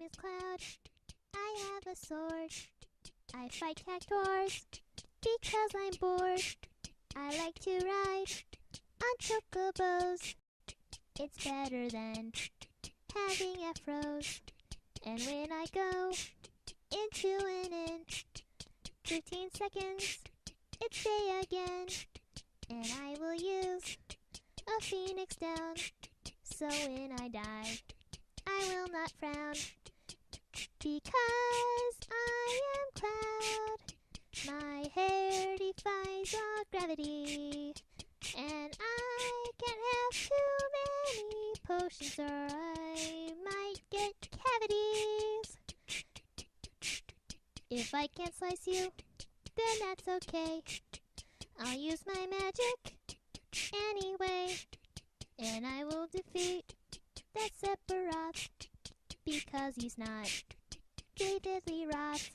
is Cloud. I have a sword. I fight cactuars because I'm bored. I like to ride on chocobos. It's better than having afros. And when I go into an inn, 15 seconds, it's day again. And I will use a phoenix down, so when I die, I will not frown. Because I am Cloud, my hair defies all gravity, and I can't have too many potions or I might get cavities. If I can't slice you, then that's okay. I'll use my magic anyway, and I will defeat that Sephiroth because he's not David Roth.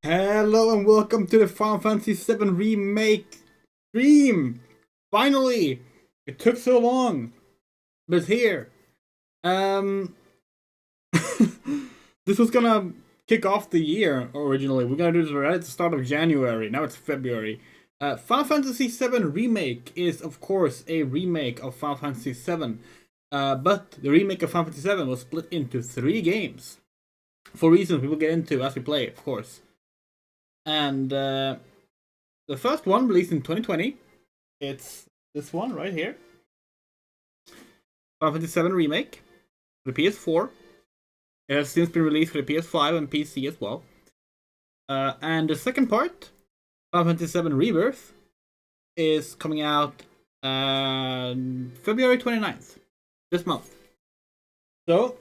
Hello and welcome to the Final Fantasy VII Remake stream! Finally! It took so long, but it's here. This was gonna kick off the year originally. We're gonna do this right at the start of January. Now it's February. Final Fantasy VII Remake is, of course, a remake of Final Fantasy VII. But the remake of Final Fantasy VII was split into 3 games. For reasons we will get into as we play, of course. And the first one released in 2020. It's this one right here. Final Fantasy VII Remake for the PS4. It has since been released for the PS5 and PC as well. And the second part, Final Fantasy VII Rebirth, is coming out February 29th, this month. So,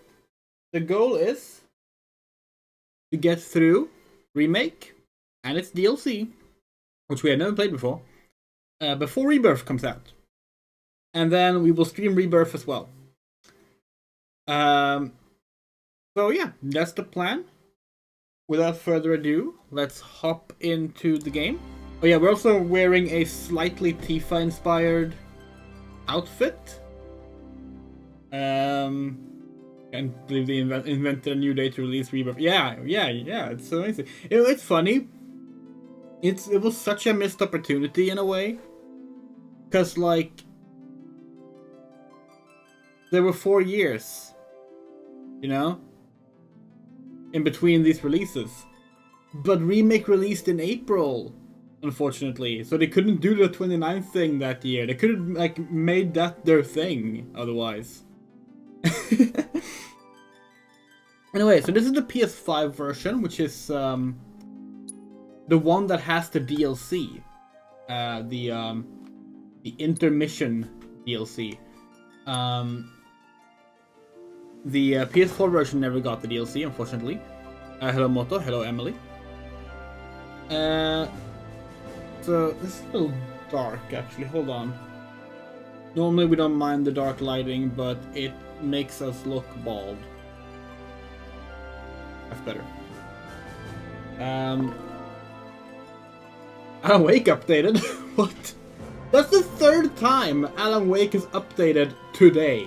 the goal is to get through Remake and its DLC, which we had never played before Rebirth comes out. And then we will stream Rebirth as well. So yeah, that's the plan. Without further ado, let's hop into the game. Oh yeah, we're also wearing a slightly Tifa-inspired outfit. Can't believe they invented a new day to release Rebirth. Yeah, it's so amazing. It's funny. It was such a missed opportunity in a way. Because, like, there were 4 years, you know, in between these releases. But Remake released in April, unfortunately. So they couldn't do the 29th thing that year. They could have, like, made that their thing otherwise. Anyway, so this is the PS5 version, which is the one that has the DLC. The intermission DLC. The PS4 version never got the DLC, unfortunately. Hello Moto, hello Emily. So this is a little dark, actually. Hold on. Normally we don't mind the dark lighting, but it makes us look bald. That's better. Alan Wake updated? What? That's the 3rd time Alan Wake is updated today.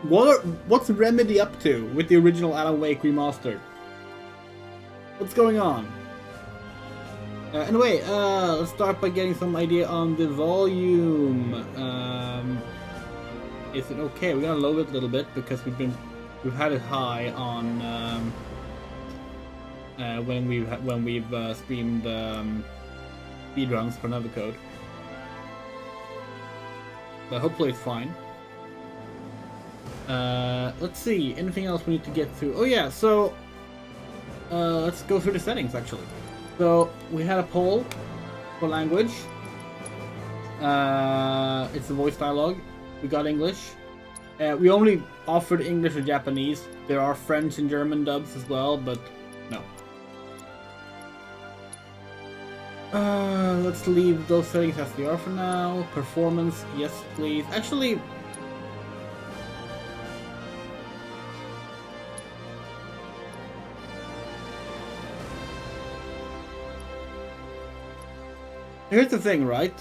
What's Remedy up to with the original Alan Wake remastered? What's going on? Anyway, let's start by getting some idea on the volume. Is it okay? We're gonna lower it a little bit because we've had it high on when we've streamed speedruns for another code. But hopefully it's fine. Let's see, anything else we need to get through? Oh yeah, so let's go through the settings actually. So we had a poll for language. It's the voice dialogue. We got English. We only offered English or Japanese. There are French and German dubs as well, but no. Let's leave those settings as they are for now. Performance, yes please. Actually, Here's the thing, right?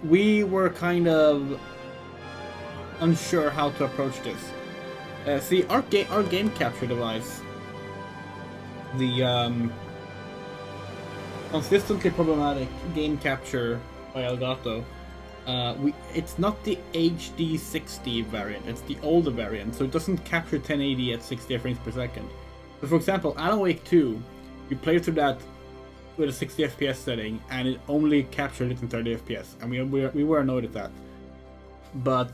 We were kind of unsure how to approach this. See, our game capture device, the consistently problematic game capture by Elgato, it's not the HD 60 variant, it's the older variant, so it doesn't capture 1080 at 60 frames per second. So for example, Alan Wake 2, we played through that with a 60 FPS setting, and it only captured it in 30 FPS, and we were annoyed at that. But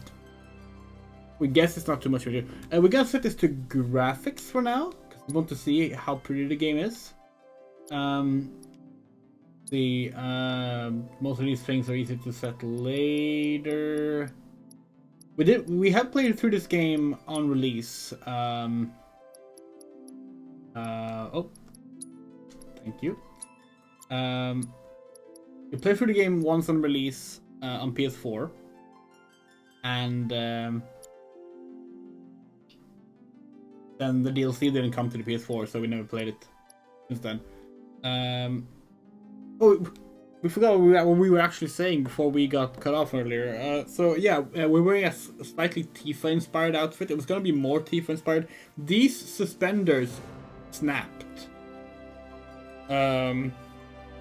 we guess it's not too much of a deal. We're gonna set this to graphics for now, because we want to see how pretty the game is. Most of these things are easy to set later. We have played through this game on release. Oh, thank you. We played through the game once on release on PS4, and then the DLC didn't come to the PS4, so we never played it since then. Oh, we forgot what we were actually saying before we got cut off earlier. So yeah, we're wearing a slightly Tifa-inspired outfit. It was gonna be more Tifa-inspired. These suspenders snapped.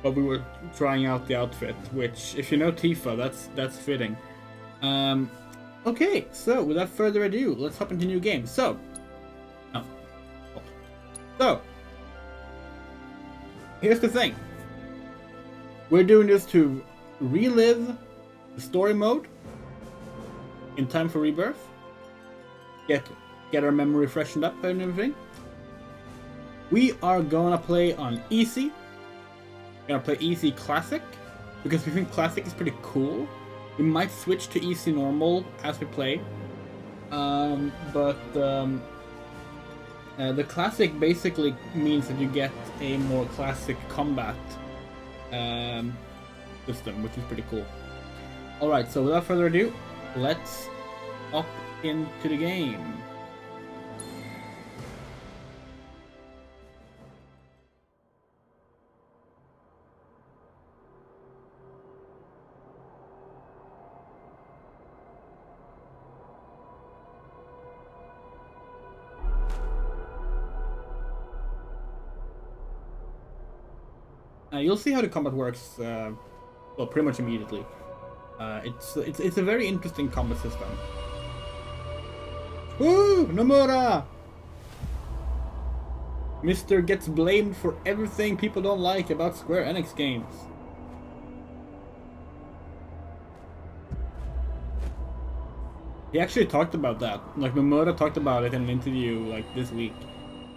But we were trying out the outfit, which, if you know Tifa, that's fitting. Okay, so without further ado, let's hop into new game. So, here's the thing. We're doing this to relive the story mode in time for rebirth. Get our memory freshened up and everything. We are gonna play on easy. We're gonna play easy classic because we think classic is pretty cool. We might switch to easy normal as we play, but the classic basically means that you get a more classic combat system, which is pretty cool. Alright, so without further ado, let's hop into the game. You'll see how the combat works, well, pretty much immediately. It's a very interesting combat system. Woo! Nomura! Mr. gets blamed for everything people don't like about Square Enix games. He actually talked about that. Like, Nomura talked about it in an interview, like, this week.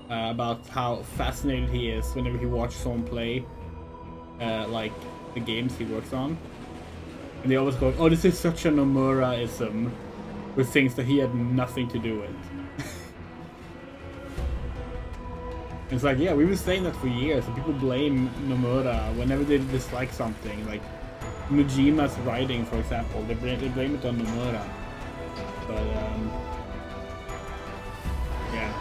About how fascinated he is whenever he watches someone play. Like the games he works on, and they always go, "Oh, this is such a Nomura-ism," with things that he had nothing to do with. It's like, yeah, we've been saying that for years, and people blame Nomura whenever they dislike something, like Nojima's writing, for example. They blame it on Nomura, but yeah.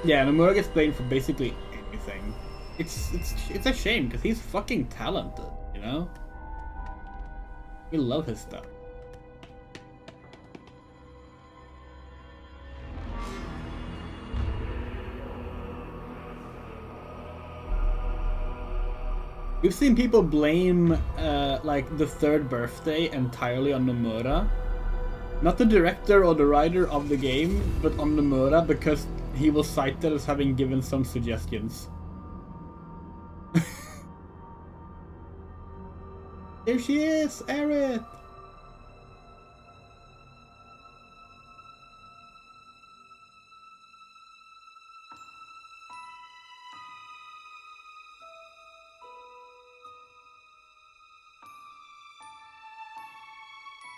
Yeah, Nomura gets blamed for basically anything. It's a shame because he's fucking talented, you know? We love his stuff. We've seen people blame like the third birthday entirely on Nomura. Not the director or the writer of the game, but on Nomura because he was cited as having given some suggestions. There she is, Aerith!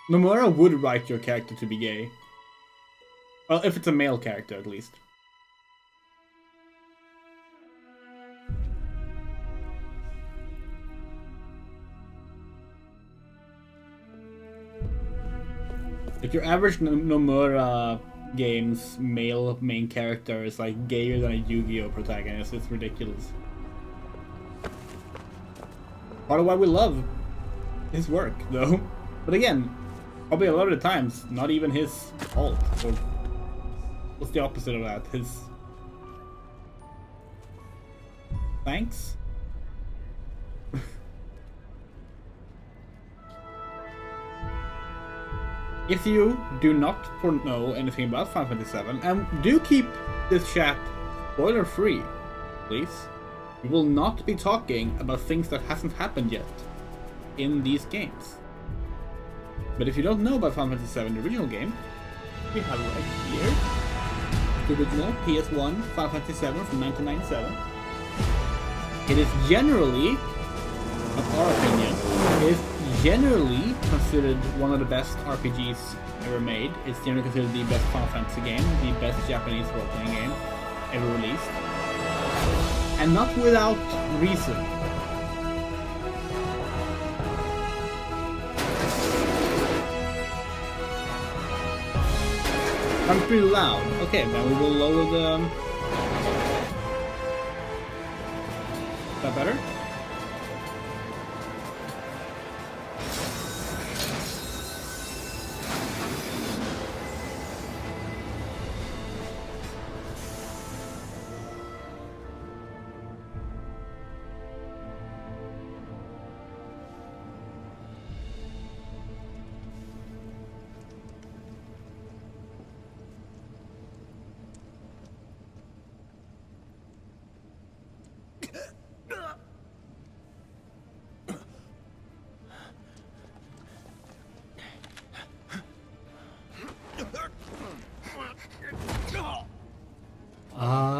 Nomura would write your character to be gay. Well, if it's a male character, at least. Like your average Nomura game's male main character is like gayer than a Yu-Gi-Oh protagonist. It's ridiculous. Part of why we love his work, though. But again, probably a lot of the times, not even his fault. Or what's the opposite of that? His thanks? If you do not know anything about Final Fantasy VII, and do keep this chat spoiler free, please. We will not be talking about things that hasn't happened yet in these games. But if you don't know about Final Fantasy VII, the original game, we have right here the original PS1 Final Fantasy VII from 1997. It is generally, in our opinion, it is generally considered one of the best RPGs ever made. It's generally considered the best Final Fantasy game, the best Japanese role-playing game ever released. And not without reason. I'm pretty loud. Okay, then we will lower the... Is that better?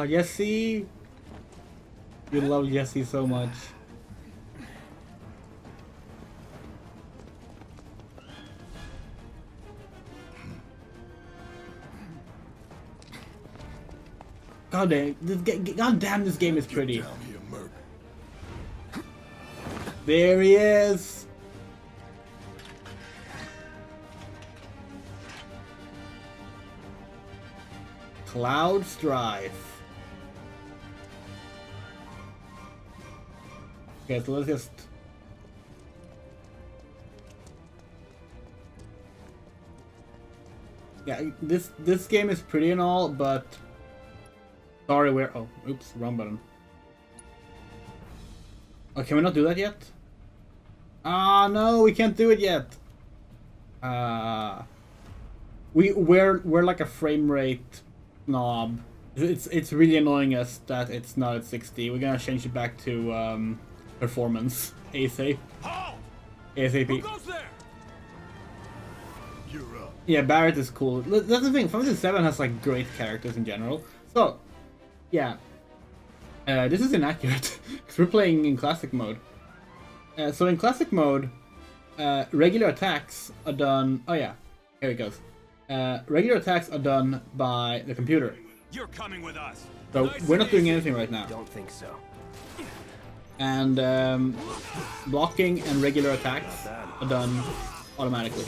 Jesse! You love Jesse so much. God damn, this game is pretty. There he is! Cloud Strife. Okay, so let's just... Yeah, this game is pretty and all, but... Sorry, we're... Oh, oops, wrong button. Oh, can we not do that yet? Ah, no, we can't do it yet! We're like a frame rate knob. It's really annoying us that it's not at 60. We're gonna change it back to performance ASAP. ASAP. Who goes there? You're up. Yeah, Barrett is cool. That's the thing. Final Fantasy VII has like great characters in general. So, yeah, this is inaccurate because we're playing in classic mode. So in classic mode, regular attacks are done. Oh yeah, here it goes. Regular attacks are done by the computer. You're coming with us. So Nice we're not and doing easy. anything right now. Don't think so. And blocking and regular attacks are done automatically.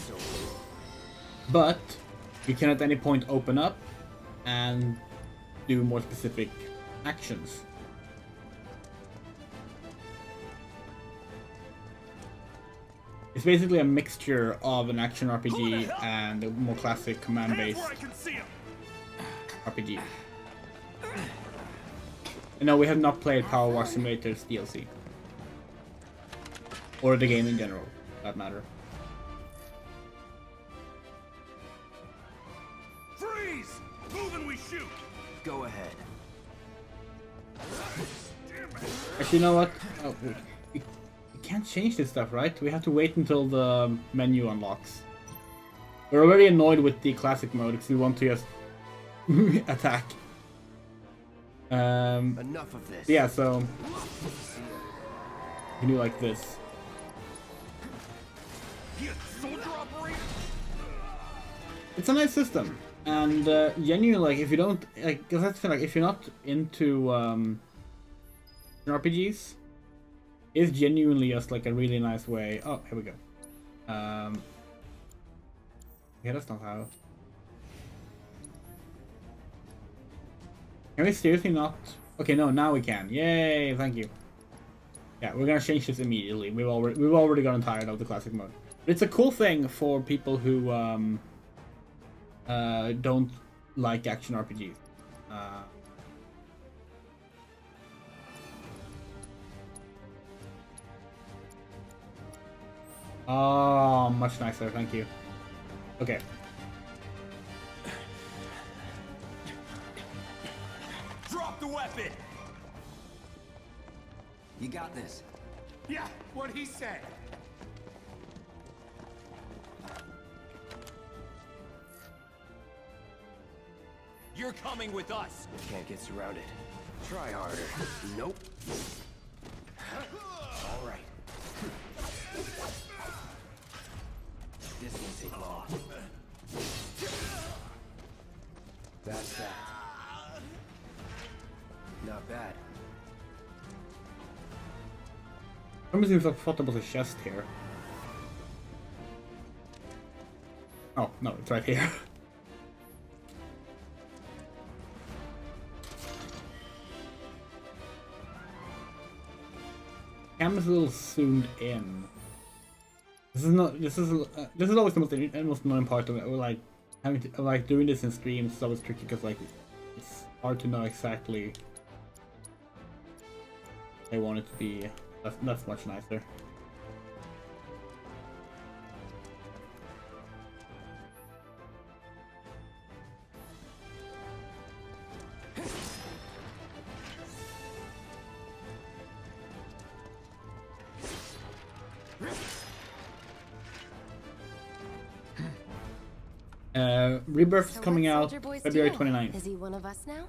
But you can at any point open up and do more specific actions. It's basically a mixture of an action RPG and a more classic command-based Hands where I can see 'em. RPG. And no, we have not played Power Wash Simulator's DLC. Or the game in general, for that matter. Freeze! Move and we shoot. Go ahead. Damn it. Actually, you know what? Oh, we can't change this stuff, right? We have to wait until the menu unlocks. We're already annoyed with the classic mode because we want to just attack. Enough of this. Yeah, so you can do like this. He a soldier operator? It's a nice system, and genuinely, like, if you don't like, cause that's the thing, like, if you're not into RPGs, it's genuinely just like a really nice way. Oh, here we go. Yeah, that's not how. Can we seriously not? Okay, no, now we can. Yay, thank you. Yeah, we're gonna change this immediately. We've already gotten tired of the classic mode. But it's a cool thing for people who don't like action RPGs. Oh, much nicer, thank you. Okay. Drop the weapon! You got this. Yeah, what'd he say? You're coming with us. Can't get surrounded. Try harder. Nope. All right. This won't take long. That's that. Not bad. Somebody seems like thought there was a chest here. Oh, no, it's right here. Camera's a little zoomed in. This is always the most annoying part of it. We're like having to, like doing this in streams is always tricky because like it's hard to know exactly I want it to be. That's much nicer. Rebirth is coming out February 29th. Is he one of us now?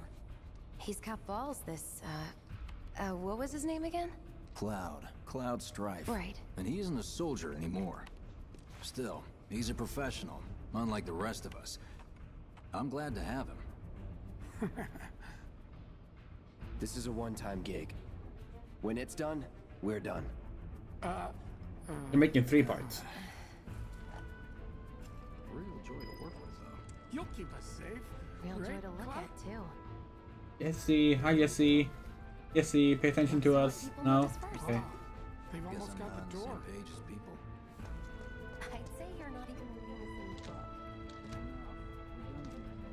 He's got balls, this, what was his name again? Cloud Strife. Right. And he isn't a soldier anymore. Still, he's a professional, unlike the rest of us. I'm glad to have him. This is a one-time gig. When it's done, we're done. They're making 3 parts. Real joy to work with, though. You'll keep us safe. Real joy right, to look Cloud? at, too. Jessie, hi Jessie. Jessie, pay attention to us. No? Okay. They've Guess almost I'm got not on the the door. same page as people. I'd say you're not even reading the same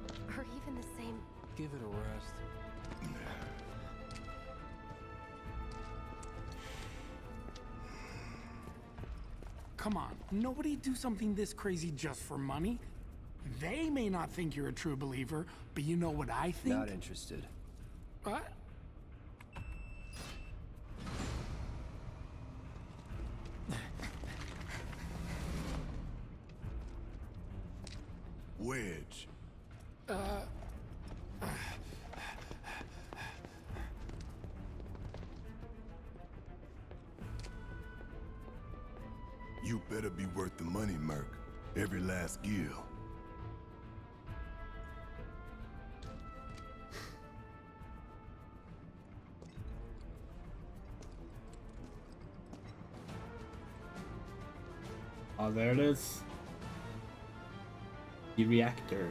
book. Or even the same... Give it a rest. Come on, nobody do something this crazy just for money. They may not think you're a true believer, but you know what I think? Not interested. What? Wedge. You better be worth the money, Merc. Every last gill. Oh, there it is. The reactor.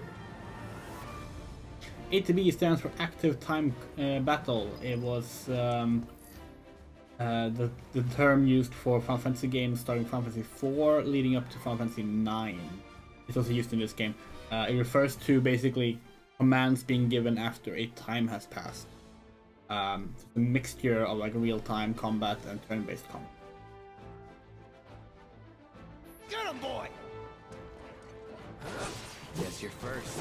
ATB stands for Active Time Battle. It was the term used for Final Fantasy games starting Final Fantasy 4 leading up to Final Fantasy 9. It's also used in this game. It refers to basically commands being given after a time has passed. It's a mixture of like real-time combat and turn-based combat. Get him, boy! Guess you're first.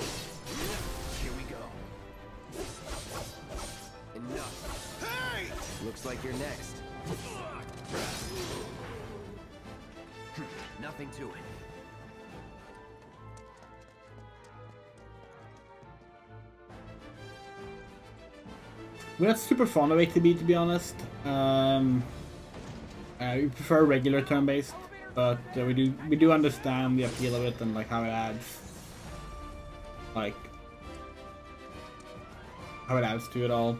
Here we go. Enough. Hey! Looks like you're next. Nothing to it. We're not super fond of ATB, to be honest. We prefer regular turn-based, but we do understand the appeal of it and like how it adds, to it all.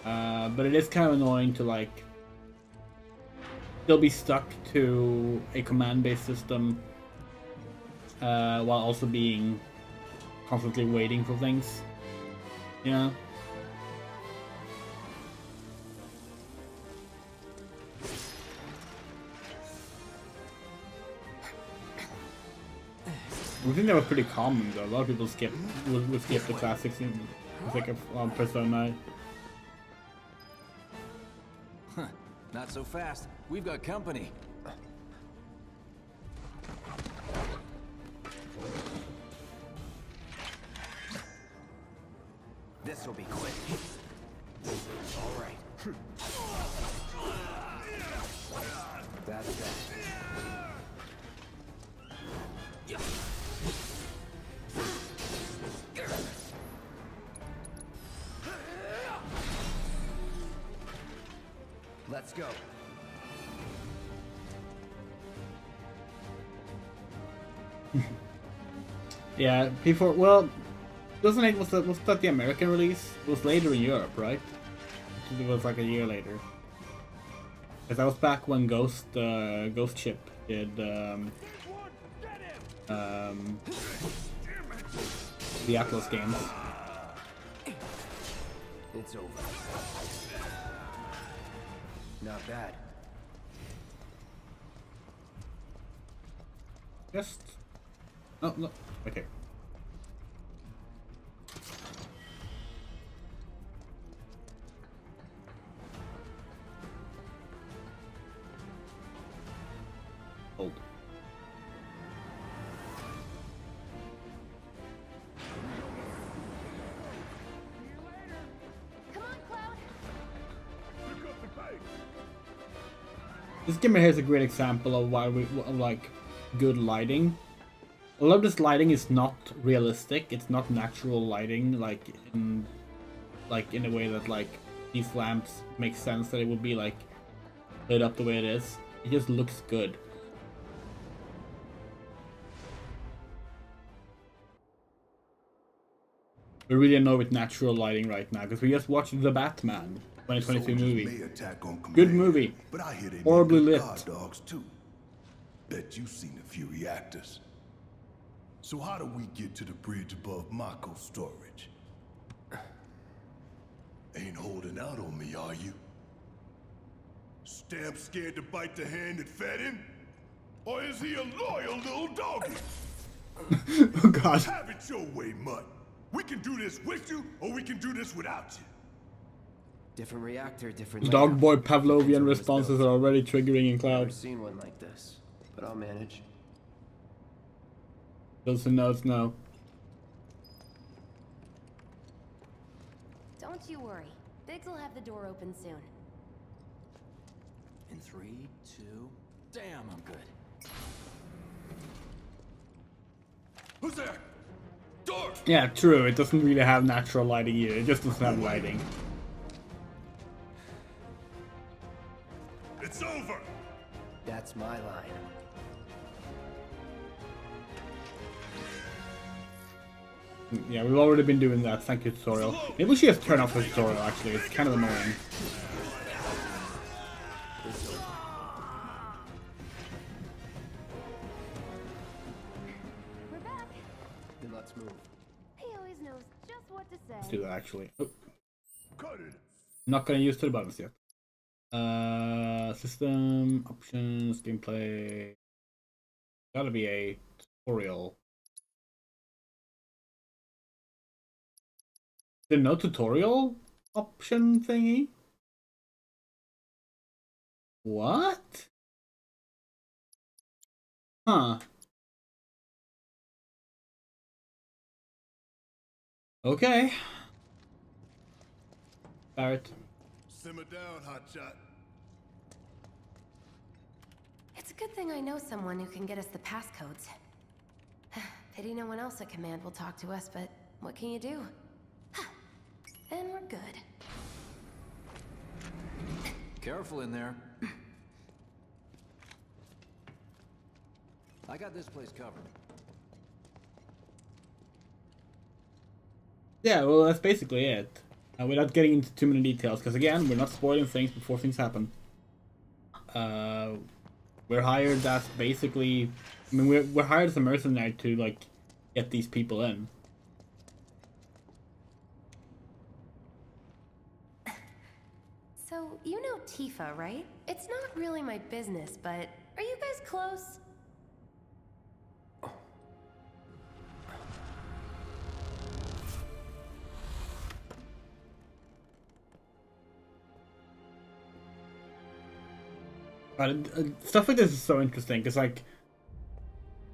But it is kind of annoying to like still be stuck to a command-based system while also being constantly waiting for things. You know? I think that was pretty common though. A lot of people would skip the classics in like Persona. Huh, not so fast. We've got company. This will be quick. All right. That's that. Let's go. Yeah, before, well, 2008 was that the American release? It was later in Europe, right? It was like a year later. Because that was back when Ghost Ship did the Atlas games. It's over. Not bad. Just... Oh, no. Okay. Hold. Come on, Cloud. This game here is a great example of why we like good lighting. A lot of this lighting is not realistic. It's not natural lighting, like in a way that like these lamps make sense that it would be like lit up the way it is. It just looks good. We really know with natural lighting right now because we just watched The Batman 2022 movie. Good movie. But I hear they Horribly make good lit. guard dogs too. Bet you've seen a few reactors. So how do we get to the bridge above Mako storage? Ain't holding out on me, are you? Stamp scared to bite the hand that fed him? Or is he a loyal little doggy? Oh god. Have it your way, Mutt. We can do this with you, or we can do this without you. Different reactor, different Dog layout. boy Depends Pavlovian on what it's responses built. are already triggering in Never Cloud. seen one like this, but I'll manage. Those who knows know. Don't you worry. Biggs will have the door open soon. In 3, 2... Damn, I'm good. Who's there? Door! Yeah, true. It doesn't really have natural lighting either. It just doesn't have lighting. It's over! That's my line. Yeah, we've already been doing that. Thank you, tutorial. Maybe we should just turn off the tutorial, actually. It's kind of annoying. We're back. Then let's move. He always knows just what to say. Let's do that, actually. Oh, Cut it! not gonna use to the buttons yet. System, options, gameplay. Gotta be a tutorial. Is there no tutorial option thingy? What? Huh. Okay. Barrett. Simmer down, hotshot. It's a good thing I know someone who can get us the passcodes. Pity no one else at command will talk to us, but what can you do? And we're good. Careful in there. I got this place covered. Yeah, well, that's basically it. Without getting into too many details, because again, we're not spoiling things before things happen. We're hired as basically, I mean, we're hired as a mercenary to like get these people in. So, you know Tifa, right? It's not really my business, but are you guys close? But stuff like this is so interesting because, like,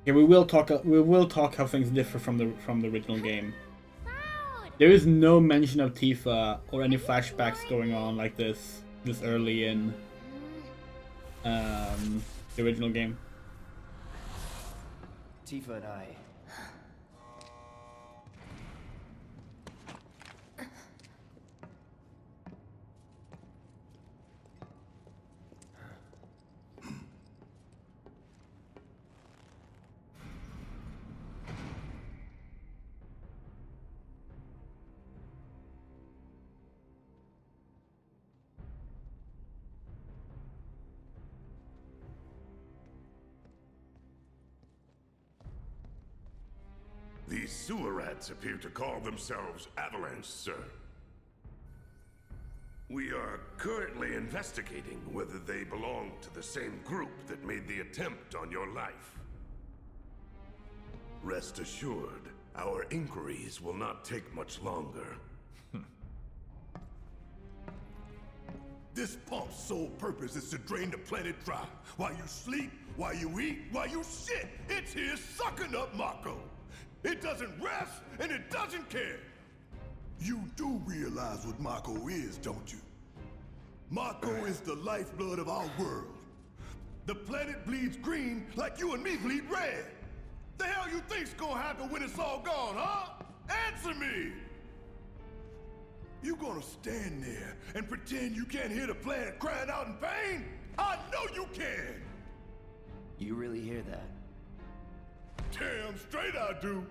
yeah, we will talk how things differ from the original game. There is no mention of Tifa or any flashbacks going on like this early in the original game. Tifa and I. These sewer rats appear to call themselves Avalanche, sir. We are currently investigating whether they belong to the same group that made the attempt on your life. Rest assured, our inquiries will not take much longer. This pump's sole purpose is to drain the planet dry. While you sleep, while you eat, while you shit, it's here sucking up Mako. It doesn't rest, and it doesn't care. You do realize what Mako is, don't you? Mako is the lifeblood of our world. The planet bleeds green like you and me bleed red. The hell you think's gonna happen when it's all gone, huh? Answer me! You gonna stand there and pretend you can't hear the planet crying out in pain? I know you can! You really hear that? Damn straight I do!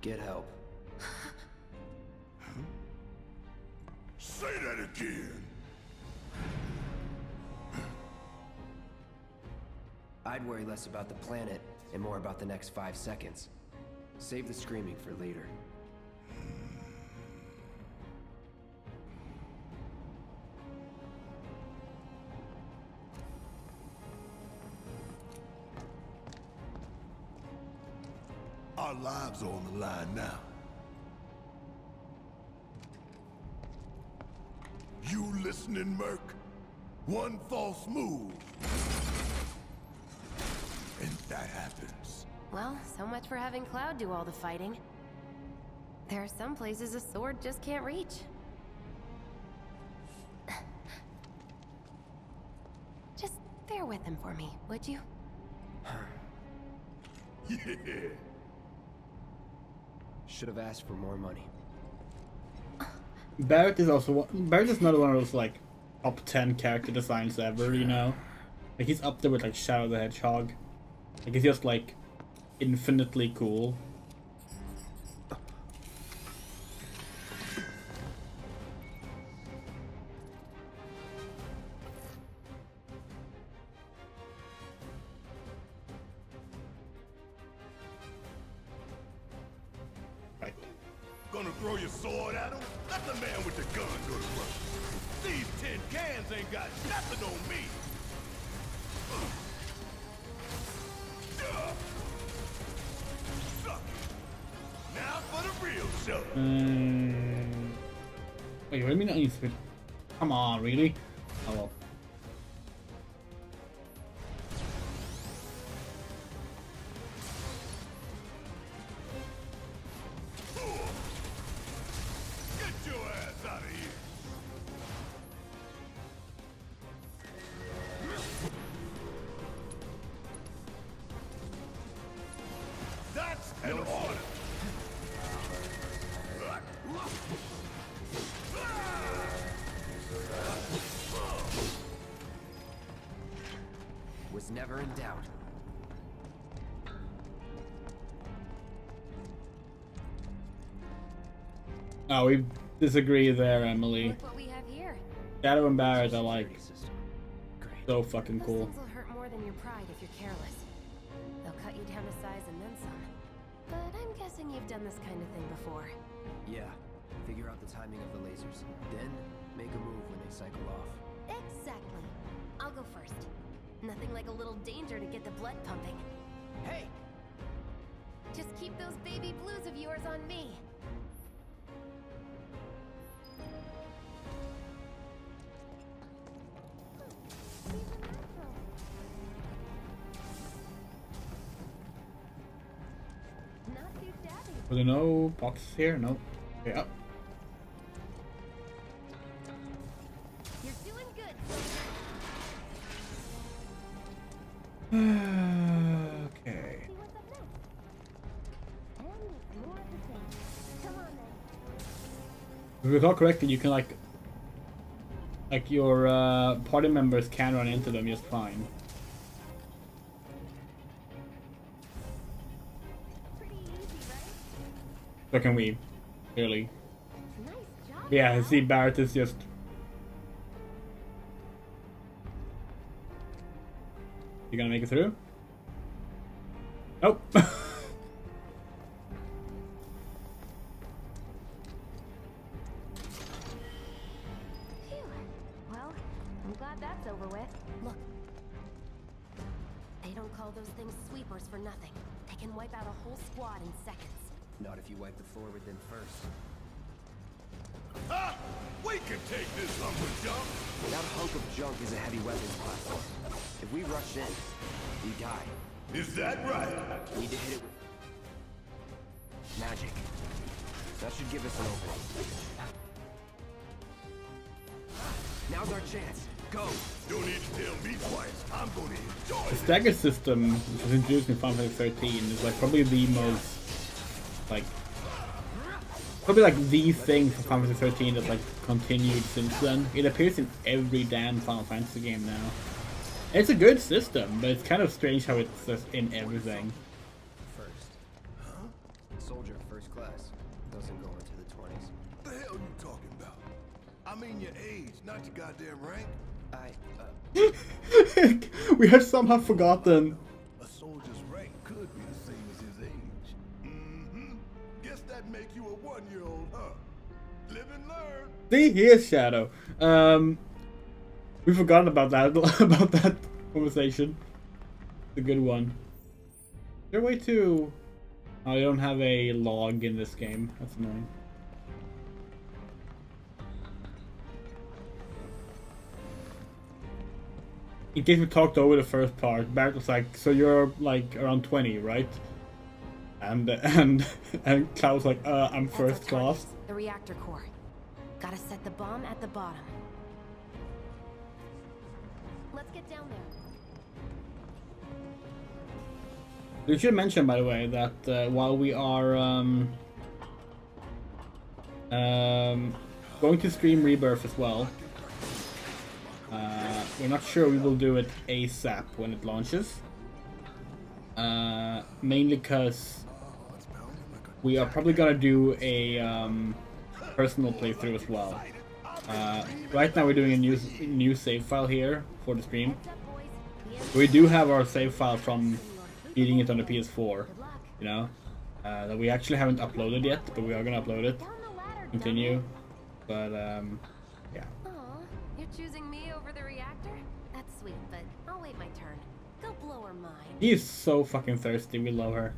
Get help. Say that again! I'd worry less about the planet and more about the next 5 seconds. Save the screaming for later. Our lives are on the line now. You listening, Merc? One false move. And that happens. Well, so much for having Cloud do all the fighting. There are some places a sword just can't reach. Just bear with him for me, would you? Yeah. Should have asked for more money. Barrett is another one of those like top 10 character designs ever, you know? Like he's up there with like Shadow the Hedgehog. Like he's just like infinitely cool. Right. Gonna throw your sword at him? Let the man with the gun go to work. These tin cans ain't got nothing on me. Suck it. Now for the real show. Wait, what do you mean that needs to be... Come on, really? Oh well. Get your ass out of here. That's an order. Was never in doubt. Oh, we disagree there, Emily. Look what we have here. Shadow and Barrett are like Security system. Great. so fucking Those cool. things will hurt more than in your pride if you're careless. They'll cut you down to size and then some. But I'm guessing you've done this kind of thing before. Yeah, figure out the timing of the lasers. Then, make a move when they cycle off. Exactly. I'll go first. Nothing like a little danger to get the blood pumping. Hey! Just keep those baby blues of yours on me. Not too shabby. Were there no boxes here? No. Okay, up. You're doing good. Okay. See what's up next. And more of the same. Come on then. If we recall correctly, you can like your party members can run into them just fine. Pretty easy, right? So can we, clearly. Nice job. Yeah, I Al. see Barrett is just... You gonna make it through? Nope. Phew. Well, I'm glad that's over with. Look. They don't call those things sweepers for nothing. They can wipe out a whole squad in seconds. Not if you wipe the floor with them first. Ah! We can take this hunk of junk! That hunk of junk is a heavy weapons platform. If we rush in, we die. Is that right? We need to hit it with magic. That should give us an opening. Now's our chance. Go! Don't need to tell me twice. I'm gonna enjoy The it. stagger system, which was introduced in Final Fantasy 13, is like probably the most like the thing for Final Fantasy 13 that's like continued since then. It appears in every damn Final Fantasy game now. It's a good system, but it's kind of strange how it's just in everything. First. Huh? Soldier first class. Doesn't go into the 20s. What the hell you talking about? I mean your age, not your goddamn rank. We have somehow forgotten. A soldier's rank could be the same as his age. Mm-hmm. Guess that make you a 1-year-old, huh? Live and learn. See, here's Shadow. We forgot about that about that conversation. It's a good one. Is there a way to... Oh, I don't have a log in this game. That's annoying. In case we talked over the first part, Barrett was like, so you're like around 20, right? And Cloud was like, I'm That's our first class. target, the reactor core. Gotta set the bomb at the bottom. Let's get down there. We should mention, by the way, that while we are going to stream Rebirth as well, we're not sure we will do it ASAP when it launches. Mainly because we are probably gonna do a personal playthrough as well. Right now we're doing a new save file here for the stream. We do have our save file from beating it on the PS4, you know, that we actually haven't uploaded yet, but we are gonna upload it. Continue, but yeah. Aw, you're choosing me over the reactor? That's sweet, but I'll wait my turn. Go blow her mind. He is so fucking thirsty. We love her.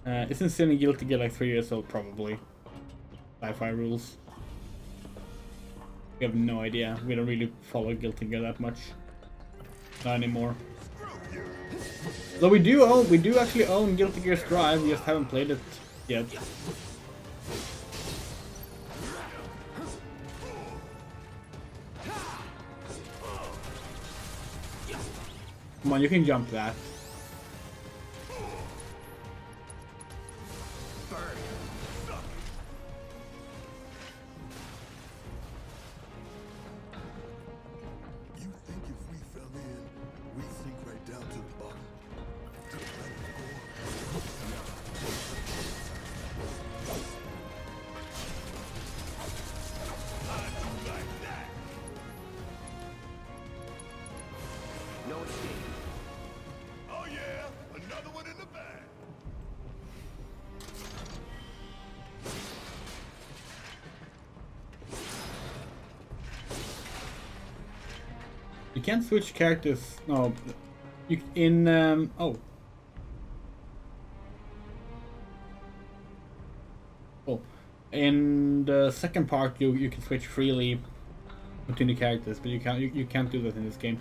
Isn't Cindy Guilty Gear like 3 years old? Probably. Sci-fi rules. We have no idea. We don't really follow Guilty Gear that much. Not anymore. Though we do actually own Guilty Gear Strive. We just haven't played it yet. Come on, you can jump that. You think if we fell in, we sink right down to the bottom? To the planet core? You can't switch characters. No, you in oh. Oh, in the second part, you can switch freely between the characters, but you can't do that in this game.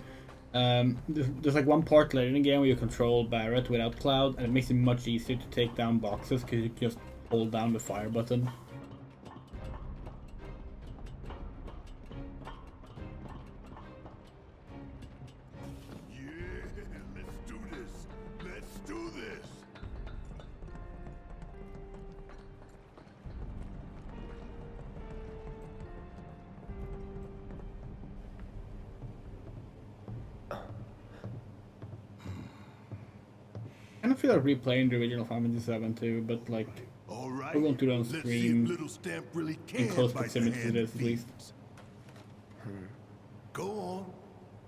There's like one part later in the game where you control Barrett without Cloud, and it makes it much easier to take down boxes because you just hold down the fire button. I kind of feel like replaying the original Final Fantasy VII too, but like we won't do it on stream in close proximity to this at least. Go on,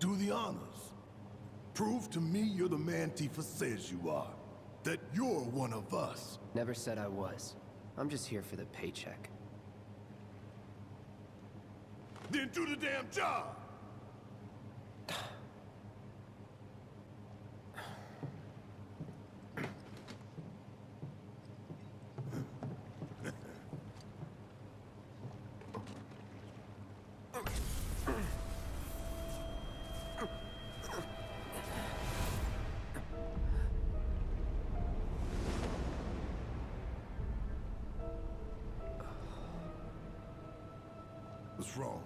do the honors. Prove to me you're the man Tifa says you are. That you're one of us. Never said I was. I'm just here for the paycheck. Then do the damn job! What's wrong?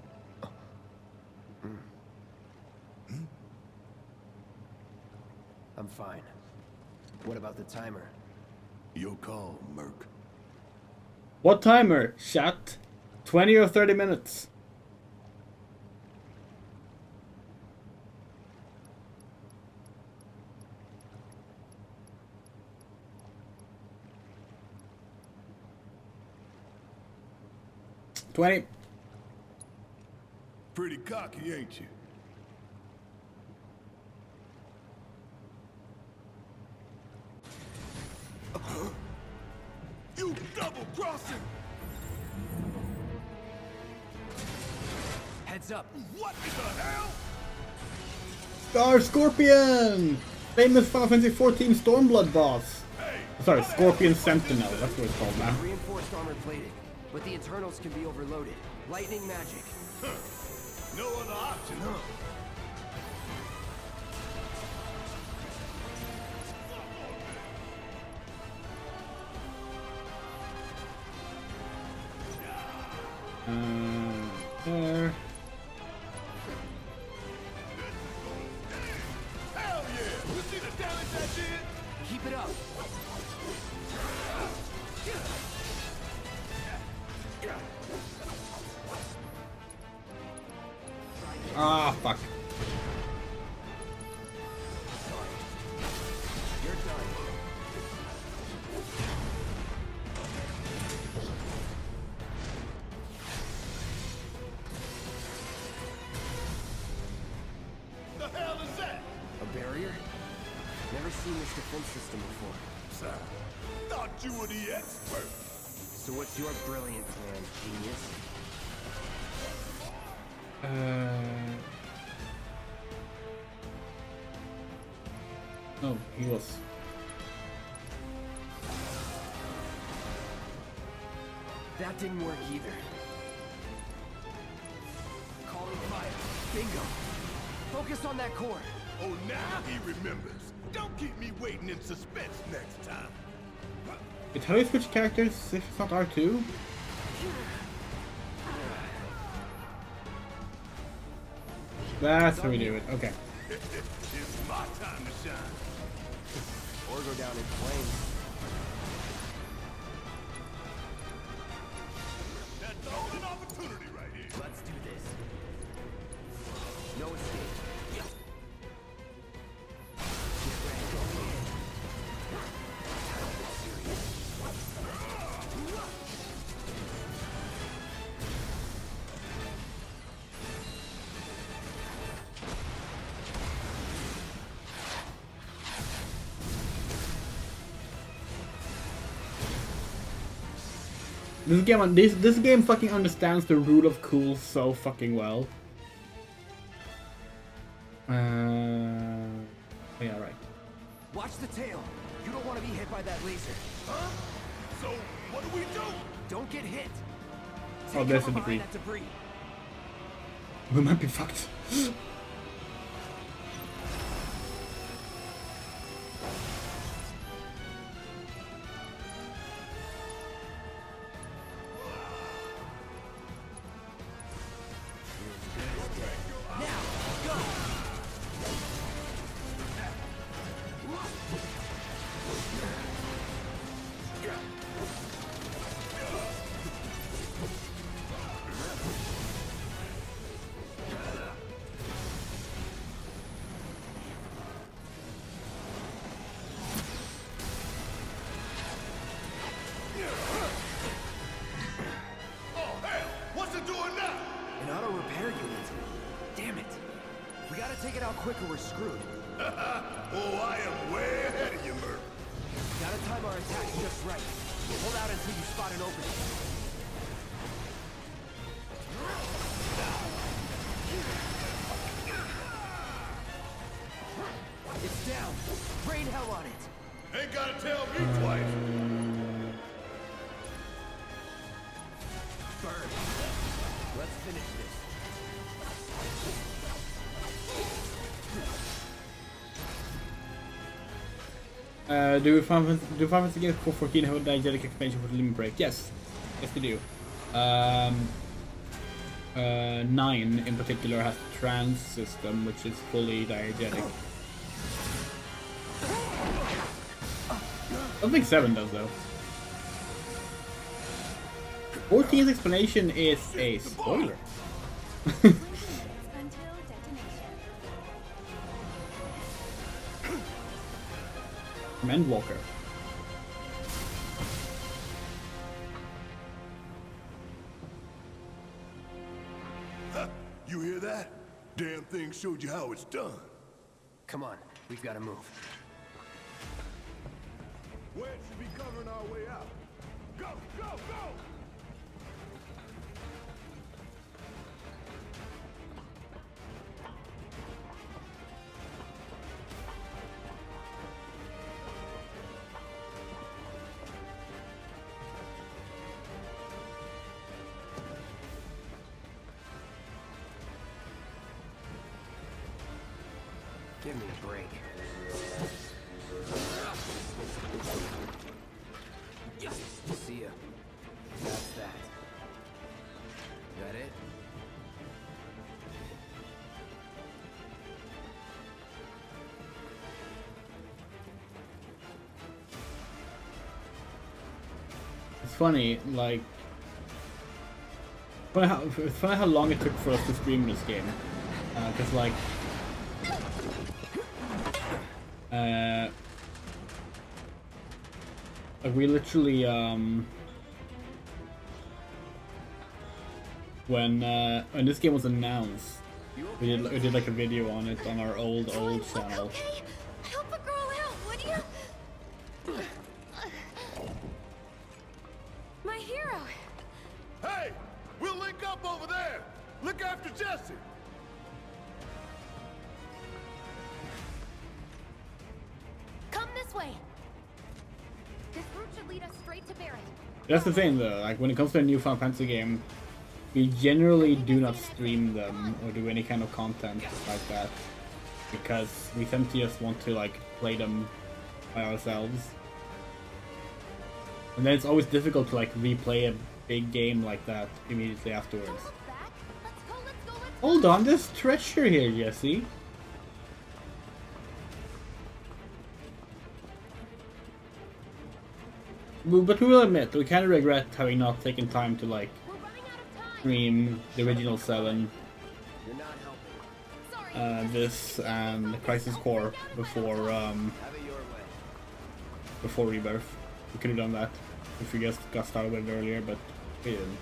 I'm fine. What about the timer? Your call, Merc. What timer? Chat? 20 or 30 minutes? $20. Pretty cocky, ain't you? You double-crossing! Heads up! What in the hell? Star Scorpion! Famous Final Fantasy XIV Stormblood boss. Sorry, Scorpion Sentinel, that's what it's called now. Reinforced armor plated, but the internals can be overloaded. Lightning magic. No other option, huh? There. Hell yeah! You see the damage I did? Keep it up. Ah, fuck. You're done. The hell is that? A barrier? Never seen this defense system before. Sir, thought you were the expert. So what's your brilliant plan, genius? Oh, he was. That didn't work either. Calling fire. Bingo. Focus on that core. Oh, now he remembers. Don't keep me waiting in suspense next time. It's how you switch characters if it's not R2? That's how we do it, okay. It's my time to shine. Or go down in flames. That's a golden opportunity right here. Let's do this. No escape. Get ready. This game fucking understands the rule of cool so fucking well. Yeah, right. Watch the tail. You don't want to be hit by that laser. Huh? So, what do we do? Don't get hit. Oh, Take there's cover the debris. behind that debris. We might be fucked. Oh, hell! What's it doing now? An auto repair unit. Damn it. We gotta take it out quick or we're screwed. Oh, I am way ahead of you, Murph. Gotta time our attacks just right. Hold out until you spot an opening. It's down. Rain hell on it. Ain't gotta tell me twice. Burn. Let's finish this. Do Final Fantasy games for 14 have a diegetic expansion for the Limit Break? Yes. Yes, they do. 9 in particular has the trans system, which is fully diegetic. I don't think 7 does, though. 14's explanation is a spoiler. Until detonation. From Endwalker. You hear that? Damn thing showed you how it's done. Come on, we've gotta move. Where should be covering our way out? Go, go, go! Give me a break. See ya. That's that. That it? It's funny, like... It's funny how long it took for us to stream this game. Because, like... like we literally when this game was announced, we did like a video on it on our old channel. Okay, help a girl out, would you? My hero. Hey! We'll link up over there! Look after Jesse! Come this way. This route should lead us straight to Barrett. That's the thing though, like when it comes to a new Final Fantasy game, we generally do not stream them or do any kind of content like that because we tend to just want to like play them by ourselves. And then it's always difficult to like replay a big game like that immediately afterwards. Look back. Let's go, let's go, let's go. Hold on, there's treasure here, Jesse. But we will admit, we kind of regret having not taken time to like We're running out of time. stream the original 7, You're not helping. Sorry. this and Crisis Core before Have it your way. before Rebirth. We could have done that if we just got started with it earlier, but we didn't.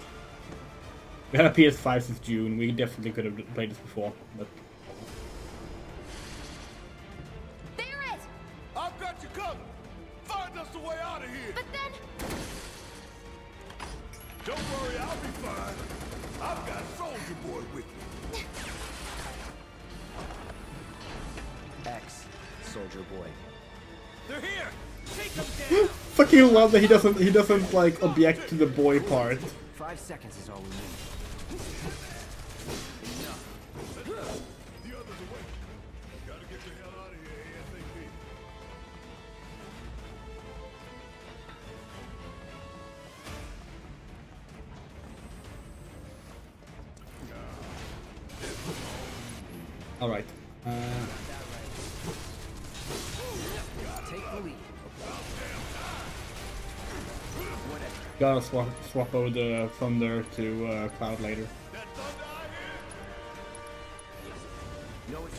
We had a PS5 since June. We definitely could have played this before, but Barrett! I've got you covered! Find us a way out of here! But then... Don't worry, I'll be fine. I've got Soldier Boy with me. manager boy. They're here! Take them down! Fucking love that he doesn't like object to the boy part. 5 seconds is all we need. The others away. Gotta get the hell out of here ASAP. All right. Take the lead. Gotta swap over the Thunder to Cloud later. No, it's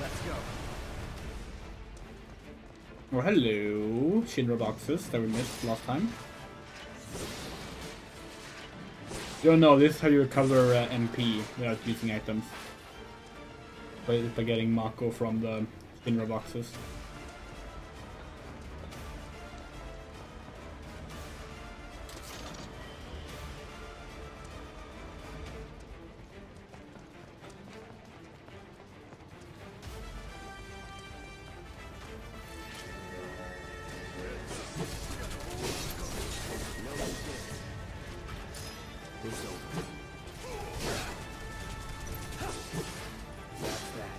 let's go. Well, hello, Shinra boxes that we missed last time. Oh no, this is how you recover MP without using items. By getting Mako from the Shinra boxes. It's over. That's that.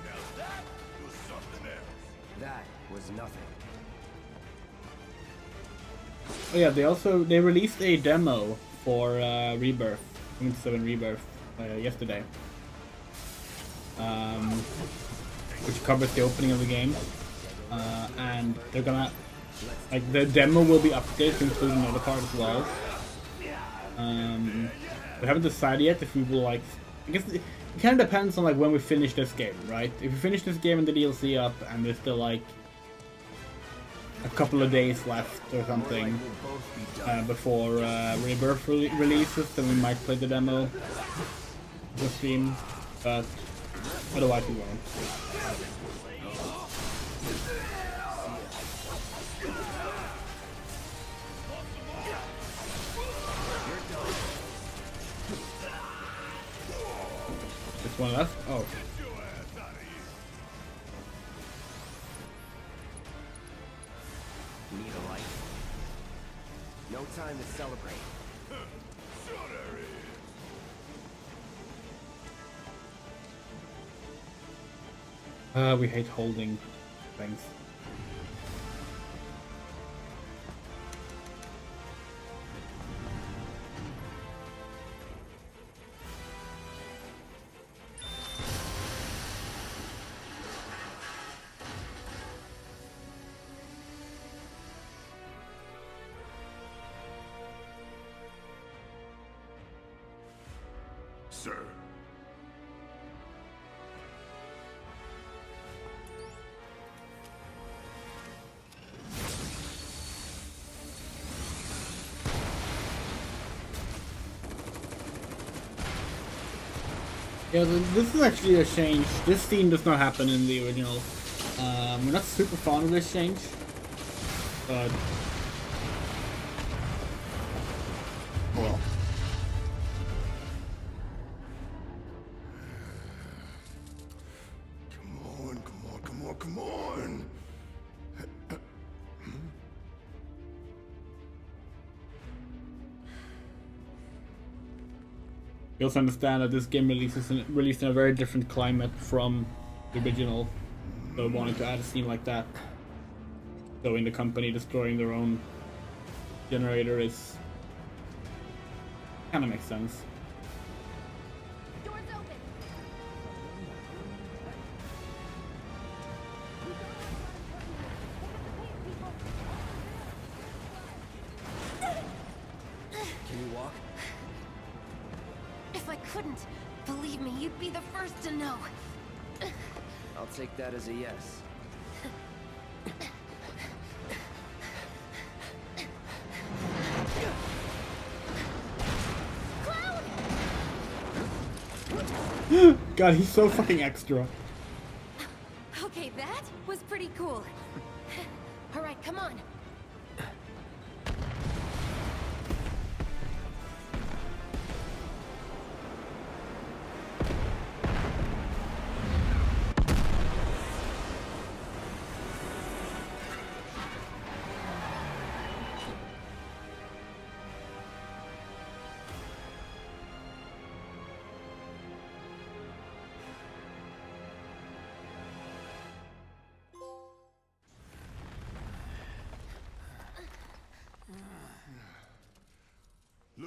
Now that was something else. That was nothing. Oh yeah, they released a demo for Rebirth, VII Rebirth, yesterday. Which covers the opening of the game, and they're gonna the demo will be updated to include another part as well. We haven't decided yet if we will I guess it kind of depends on when we finish this game, right? If we finish this game and the DLC up and there's still a couple of days left or something before Rebirth releases, then we might play the demo on the stream, but otherwise we won't. This one left? Oh. Need a light? No time to celebrate. We hate holding things. Sir. Yeah, this is actually a change. This scene does not happen in the original. We're not super fond of this change, but well. Come on. We also understand that this game released in a very different climate from the original, so we wanted to add a scene like that. So in the company destroying their own generator is kind of makes sense. Doors open. Can you walk? If I couldn't, believe me, you'd be the first to know. I'll take that as a yes. God, he's so fucking extra. Okay, that was pretty cool. All right, come on.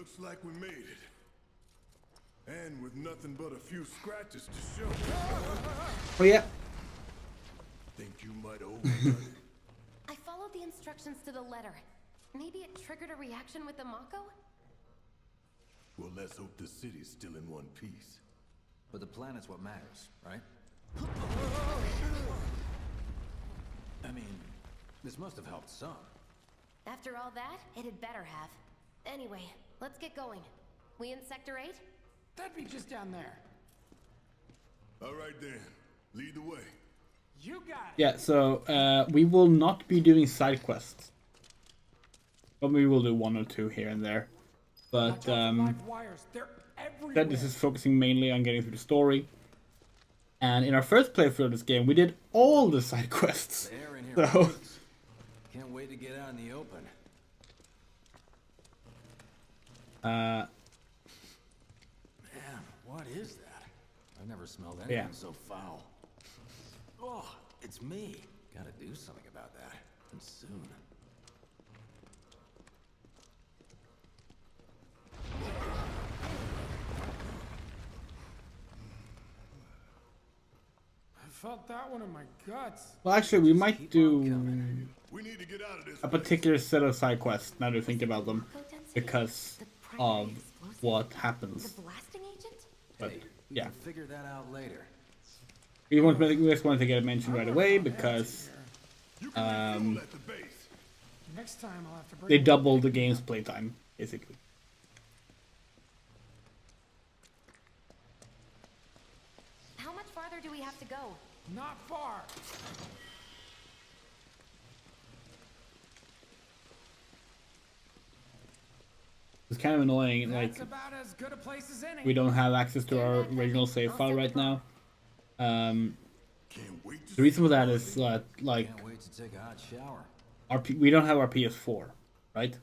Looks like we made it. And with nothing but a few scratches to show. Oh yeah. Think you might overdone it. I followed the instructions to the letter. Maybe it triggered a reaction with the Mako? Well, let's hope the city's still in one piece. But the planet's what matters, right? I mean, this must have helped some. After all that, it had better have. Anyway, let's get going. We in Sector 8? That'd be just down there. All right then, lead the way. You got it. Yeah, so we will not be doing side quests. But we will do one or two here and there. But Watch out for live wires. They're everywhere. that this is focusing mainly on getting through the story. And in our first playthrough of this game, we did all the side quests. The air in here So breathes. Can't wait to get out in the open. Man, what is that? I've never smelled anything so foul. Oh, it's me. Gotta do something about that. And soon. I felt that one in my guts. well, actually, we might do We need to get out of this a place. particular set of side quests now that I think about them, because of what happens. The blasting agent? But Hey, yeah, we'll figure that out later. we just wanted to get it mentioned right away because You can refuel at the base. Next time I'll have to bring they doubled the game's playtime, basically. How much farther do we have to go? Not far. It's kind of annoying, like, That's about as good a place as any. we don't have access to our original save file right now. Can't wait to The reason for that is that, like, Can't wait to take a hot shower. we don't have our PS4, right?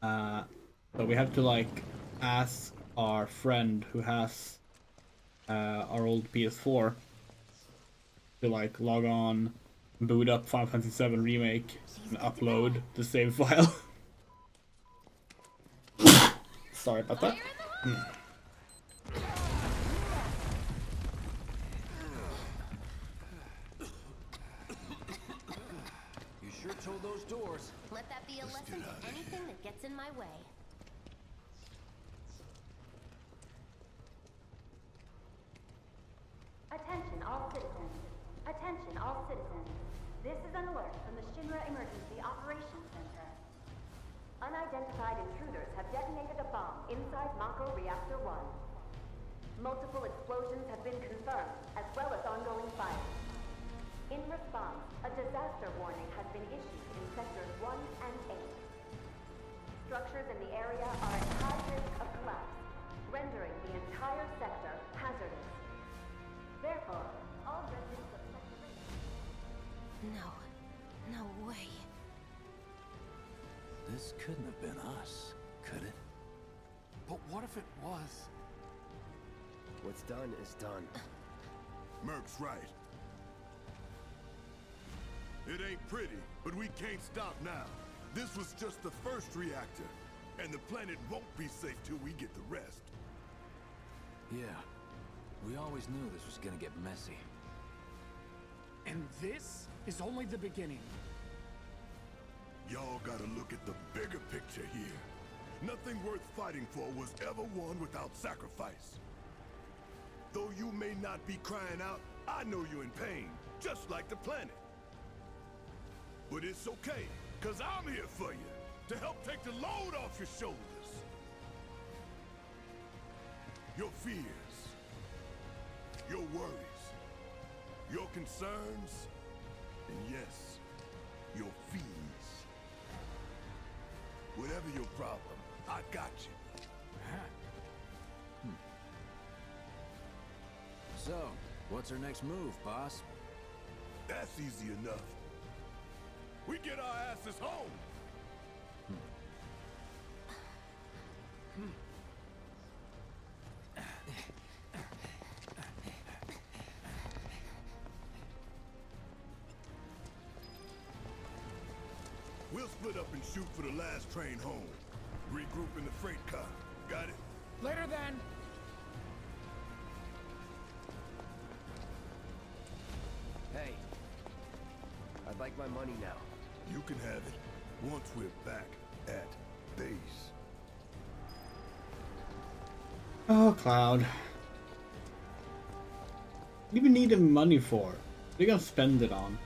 So we have to, like, ask our friend who has our old PS4 to, like, log on, boot up Final Fantasy VII Remake, and upload the save file. Sorry about that. You sure told those doors. Let that be a lesson to anything that gets in my way. Attention all citizens. Attention all citizens. This is an alert from the Shinra Emergency Operations Center. Unidentified intruders have detonated a bomb inside Mako Reactor 1. Multiple explosions have been confirmed, as well as ongoing fire. In response, a disaster warning has been issued in Sectors 1 and 8. Structures in the area are at high risk of collapse, rendering the entire sector hazardous. Therefore, all residents of Sector 8... No way. This couldn't have been us, could it? But what if it was? What's done is done. Merc's right. It ain't pretty, but we can't stop now. This was just the first reactor, and the planet won't be safe till we get the rest. Yeah. We always knew this was gonna get messy. And this is only the beginning. Y'all gotta look at the bigger picture here. Nothing worth fighting for was ever won without sacrifice. Though you may not be crying out, I know you're in pain, just like the planet. But it's okay, cause I'm here for you, to help take the load off your shoulders. Your fears, your worries, your concerns, and yes, your fees. Whatever your problem, I got you. So, what's our next move, boss? That's easy enough. We get our asses home. We'll split up and shoot for the last train home. Regroup in the freight car. Got it? Later then. Hey. I'd like my money now. You can have it once we're back at base. Oh, Cloud. What do you even need the money for? What are you gonna spend it on?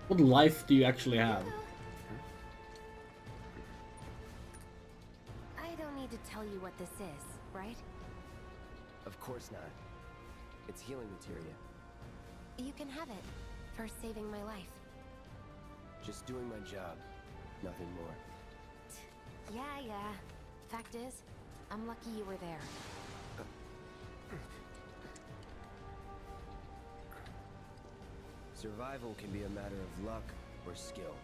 What life do you actually have? I don't need to tell you what this is, right? Of course not. It's healing materia. You can have it for saving my life. Just doing my job. Nothing more. Yeah. Fact is, I'm lucky you were there. Survival can be a matter of luck or skill.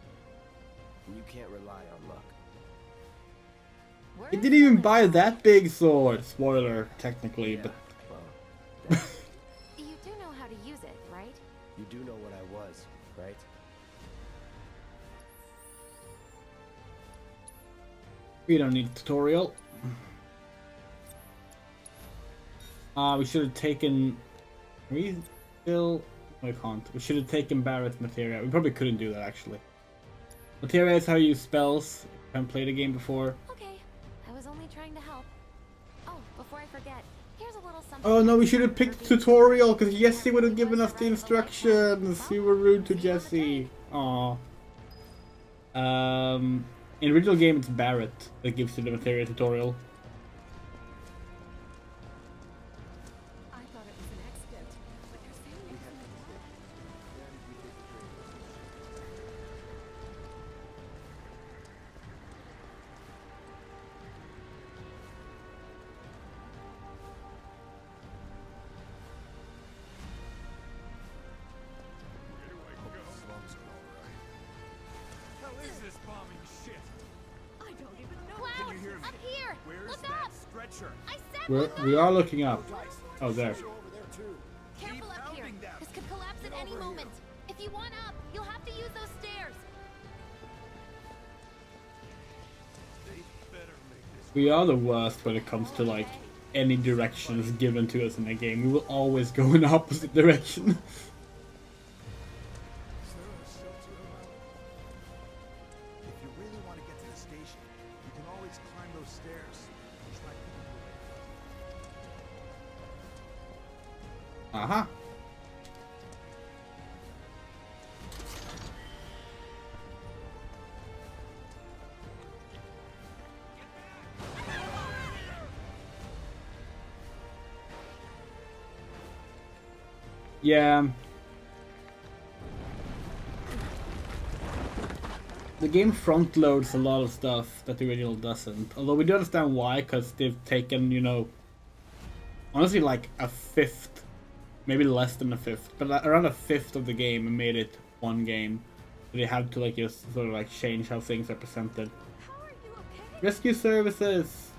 And you can't rely on luck. He didn't even buy that big sword. Spoiler, technically, but... Well, You do know how to use it, right? you do know what I was, right? We don't need a tutorial. We should have taken... Are we still... No, we can't. We should have taken Barrett's materia. We probably couldn't do that, actually. Materia is how you use spells. I haven't played a game before. Okay, I was only trying to help. Oh, before I forget, here's a little something. Oh no, we should have picked tutorial, because Jesse would have given us the instructions. We were rude to Jesse. Aww. In the original game, it's Barrett that gives you the materia tutorial. I thought it was an accident, but you're saying it's an attack. Hell is this bombing shit? I don't even know. Can you hear me? Up here! Where's Look that up! stretcher? I said We are looking up. Oh, there. careful up here. This could collapse at any moment. If you want up, you'll have to use those stairs. They better make this. We are the worst when it comes to, like, any directions given to us in a game. We will always go in the opposite direction. Is there a shelter around? If you really want to get to the station, you can always climb those stairs. Try Aha. Yeah. The game front loads a lot of stuff that the original doesn't. Although we do understand why, because they've taken, you know, honestly like a fifth, maybe less than a fifth, but around a fifth of the game and made it one game. So they had to like just sort of like change how things are presented. Rescue services.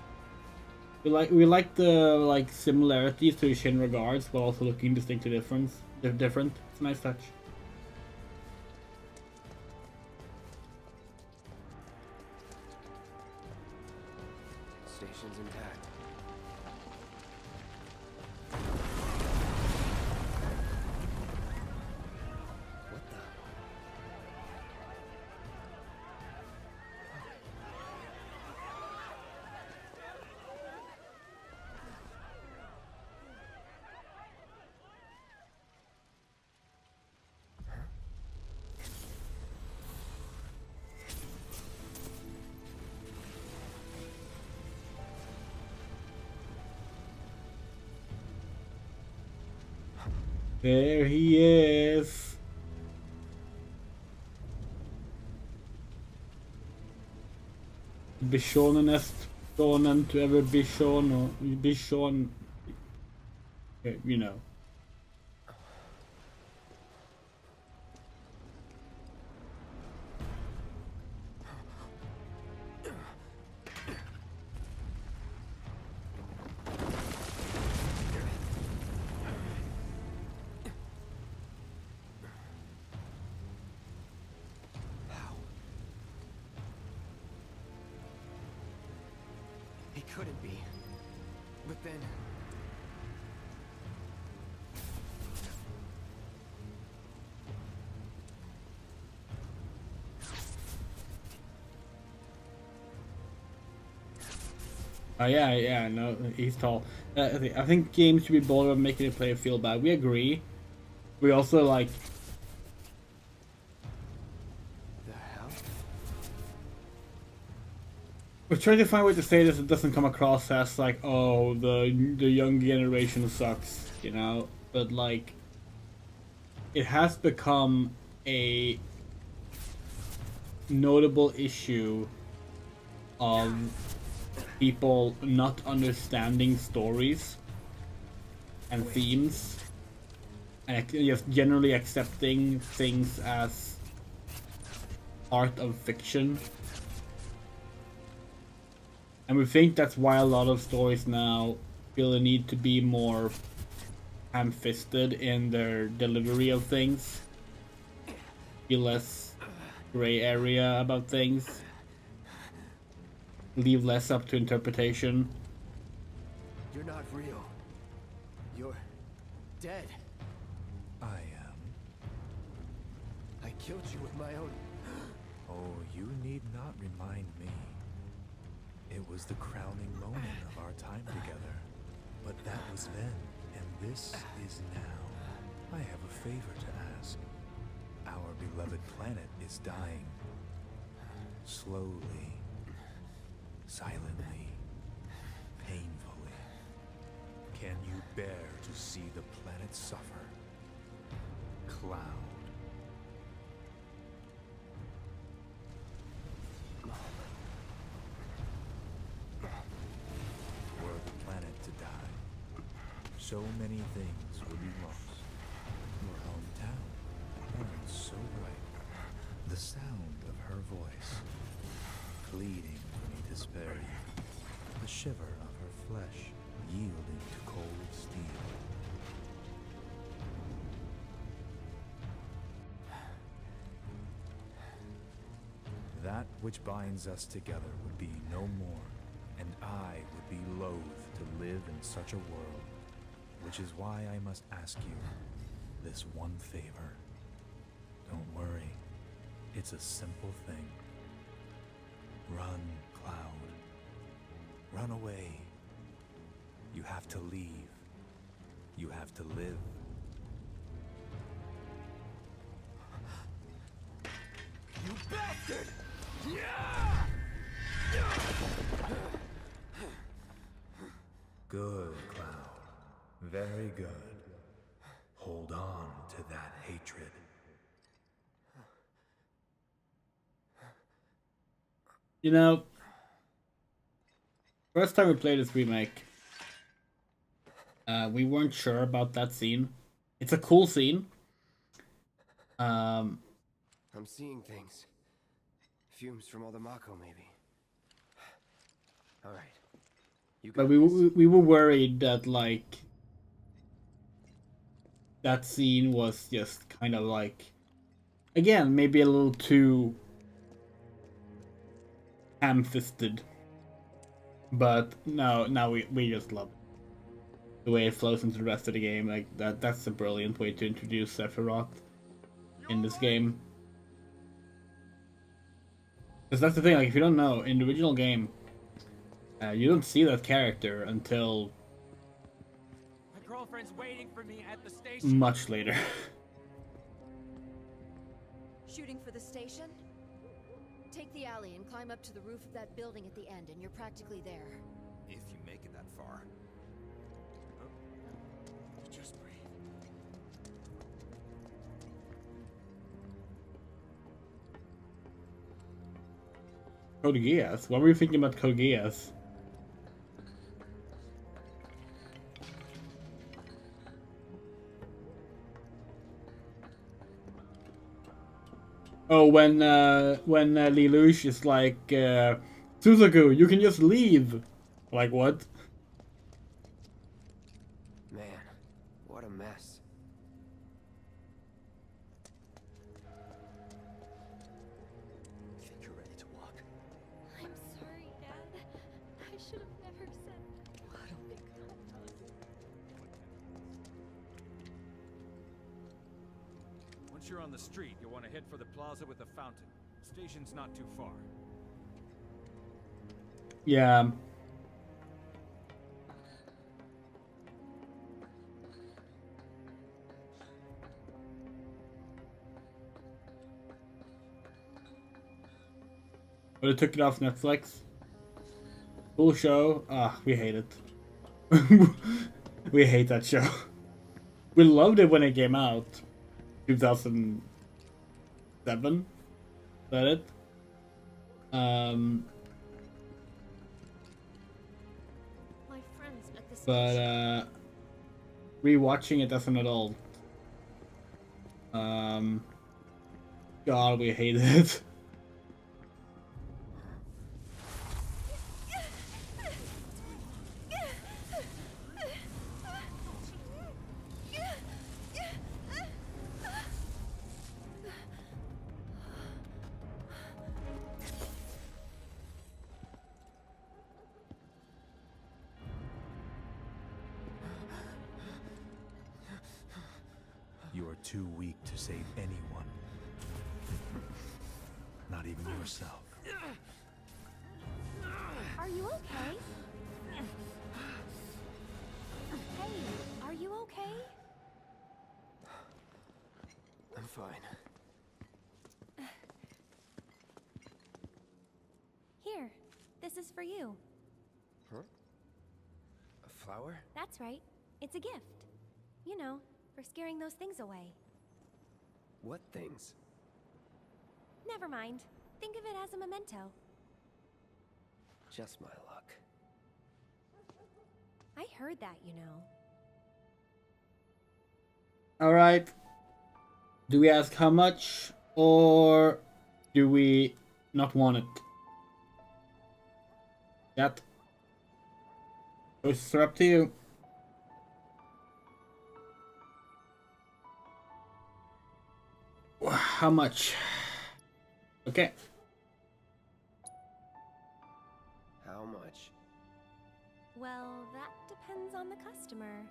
We like the like similarities to Shinra guards, while also looking distinctly different. It's a nice touch. Station's intact. What the? There he is. Bishonenest shonen to ever be shown, or be shown, you know. couldn't be. But then... Yeah, no, he's tall. I think games should be bolder about making the player feel bad. We agree. We also like... The hell? We're trying to find a way to say this that doesn't come across as like, oh, the young generation sucks, you know? But like, it has become a notable issue of people not understanding stories and themes, and just generally accepting things as part of fiction. And we think that's why a lot of stories now feel the need to be more ham-fisted in their delivery of things, be less gray area about things, leave less up to interpretation. You're not real. You're dead. I am. I killed you with my own... Oh, you need not remind me. It was the crowning moment of our time together. But that was then, and this is now. I have a favor to ask. Our beloved planet is dying. Slowly. Silently. Painfully. Can you bear to see the planet suffer? Cloud. Were the planet to die, so many things would be lost. Your hometown burned so bright. The sound of her voice, pleading for me to spare you. The shiver of her flesh, yielding to cold steel. That which binds us together would be no more, and I would be loath to live in such a world, which is why I must ask you this one favor. Don't worry, it's a simple thing. Run, Cloud. Run away. You have to leave. You have to live. You bastard! Good, Cloud. Very good. Hold on to that hatred. You know, first time we played this remake, we weren't sure about that scene. It's a cool scene. I'm seeing things. Fumes from all the Mako, maybe. All right. You got But this. we were worried that like that scene was just kind of like, again, maybe a little too ham-fisted. But no, now we just love it. The way it flows into the rest of the game, like that's a brilliant way to introduce Sephiroth in this game. Because that's the thing, like if you don't know, in the original game, you don't see that character until My girlfriend's waiting for me at the station. much later. Shooting for the station? Take the alley and climb up to the roof of that building at the end, and you're practically there. If you make it that far. Just breathe. Code Geass? What were you thinking about Code Geass? Oh, when Lelouch is like, Suzaku, you can just leave. Like, what? Man, what a mess. Think you're ready to walk? I'm sorry, Dad. I should have never Once you're on the street, you'll want to head for the plaza with the fountain. Station's not too far. Yeah. But it took it off Netflix. Cool show. Ah, we hate it. We hate that show. We loved it when it came out. 2007. Is that it? My friends at the But rewatching it as an adult. God, we hated it. You are too weak to save anyone. Not even yourself. Are you okay? Hey, are you okay? I'm fine. Here, this is for you. Huh? A flower? That's right. It's a gift. You know, for scaring those things away. What things? Never mind. Think of it as a memento. Just my luck. I heard that, you know. Alright. Do we ask how much? Or do we not want it? Yet. Choices are up to you. How much? Okay. How much? Well, that depends on the customer.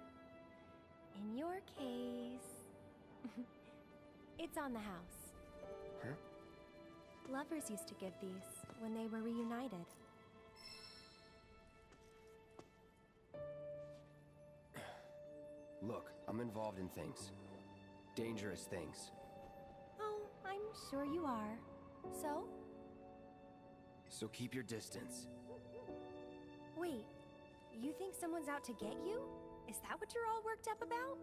In your case, it's on the house. Huh? Lovers used to give these when they were reunited. Look, I'm involved in things. Dangerous things. Oh, I'm sure you are. So? So keep your distance. Wait, you think someone's out to get you? Is that what you're all worked up about?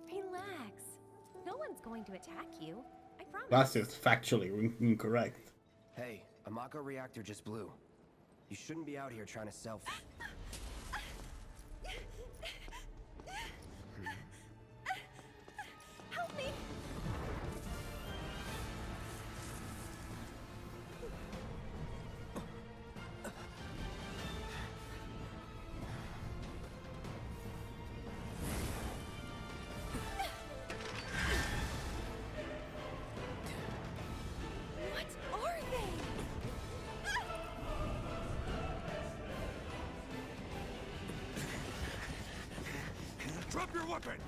Relax. No one's going to attack you. I promise. That's just factually incorrect. Hey, a Mako reactor just blew. You shouldn't be out here trying to self. Help me! What are they? Drop your weapon!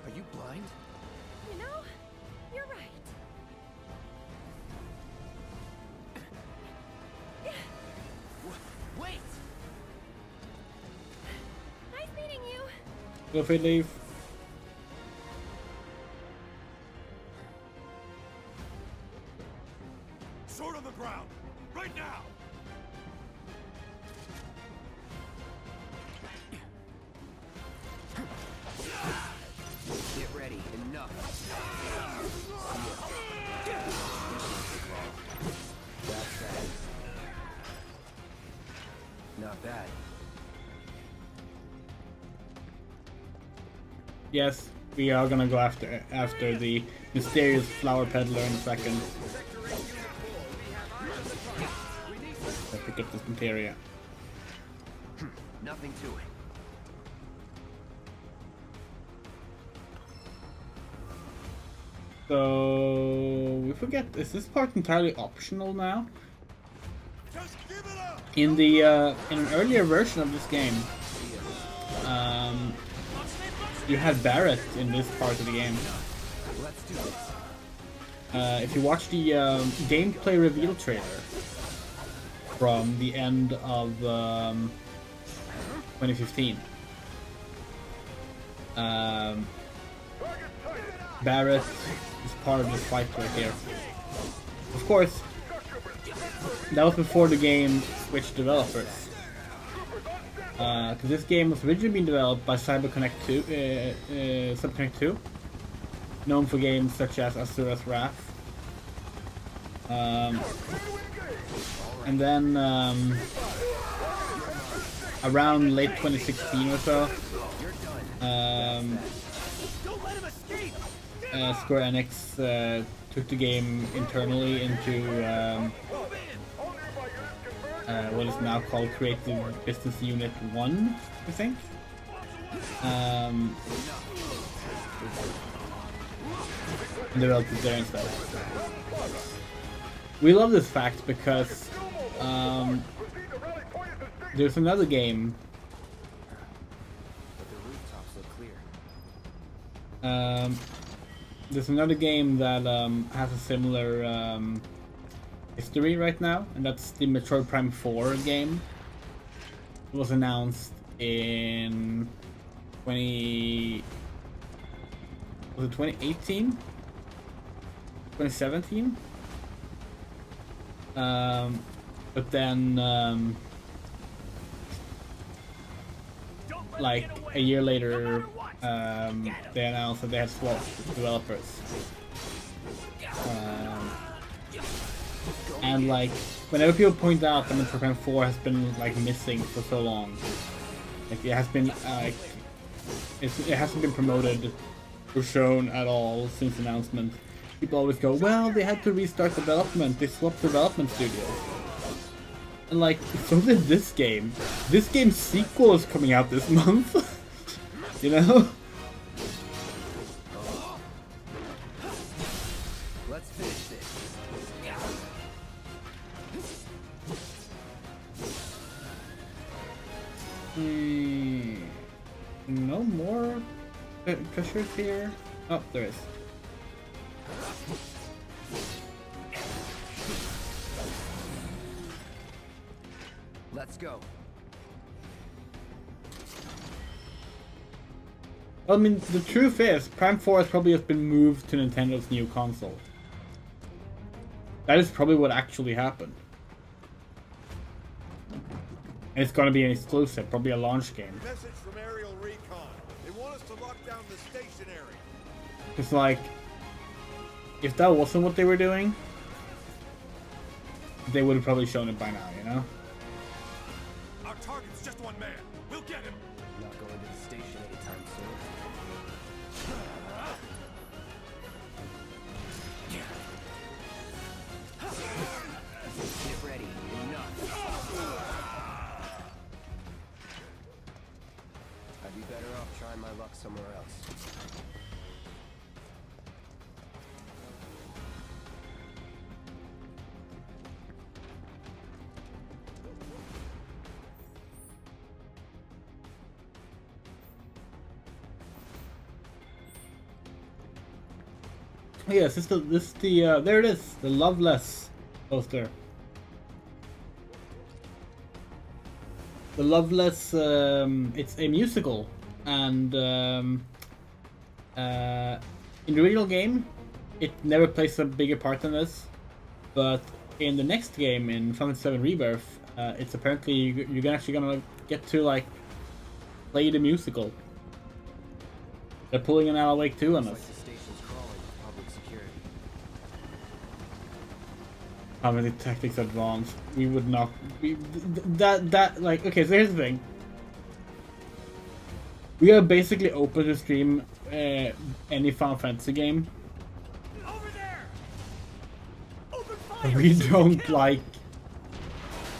Are you blind? You know, you're right. Wait! Nice meeting you. Go if we leave. Sword on the ground! Right now! Get ready. Enough. That's that. Not bad. Yes, we are gonna go after the mysterious flower peddler in a second. I pick up this materia. Nothing to it. So we forget. Is this part entirely optional now? Just give it up! In the in an earlier version of this game, you had Barrett in this part of the game. Let's do this. If you watch the gameplay reveal trailer from the end of 2015, Barrett is part of this fight right here. Of course, that was before the game switched developers. Because this game was originally being developed by CyberConnect 2, known for games such as Asura's Wrath. And then around late 2016 or so, Square Enix took the game internally into what is now called Creative Business Unit 1, I think. And developed it there instead. We love this fact because there's another game. But the rooftops look clear. There's another game that has a similar history right now, and that's the Metroid Prime 4 game. It was announced in 2018? 2017? But then like a year later they announced that they had swapped developers. And like, whenever people point out that Metroid Prime 4 has been like missing for so long, like it has been like it hasn't been promoted or shown at all since announcement, people always go, well, they had to restart development, they swapped development studios. And like, so did this game. This game's sequel is coming out this month. You know? Let's finish this. No more treasures here. Oh, there is. Let's go. I mean, the truth is, Prime 4 has probably just been moved to Nintendo's new console. That is probably what actually happened. And it's gonna be an exclusive, probably a launch game. Message from aerial recon. They want us to lock down the stationary. It's like, if that wasn't what they were doing, they would have probably shown it by now, you know? Our target's just one man. We'll get him. Not going to the station anytime soon. Get ready. Enough. I'd be better off trying my luck somewhere else. Yes, there it is, the Loveless poster. The Loveless, it's a musical, and in the original game, it never plays a bigger part than this, but in the next game, in Final Fantasy VII Rebirth, it's apparently you're actually gonna get to like play the musical. They're pulling an Alan Wake 2 on us. How many tactics advanced? We would not. That like, okay. So here's the thing. We are basically open to stream any Final Fantasy game. Over there. Open fire, we don't like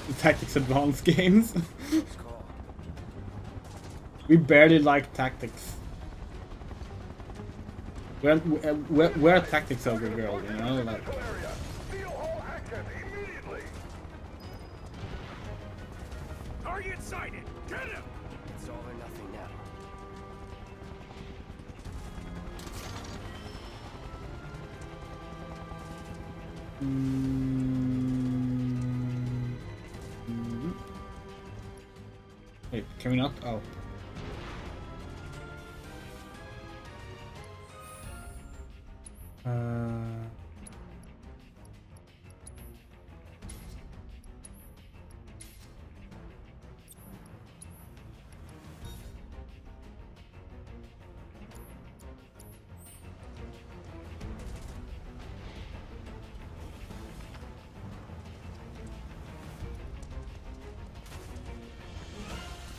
the tactics advanced games. We barely like tactics. We're a tactics ogre girl, you know, like. Target sighted. Get him. It's all or nothing now. Wait, can we not? Oh.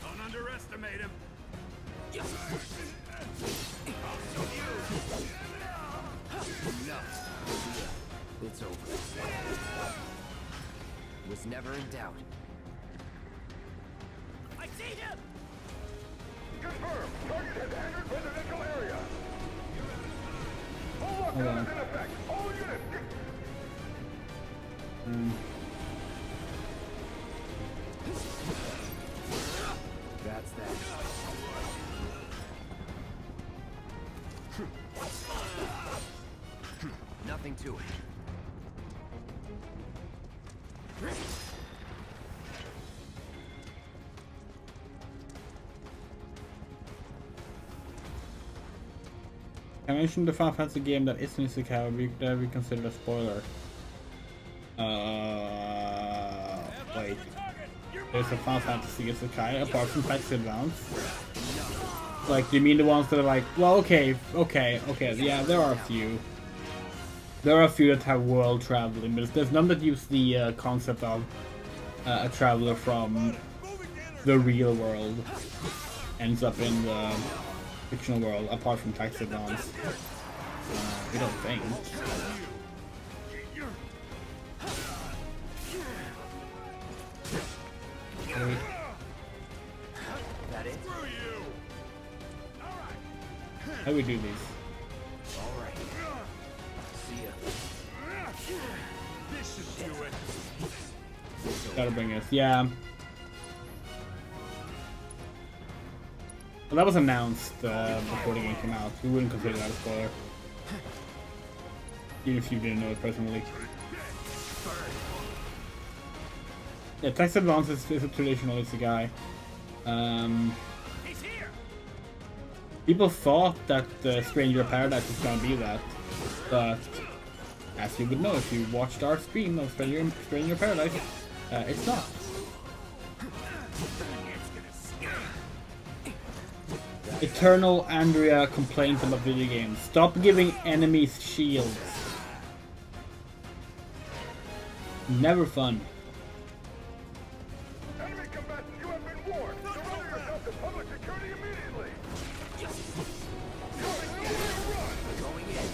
Don't underestimate him. It's over. Was never in doubt. I see him! Confirmed. Target has entered residential area. Full Hold lockdown on. is in effect. All units. That's that. Nothing to it. I mentioned the Final Fantasy game that isn't isekai that we considered a spoiler. Wait. There's a Final Fantasy isekai apart from Taxi Advance. Like, do you mean the ones that are like, well, okay, yeah, there are a few. There are a few that have world traveling, but there's none that use the concept of a traveler from the real world ends up in the fictional world, apart from Taxi Advance. We don't think. That it? How do we do these? All right. See ya. This should do it. Gotta bring us, yeah. Well, that was announced before the game came out. We wouldn't consider that a spoiler. Even if you didn't know it personally. Yeah, Text Advance is a traditional isekai. People thought that Stranger Paradise was gonna be that, but as you would know if you watched our stream of Stranger Paradise, it's not. Eternal Andrea complains about video games. Stop giving enemies shields. Never fun. Enemy combatants, you have been warned. Surrender yourself to public security immediately. Going in.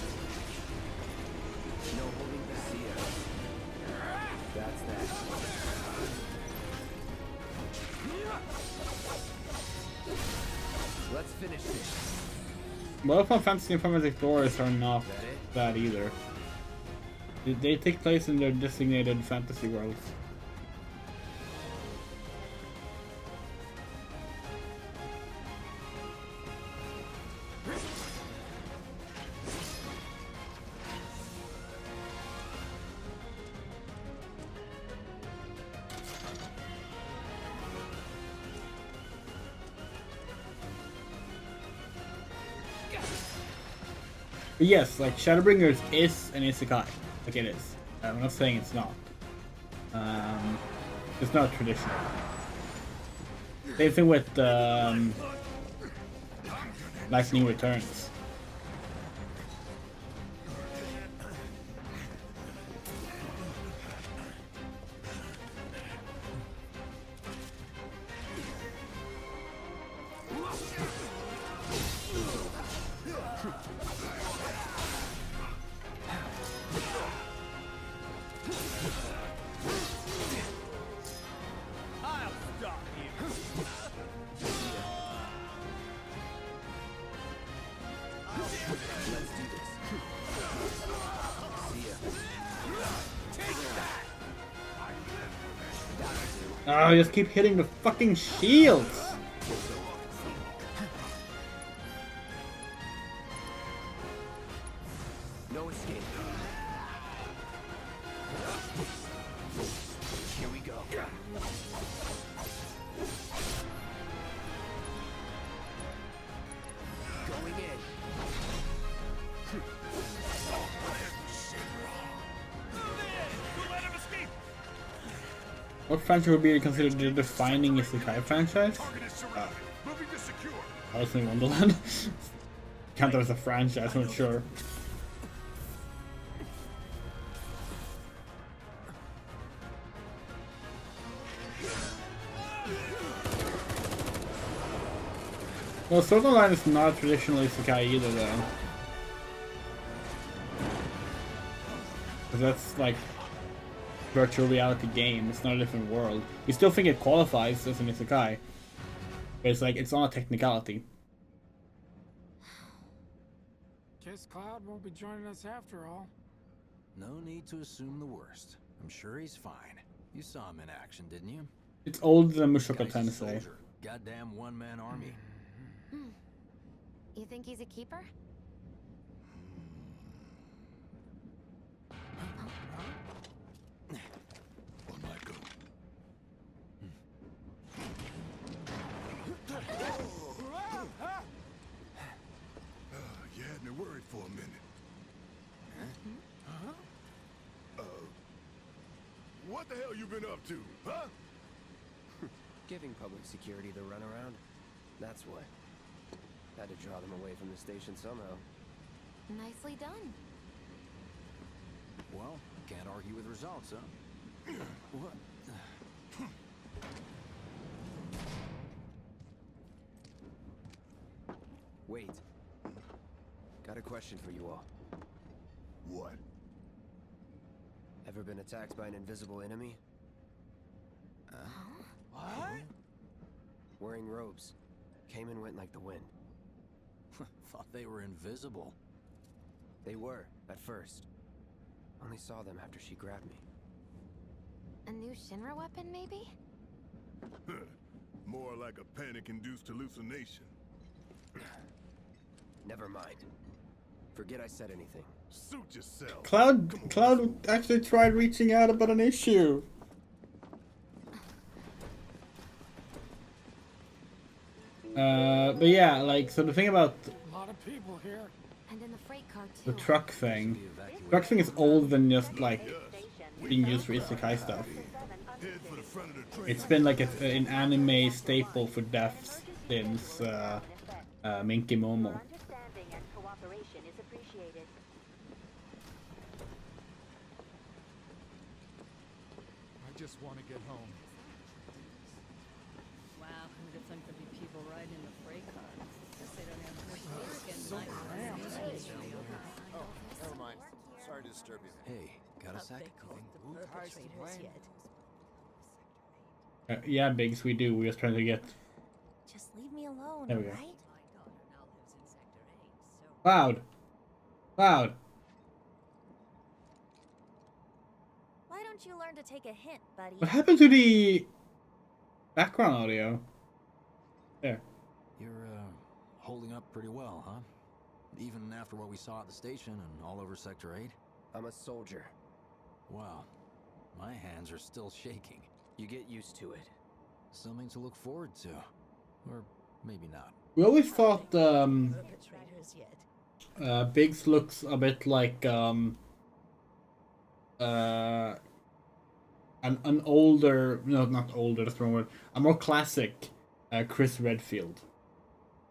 No holding the Sia. That's that. Let's finish this. Well, Final Fantasy and Final Fantasy Explorers are not that either. They take place in their designated fantasy worlds. But yes, like Shadowbringers is an isekai. Like it is. I'm not saying it's not. It's not traditional. Same thing with Lightning Returns. Oh, I just keep hitting the fucking shields! No escape. Here we go. Going in. What franchise would be considered the defining Isekai franchise? Alice in Wonderland. Count that as a franchise, I'm not sure. Well, Sword Art Online is not traditionally Isekai either, though. Because that's like virtual reality game. It's not a different world. We still think it qualifies as an Isekai. But it's like, it's on a technicality. Guess Cloud won't be joining us after all. No need to assume the worst. I'm sure he's fine. You saw him in action, didn't you? It's older than Mushoku Guy's a Tensei. soldier. Goddamn one-man army. You think he's a keeper? You had me worried for a minute. What the hell you been up to, huh? Giving public security the runaround. That's what. Had to draw them away from the station somehow. Nicely done. Well, can't argue with results, huh? What? Wait. Got a question for you all. What? Ever been attacked by an invisible enemy? What? Wearing robes. Came and went like the wind. Thought they were invisible. They were, at first. Only saw them after she grabbed me. A new Shinra weapon, maybe? More like a panic-induced hallucination. Never mind. Forget I said anything. Suit yourself. Cloud actually tried reaching out about an issue. But yeah, like, so the thing about A lot of people here. And in the freight car too. the truck thing is older than just like being used for isekai stuff. It's been like an anime staple for deaths since Minky Momo. Understanding and cooperation is appreciated. I just want to get home. Wow, who'd have thunk there'd be people riding in the freight car? Guess they don't have much work and Oh, never mind. Sorry to disturb you. Hey, got a sec? the perpetrators yet. Yeah, Biggs, we do. We're just trying to get. Just leave me alone, There we go. alright? Cloud! Cloud! Why don't you learn to take a hint, buddy? What happened to the background audio? There. You're, holding up pretty well, huh? Even after what we saw at the station and all over Sector 8? I'm a soldier. Wow. My hands are still shaking. You get used to it. Something to look forward to. Or maybe not. We always thought Perpetrators yet. Biggs looks a bit like an older, no, not older, that's the wrong word, a more classic Chris Redfield.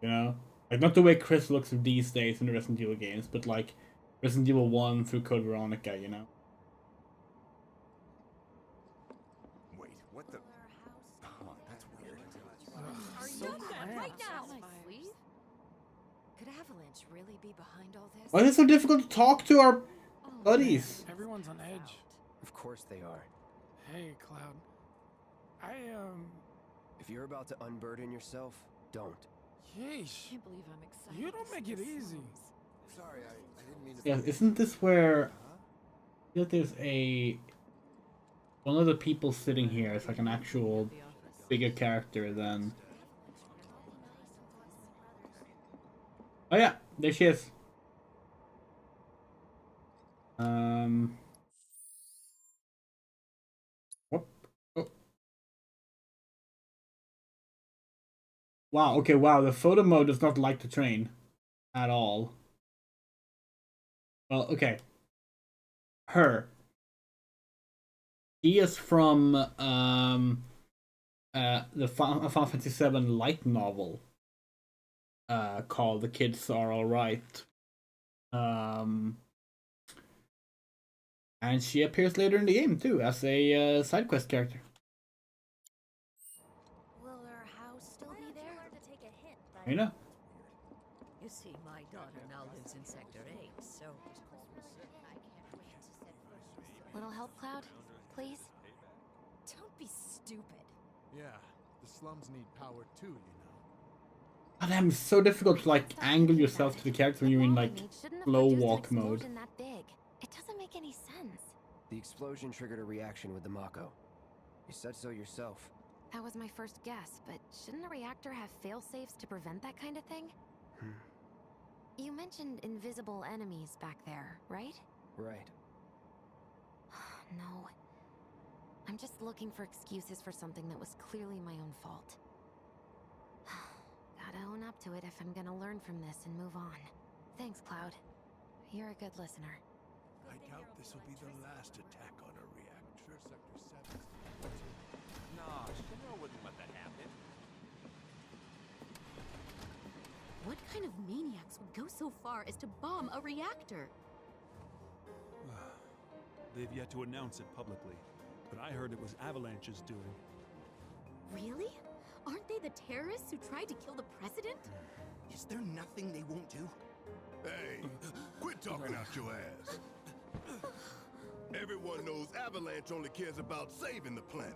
You know? Like, not the way Chris looks these days in the Resident Evil games, but like Resident Evil 1 through Code Veronica, you know? Wait, what the? Oh, that's weird. Stop that right now! Could Avalanche really be behind all this? Why is it so difficult to talk to our buddies? Everyone's on edge. Of course they are. Hey, Cloud. If you're about to unburden yourself, don't. Yeesh. Can't believe I'm excited. You don't make it easy. Sorry, I didn't mean to. Yeah, isn't this where... I feel like there's a... One of the people sitting here is like an actual bigger character than... Oh yeah, there she is. Wow, okay, wow, the photo mode does not like the train. At all. Well, okay. Her. She is from the Final Fantasy VII light novel called The Kids Are Alright. And she appears later in the game too as a side quest character. Will her house still be there? To take a hint, but You know. You see, my daughter now lives in Sector 8, so... Little help, Cloud? Please? Don't be stupid. Yeah, the slums need power too, you know. God damn, it's so difficult to like angle yourself to the character when you're in like slow walk mode. That big. It doesn't make any sense. The explosion triggered a reaction with the Mako. You said so yourself. That was my first guess, but shouldn't a reactor have fail-safes to prevent that kind of thing? You mentioned invisible enemies back there, right? Right. No. I'm just looking for excuses for something that was clearly my own fault. Gotta own up to it if I'm gonna learn from this and move on. Thanks, Cloud. You're a good listener. I doubt this will be the last attack on a reactor. Sector 7. Nah, Shinra wouldn't let that happen. What kind of maniacs would go so far as to bomb a reactor? They've yet to announce it publicly, but I heard it was Avalanche's doing. Really? Aren't they the terrorists who tried to kill the president? Is there nothing they won't do? Hey, quit talking out your ass. Everyone knows Avalanche only cares about saving the planet.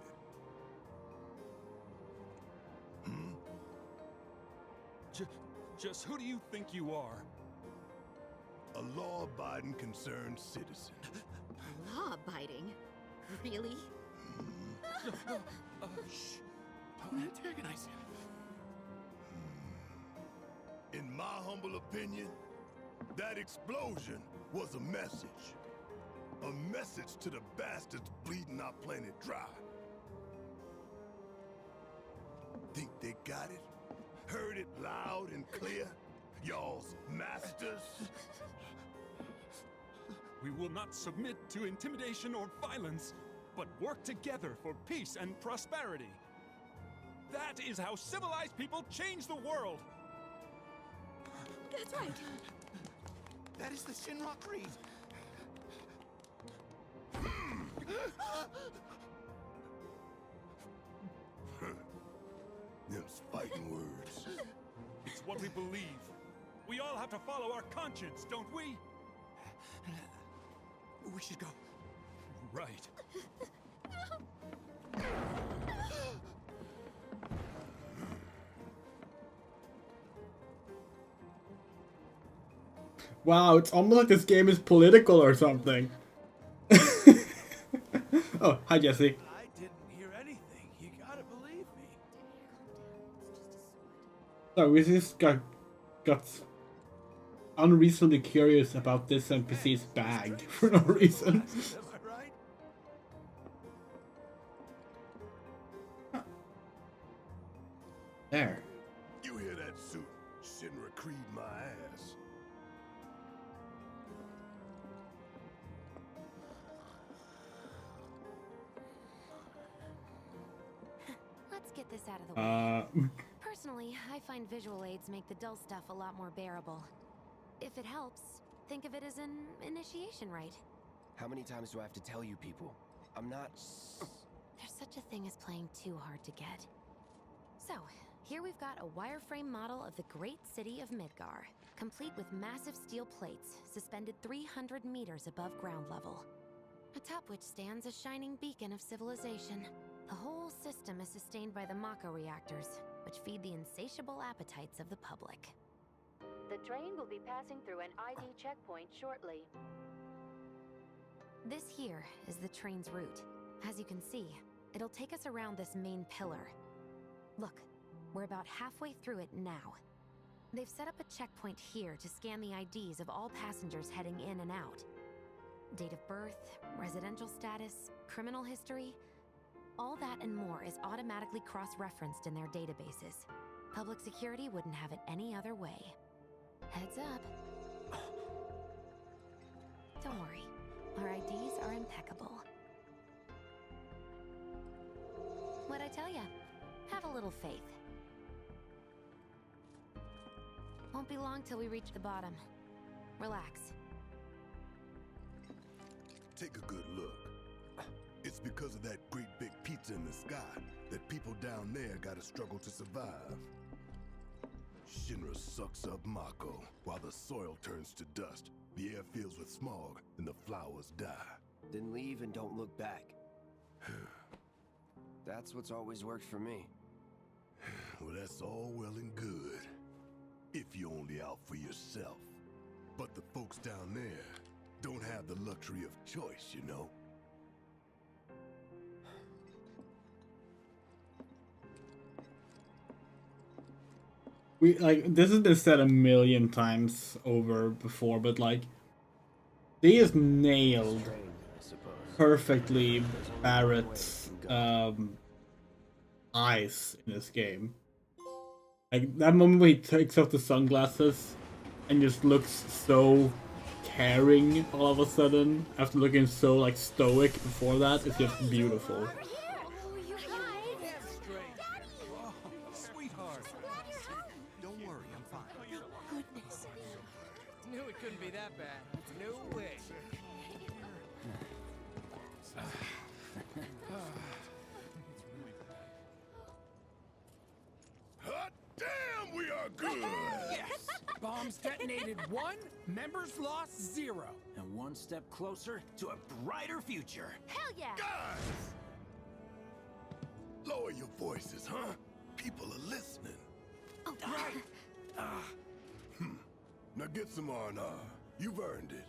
Just who do you think you are? A law-abiding, concerned citizen. Law-abiding? Really? Shh. Don't antagonize him. In my humble opinion, that explosion was a message. A message to the bastards bleeding our planet dry. Think they got it? Heard it loud and clear? Y'all's masters? We will not submit to intimidation or violence, but work together for peace and prosperity. That is how civilized people change the world! That's right. That is the Shinra Creed. Them's fighting words. It's what we believe. We all have to follow our conscience, don't we? We should go. Right. Wow, it's almost like this game is political or something. Oh, hi Jesse. I didn't hear anything. You gotta believe me. So we just got unreasonably curious about this NPC's bag for no reason. Am I right? There. You hear that suit? Shinra Creed my ass. Let's get this out of the way. Uh, Personally, I find visual aids make the dull stuff a lot more bearable. If it helps, think of it as an initiation rite. How many times do I have to tell you people? I'm not... There's such a thing as playing too hard to get. So, here we've got a wireframe model of the great city of Midgar, complete with massive steel plates suspended 300 meters above ground level, atop which stands a shining beacon of civilization. The whole system is sustained by the Mako reactors, which feed the insatiable appetites of the public. The train will be passing through an ID checkpoint shortly. This here is the train's route. As you can see, it'll take us around this main pillar. Look, we're about halfway through it now. They've set up a checkpoint here to scan the IDs of all passengers heading in and out. Date of birth, residential status, criminal history, all that and more is automatically cross-referenced in their databases. Public security wouldn't have it any other way. Heads up. Don't worry. Our IDs are impeccable. What'd I tell ya? Have a little faith. Won't be long till we reach the bottom. Relax. Take a good look. It's because of that great big pizza in the sky that people down there gotta struggle to survive. Shinra sucks up Mako while the soil turns to dust, the air fills with smog, and the flowers die. Then leave and don't look back. That's what's always worked for me. Well, that's all well and good. If you're only out for yourself. But the folks down there don't have the luxury of choice, you know? This has been said a million times over before, but like, they just nailed perfectly Barrett's eyes in this game. Like that moment when he takes off the sunglasses and just looks so caring all of a sudden after looking so like stoic before that, it's just beautiful. Couldn't be that bad. No way. Hot damn, we are good! Yes! Bombs detonated 1, members lost 0. And one step closer to a brighter future. Hell yeah! Guys! Lower your voices, huh? People are listening. Oh, right. Now get some R&R. You've earned it.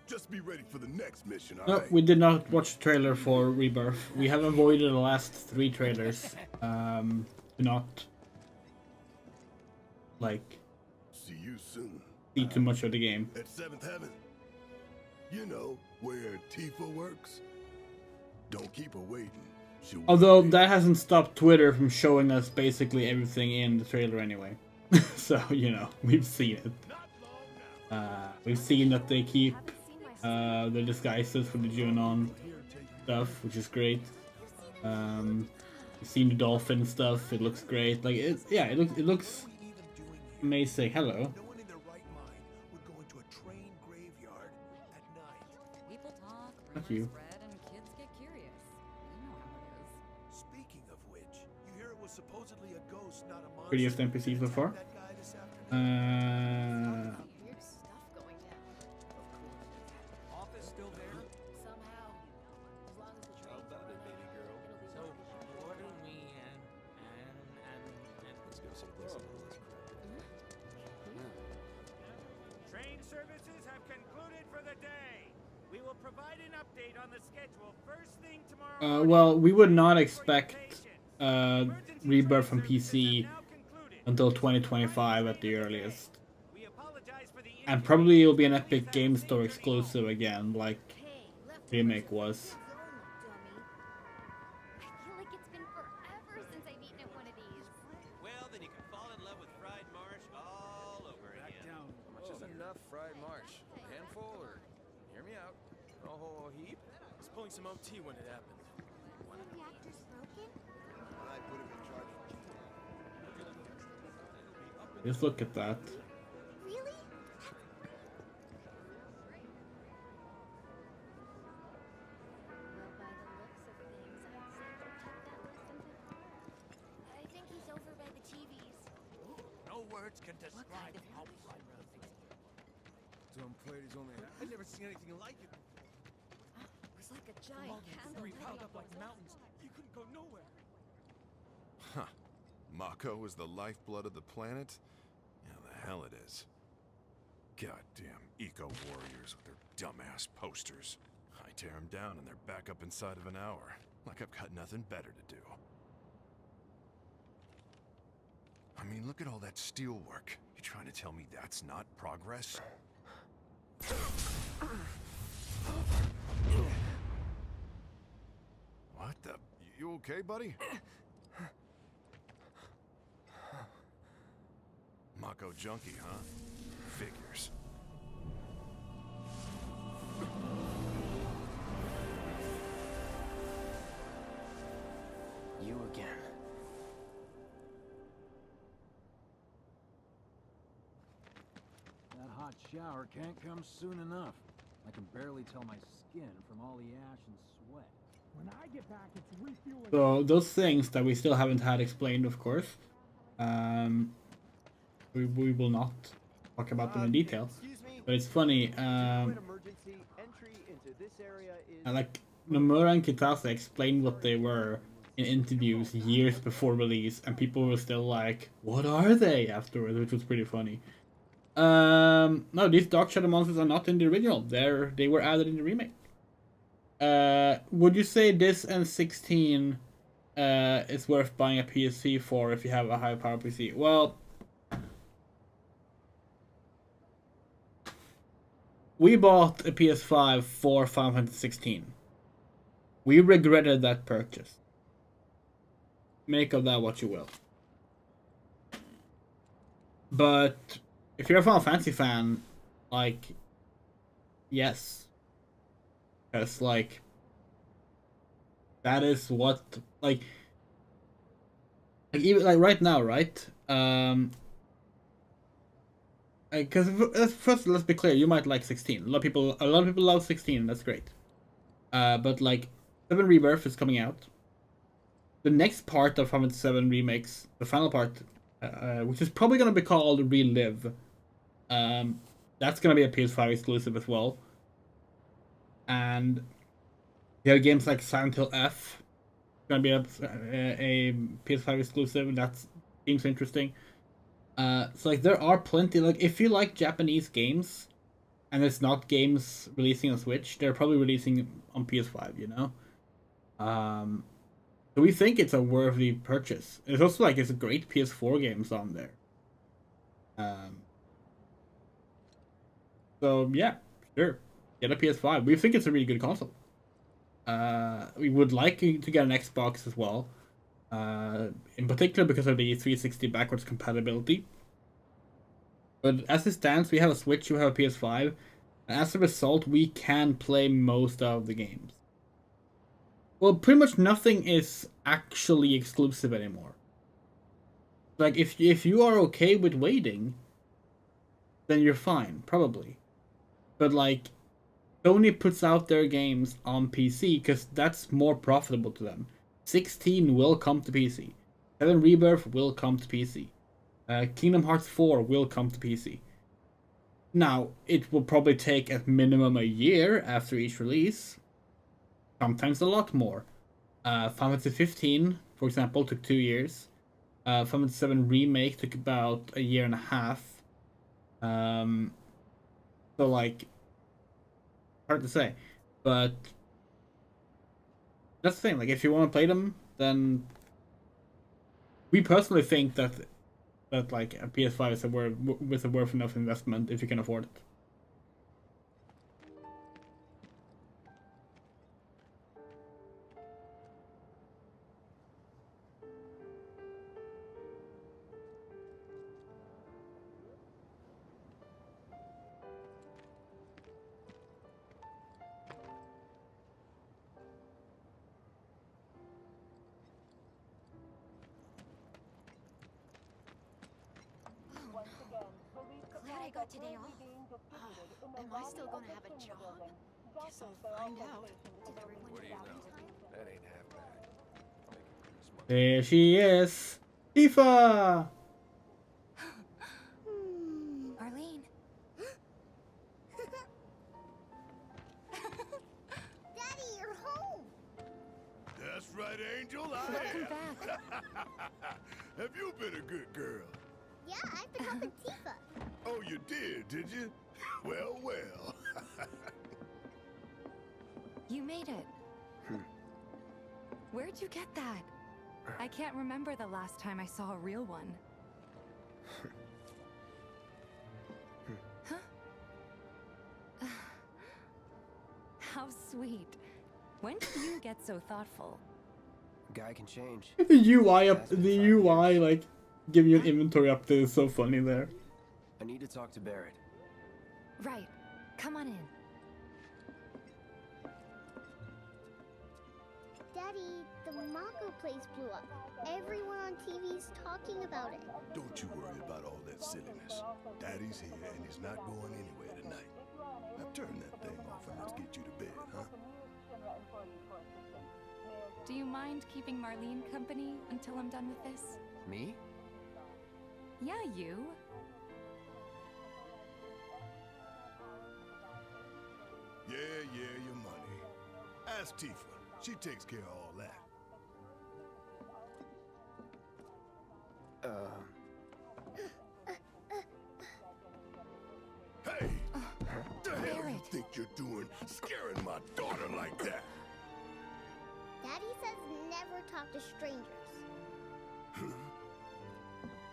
Just be ready for the next mission, No, alright? we did not watch the trailer for Rebirth. We have avoided the last 3 trailers. To not like see you soon. See too much of the game. At 7th Heaven. You know, where Tifa works. Don't keep her waiting. Although that hasn't stopped Twitter from showing us basically everything in the trailer anyway. So, you know, we've seen it. We've seen that they keep the disguises for the Junon stuff, which is great. We've seen the dolphin stuff. It looks great. Like it looks amazing. Hello. People talk, Thank rumors you. spread, and kids get curious. You know how it is. Speaking of which, you hear it was supposedly a ghost, not a monster. Prettiest NPC so far. Office still there? Somehow. As long as the train. So, what do we and let's go someplace else. Train services have concluded for the day. We will provide an update on the schedule first thing tomorrow. Well, we would not expect Rebirth from PC until 2025 at the earliest. And probably it'll be an Epic Game Store exclusive again, like Remake was. I feel like it's been forever since I've eaten at one of these. Well, then you can fall in love with fried marsh all over again. How much is enough fried marsh? A handful or hear me out? A whole heap? I was pulling some OT when it happened. One of the actors broken? I put him in charge of Just look at that. Really? Well, by the looks of things, I'd say to check that list into I think he's over by the TVs. No words can describe how bright Dumb Platy's only. I've never seen anything like it. It was like a giant candle. three piled up like mountains. You couldn't go nowhere. Huh. Mako is the lifeblood of the planet? Yeah, the hell it is. Goddamn eco-warriors with their dumbass posters. I tear them down and they're back up inside of an hour. Like I've got nothing better to do. I mean, look at all that steel work. You trying to tell me that's not progress? What the? You okay, buddy? Mako junkie, huh? Figures. You again. That hot shower can't come soon enough. I can barely tell my skin from all the ash and sweat. When I get back, it's refueling. So those things that we still haven't had explained, of course, we will not talk about them in detail. But it's funny. Like Nomura and Kitase explained what they were in interviews years before release, and people were still like, "What are they?" afterwards, which was pretty funny. No, these Dark Shadow monsters are not in the original. They were added in the remake. Would you say this and 16 is worth buying a PC for if you have a high power PC? Well, we bought a PS5 for Final Fantasy 16. We regretted that purchase. Make of that what you will. But if you're a Final Fantasy fan, like, yes. Because, like, that is what, like even, like, right now, right? Because first, let's be clear, you might like 16. A lot of people love 16, that's great. But, like, 7 Rebirth is coming out. The next part of Final Fantasy 7 remakes, the final part, which is probably going to be called Relive, that's going to be a PS5 exclusive as well. And you have games like Silent Hill F, going to be a PS5 exclusive, and that seems interesting. So, like, there are plenty, like, if you like Japanese games, and it's not games releasing on Switch, they're probably releasing on PS5, you know? So we think it's a worthy purchase. It's also, like, it's great PS4 games on there. So, yeah, sure. Get a PS5. We think it's a really good console. We would like to get an Xbox as well. In particular because of the 360 backwards compatibility. But as it stands, we have a Switch, we have a PS5. And as a result, we can play most of the games. Well, pretty much nothing is actually exclusive anymore. Like, if you are okay with waiting, then you're fine, probably. But, like, Sony puts out their games on PC because that's more profitable to them. 16 will come to PC. 7 Rebirth will come to PC. Kingdom Hearts 4 will come to PC. Now, it will probably take at minimum a year after each release. Sometimes a lot more. Final Fantasy 15, for example, took 2 years. Final Fantasy 7 Remake took about a year and a half. So, like, hard to say. But that's the thing. Like, if you want to play them, then we personally think that like a PS5 is a worth enough investment if you can afford it. Glad I got today off. Am I still gonna have a job? Guess I'll find out. Did everyone get out in time? That ain't half bad. There she is, Tifa. Arlene. Daddy, you're home. That's right, Angel. Welcome back. Have you been a good girl? Yeah, I've been helping Tifa. Oh, you did you? Well, well. You made it. Where'd you get that? I can't remember the last time I saw a real one. Huh? How sweet. When did you get so thoughtful? Guy can change. The UI like, give you an inventory update is so funny there. need to talk to Barrett. Right. Come on in. Daddy, the Mako place blew up. Everyone on TV's talking about it. Don't you worry about all that silliness. Daddy's here and he's not going anywhere tonight. Now turn that thing off and let's get you to bed, huh? Do you mind keeping Marlene company until I'm done with this? Me? Yeah, you. Yeah, your money. Ask Tifa. She takes care of all that. Hey! What the hell you think you're doing, scaring my daughter like that? Daddy says never talk to strangers.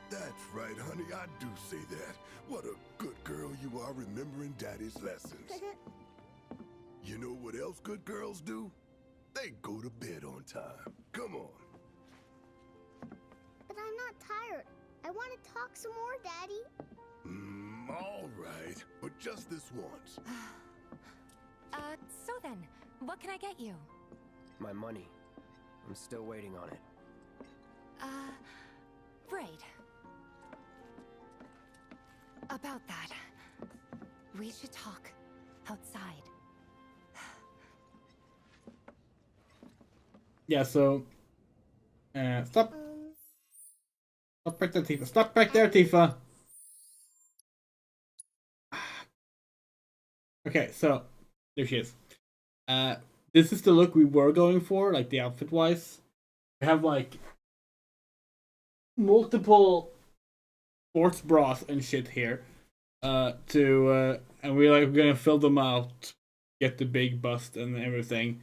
That's right, honey, I do say that. What a good girl you are remembering Daddy's lessons. You know what else good girls do? They go to bed on time. Come on. But I'm not tired. I want to talk some more, Daddy. All right, but just this once. So then, what can I get you? My money. I'm still waiting on it. Right. About that, we should talk outside. Yeah, so stop. Stop back there, Tifa. Stop back there, Tifa. Okay, so there she is. This is the look we were going for, like the outfit wise. We have like multiple sports bras and shit here. And we're gonna fill them out, get the big bust and everything.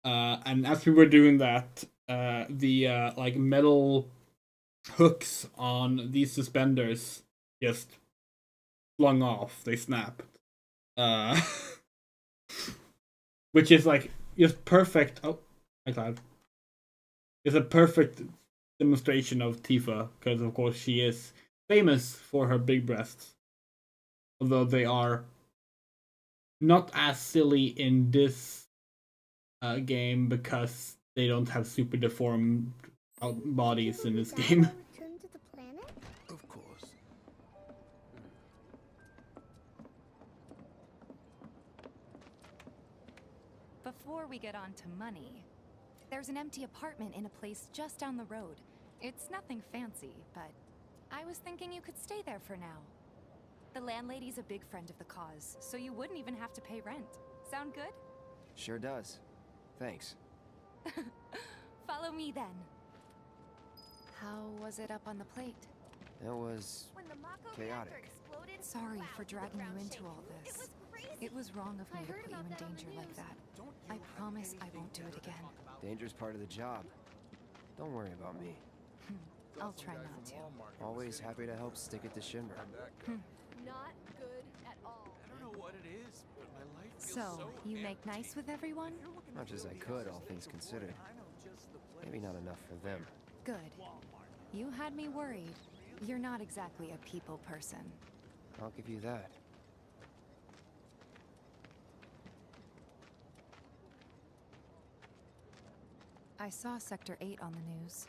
And as we were doing that, the like metal hooks on these suspenders just flung off. They snapped. Which is like just perfect. Oh, my God. It's a perfect demonstration of Tifa, because of course she is famous for her big breasts. Although they are not as silly in this game because they don't have super deformed bodies in this game. Return to the planet? Of course. Before we get on to money, there's an empty apartment in a place just down the road. It's nothing fancy, but I was thinking you could stay there for now. The landlady's a big friend of the cause, so you wouldn't even have to pay rent. Sound good? Sure does. Thanks. Follow me then. How was it up on the plate? That was chaotic. Sorry for dragging you into all this. It was wrong of me to put you in danger like that. I promise I won't do it again. Danger's part of the job. Don't worry about me. I'll try not to. Always happy to help stick it to Shinra. Not good at all. I don't know what it is, but my life feels So, you make nice with everyone? Much as I could, all things considered. Maybe not enough for them. Good. You had me worried. You're not exactly a people person. I'll give you that. I saw Sector 8 on the news.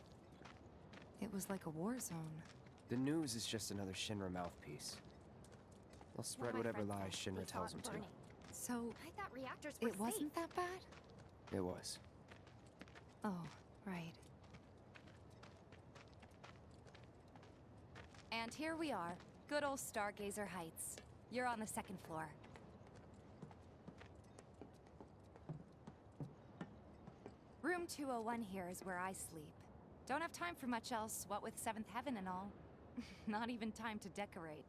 It was like a war zone. The news is just another Shinra mouthpiece. They'll spread whatever lies Shinra tells them to. So, I thought reactors were it wasn't that bad? It was. Oh, right. And here we are, good old Stargazer Heights. You're on the second floor. Room 201 here is where I sleep. Don't have time for much else, what with 7th Heaven and all. Not even time to decorate.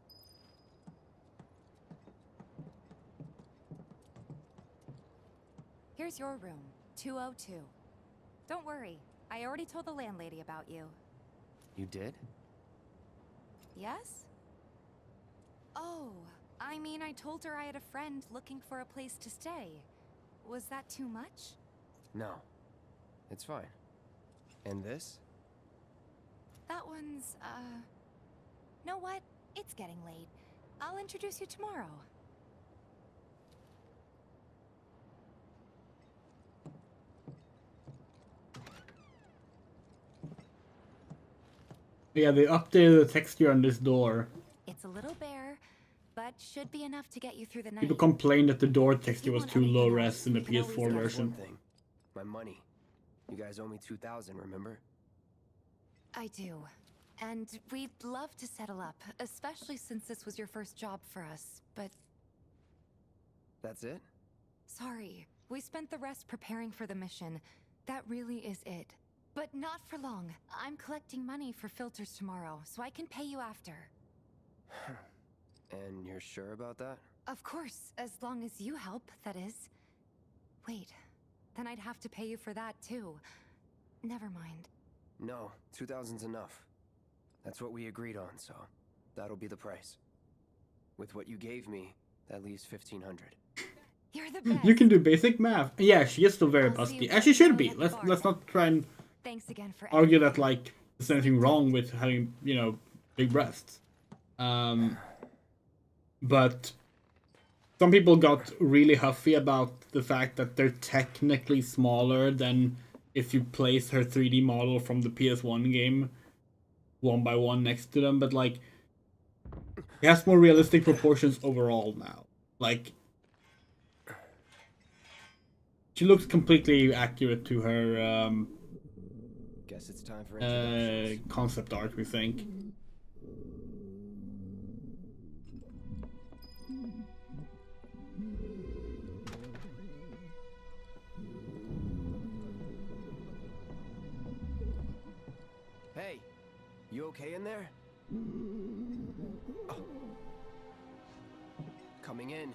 Here's your room, 202. Don't worry, I already told the landlady about you. You did? Yes? Oh, I mean, I told her I had a friend looking for a place to stay. Was that too much? No. It's fine. And this? That one's, know what? It's getting late. I'll introduce you tomorrow. Yeah, they updated the texture on this door. It's a little bare, but should be enough to get you through the night. People complained that the door texture was too low res in the We can PS4 always version. one thing. My money. You guys owe me 2,000, remember? I do. And we'd love to settle up, especially since this was your first job for us, but... That's it? Sorry. We spent the rest preparing for the mission. That really is it. But not for long. I'm collecting money for filters tomorrow, so I can pay you after. And you're sure about that? Of course, as long as you help, that is. Wait, then I'd have to pay you for that too. Never mind. No, 2,000's enough. That's what we agreed on, so that'll be the price. With what you gave me, that leaves 1,500. You're the best. You can do basic math. Yeah, she is still very busty, as she should be. Let's not try and argue that like there's anything wrong with having, you know, big breasts. But some people got really huffy about the fact that they're technically smaller than if you place her 3D model from the PS1 game one by one next to them, but like it has more realistic proportions overall now. Like she looks completely accurate to her Guess it's time for introductions. concept art, we think. Hey, you okay in there? Oh. Coming in.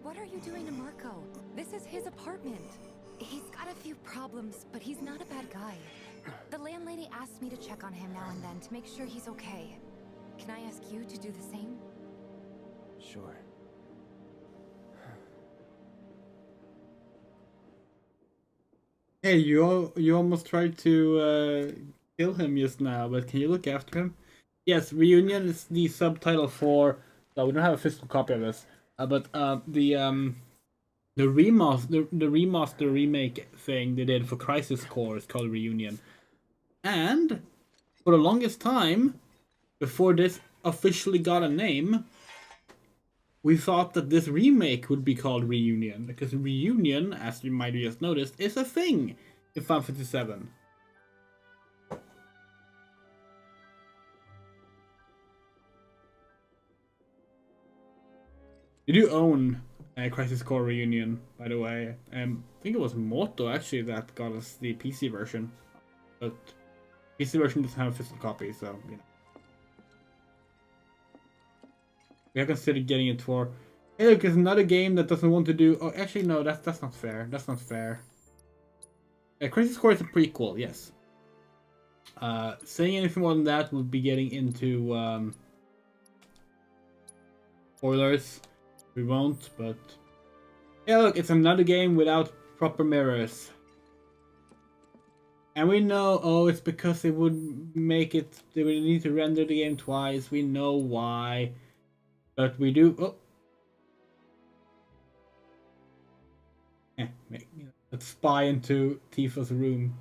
What are you doing to Marco? This is his apartment. He's got a few problems, but he's not a bad guy. The landlady asked me to check on him now and then to make sure he's okay. Can I ask you to do the same? Sure. Hey, you almost tried to kill him just now, but can you look after him? Yes, Reunion is the subtitle for. No, we don't have a physical copy of this, but the remaster remake thing they did for Crisis Core is called Reunion, and for the longest time, before this officially got a name, we thought that this remake would be called Reunion, because Reunion, as you might have just noticed, is a thing in Final Fantasy VII. You do own Crisis Core Reunion, by the way. I think it was Moto actually that got us the PC version, but PC version doesn't have a physical copy, so you know. We have considered getting it for. Hey, look, there's another game that doesn't want to do. Oh, actually, no, that's not fair. That's not fair. Crisis Core is a prequel, yes. Saying anything more than that would be getting into spoilers. We won't, but yeah, look, it's another game without proper mirrors. And we know, oh, it's because they would make it. They would need to render the game twice. We know why. But we do. Oh. Let's spy into Tifa's room.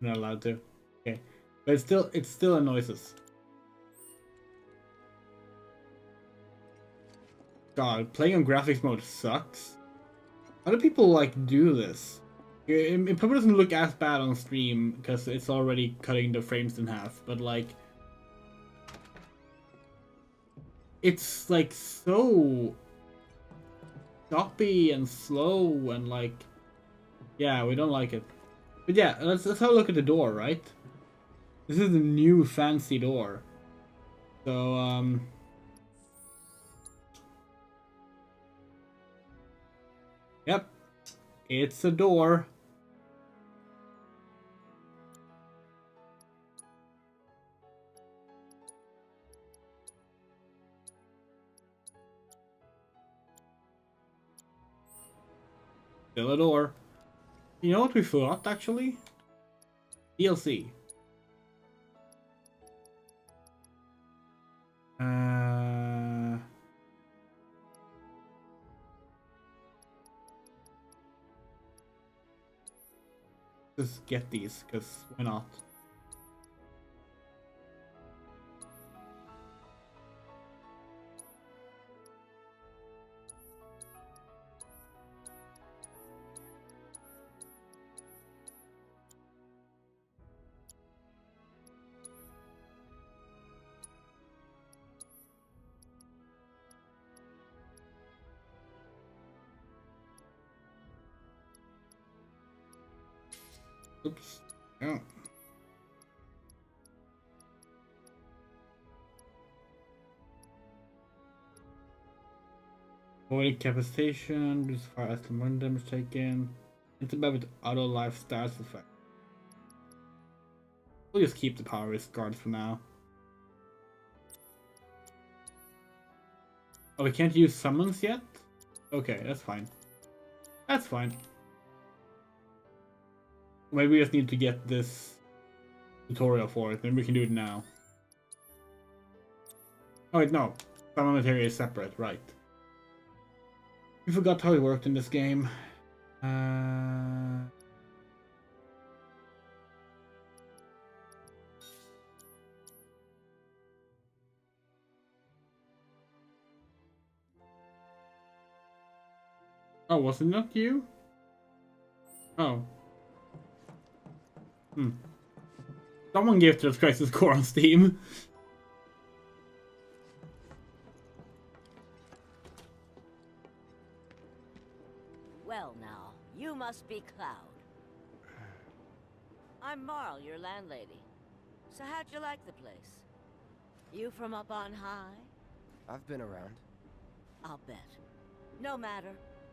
I'm not allowed to. Okay. But it still annoys us. God, playing on graphics mode sucks. How do people like do this? It probably doesn't look as bad on stream because it's already cutting the frames in half, but like it's like so choppy and slow and like yeah, we don't like it. But yeah, let's have a look at the door, right? This is the new fancy door. So yep. It's a door. Still a door. You know what we forgot actually? DLC. Just get these, because why not? Oops. Oh. Avoid incapacitation, reduce fire as the more damage taken. Interact with auto life status effect. We'll just keep the power risk guards for now. Oh, we can't use summons yet? Okay, that's fine. That's fine. Maybe we just need to get this tutorial for it, maybe we can do it now. Oh wait, no. Summon material is separate, right. We forgot how it worked in this game. Oh, was it not you? Oh. Someone gave this Crisis Core on Steam. Well now, you must be Cloud. I'm Marl, your landlady. So how'd you like the place? You from up on high? I've been around. I'll bet. No matter.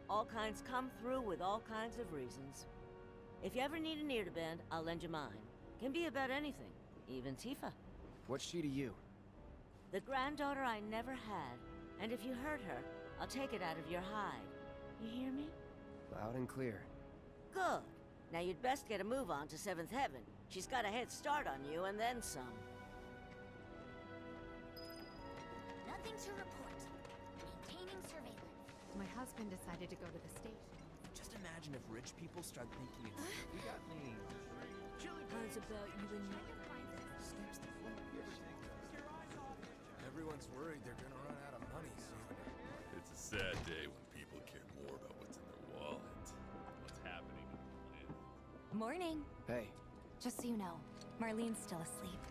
All kinds come through with all kinds of reasons. If you ever need an ear to bend, I'll lend you mine. Can be about anything, even Tifa. What's she to you? The granddaughter I never had, and if you hurt her, I'll take it out of your hide. You hear me? Loud and clear. Good. Now you'd best get a move on to 7th Heaven. She's got a head start on you, and then some. Nothing to report. Maintaining surveillance. My husband decided to go to the station. Just imagine if rich people start thinking it's... We got me. How's about you and me? Everyone's worried they're gonna run out of money soon. It's a sad day when people care more about what's in their wallet. What's happening on the planet. Morning. Hey. Just so you know, Marlene's still asleep.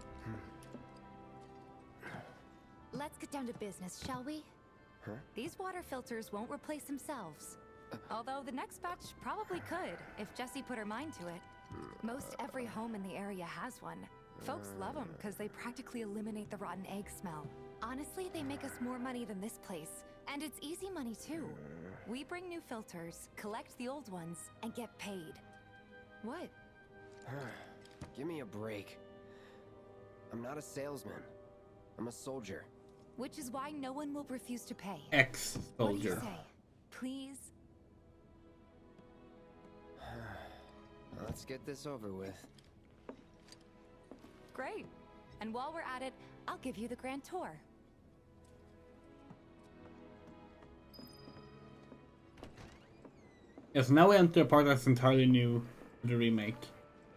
Let's get down to business, shall we? Huh? These water filters won't replace themselves. Although the next batch probably could, if Jessie put her mind to it. Most every home in the area has one. Folks love them because they practically eliminate the rotten egg smell. Honestly, they make us more money than this place. And it's easy money too. We bring new filters, collect the old ones, and get paid. What? Give me a break. I'm not a salesman. I'm a soldier. Which is why no one will refuse to pay. Ex-soldier. What do you say? Please? Let's get this over with. Great. And while we're at it, I'll give you the grand tour. Yes, now we enter a part that's entirely new to the remake.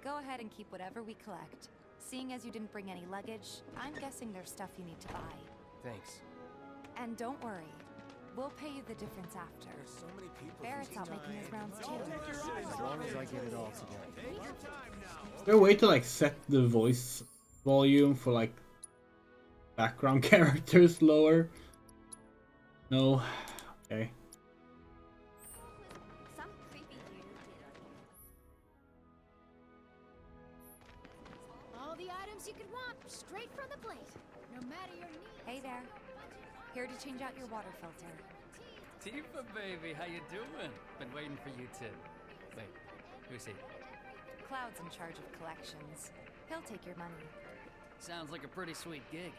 Go ahead and keep whatever we collect. Seeing as you didn't bring any luggage, I'm guessing there's stuff you need to buy. Thanks. And don't worry, We'll pay you the difference after. So many people. Barrett's out making his rounds too. As long as I get it all together. Is there a way to like set the voice volume for like background characters lower? No. Okay. Some creepy dude. All the items you could want, straight from the plate. No matter your needs. Hey there. Here to change out your water filter. Tifa, baby, how you doing? Been waiting for you to... Wait, who's he? Cloud's in charge of collections. He'll take your money. Sounds like a pretty sweet gig.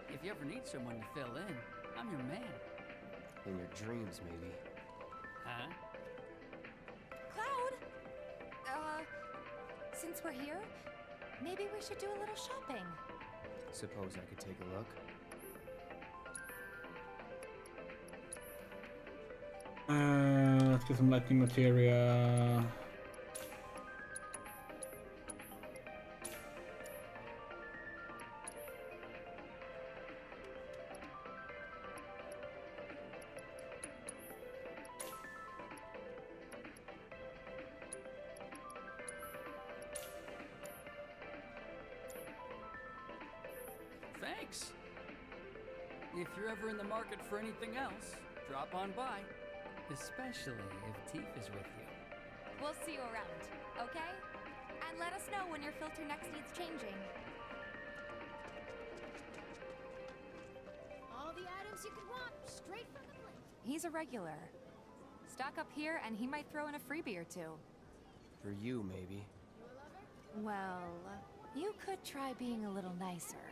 If you ever need someone to fill in, I'm your man. In your dreams, maybe. Huh? Cloud! Since we're here, maybe we should do a little shopping. Suppose I could take a look? Let's get some lighting material. Thanks. If you're ever in the market for anything else, drop on by. Especially if Tifa's with you. We'll see you around, okay? And let us know when your filter next needs changing. All the items you could want, straight from the plate. He's a regular. Stock up here and he might throw in a freebie or two. For you, maybe. Well, you could try being a little nicer.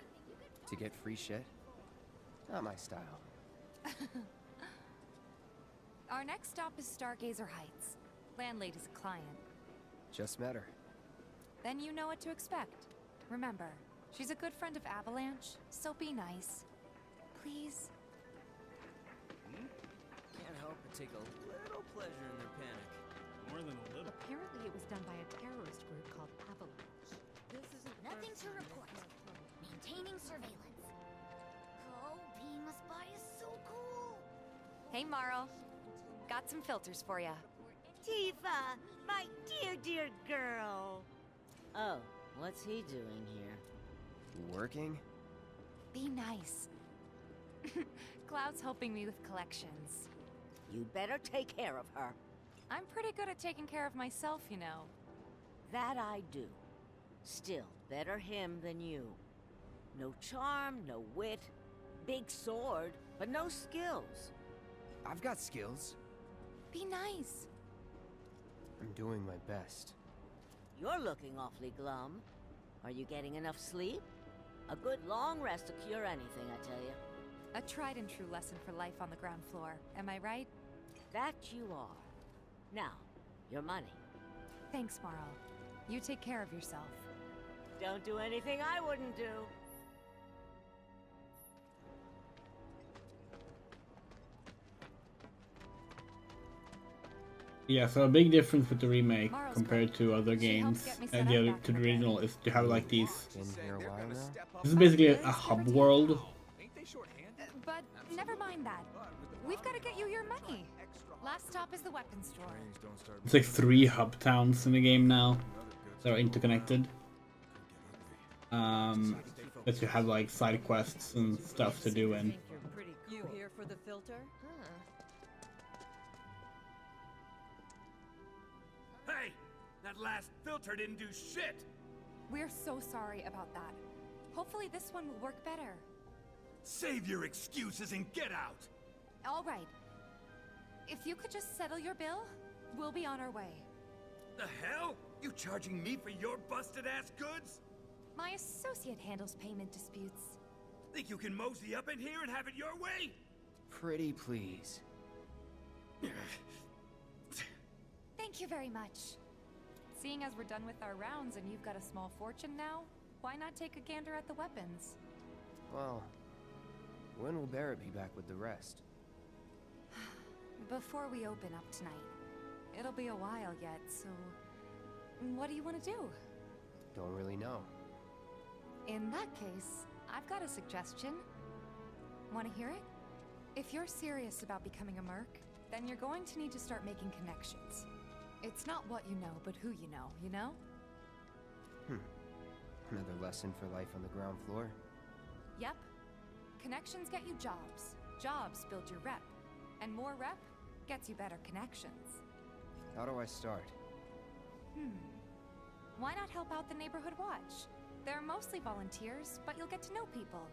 To get free shit? Not my style. Our next stop is Stargazer Heights. Landlady's a client. Just met her. Then you know what to expect. Remember, she's a good friend of Avalanche, so be nice. Please? Can't help but take a little pleasure in their panic. More than a little. Apparently it was done by a terrorist group called Avalanche. This isn't nothing to report. Maintaining surveillance. Oh, being a spy is so cool. Hey, Marl. Got some filters for ya. Tifa, my dear, dear girl. Oh, what's he doing here? Working? Be nice. Cloud's helping me with collections. You better take care of her. I'm pretty good at taking care of myself, you know. That I do. Still, better him than you. No charm, no wit. Big sword, but no skills. I've got skills. Be nice. I'm doing my best. You're looking awfully glum. Are you getting enough sleep? A good long rest to cure anything, I tell you. A tried and true lesson for life on the ground floor. Am I right? That you are. Now, your money. Thanks, Marl. You take care of yourself. Don't do anything I wouldn't do. Yeah, so a big difference with the remake Marl's compared to other games get me and set the up other back to in the the day. original is to have like these. Been here a while now? This is basically a hub world. But never mind that. We've got to get you your money. Last stop is the weapons store. It's like 3 hub towns in the game now that are interconnected. That you have like side quests and stuff to do in. You here for the filter? Hey! That last filter didn't do shit! We're so sorry about that. Hopefully this one will work better. Save your excuses and get out! All right. If you could just settle your bill, we'll be on our way. The hell? You charging me for your busted-ass goods? My associate handles payment disputes. Think you can mosey up in here and have it your way? Pretty please. Thank you very much. Seeing as we're done with our rounds and you've got a small fortune now, why not take a gander at the weapons? Well, when will Barrett be back with the rest? Before we open up tonight. It'll be a while yet, so... what do you want to do? Don't really know. In that case, I've got a suggestion. Want to hear it? If you're serious about becoming a merc, then you're going to need to start making connections. It's not what you know, but who you know? Another lesson for life on the ground floor. Yep. Connections get you jobs. Jobs build your rep. And more rep gets you better connections. How do I start? Why not help out the neighborhood watch? They're mostly volunteers, but you'll get to know people.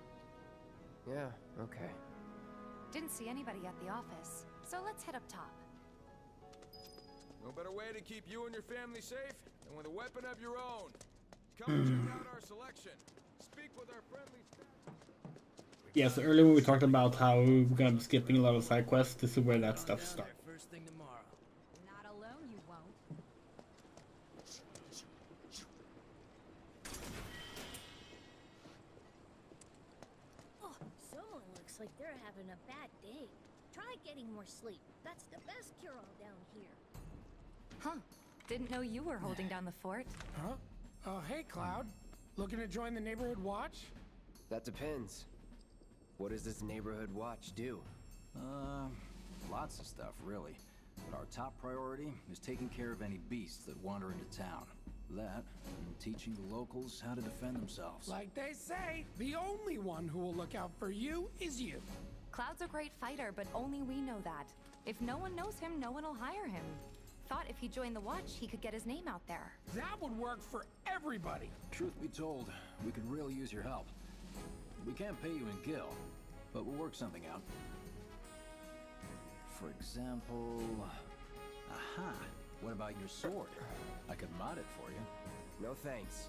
Yeah, okay. Didn't see anybody at the office, so let's head up top. No better way to keep you and your family safe than with a weapon of your own. Come and check out our selection. Speak with our friendly staff. Yeah, so earlier when we talked about how we're gonna be skipping a lot of side quests, this is where that stuff starts. First thing tomorrow. Not alone, you won't. Oh, someone looks like they're having a bad day. Try getting more sleep. That's the best cure-all down here. Huh. Didn't know you were holding down the fort. Huh? Oh, hey, Cloud. Looking to join the neighborhood watch? That depends. What does this neighborhood watch do? Lots of stuff, really. But our top priority is taking care of any beasts that wander into town. That, and teaching the locals how to defend themselves. Like they say, the only one who will look out for you is you. Cloud's a great fighter, but only we know that. If no one knows him, no one will hire him. Thought if he joined the watch, he could get his name out there. That would work for everybody. Truth be told, we could really use your help. We can't pay you in gil, but we'll work something out. For example... Aha! What about your sword? I could mod it for you. No thanks.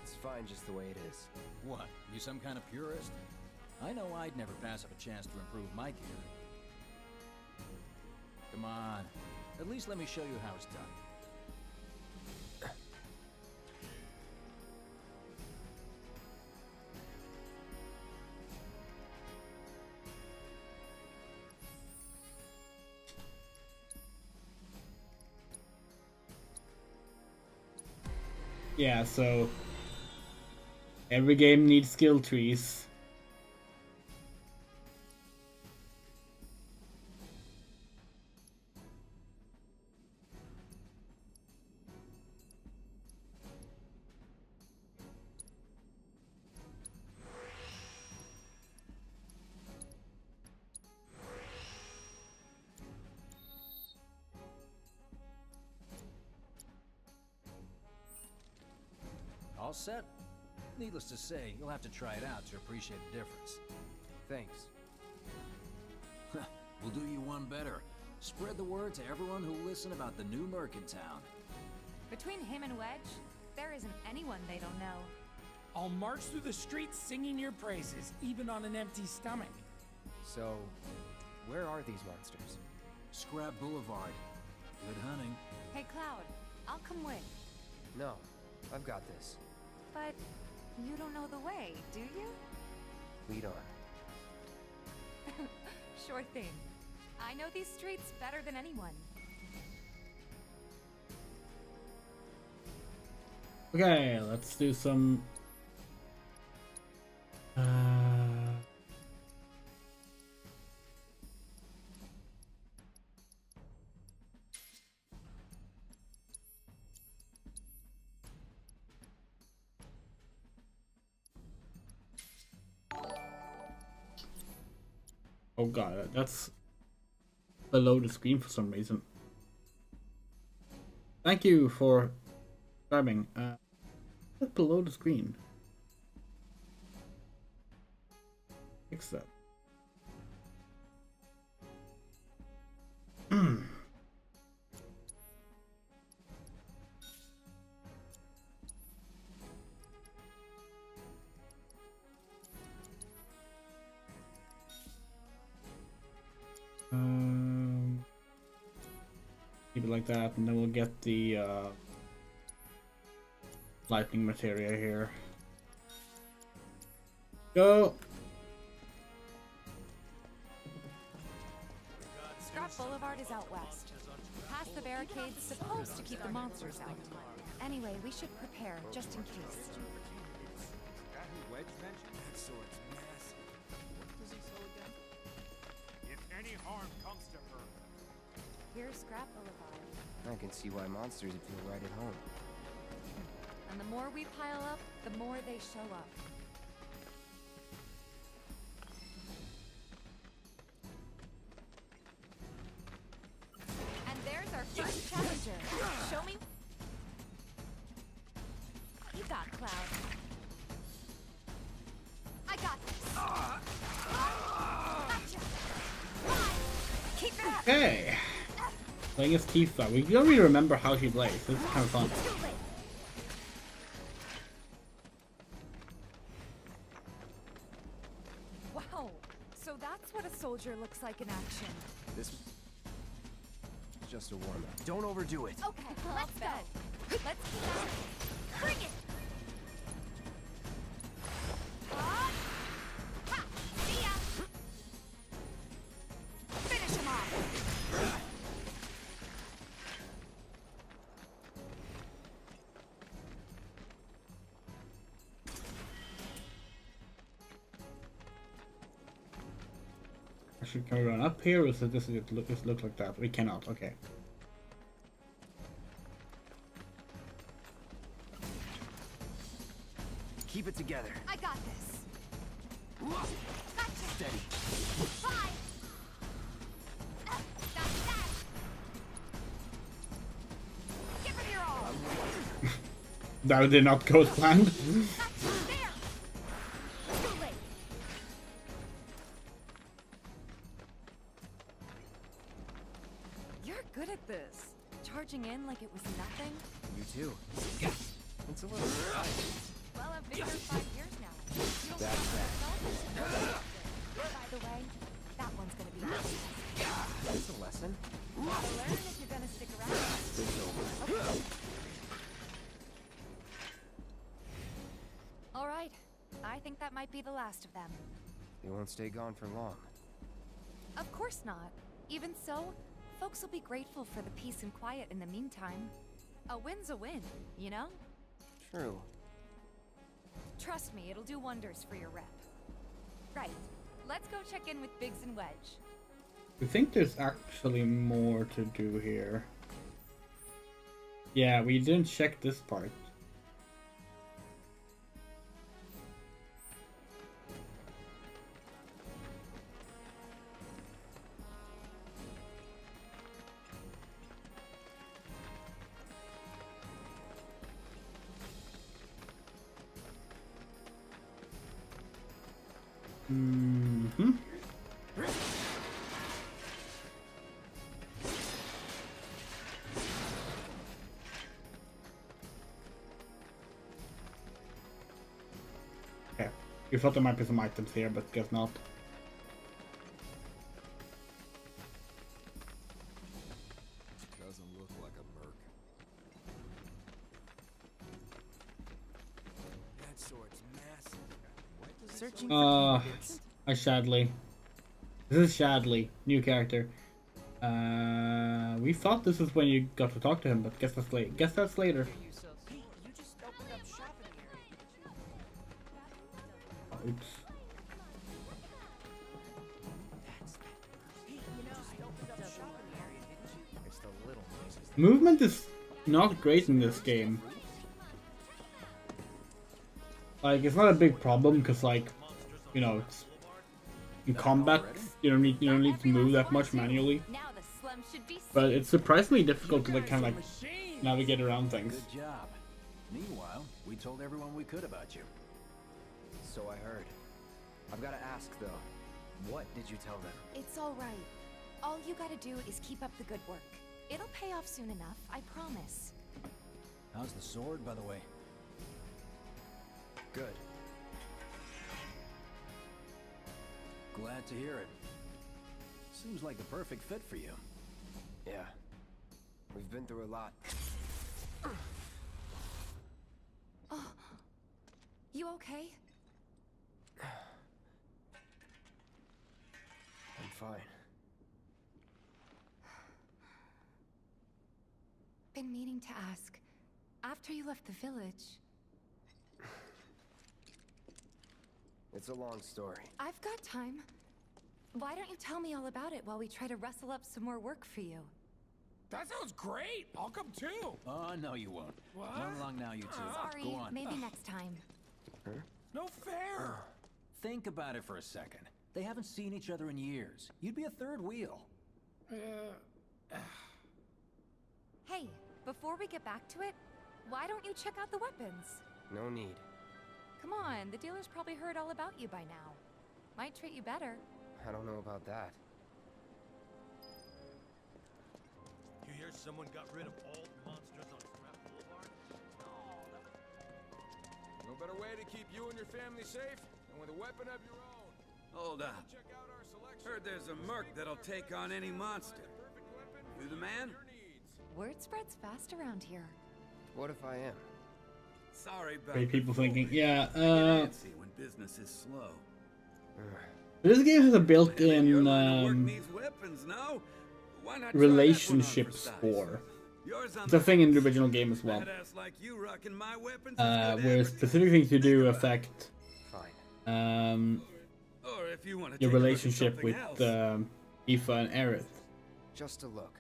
It's fine just the way it is. What? You some kind of purist? I know I'd never pass up a chance to improve my gear. Come on. At least let me show you how it's done. Yeah, so every game needs skill trees. All set? Needless to say, you'll have to try it out to appreciate the difference. Thanks. We'll do you one better. Spread the word to everyone who'll listen about the new merc in town. Between him and Wedge, there isn't anyone they don't know. I'll march through the streets singing your praises, even on an empty stomach. So, where are these monsters? Scrap Boulevard. Good hunting. Hey, Cloud, I'll come with. No, I've got this. But you don't know the way, do you? Lead on. Sure thing. I know these streets better than anyone. Okay, let's do some... Oh god, that's below the screen for some reason. Thank you for subscribing. What's below the screen? Fix that. Keep it like that, and then we'll get the lightning materia here. Go! Scrap Boulevard is out west. Past the barricades supposed to keep the monsters out. Anyway, we should prepare, just in case. That who Wedge mentioned? That sword's massive. What does he sell again? any harm comes to her. Here's Scrap Boulevard. I can see why monsters would feel right at home. And the more we pile up, the more they show up. And there's our first challenger. Show me. You got Cloud. I got this. Gotcha. Keep it up. Okay. Playing as Tifa. We don't really remember how she plays. This is kind of fun. Wow. So that's what a soldier looks like in action. This is just a warm-up. Don't overdo it. Okay, let's go. Let's keep at it. Bring it. Ha! See ya. Finish him off. Actually, can we run up here, or is it this look like that? We cannot. Okay. Keep it together. I got this. Gotcha. Steady. Bye. That's that. Give it your all. That did not go as planned. There. Too late. You're good at this. Charging in like it was nothing. You too. It's a little. Well, I've been here 5 years now. You don't That's have that. By the way, that one's gonna be easy. That's a lesson. You'll learn if you're gonna stick around. It's over. Okay. All right. I think that might be the last of them. They won't stay gone for long. Of course not. Even so, folks will be grateful for the peace and quiet in the meantime. A win's a win, you know? True. Trust me, it'll do wonders for your rep. Right. Let's go check in with Biggs and Wedge. I think there's actually more to do here. Yeah, we didn't check this part. Mm-hmm. Okay. You thought there might be some items here, but guess not. Doesn't look like a merc. That sword's massive. Searching Shadley. This is Shadley, new character. We thought this was when you got to talk to him, but guess that's late. Guess that's later. Pete, you just opened up shop in the area. Oops. Movement is not great in this game. Like, it's not a big problem because, like, you know, it's in combat you don't need to move that much manually. But it's surprisingly difficult to like kind of like navigate around things. Good job. Meanwhile, we told everyone we could about you. So I heard. I've got to ask though. What did you tell them? It's all right. All you gotta do is keep up the good work. It'll pay off soon enough, I promise. How's the sword, by the way? Good. Glad to hear it. Seems like the perfect fit for you. Yeah. We've been through a lot. Oh, you okay? I'm fine. Been meaning to ask. After you left the village... It's a long story. I've got time. Why don't you tell me all about it while we try to rustle up some more work for you? That sounds great. I'll come too. Oh, no, you won't. What? Run along now, you two. Sorry, Go on. maybe next time. No fair. Think about it for a second. They haven't seen each other in years. You'd be a third wheel. Hey, before we get back to it, why don't you check out the weapons? No need. Come on, the dealer's probably heard all about you by now. Might treat you better. I don't know about that. You hear someone got rid of all the monsters on Scrap Boulevard? No better way to keep you and your family safe than with a weapon of your own. Hold on. Check out our selection. Heard there's a merc that'll take on any monster. You the man? Word spreads fast around here. What if I am? Sorry, but Great people thinking, yeah, fancy when business is slow. this game has a built-in These weapons, no? Why not try relationship that one on for size? score. Yours on It's a the thing in the original game as well. badass like you rocking my weapons is good Where specific things you do affect Or if you want to your take a look at relationship something with else. Aoife and Aerith. Just a look.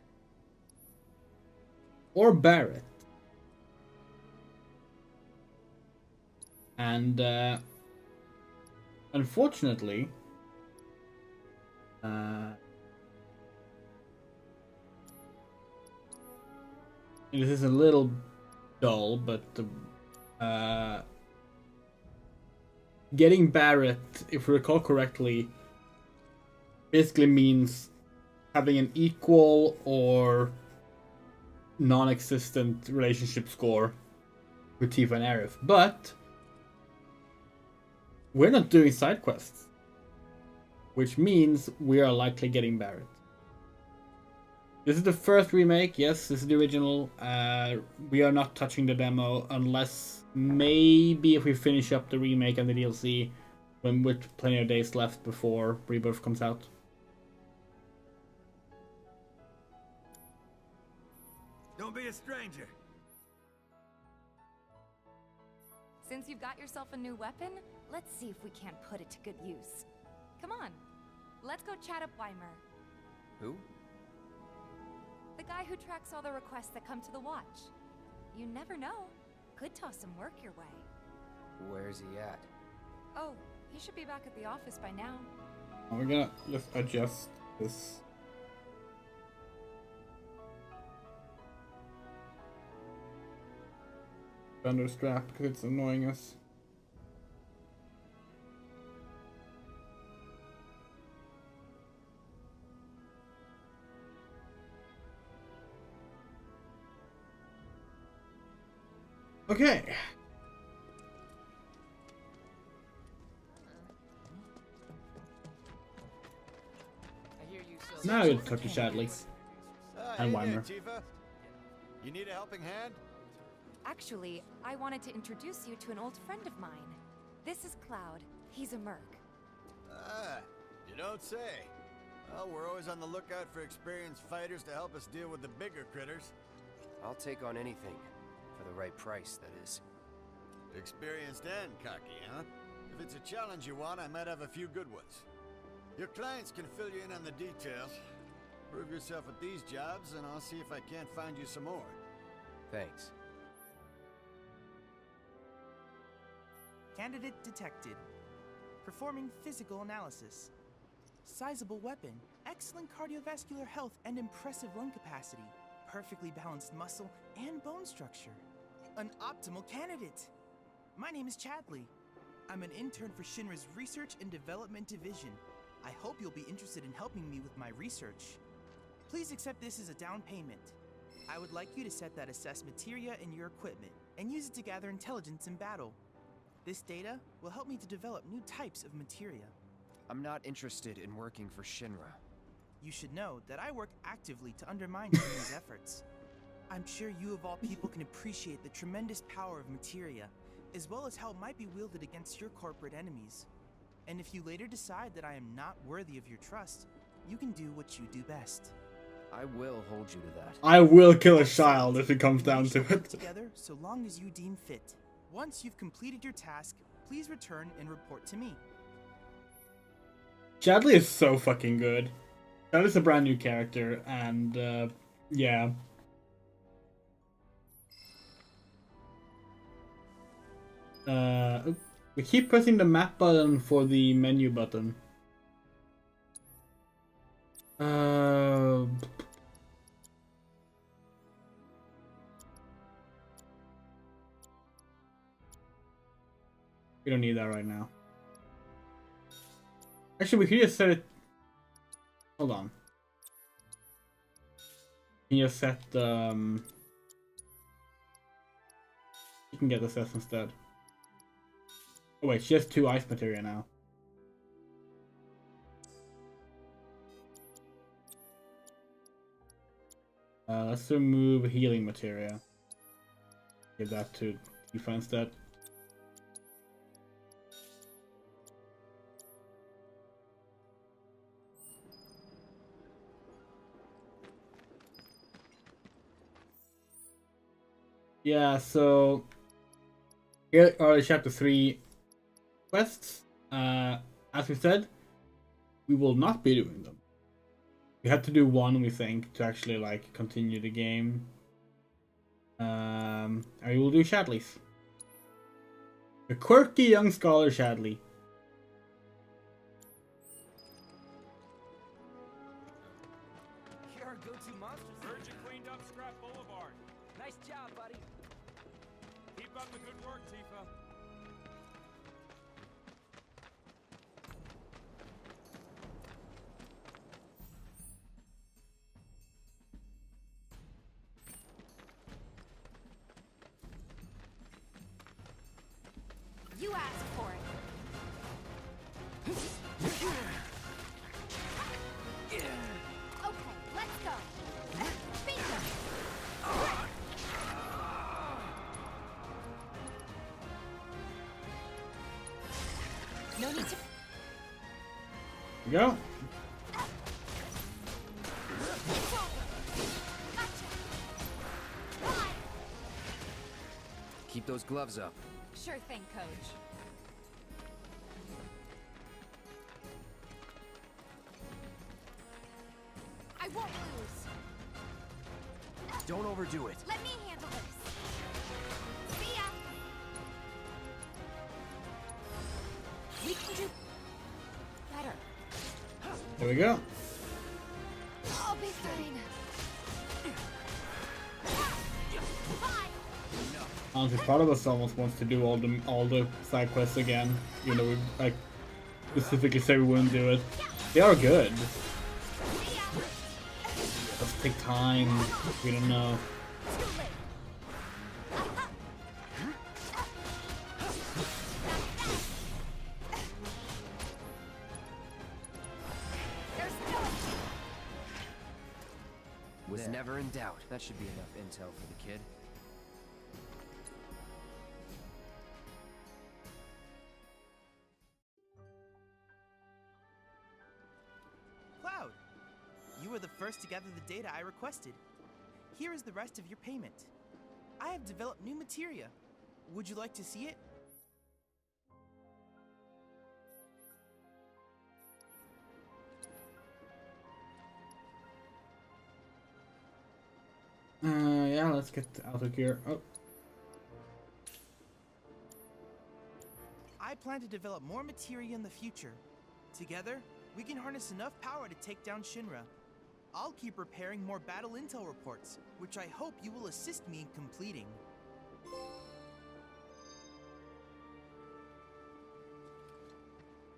Or Barrett. And unfortunately, this is a little dull, but getting Barrett, if we recall correctly, basically means having an equal or non-existent relationship score with Tifa and Aerith. But we're not doing side quests, which means we are likely getting Barrett. This is the first remake, yes, this is the original. We are not touching the demo unless maybe if we finish up the remake and the DLC with plenty of days left before Rebirth comes out. Don't be a stranger. Since you've got yourself a new weapon, let's see if we can't put it to good use. Come on, let's go chat up Weimer. Who? The guy who tracks all the requests that come to the watch. You never know. Could toss some work your way. Where's he at? Oh, he should be back at the office by now. We're gonna just adjust this. Under strap because it's annoying us. Okay. Now I get to talk to Shadley and Weimer. Tifa. You need a helping hand? Actually, I wanted to introduce you to an old friend of mine. This is Cloud. He's a merc. Ah, you don't say. Well, we're always on the lookout for experienced fighters to help us deal with the bigger critters. I'll take on anything. For the right price, that is. Experienced and cocky, huh? If it's a challenge you want, I might have a few good ones. Your clients can fill you in on the details. Prove yourself with these jobs, and I'll see if I can't find you some more. Thanks. Candidate detected. Performing physical analysis. Sizable weapon, excellent cardiovascular health and impressive lung capacity. Perfectly balanced muscle and bone structure. An optimal candidate. My name is Chadley. I'm an intern for Shinra's Research and Development Division. I hope you'll be interested in helping me with my research. Please accept this as a down payment. I would like you to set that assess materia in your equipment and use it to gather intelligence in battle. This data will help me to develop new types of materia. I'm not interested in working for Shinra. You should know that I work actively to undermine Shinra's efforts. I'm sure you of all people can appreciate the tremendous power of materia, as well as how it might be wielded against your corporate enemies. And if you later decide that I am not worthy of your trust, you can do what you do best. I will hold you to that. I will kill a child if it comes down to it. Together, so long as you deem fit. Once you've completed your task, please return and report to me. Chadley is so fucking good. That is a brand new character, and yeah. We keep pressing the map button for the menu button. We don't need that right now. Actually, we could just set it. Hold on. Can you set you can get this instead. Oh wait, she has 2 ice materia now. Let's remove healing materia. Give that to Tifa instead. Yeah, so here are the chapter 3 quests. As we said, we will not be doing them. We have to do one, we think, to actually like continue the game. And we will do Shadley's. The quirky young scholar Shadley. You're our go-to monster. Virgin cleaned up Scrap Boulevard. Nice job, buddy. Keep up the good work, Tifa. You asked for it. Okay, let's go. Bingo. No need to. Go. Keep those gloves up. Sure thing, Coach. I won't lose. Don't overdo it. Let me handle this. See ya. We can do better. There we go. I'll be fine. Honestly, part of us almost wants to do all the side quests again, even though we like specifically say we wouldn't do it. They are good. Let's take time. We don't know. Was never in doubt. That should be enough intel for the kid. Cloud! You were the first to gather the data I requested. Here is the rest of your payment. I have developed new materia. Would you like to see it? Yeah, let's get out of here. Oh. I plan to develop more materia in the future. Together, we can harness enough power to take down Shinra. I'll keep preparing more battle intel reports, which I hope you will assist me in completing.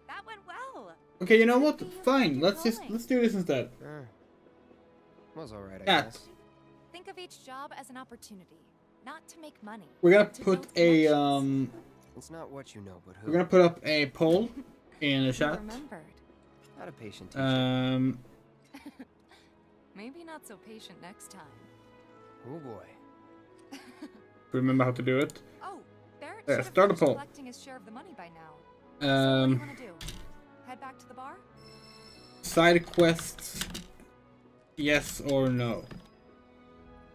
That went well. Okay, you know what? Fine. Let's do this instead. Was alright, I Yeah. guess. Think of each job as an opportunity, not to make money. We're gonna to put build a connections. It's not what you know, but who. We're gonna put up a poll in the You chat. remembered. Not a patient teacher. Maybe not so patient next time. Oh boy. Remember how to do it. Oh, Barrett Yeah, should have start a finished poll. collecting his share of the money by now. So what do you want to do? Head back to the bar? Side quests, yes or no.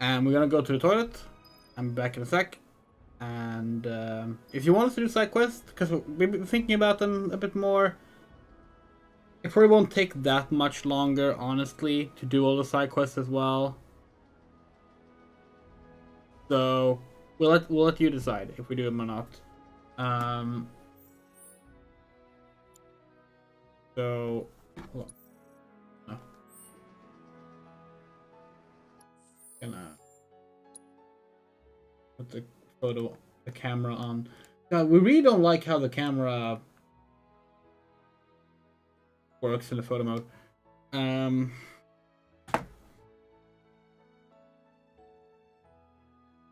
And we're gonna go to the toilet. I'm back in a sec. And if you want us to do side quests, because we've been thinking about them a bit more, It probably won't take that much longer, honestly, to do all the side quests as well. So we'll let you decide if we do them or not. So hold on. No. Gonna put the camera on. We really don't like how the camera works in the photo mode.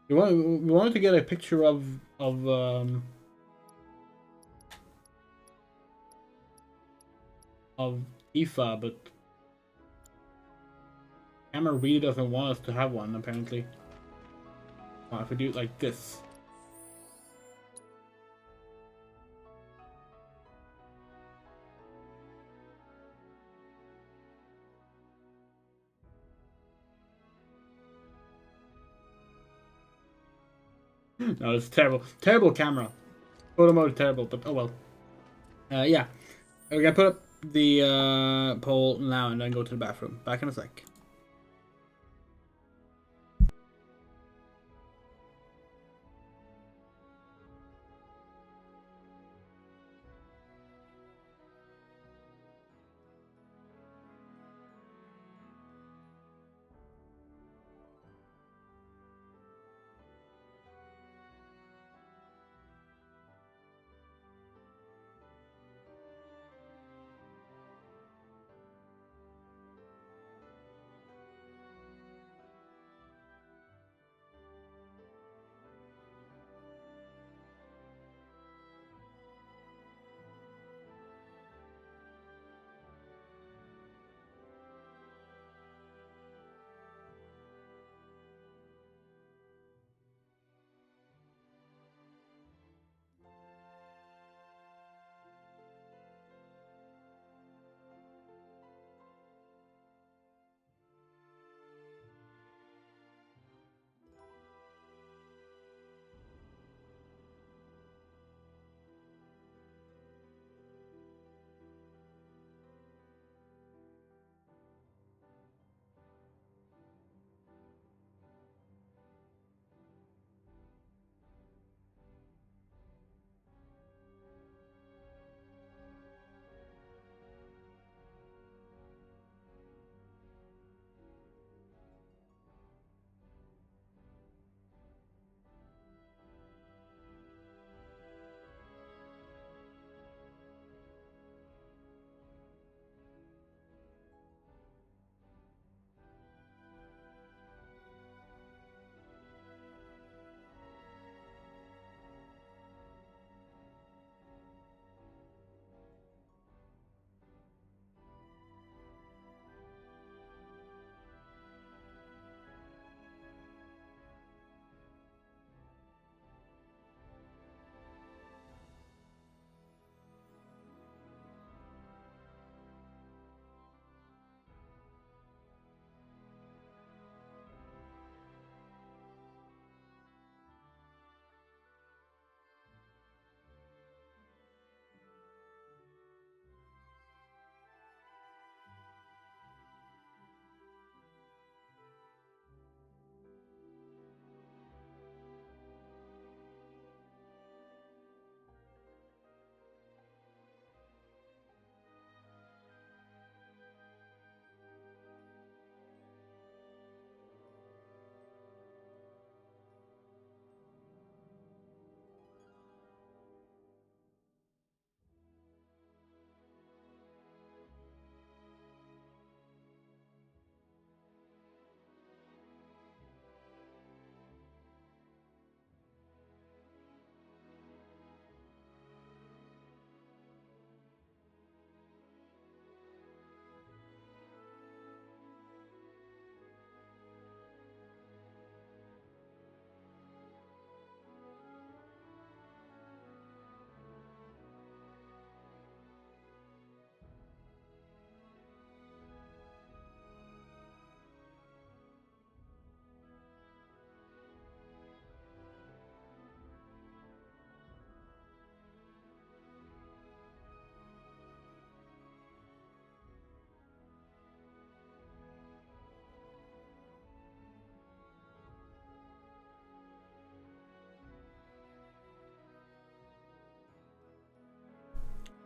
We wanted to get a picture of Tifa, but camera really doesn't want us to have one, apparently. Well, if we do it like this. No, it's terrible. Terrible camera. Photo mode terrible, but oh well. Yeah. We're gonna put up the poll now and then go to the bathroom. Back in a sec.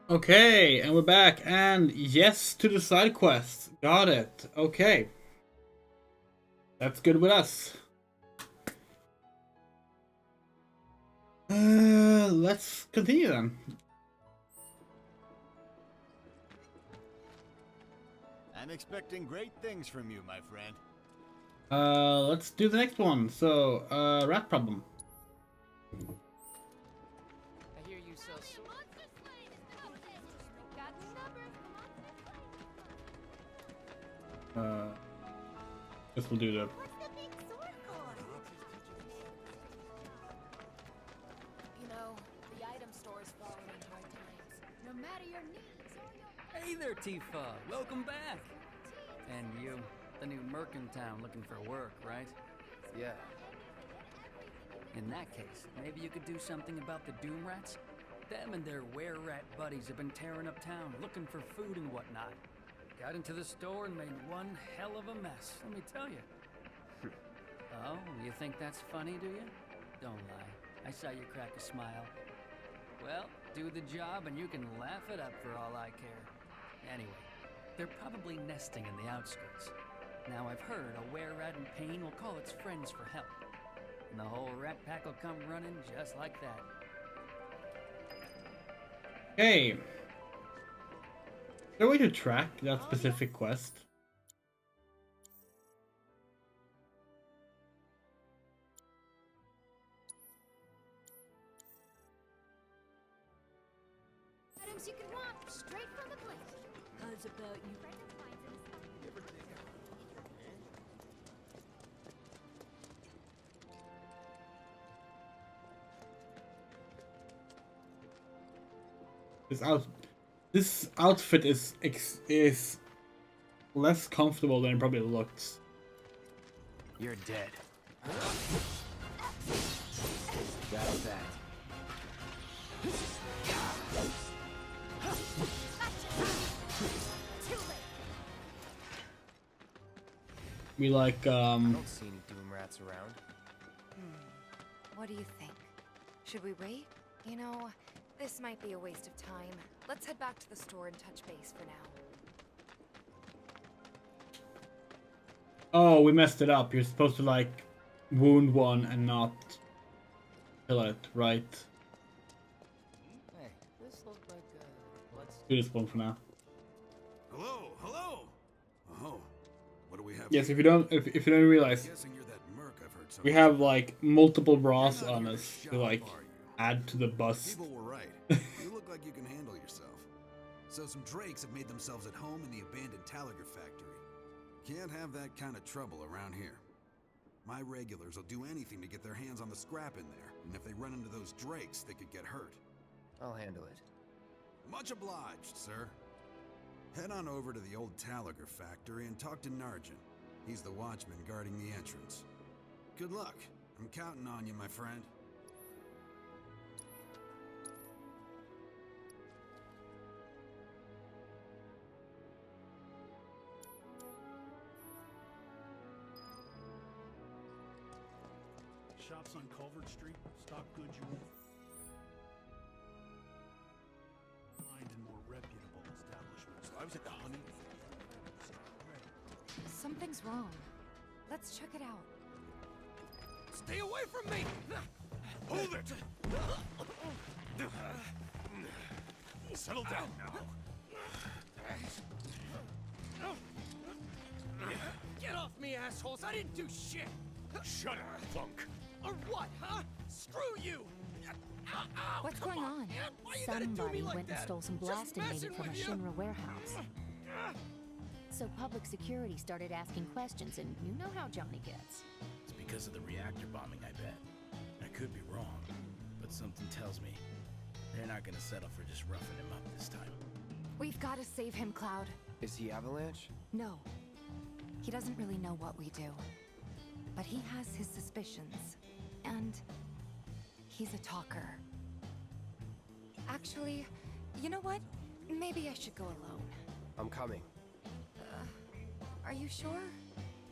Okay, and we're back, and yes to the side quest. Got it. Okay. That's good with us. Let's continue then. I'm expecting great things from you, my friend. Let's do the next one. So, rat problem. I hear you sell This will do the. You know, the item store is falling in hard times. No matter your needs or your... Hey there, Tifa. Welcome back. And you, the new merc in town looking for work, right? Yeah. In that case, maybe you could do something about the Doom Rats? Them and their were-rat buddies have been tearing up town, looking for food and whatnot. Got into the store and made one hell of a mess, let me tell you. Oh, you think that's funny, do you? Don't lie. I saw you crack a smile. Well, do the job and you can laugh it up for all I care. Anyway, they're probably nesting in the outskirts. Now I've heard a were-rat in pain will call its friends for help. And the whole rat pack will come running just like that. Hey. Is there a way to track that specific quest? Items you can want straight from the plate. How's about you? This outfit is less comfortable than it probably looks. You're dead. That's that. We like I don't see any Doom Rats around. What do you think? Should we wait? You know, this might be a waste of time. Let's head back to the store and touch base for now. Oh, we messed it up. You're supposed to like wound one and not kill it, right? Hey, this looks like let's Do this one for now. Hello, hello. Oh, what do we have? Yes, if you don't realize, Guessing you're that merc I've heard we have like multiple bras on us to like add to the bus. People were right. You look like you can handle yourself. So some drakes have made themselves at home in the abandoned Talager factory. Can't have that kind of trouble around here. My regulars will do anything to get their hands on the scrap in there, and if they run into those drakes, they could get hurt. I'll handle it. Much obliged, sir. Head on over to the old Talager factory and talk to Narjan. He's the watchman guarding the entrance. Good luck. I'm counting on you, my friend. Shops on Culvert Street stock goods you won't find in more reputable establishments. So I was at the Honey. Something's wrong. Let's check it out. Stay away from me! Hold it! Settle down now. Get off me, assholes! I didn't do shit! Shut up, punk! Or what, huh? Screw you! What's going on? Somebody went and stole some blasting maybe from a Shinra warehouse. So public security started asking questions, and you know how Johnny gets. It's because of the reactor bombing, I bet. I could be wrong, but something tells me they're not gonna settle for just roughing him up this time. We've got to save him, Cloud. Is he Avalanche? No. He doesn't really know what we do. But he has his suspicions. And he's a talker. Actually, you know what? Maybe I should go alone. I'm coming. Are you sure?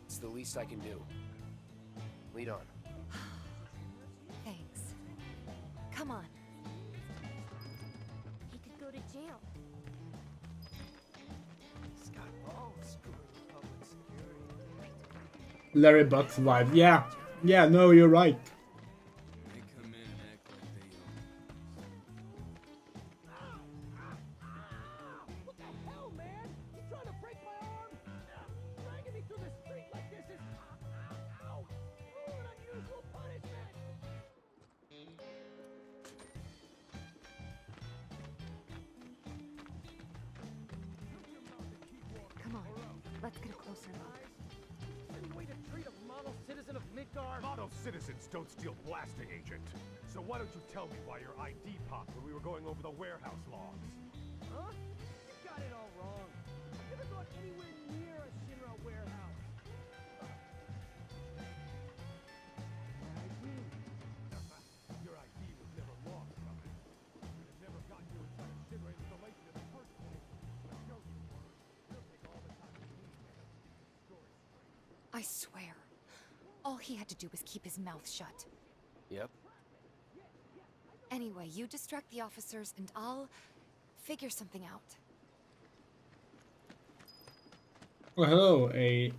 It's the least I can do. Lead on. Thanks. Come on. He could go to jail. Scott Ball screwing with public security. Larry Buck's vibe. Yeah. Yeah, no, you're right. They come in and act like they What the hell, man? You trying to break my arm? Dragging me through the street like this is... Ow! Cruel and unusual punishment! Come on, let's get a closer look. Any way to treat a model citizen of Midgar? Model citizens don't steal blasting, Agent. So why don't you tell me why your ID popped when we were going over the warehouse logs? Huh? You got it all wrong. I've never gone anywhere near a Shinra warehouse. Your ID was never lost, Company. You'd have never gotten you inside a Shinra installation in the first place. But show you were. It'll take all the time you need to help keep the story straight. I swear, all he had to do was keep his mouth shut. Yep. Anyway, you distract the officers and I'll figure something out. Oh, hello. A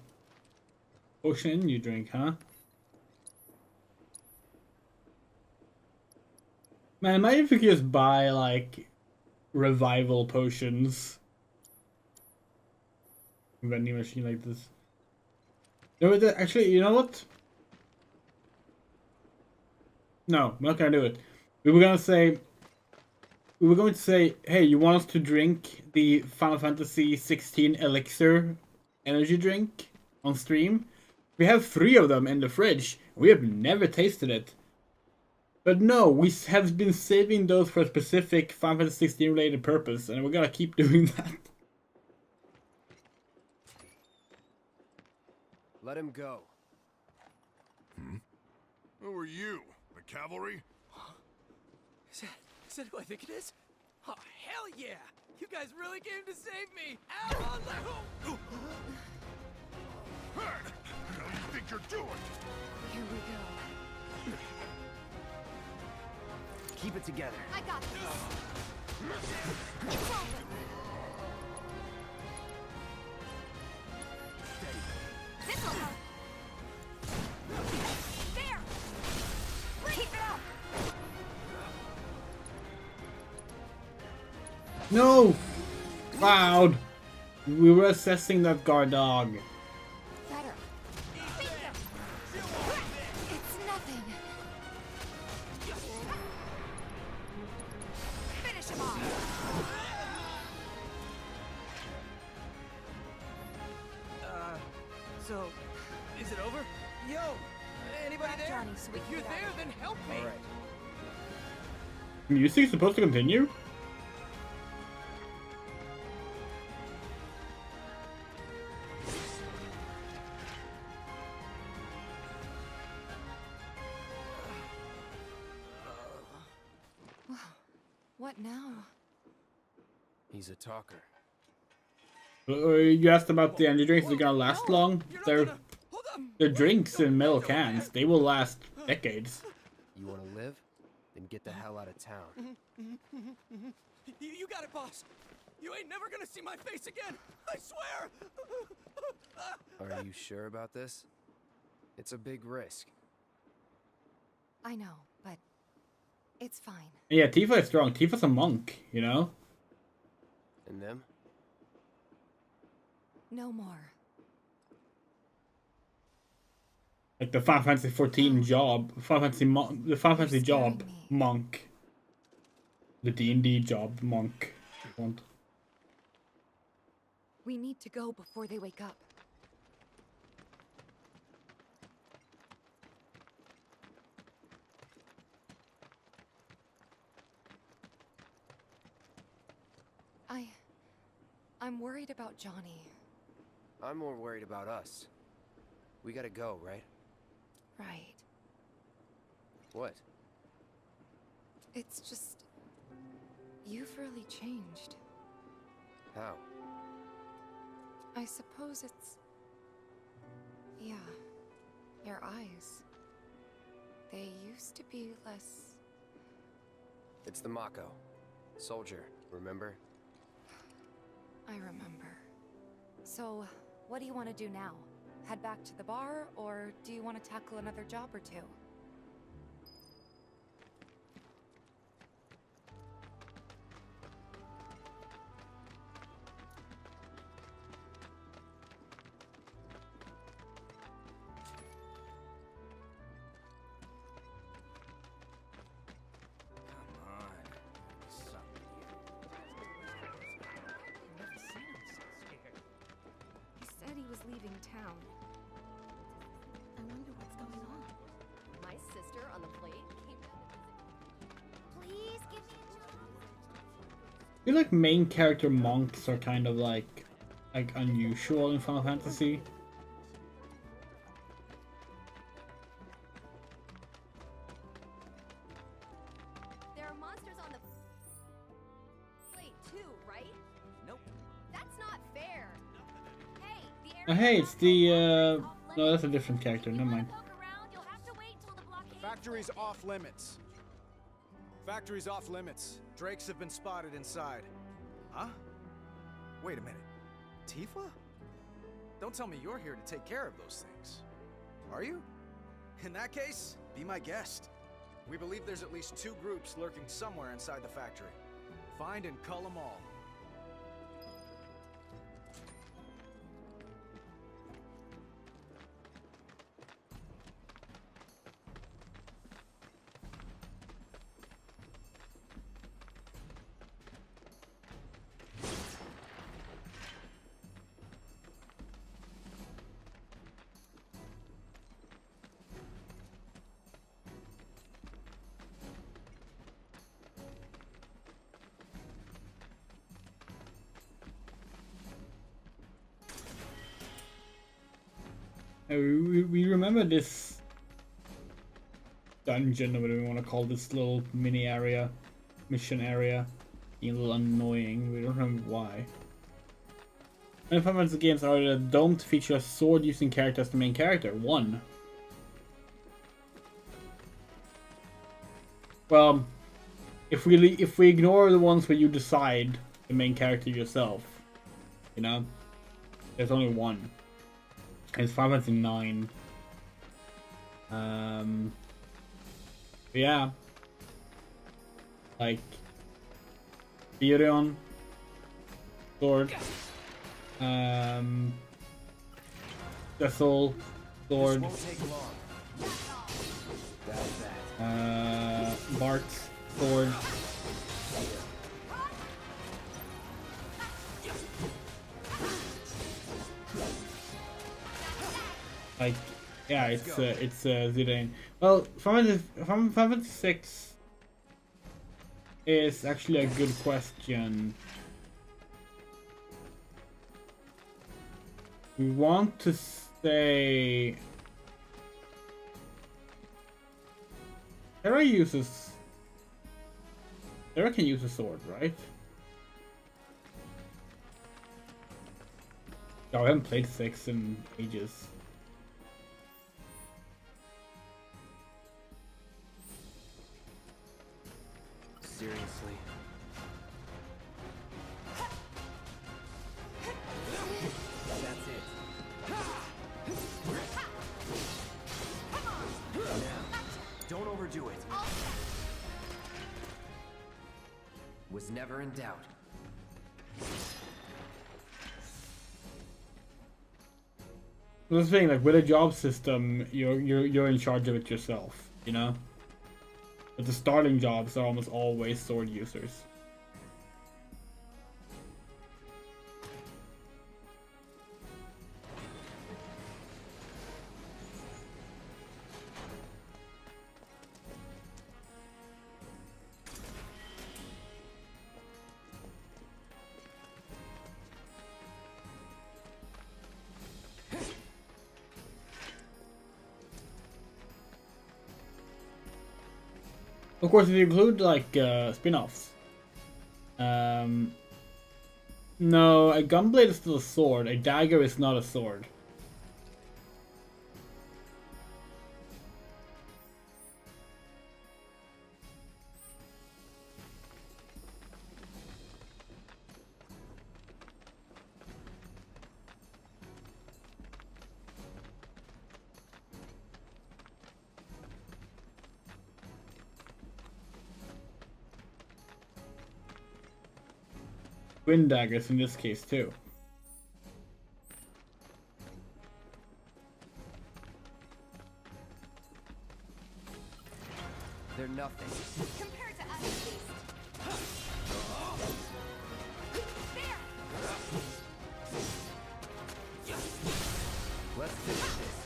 potion you drink, huh? Man, imagine if we could just buy, like, revival potions. Vending machine like this. No, actually, you know what? No, I'm not gonna do it. We were going to say, hey, you want us to drink the Final Fantasy 16 Elixir energy drink on stream? We have 3 of them in the fridge. We have never tasted it. But no, we have been saving those for a specific Final Fantasy 16 related purpose, and we're gonna keep doing that. Let him go. Who are you? The cavalry? Is that who I think it is? Oh, hell yeah! You guys really came to save me! Ow! Hey! What the hell you think you're doing? Here we go. Keep it together. I got this. This'll help. There. Keep it up. No! Cloud! We were assessing that guard dog. Better. It's nothing. Finish him off. So, is it over? Yo! Anybody there? Johnny, so we If can you're get out there, of then help me! All right. Music's supposed to continue? What now? He's a talker. You asked about the energy drinks. They're gonna last long? They're drinks in metal cans. They will last decades. You want to live? Then get the hell out of town. You got it, boss! You ain't never gonna see my face again! I swear! Are you sure about this? It's a big risk. I know, but it's fine. Yeah, Tifa is strong. Tifa's a monk, you know? And them? No more. Like the Final Fantasy 14 job. The Final Fantasy job monk. The D&D job monk. We need to go before they wake up. I'm worried about Johnny. I'm more worried about us. We gotta go, right? Right. What? It's just... you've really changed. How? I suppose it's... yeah. Your eyes. They used to be less... It's the Mako. Soldier. Remember? I remember. So, what do you want to do now? Head back to the bar, or do you want to tackle another job or two? He said he was leaving town. I wonder what's going on. My sister on the plate came down to visit. Please give me I feel like main character monks are kind of like unusual in Final Fantasy. There are monsters on the plate too, right? Nope. That's not fair. Hey, the Oh, hey, it's the no, that's a different character. Never mind. Factory's off limits. Factory's off limits. Drakes have been spotted inside. Huh? Wait a minute. Tifa? Don't tell me you're here to take care of those things. Are you? In that case, be my guest. We believe there's at least 2 groups lurking somewhere inside the factory. Find and cull them all. We remember this dungeon, or whatever we want to call this little mini area, mission area, being a little annoying. We don't remember why. And Final Fantasy games are that don't feature a sword-using character as the main character. 1. Well, if we ignore the ones where you decide the main character yourself, you know, there's only 1. It's Final Fantasy 9. Yeah. Like Furion, sword. Cecil, sword. Bart, sword. Like, yeah, it's Zidane. Well, Final Fantasy 6 is actually a good question. We want to say Terra can use a sword, right? Oh, I haven't played 6 in ages. Seriously. That's it. Now, don't overdo it. Was never in doubt. That's the thing, like with a job system, you're in charge of it yourself, you know? But the starting jobs are almost always sword users. Of course, if you include like spin-offs, no, a gunblade is still a sword. A dagger is not a sword. twin daggers in this case too. They're nothing. Compared to us, at least. Let's finish this.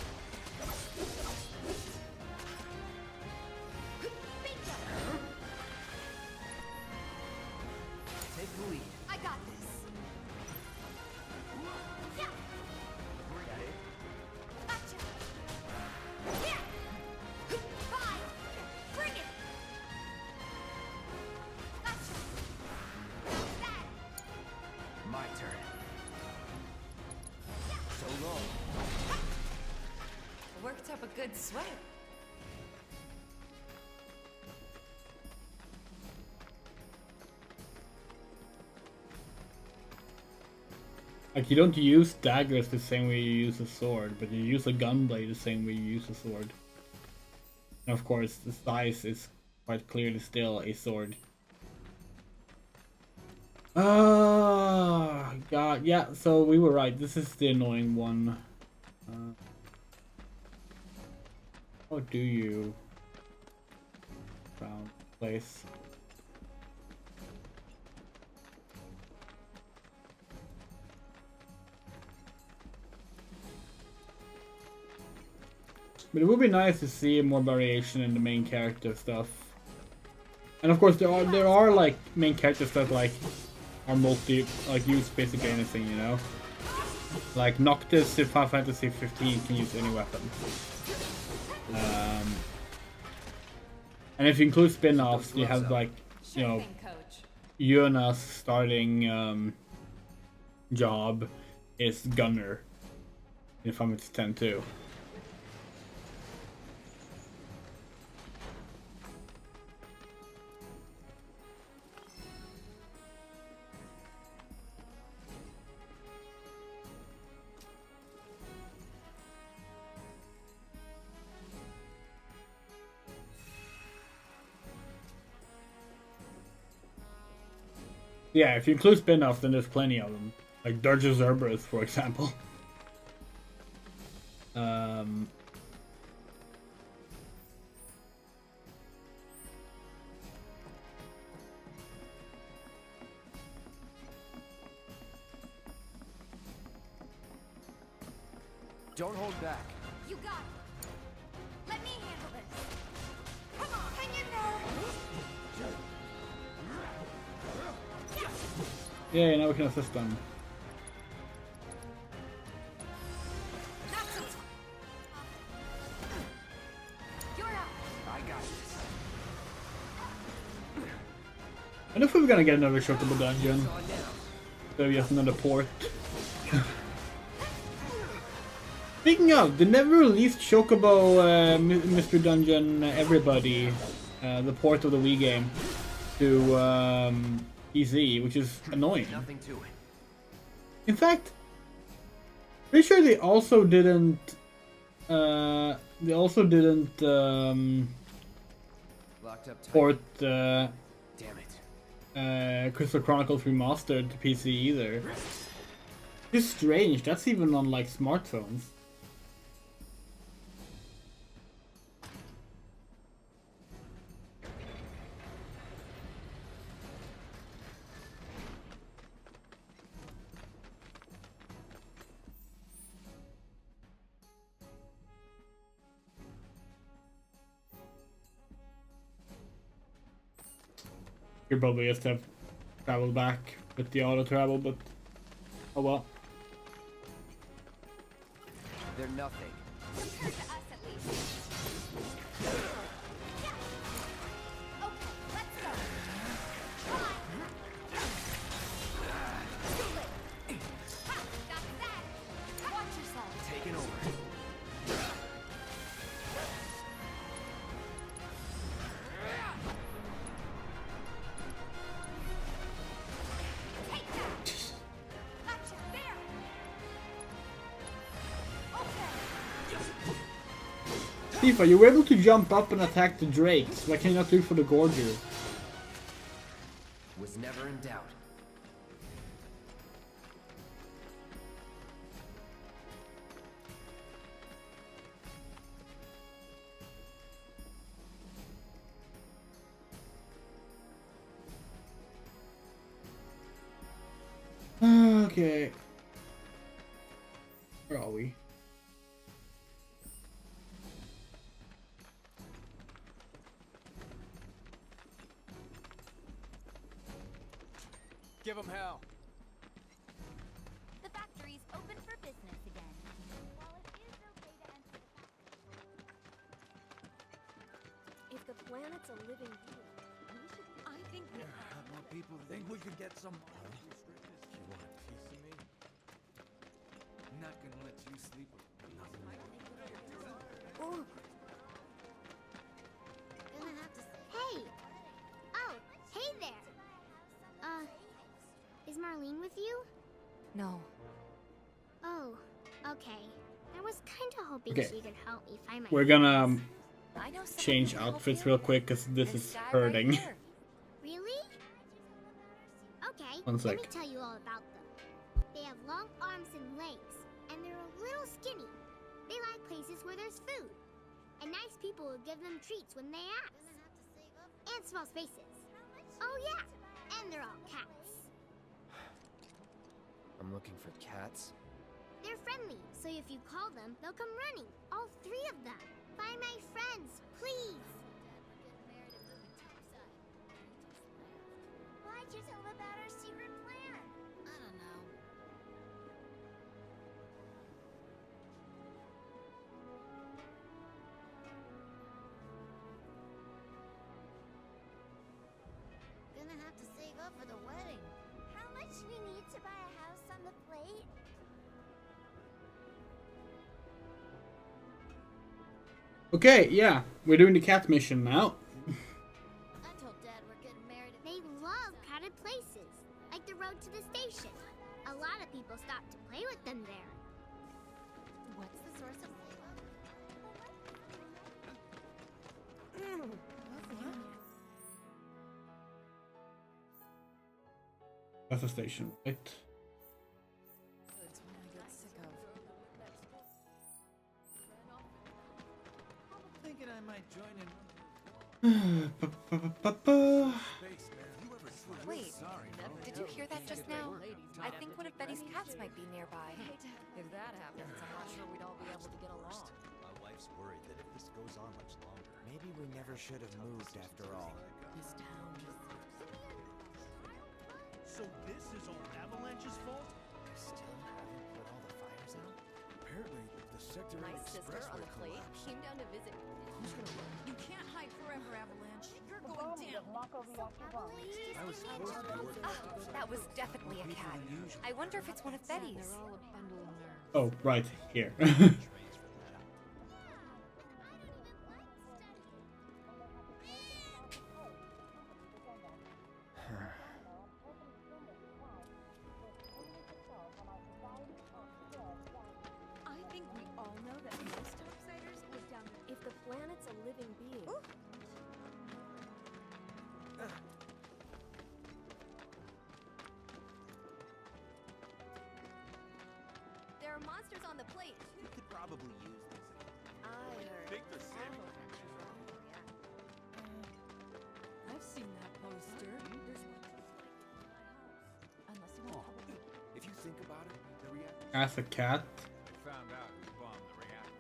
Take the lead. I got this. Yeah. Got it. Gotcha. Yeah. Fine. Bring it. Gotcha. That. My turn. So long. Worked up a good sweat. Like, you don't use daggers the same way you use a sword, but you use a gunblade the same way you use a sword. And of course, the size is quite clearly still a sword. Ah, God, yeah, so we were right. This is the annoying one. How do you found place? But it would be nice to see more variation in the main character stuff. And of course there are like main characters that like are use basically anything, you know? Like Noctis in Final Fantasy 15 can use any weapon. And if you include spin-offs, you have like, you know, Yuna's starting job is Gunner in Final Fantasy 10 too. Yeah, if you include spin-offs, then there's plenty of them. Like Dirge of Cerberus, for example. Don't hold back. You got it. Let me handle this. Come on, hang in there. Yeah, now we can assist them. You're up. I got this. I don't know if we're gonna get another Chocobo dungeon. So just another port. Speaking of, they never released Chocobo Mystery Dungeon Everybody, the port of the Wii game, to PC, which is annoying. Nothing to it. In fact, pretty sure they also didn't. Locked up tight. Port Damn it. Crystal Chronicles Remastered to PC either. It's strange. That's even on like smartphones. You probably just have traveled back with the auto travel, but oh well. They're nothing. Compared to us, at least. Yeah. Okay, let's go. Come on. Too late. Ha! Got that. Watch yourself. Taking over. Take that. Gotcha. There. Okay. Tifa, you were able to jump up and attack the drakes. Why can't you not do it for the Gorger? Was never in doubt. Okay. Where are we? Give them hell. The factory's open for business again. While it is okay to enter the factory. If the planet's a living being, we should... I think we... More people think we could get some... You want a piece of me? I'm not gonna let you sleep with nothing. Ooh. Gonna have to say... Hey! Oh, hey there! Is Marlene with you? No. Oh, okay. I was kinda hoping Okay. she could help me find my... We're gonna I know someone change who can help outfits you. real quick because this is guy right hurting. here. Really? Okay, One let sec. me tell you all about them. They have long arms and legs, and they're a little skinny. They like places where there's food. And nice people will give them treats when they ask. And small spaces. Oh yeah, and they're all cats. I'm looking for cats. They're friendly, so if you call them, they'll come running. All 3 of them. Find my friends, please. Why'd you tell them about our secret plan? I don't know. Gonna have to save up for the wedding. How much we need to buy a house on the plate? Okay, yeah, we're doing the cat mission now. I told Dad we're getting married. They love crowded places, like the road to the station. A lot of people stop to play with them there. What's the source of That's the station, right? It's one I get sick of. Thinking I might join in. Wait, did you hear that just now? I think one of Betty's cats might be nearby. If that happens, I'm not sure we'd all be able to get along. My wife's worried that if this goes on much longer... Maybe we never should have moved after all. This town just... So this is all Avalanche's fault? They still haven't put all the fires out? Apparently, the sector My and sister on expressway the plate collapsed. came down to visit. Who's gonna run? You can't hide forever, Avalanche. You're going down. I was supposed to be working That was definitely a cat. I wonder if it's one of Betty's. They're all a bundle of nerves. Oh, right here. I think we all know that most topsiders live down there. If the planet's a living being. There are monsters on the plate. You could probably use this. I heard. Think they're safe. I've seen that poster. There's one just like unless you want to trouble. If you think about it, the reactor... As a cat. Found out who bombed the reactor.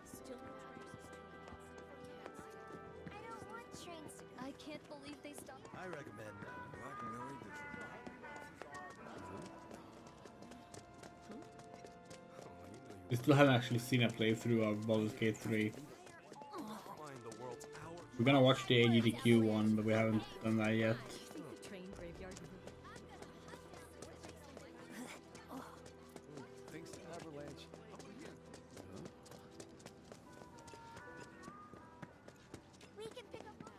Still I don't want trains to... I can't believe they stopped. I recommend Black Millie does... We still haven't actually seen a playthrough of Baldur's Gate 3. We're gonna watch the AGDQ one, but we haven't done that yet. Train graveyard. Thanks to Avalanche. We can pick up on...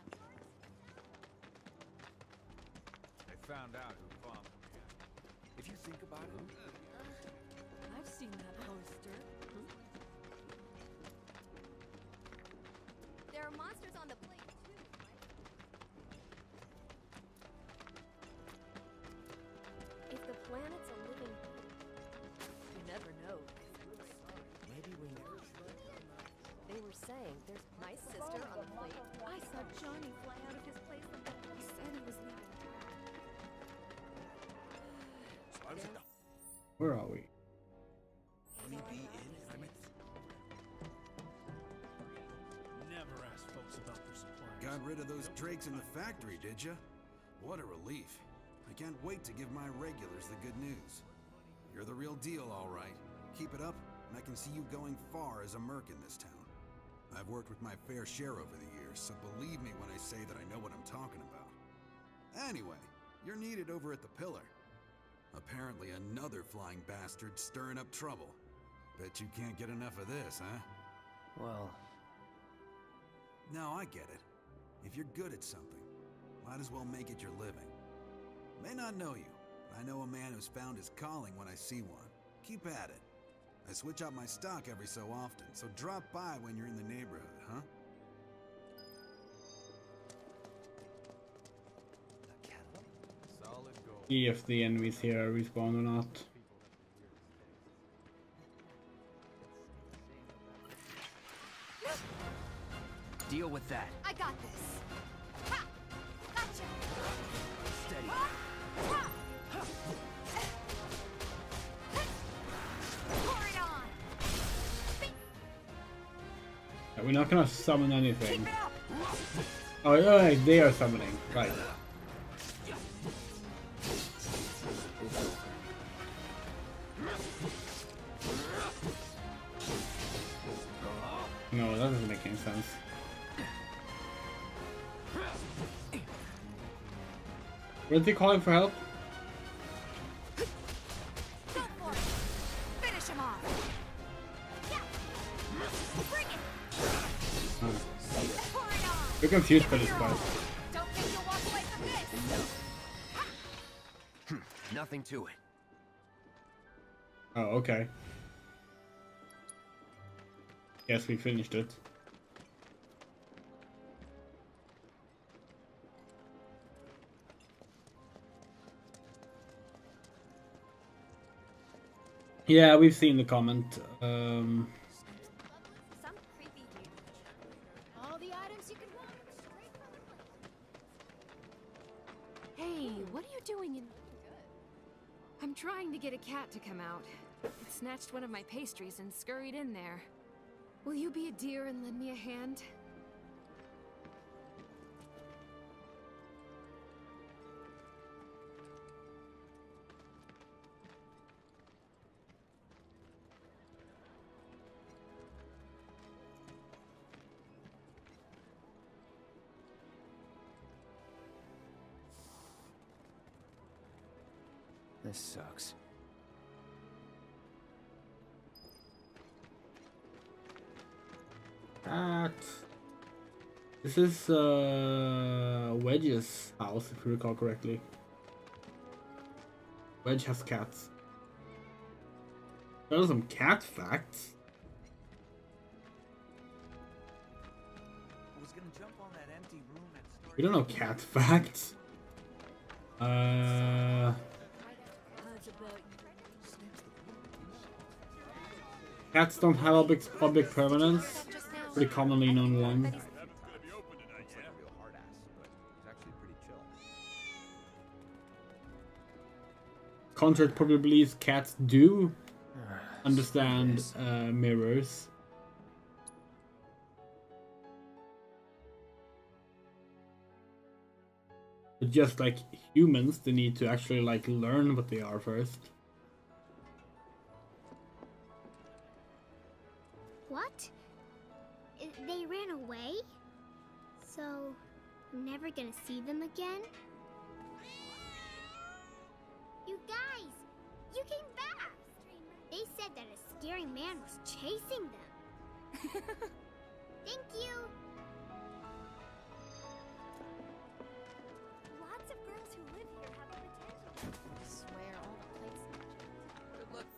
I found out who bombed the reactor. If you think about it... I've seen that poster. There are monsters on the plate, too. If the planet's a living being. You never know. Maybe we never should. They were saying there's my sister on the plate. I saw Johnny fly out of his place like that. He said he was leaving. Where are we? Never ask folks about their supplies. Got rid of those drakes in the factory, did ya? What a relief. I can't wait to give my regulars the good news. You're the real deal, all right. Keep it up, and I can see you going far as a merc in this town. I've worked with my fair share over the years, so believe me when I say that I know what I'm talking about. Anyway, you're needed over at the Pillar. Apparently another flying bastard stirring up trouble. Bet you can't get enough of this, huh? Well... No, I get it. If you're good at something, might as well make it your living. May not know you, but I know a man who's found his calling when I see one. Keep at it. I switch out my stock every so often, so drop by when you're in the neighborhood, huh? Solid gold. See if the enemies here respawn or not. Deal with that. I got this. Ha! Gotcha. Steady. Pour it on. Yeah, we're not gonna summon anything. Oh, yeah, they are summoning. Right. No, that doesn't make any sense. Weren't they calling for help? Go for it. Finish him off. Yeah. Bring it. Pour it on. We're confused by this part. Don't think you'll walk away from this. Nothing to it. Oh, okay. Guess we finished it. Yeah, we've seen the comment. Some creepy all the items you could want straight from the Hey, what are you doing in... I'm trying to get a cat to come out. It snatched one of my pastries and scurried in there. Will you be a dear and lend me a hand? This sucks. This is Wedge's house, if you recall correctly. Wedge has cats. There are some cat facts. I was gonna jump on that empty room and start... We don't know cat facts. Cats don't have object permanence. Pretty commonly known one. Contract probably believes cats do understand mirrors. But just like humans, they need to actually like learn what they are first. What? They ran away? So, I'm never gonna see them again? You guys! You came back! They said that a scary man was chasing them. Thank you! Lots of girls who live here have a potential. I swear all the places. Good luck.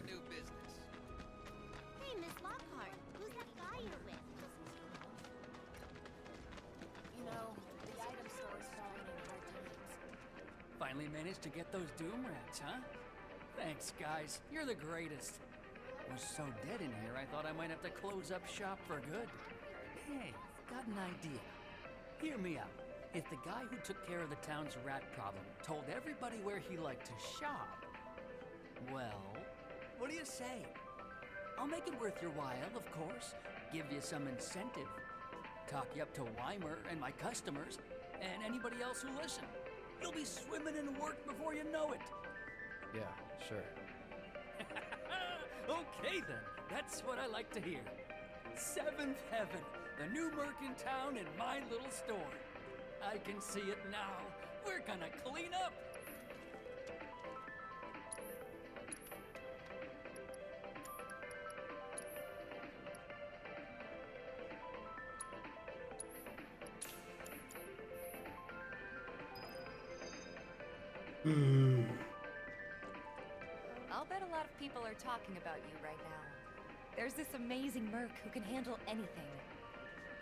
New business. Hey, Miss Lockhart, who's that guy you're with? You know, the item store is falling in hard times. Finally managed to get those doom rats, huh? Thanks, guys. You're the greatest. It was so dead in here, I thought I might have to close up shop for good. Hey, got an idea. Hear me out. If the guy who took care of the town's rat problem told everybody where he liked to shop, well, what do you say? I'll make it worth your while, of course. Give you some incentive. Talk you up to Weimer and my customers, and anybody else who listen. You'll be swimming in work before you know it. Yeah, sure. Okay then, that's what I like to hear. Seventh heaven, the new merc in town and my little store. I can see it now. We're gonna clean up. I'll bet a lot of people are talking about you right now. There's this amazing merc who can handle anything.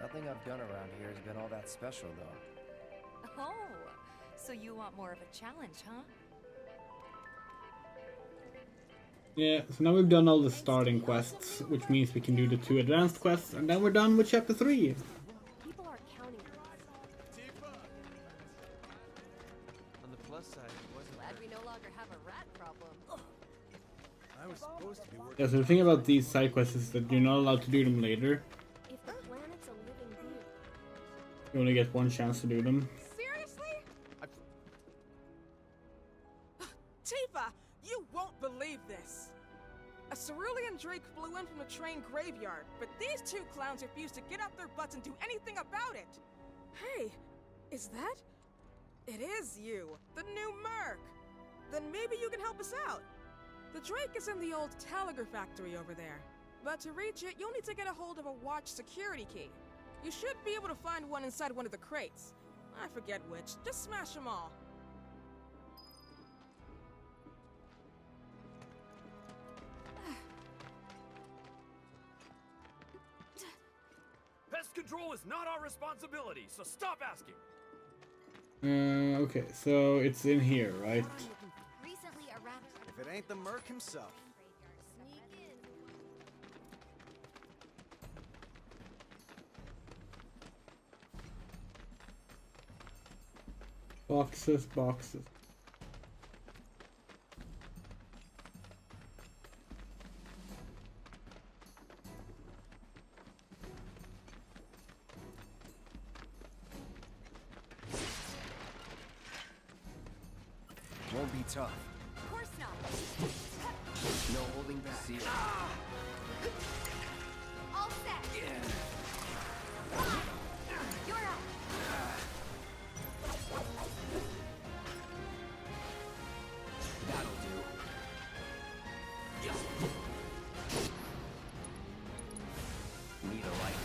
Nothing I've done around here has been all that special, though. Oh, so you want more of a challenge, huh? Yeah, so now we've done all the starting quests, which means we can do the 2 advanced quests, and then we're done with chapter 3. People are counting on us. On the plus side, it wasn't Glad we no longer have a rat problem. I was supposed to be working. Yeah, so the thing about these side quests is that you're not allowed to do them later. If the planet's a living being. You only get one chance to do them. Seriously? Tifa, you won't believe this. A cerulean drake flew in from the train graveyard, but these 2 clowns refused to get out their butts and do anything about it. Hey, is that? It is you, the new merc. Then maybe you can help us out. The drake is in the old Talager factory over there. But to reach it, you'll need to get a hold of a watch security key. You should be able to find one inside one of the crates. I forget which. Just smash them all. Pest control is not our responsibility, so stop asking. Okay, so it's in here, right? Recently, a rat. If it ain't the merc himself. Sneak in. Boxes, boxes. Won't be tough. Of course not. No holding back. See ya. All set. You're up. That'll do. Need a light.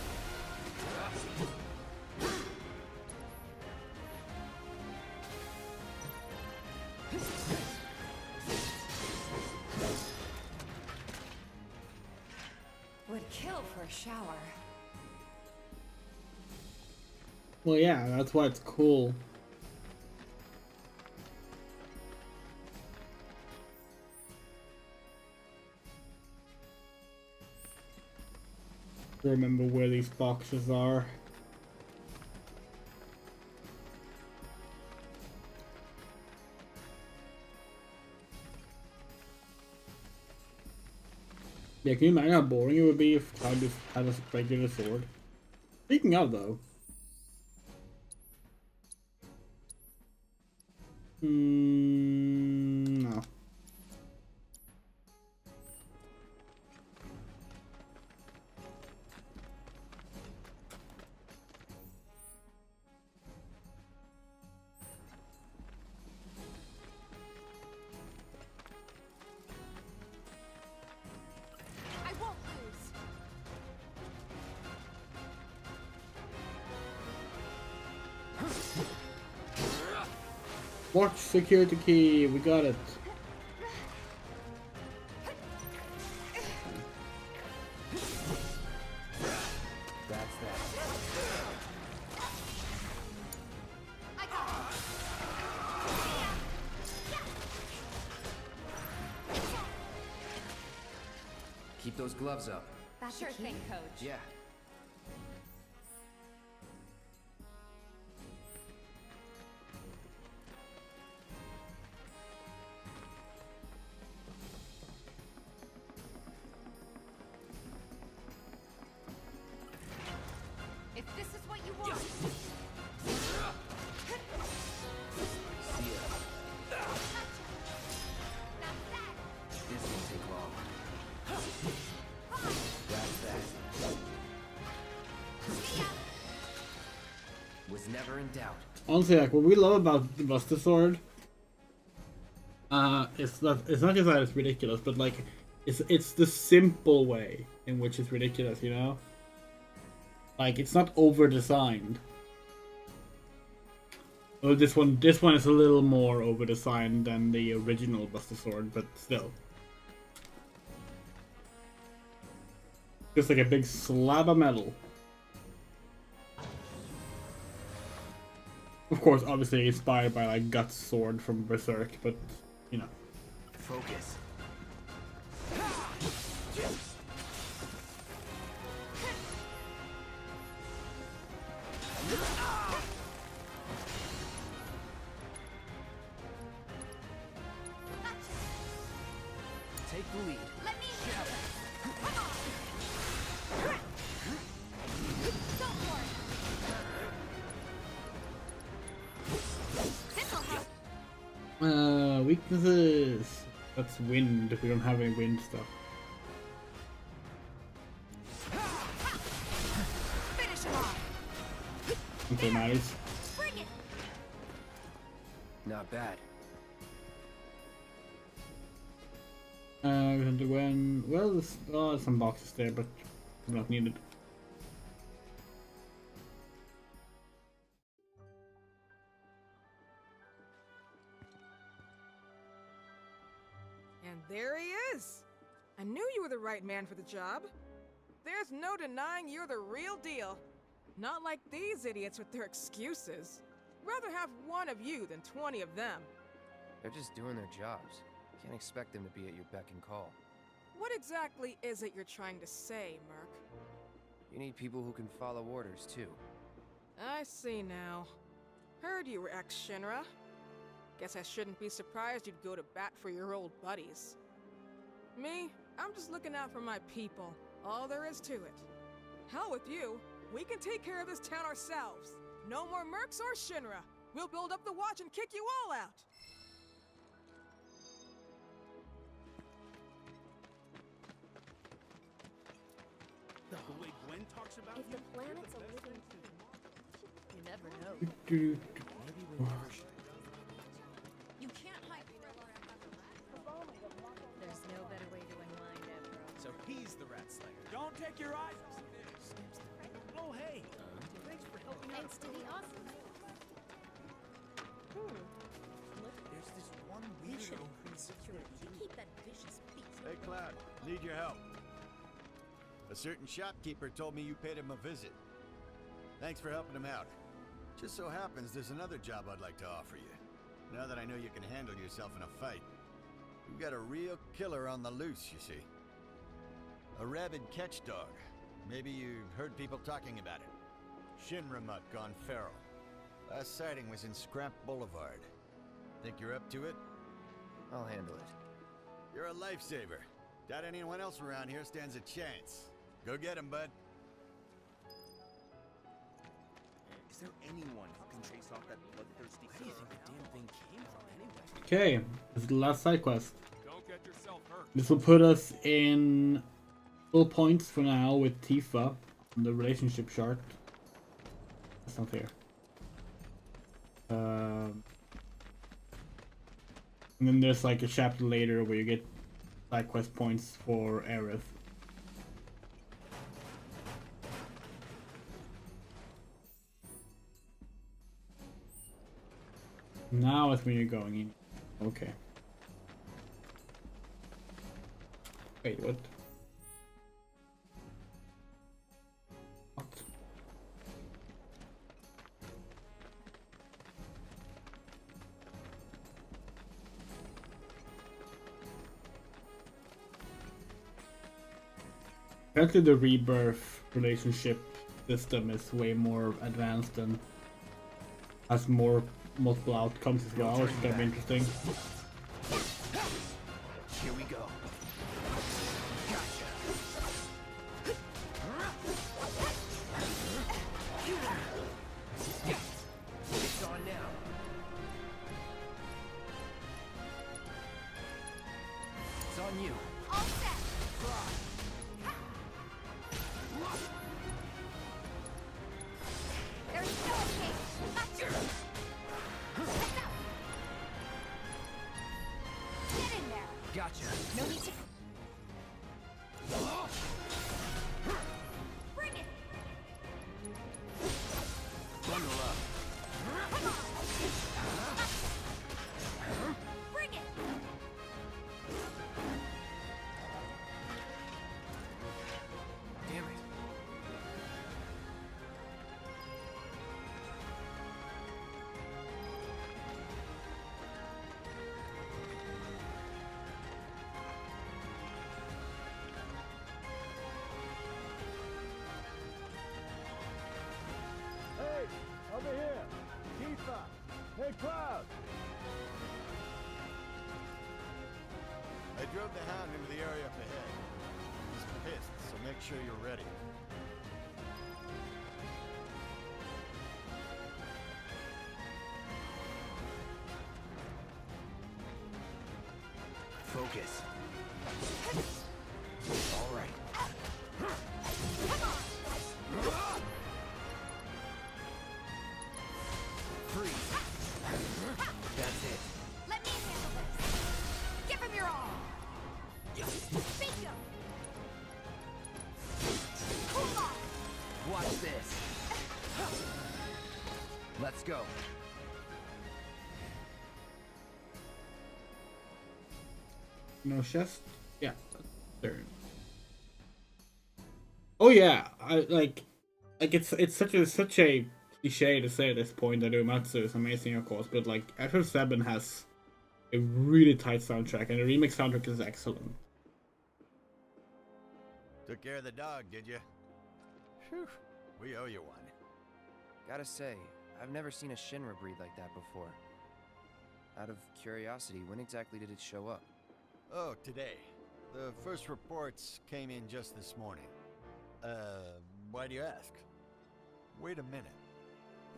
Would kill for a shower. Well, yeah, that's why it's cool. Remember where these boxes are. Yeah, can you imagine how boring it would be if Cloud just had a regular sword? Speaking of, though. No. I won't lose. Watch security key, we got it. That's that. I got Keep those gloves up. That's sure thing, Coach. Yeah. Never in doubt. Honestly, like what we love about the Buster Sword, it's not just that it's ridiculous, but like it's the simple way in which it's ridiculous, you know? Like it's not over designed. Oh, this one is a little more over designed than the original Buster Sword, but still. Just like a big slab of metal. Of course, obviously inspired by like Guts' sword from Berserk, but you know. Focus. Take the lead. Let me Weaknesses. That's wind. We don't have any wind stuff. finish him off. Okay, nice. Bring it. Not bad. We can do when. Well, there's some boxes there, but not needed. And there he is! I knew you were the right man for the job. There's no denying you're the real deal. Not like these idiots with their excuses. Rather have one of you than 20 of them. They're just doing their jobs. Can't expect them to be at your beck and call. What exactly is it you're trying to say, Merc? You need people who can follow orders, too. I see now. Heard you were ex-Shinra. Guess I shouldn't be surprised you'd go to bat for your old buddies. Me, I'm just looking out for my people. All there is to it. Hell with you. We can take care of this town ourselves. No more Mercs or Shinra. We'll build up the watch and kick you all out. The way Gwen talks about If the planet's a living you never know. Maybe we never should. You can't hide. There's no better way to unwind it, bro. So he's the rat slayer. Don't take your eyes. Oh hey. Thanks for helping out. Thanks to the awesome. Look, There's this one we weirdo. should increase security to keep that vicious beast. Hey, Cloud, need your help. A certain shopkeeper told me you paid him a visit. Thanks for helping him out. Just so happens there's another job I'd like to offer you. Now that I know you can handle yourself in a fight. We've got a real killer on the loose, you see. A rabid catch dog. Maybe you've heard people talking about it. Shinra gone feral. Last sighting was in Scrap Boulevard. Think you're up to it? I'll handle it. You're a lifesaver. Doubt anyone else around here stands a chance. Go get him, bud. Is there anyone who can chase off that bloodthirsty? Where do you think the damn thing came from anyway? Okay, this is the last side quest. Don't get yourself hurt. This will put us in full points for now with Tifa on the relationship chart. That's not fair. And then there's like a chapter later where you get side quest points for Aerith. Now is when you're going in. Okay. Wait, what? What? Apparently the rebirth relationship system is way more advanced and has more multiple outcomes as well, which is gonna be interesting. Here we go. It's on now. It's on you. All set. There's no escape. drove the Hound into the area up ahead. He's pissed, so make sure you're ready. Focus. All right. Freeze. That's it. Let me handle this. Give him your all. Bingo. Cool off. Watch this. Let's go. No chest? Yeah. Turn. Oh yeah, I like it's such a cliche to say at this point that Uematsu is amazing, of course, but like FF7 has a really tight soundtrack, and the remix soundtrack is excellent. Took care of the dog, did you? Phew, we owe you one. Gotta say, I've never seen a Shinra breed like that before. Out of curiosity, when exactly did it show up? Oh, today. The first reports came in just this morning. Why do you ask? Wait a minute.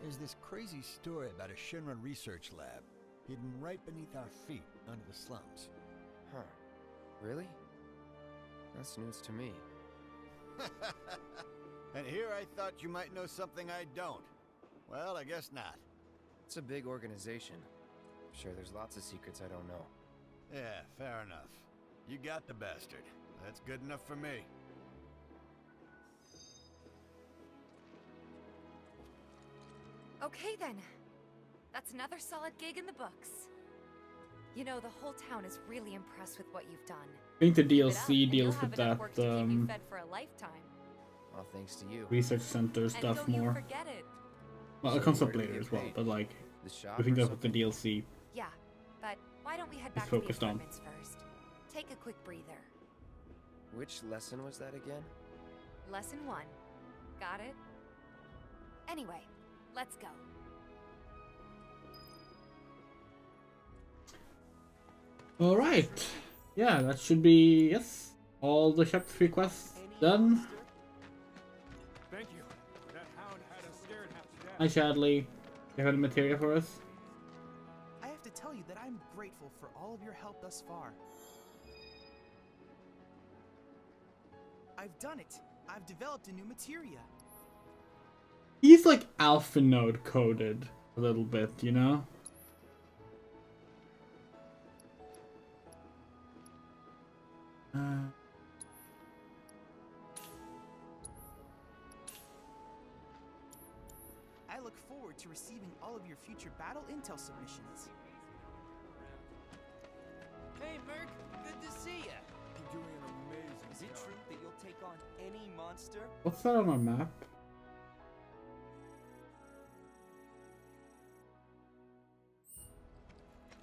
There's this crazy story about a Shinra research lab hidden right beneath our feet under the slums. Huh. Really? That's news to me. And here I thought you might know something I don't. Well, I guess not. It's a big organization. I'm sure there's lots of secrets I don't know. Yeah, fair enough. You got the bastard. That's good enough for me. Okay then. That's another solid gig in the books. You know, the whole town is really impressed with what you've done. I think the Keep it up, DLC and deals you'll with have that enough work to keep you fed for a lifetime. All thanks to you. research center And stuff don't you more. forget it. Well, it comes up later as well, but like The shop I think or that's what the something? DLC. Yeah, but why don't we head It's back to the focused on. apartments first? Take a quick breather. Which lesson was that again? Lesson 1. Got it? Anyway, let's go. All right. Yeah, that should be yes. All the chapter 3 quests done. Thank you. That hound had us scared half to death. Hi, Chadley. You have any material for us? I have to tell you that I'm grateful for all of your help thus far. I've done it. I've developed a new materia. He's like alpha node coded a little bit, you know? I look forward to receiving all of your future battle intel submissions. Hey, Merc, good to see ya. You're doing an amazing Is it job. true that you'll take on any monster? What's that on our map?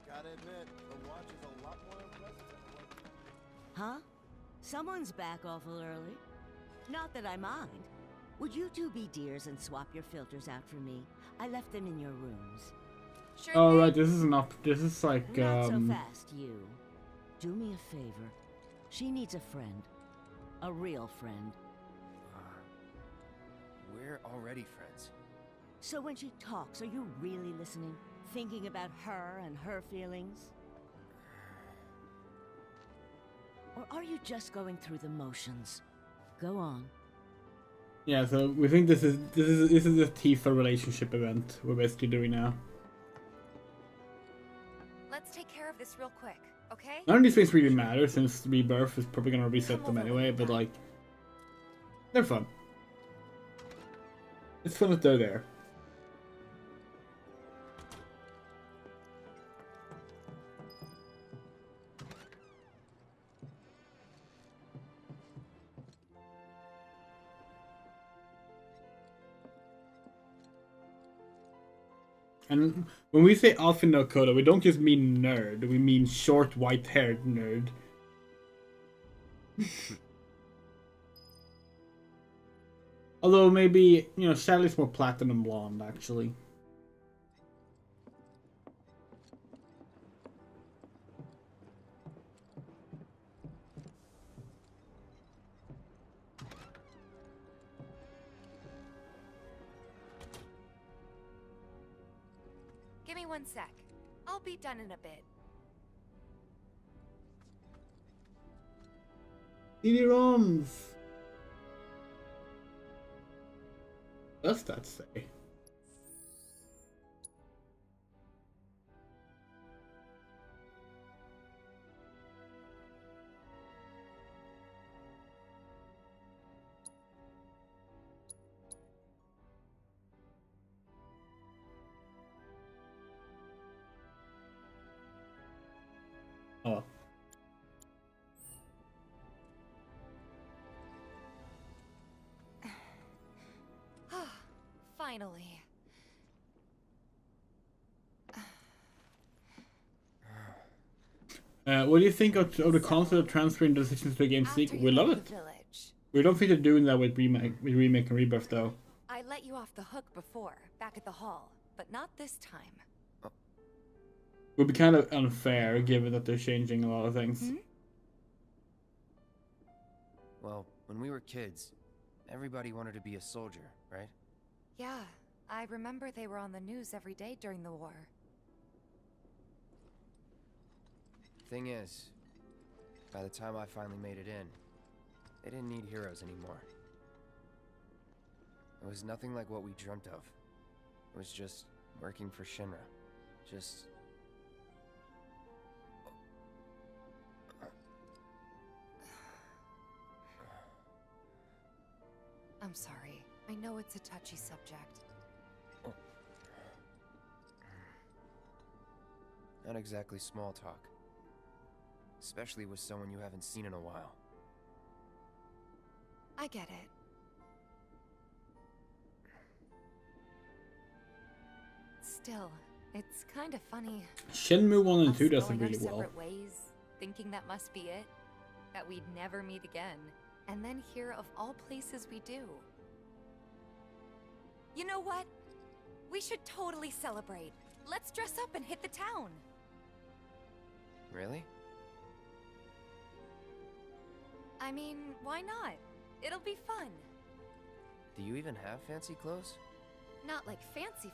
Gotta admit, the watch is a lot more impressive than it was. Huh? Someone's back awful early. Not that I mind. Would you two be dears and swap your filters out for me? I left them in your rooms. Sure Oh thing. right, this is not. This is like Not so fast, you. Do me a favor. She needs a friend. A real friend. We're already friends. So when she talks, are you really listening? Thinking about her and her feelings? Or are you just going through the motions? Go on. Yeah, so we think this is a Tifa relationship event we're basically doing now. Let's take care of this real quick, okay? None of these things really matter since Rebirth is probably gonna reset them Come over anyway, like but that. like they're fun. It's fun that they're there. And when we say alpha no coda, we don't just mean nerd, we mean short white-haired nerd. Although maybe, you know, Shadley's more platinum blonde, actually. me 1 sec. I'll be done in a bit. CD-ROMs. What's that say? Oh. Finally. What do you think of the concept of transferring decisions to a game sequel? We love it. We don't think they're doing that with remake and rebirth though. I let you off the hook before, back at the hall, but not this time. It would be kind of unfair given that they're changing a lot of things. Well, when we were kids, everybody wanted to be a soldier, right? Yeah, I remember they were on the news every day during the war. Thing is, by the time I finally made it in, they didn't need heroes anymore. It was nothing like what we dreamt of. It was just working for Shinra. Just... I'm sorry. I know it's a touchy subject. Not exactly small talk. Especially with someone you haven't seen in a while. I get it. Still, it's kind of funny. Shenmue 1 and 2 us doesn't going our really well. separate ways, thinking that must be it, that we'd never meet again, and then here of all places we do. You know what? We should totally celebrate. Let's dress up and hit the town. Really? I mean, why not? It'll be fun. Do you even have fancy clothes? Not like fancy,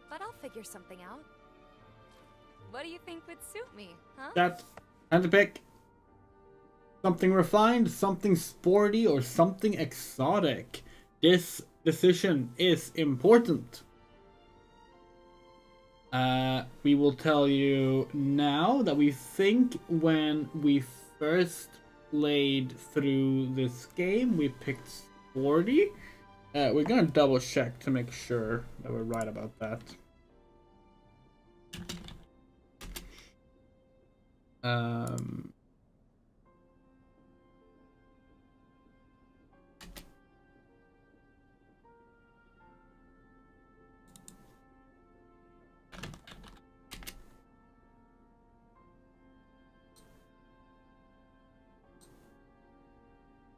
but I'll figure something out. What do you think would suit me, huh? That's time to pick something refined, something sporty, or something exotic. This decision is important. We will tell you now that we think when we first played through this game, we picked sporty. We're gonna double check to make sure that we're right about that.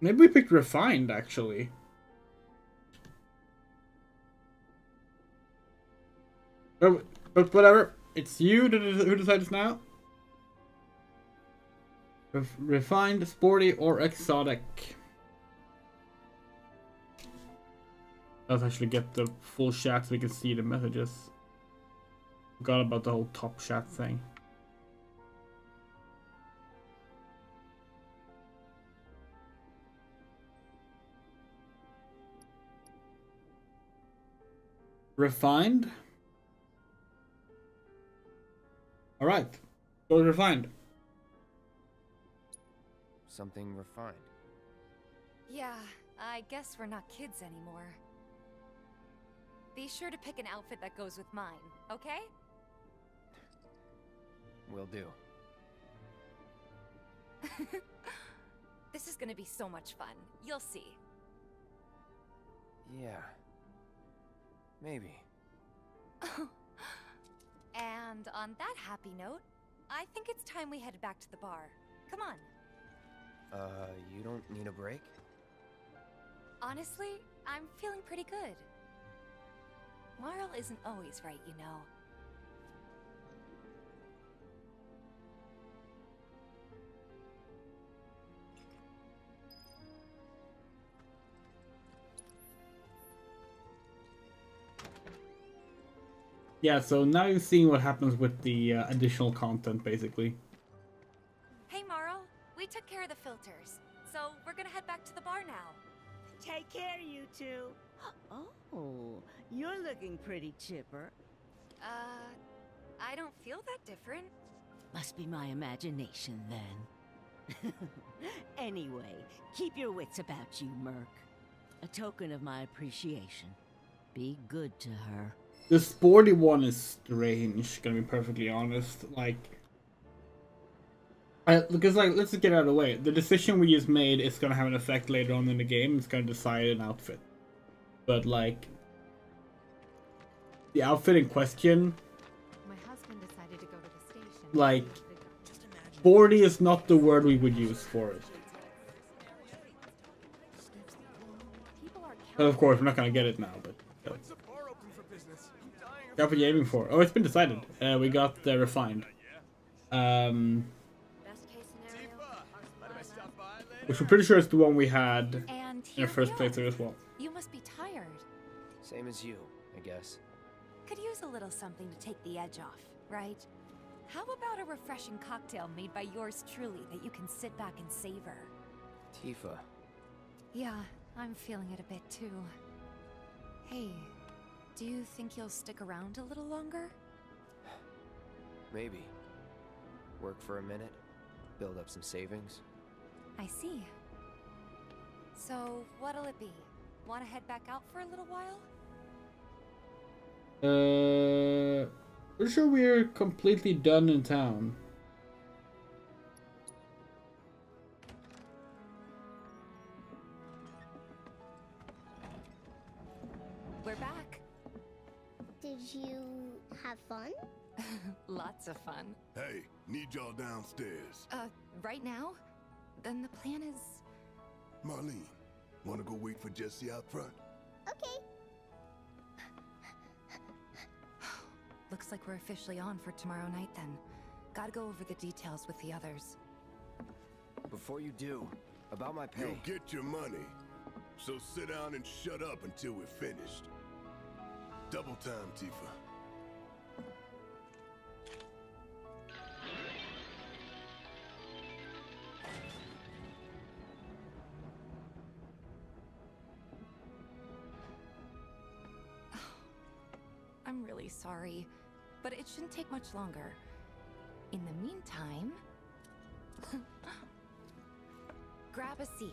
Maybe we picked refined, actually. But whatever. It's you who decides now. Refined, sporty, or exotic. Let's actually get the full chat so we can see the messages. Forgot about the whole top chat thing. Refined. All right, go refined. Something refined. Yeah, I guess we're not kids anymore. Be sure to pick an outfit that goes with mine, okay? Will do. This is gonna be so much fun. You'll see. Yeah. Maybe. And on that happy note, I think it's time we headed back to the bar. Come on. You don't need a break? Honestly, I'm feeling pretty good. Marl isn't always right, you know. Yeah, so now you're seeing what happens with the additional content, basically. Hey, Marl. We took care of the filters, so we're gonna head back to the bar now. Take care, you two. Oh, you're looking pretty chipper. I don't feel that different. Must be my imagination, then. Anyway, keep your wits about you, Merc. A token of my appreciation. Be good to her. The sporty one is strange, gonna be perfectly honest. Because let's just get out of the way. The decision we just made is gonna have an effect later on in the game. It's gonna decide an outfit. But the outfit in question, My husband decided to go to the station. sporty is not the word we would use for it. But of course, we're not gonna get it now. But that's what you're aiming for. Oh, it's been decided. We got refined. Which I'm pretty sure is the one we had And in the first playthrough as well. You must be tired. Same as you, I guess. Could use a little something to take the edge off, right? How about a refreshing cocktail made by yours truly that you can sit back and savor? Tifa. Yeah, I'm feeling it a bit too. Hey, do you think you'll stick around a little longer? Maybe. Work for a minute, build up some savings. I see. So, what'll it be? Want to head back out for a little while? Pretty sure we're completely done in town. We're back. Did you have fun? Lots of fun. Hey, need y'all downstairs. Right now? Then the plan is... Marlene, wanna go wait for Jesse out front? Okay. Looks like we're officially on for tomorrow night then. Gotta go over the details with the others. Before you do, about my pay. You'll get your money. So sit down and shut up until we're finished. Double time, Tifa. I'm really sorry, but it shouldn't take much longer. In the meantime... grab a seat.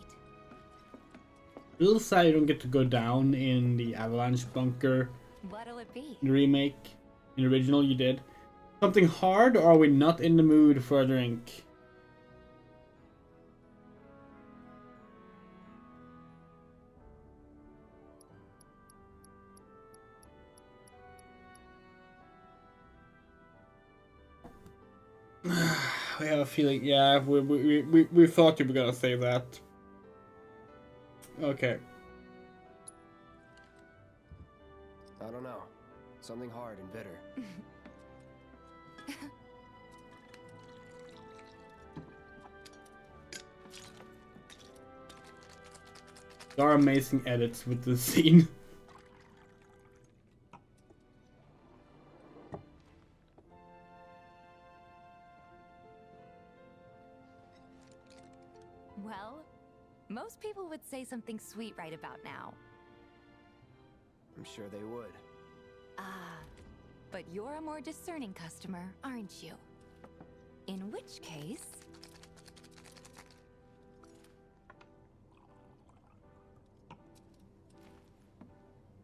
Little sad you don't get to go down in the avalanche bunker. What'll it be? In the remake. In the original you did. Something hard, or are we not in the mood for a drink? I have a feeling, yeah, we thought you were gonna say that. Okay. I don't know. Something hard and bitter. There are amazing edits with this scene. Well, most people would say something sweet right about now. I'm sure they would. Ah, but you're a more discerning customer, aren't you? In which case...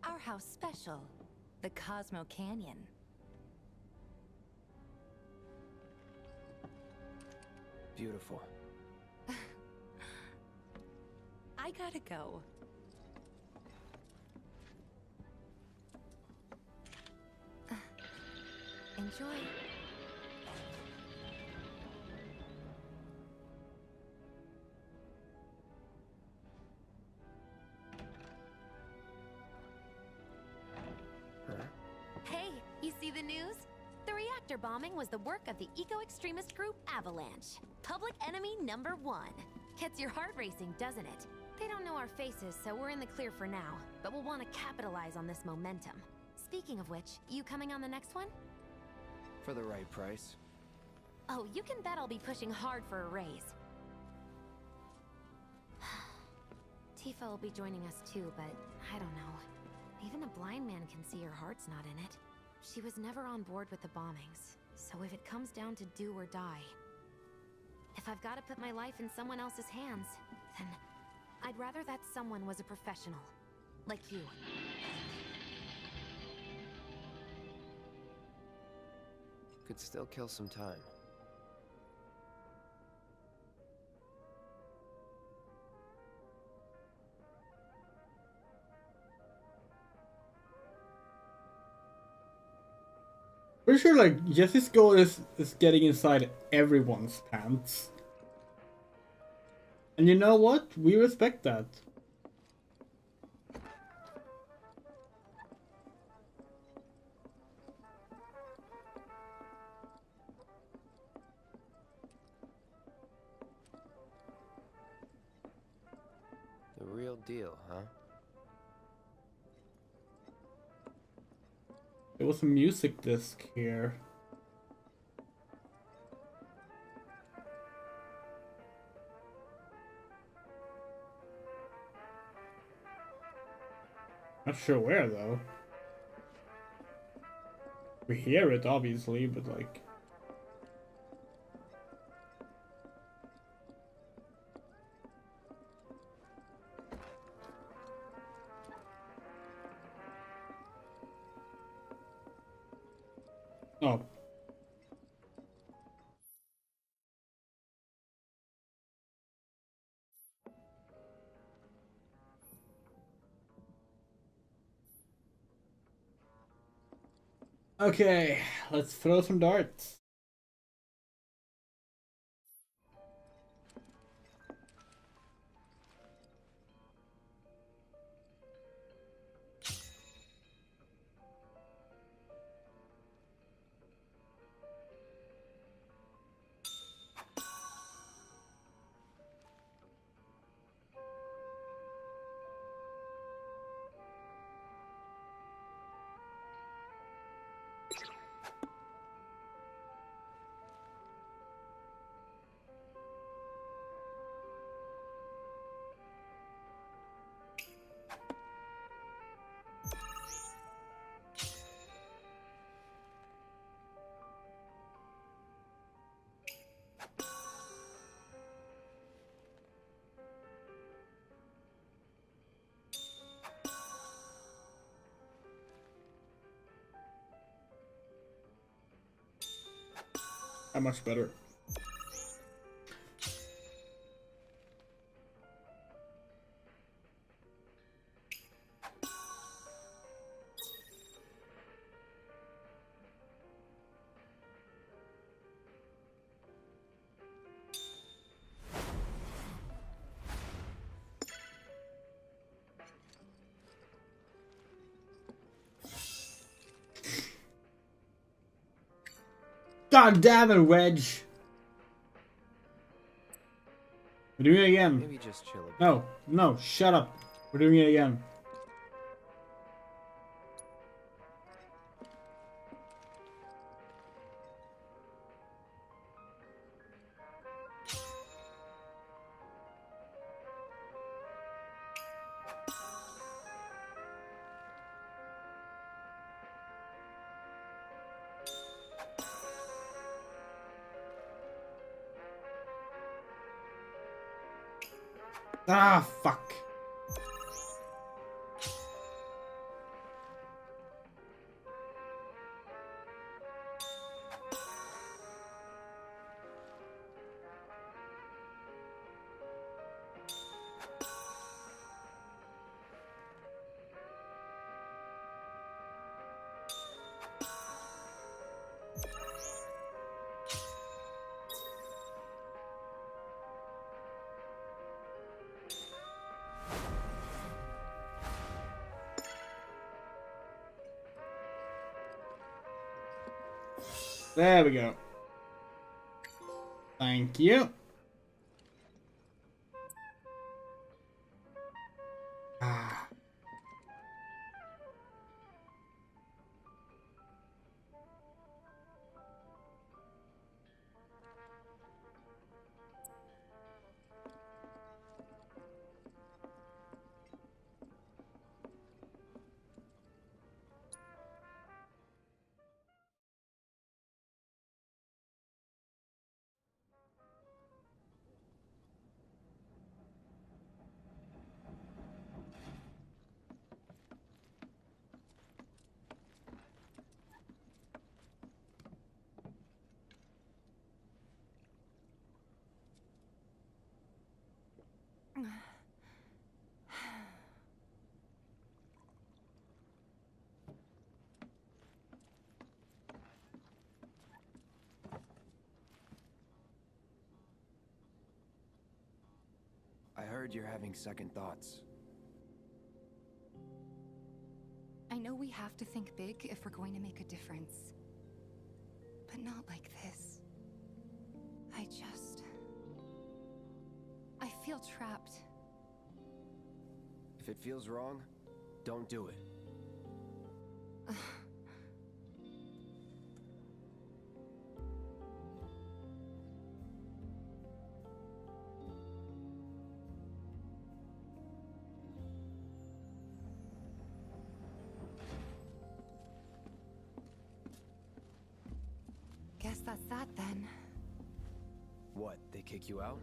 our house special, the Cosmo Canyon. Beautiful. I gotta go. Enjoy. Hey, you see the news? The reactor bombing was the work of the eco-extremist group Avalanche. Public enemy number 1. Gets your heart racing, doesn't it? They don't know our faces, so we're in the clear for now. But we'll want to capitalize on this momentum. Speaking of which, you coming on the next one? For the right price. Oh, you can bet I'll be pushing hard for a raise. Tifa will be joining us too, but I don't know. Even a blind man can see her heart's not in it. She was never on board with the bombings, so if it comes down to do or die, if I've got to put my life in someone else's hands, then I'd rather that someone was a professional, like you. Could still kill some time. Pretty sure like Jesse's goal is getting inside everyone's pants. And you know what? We respect that. The real deal, huh? There was a music disc here. Not sure where though. We hear it obviously, but like... Oh. Okay, let's throw some darts. How much better? God damn it, Wedge! We're doing it again. Maybe just chill a bit. No, no, shut up. We're doing it again. Ah, fuck. There we go. Thank you. Ah. heard you're having second thoughts. I know we have to think big if we're going to make a difference. But not like this. I feel trapped. If it feels wrong, don't do it. Guess that's that then. What, they kick you out?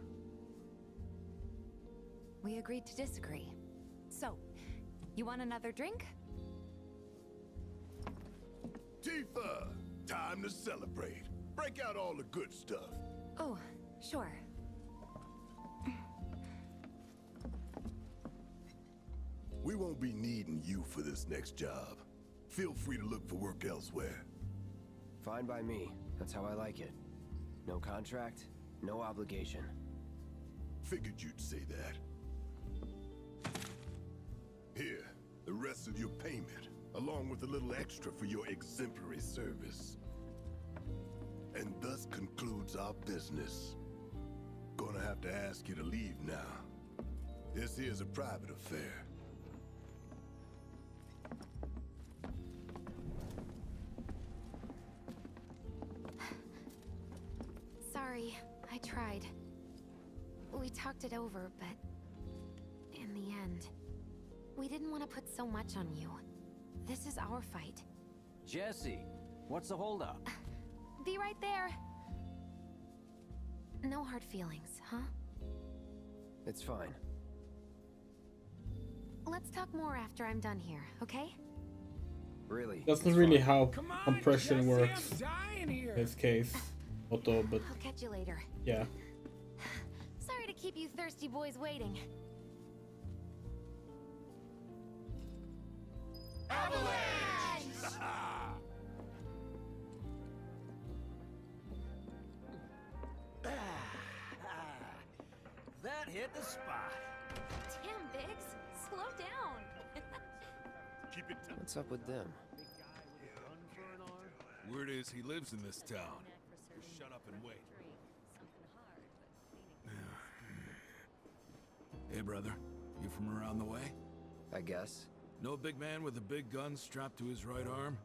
We agreed to disagree. So, you want another drink? Tifa! Time to celebrate. Break out all the good stuff. Oh, sure. We won't be needing you for this next job. Feel free to look for work elsewhere. Fine by me. That's how I like it. No contract, no obligation. Figured you'd say that. Here, the rest of your payment, along with a little extra for your exemplary service. And thus concludes our business. Gonna have to ask you to leave now. This here's a private affair. Sorry, I tried. We talked it over, but in the end, we didn't want to put so much on you. This is our fight. Jesse, what's the holdup? Be right there. No hard feelings, huh? It's fine. Let's talk more after I'm done here, okay? Really? That's not really how compression works in this case. Although, but I'll catch you later. yeah. Sorry to keep you thirsty boys waiting. That hit the spot. Damn, Biggs. Slow down. Keep it What's up with them? Word is he lives in this town. Just shut up and wait. Hey, brother. You from around the way? I guess. Know a big man with a big gun strapped to his right arm?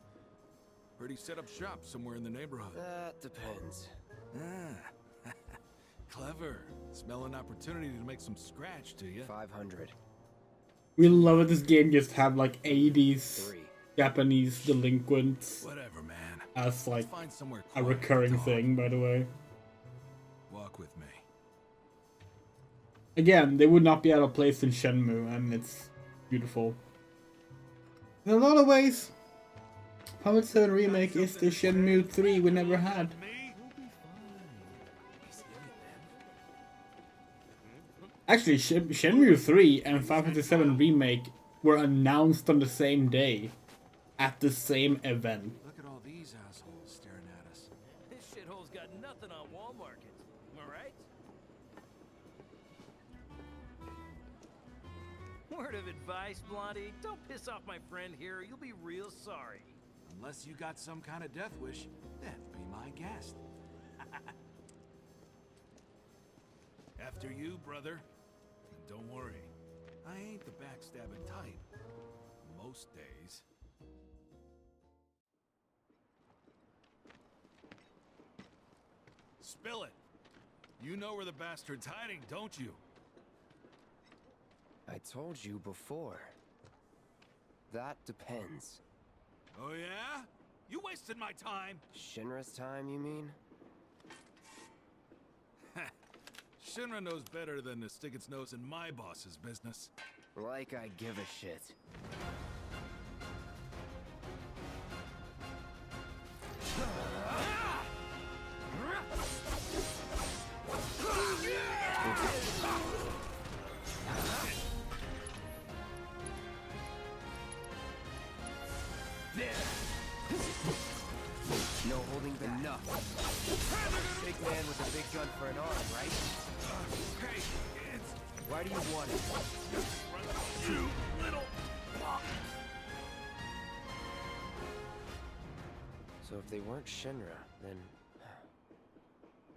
Heard he set up shop somewhere in the neighborhood. That depends. Ah. Clever. Smell an opportunity to make some scratch, do you? 500. We love it. This game just have like 80s Japanese delinquents. Whatever, man. As like Find somewhere a quiet recurring to talk. thing, by the way. Walk with me. Again, they would not be out of place in Shenmue, and it's beautiful. In a lot of ways, Final Fantasy VII Remake is the Shenmue 3 we never had. Actually, Shenmue 3 and Final Fantasy VII Remake were announced on the same day, at the same event. Look at all these assholes staring at us. This shithole's got nothing on Wall Market. Am I right? Word of advice, Blondie. Don't piss off my friend here. You'll be real sorry. Unless you got some kind of death wish, then be my guest. After you, brother. And don't worry, I ain't the backstabbing type. Most days. Spill it. You know where the bastard's hiding, don't you? I told you before. That depends. Oh yeah? You wasted my time. Shinra's time, you mean? Shinra knows better than to stick its nose in my boss's business. Like I give a shit. No holding back. Enough. Big man with a big gun for an arm, right? Hey, kids. Why do you want it? You little fuck. So if they weren't Shinra, then...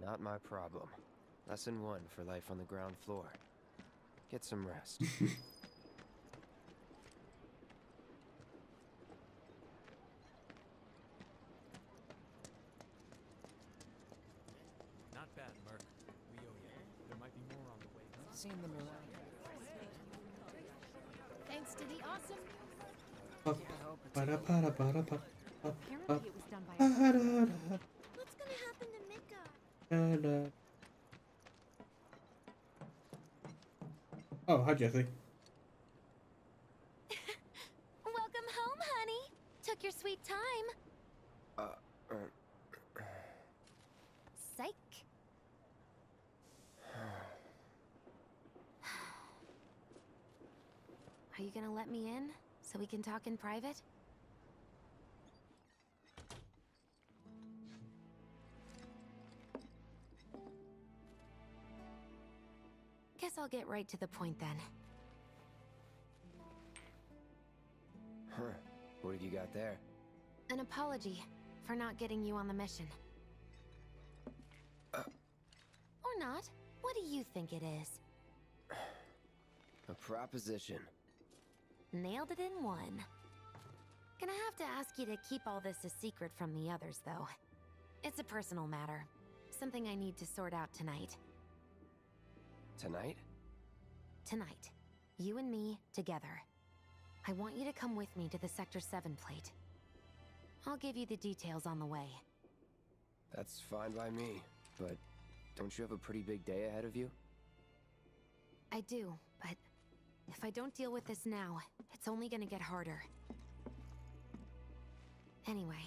not my problem. Lesson 1 for life on the ground floor. Get some rest. Not bad, Merc. We owe you. There might be more on the way. Seen them around. Thanks to the awesome. Apparently it was done by What's gonna happen to Midgar? Oh, hi Jesse. Welcome home, honey. Took your sweet time. Psych. Are you gonna let me in so we can talk in private? Guess I'll get right to the point then. Huh. What have you got there? An apology for not getting you on the mission. Or not. What do you think it is? A proposition. Nailed it in one. Gonna have to ask you to keep all this a secret from the others, though. It's a personal matter. Something I need to sort out tonight. Tonight? Tonight. You and me, together. I want you to come with me to the Sector 7 plate. I'll give you the details on the way. That's fine by me, but don't you have a pretty big day ahead of you? I do, but if I don't deal with this now, it's only gonna get harder. Anyway,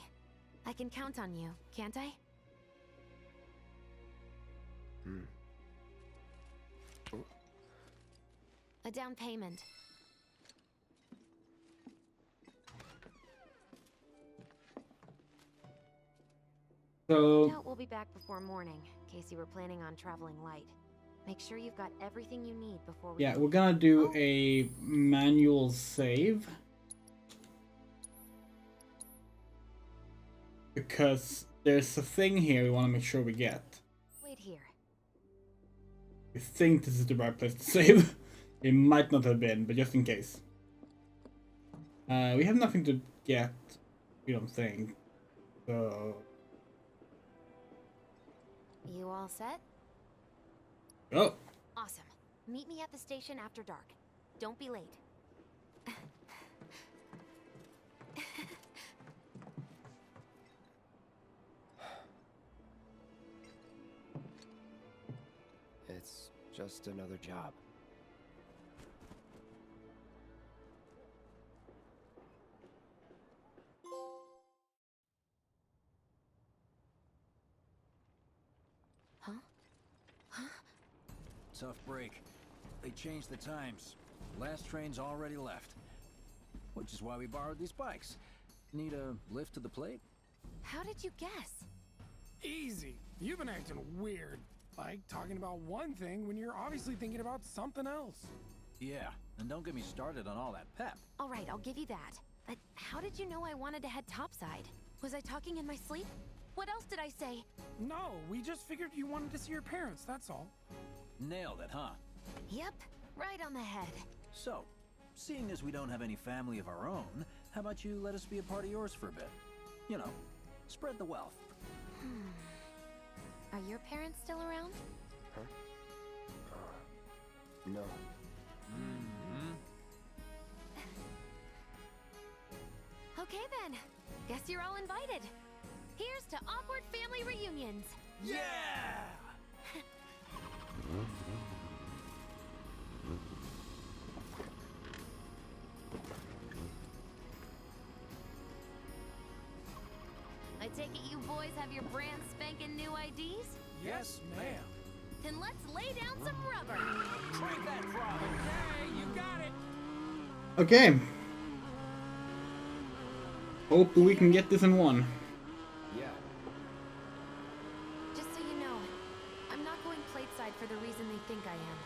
I can count on you, can't I? A down payment. So Note we'll be back before morning, in case you were planning on traveling light. Make sure you've got everything you need before we... yeah, we're gonna do a manual save. Because there's a thing here we want to make sure we get. Wait here. We think this is the right place to save. It might not have been, but just in case. We have nothing to get, we don't think. So... You all set? oh! Awesome. Meet me at the station after dark. Don't be late. It's just another job. Tough break. They changed the times. Last train's already left. Which is why we borrowed these bikes. Need a lift to the plate? How did you guess? Easy. You've been acting weird. Like talking about one thing when you're obviously thinking about something else. Yeah, and don't get me started on all that pep. All right, I'll give you that. But how did you know I wanted to head topside? Was I talking in my sleep? What else did I say? No, we just figured you wanted to see your parents, that's all. Nailed it, huh? Yep, right on the head. So, seeing as we don't have any family of our own, how about you let us be a part of yours for a bit? You know, spread the wealth. Are your parents still around? Huh? No. Okay then. Guess you're all invited. Here's to awkward family reunions. Yeah! I take it you boys have your brand spanking new IDs? Yes, ma'am. Then let's lay down some rubber. Crank that throttle. Okay, you got it. Okay. Hope we can get this in one. Yeah. Just so you know, I'm not going plateside for the reason they think I am.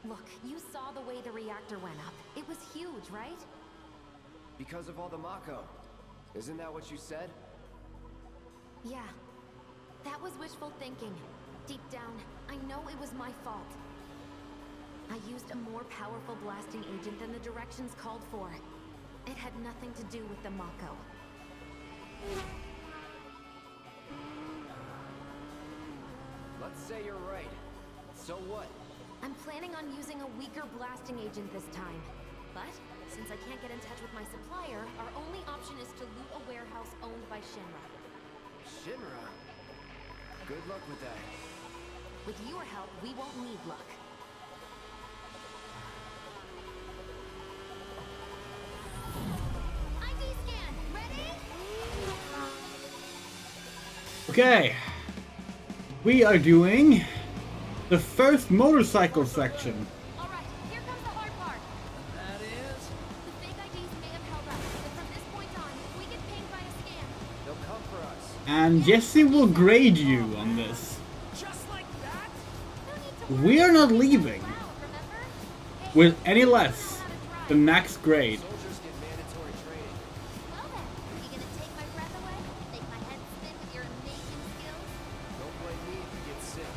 Look, you saw the way the reactor went up. It was huge, right? Because of all the Mako. Isn't that what you said? Yeah. That was wishful thinking. Deep down, I know it was my fault. I used a more powerful blasting agent than the directions called for. It had nothing to do with the Mako. Let's say you're right. So what? I'm planning on using a weaker blasting agent this time. But, since I can't get in touch with my supplier, our only option is to loot a warehouse owned by Shinra. Shinra? Good luck with that. With your help, we won't need luck. ID scan, ready? Okay. We are doing the first motorcycle section. Alright, here comes the hard part. That is? The fake IDs may have held up, but from this point on, if we get pinged by a scan, They'll come for us. And Jesse will grade you on this. Just like that? We are not leaving with any less than max grade. Soldiers get mandatory training. well then, you gonna take my breath away? Make my head spin with your amazing skills? Don't blame me if you get sick.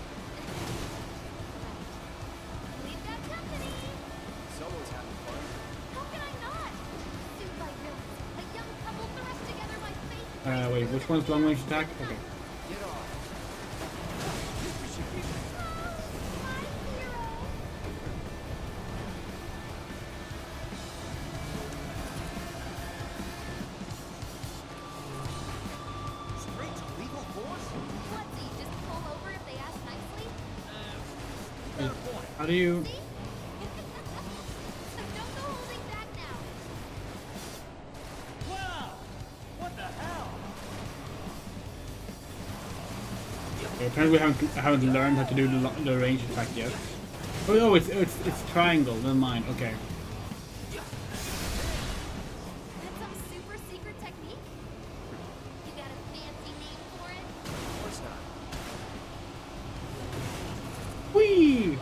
We've got company! Someone's having fun. How can I not? Sued by villains, a young couple thrust together my faith. Wait, which one's long range attack? Okay. Get off. Straight to legal force? What, do you just pull over if they ask nicely? How do you... So don't go holding back now. Wow! What the hell? Okay, apparently we haven't learned how to do the range attack yet. Oh no, it's triangle. Never mind. Okay. That's some super secret technique? You got a fancy name for it? Of course not. Whee!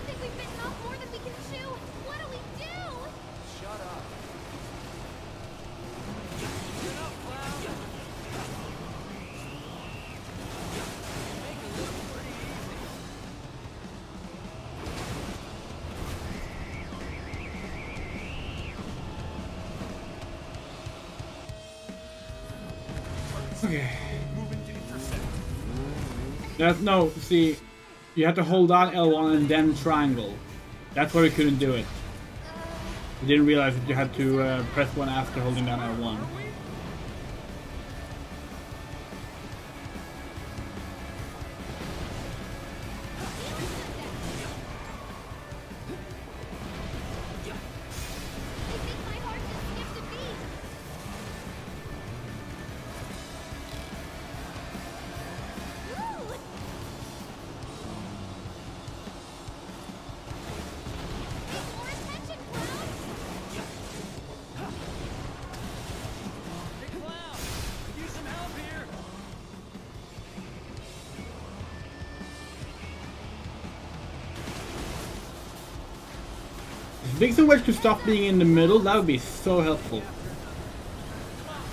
Think we've bitten off more than we can chew? What do we do? Shut up. Okay. No, see, you have to hold on L1 and then triangle. That's why we couldn't do it. We didn't realize that you had to press 1 after holding down L1. I think my heart just skipped a beat. Woo! Pay more attention, clown! Hey, Clown! Could use some help here! If Big Switch could stop being in the middle, that would be so helpful. Come on, Wiz!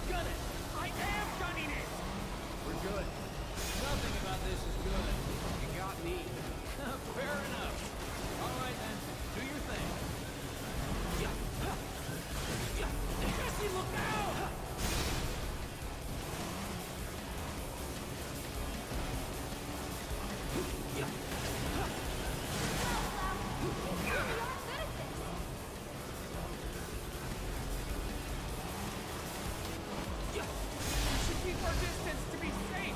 Gun it! I am gunning it! We're good. Nothing about this is good. You got me. Fair enough. All right, then. Do your thing. Jesse, look out! We should keep our distance to be safe,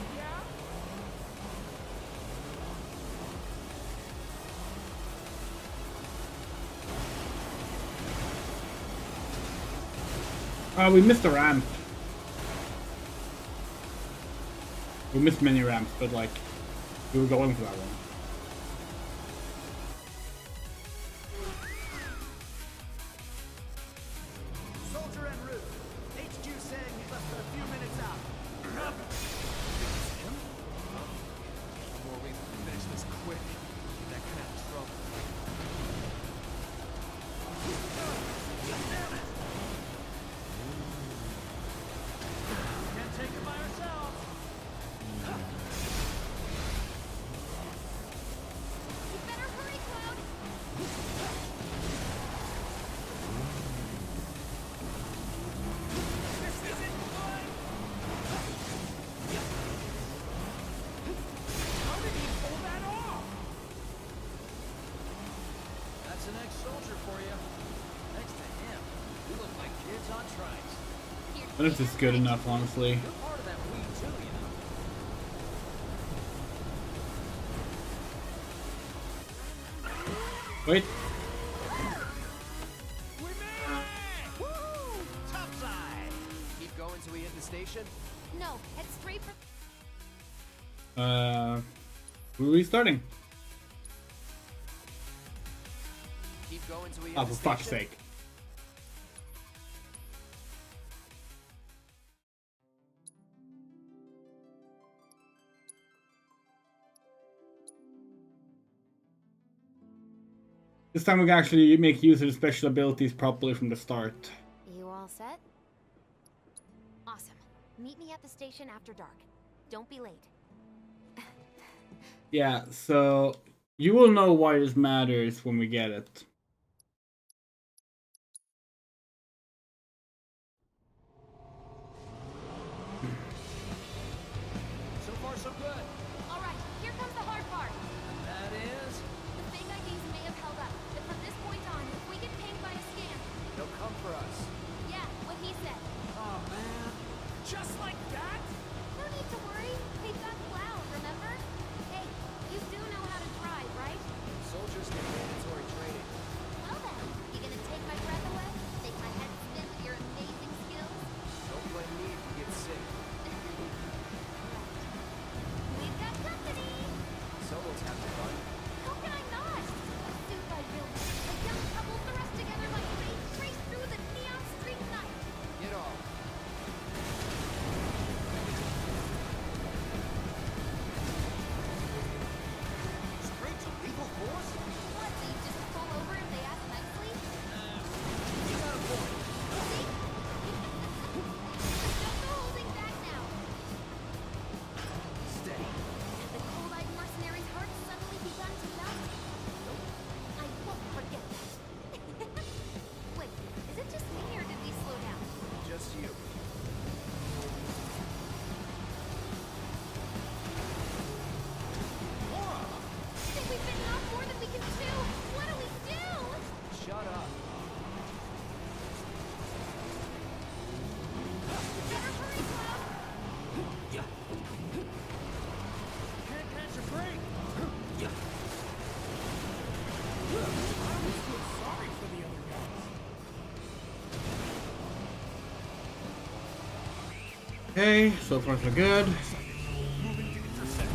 yeah? We missed a ramp. We missed many ramps, but like, we were going for that one. Soldier en route. HQ saying he's less than a few minutes out. But it's just good enough, honestly. You're part of that we too, you know. Wait. Woo! Topside! Keep going till we hit the station? No, head straight for. We're restarting. Keep going till we hit Oh, the for fuck's station? sake. This time we can actually make use of the special abilities properly from the start. You all set? Awesome. Meet me at the station after dark. Don't be late. Yeah, so you will know why this matters when we get it. So far, so good. All right, here comes the hard part. That is. The fake IDs may have held up, but from this point on, if we get pinged by a scam, They'll come for us. yeah, what he said. Oh man. Just like that? No need to worry. We've got Cloud, remember? Hey, you do know how to drive, right? Soldiers get mandatory training. Well then, you gonna take my breath away? Make my head spin with your amazing skills? Don't blame me if you get sick. We've got company! Someone's having fun. How can I not? A suit by Will. A young couple thrust together like fate traced through the neon street night. Get off. Straight to lethal force? What, so you just pull over if they ask nicely? You got a point. See? Don't go holding back now. Stay. Have the cold-eyed mercenary's heart suddenly begun to melt? I won't forget that. Wait, is it just me or did we slow down? Just you. Think we've bitten off more than we can chew? What do we do? Shut up. Better hurry, Cloud. Can't catch a break. I almost feel sorry for the other guys. Okay, so far so good. Moving to intercept.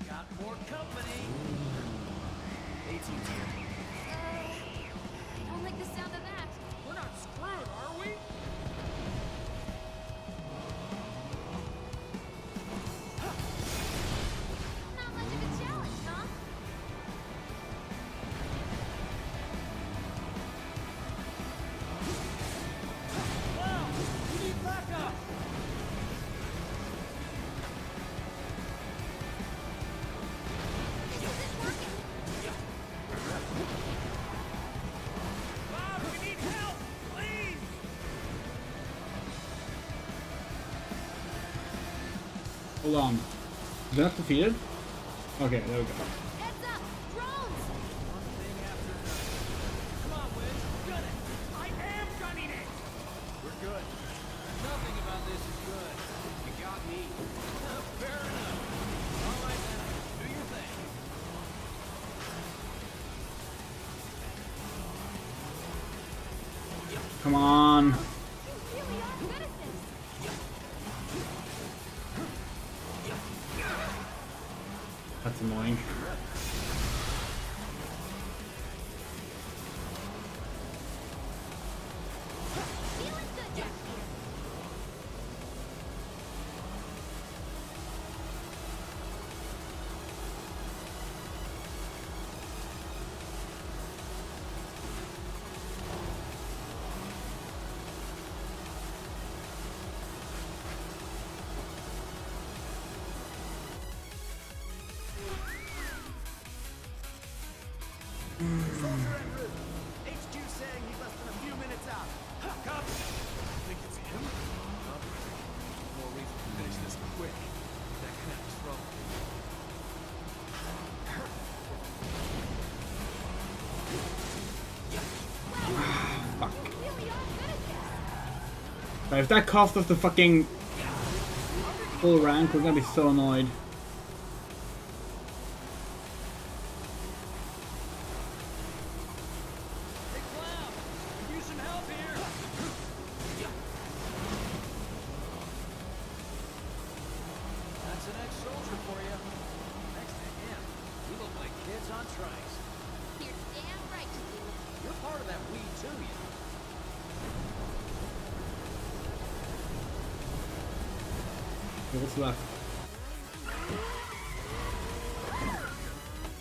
Got more company. AT's here. I don't like the sound of that. We're not screwed, are we? Not much of a challenge, huh? Wow, we need backup. This isn't working. Bob, we need help, please. Hold on. Is that defeated? Okay, there we go. Heads up! Drones! One thing after another. Come on, Wiz, gun it. I am gunning it. We're good. Nothing about this is good. You got me. Fair enough. All right then, do your thing. Come on. You really are good at this. That's annoying. Feeling good, Jack. Soldier en route. HQ saying he's less than a few minutes out. Copy. Think it's him? More reason to finish this quick. That kind of trouble. Fuck. You really are good If that cost us the fucking full rank, we're gonna be so annoyed. That's an ex-soldier for you. Next to him, you look like kids on trikes. You're damn right you do. You're part of that we too, you know. What's left?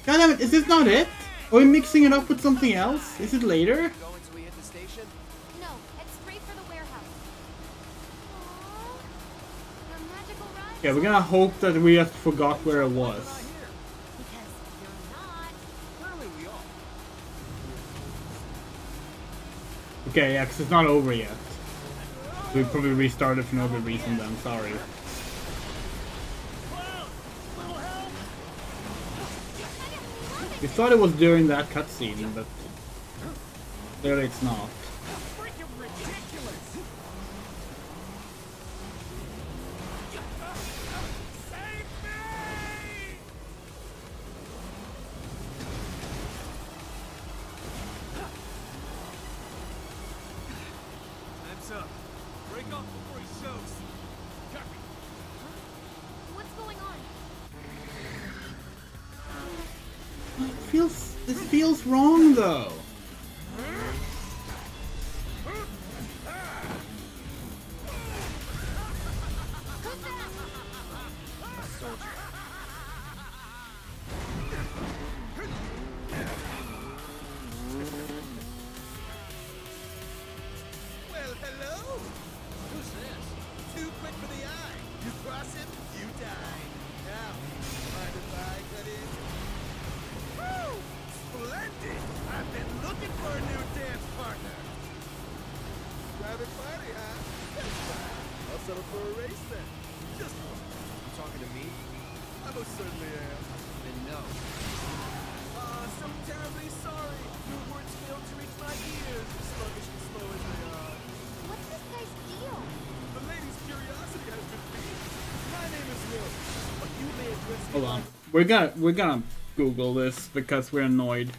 God damn it, is this not it? Are we mixing it up with something else? Is it later? Going till we hit the station? No, head straight for the warehouse. Aww. Your magical ride. Yeah, we're gonna hope that we just forgot where it was. Because you're not. Clearly we are. Okay, yeah, because it's not over yet. We probably restarted for no good reason then, sorry. We thought it was during that cutscene, but clearly it's not. Time's up. Break off before he shows. Copy. What's going on? This feels wrong though. Well, hello! Who's this? Too quick for the eye. You cross it, you die. Now, mind if I cut in? Woo! Splendid! I've been looking for a new dance partner. Private party, huh? That's fine. I'll settle for a race then. Just one. You talking to me? I most certainly am. Then no. So terribly sorry. Your words failed to reach my ears, sluggish and slow as they are. What's this guy's deal? The lady's curiosity has been piqued. My name is Will, but you may address me. Hold on. We're gonna Google this because we're annoyed.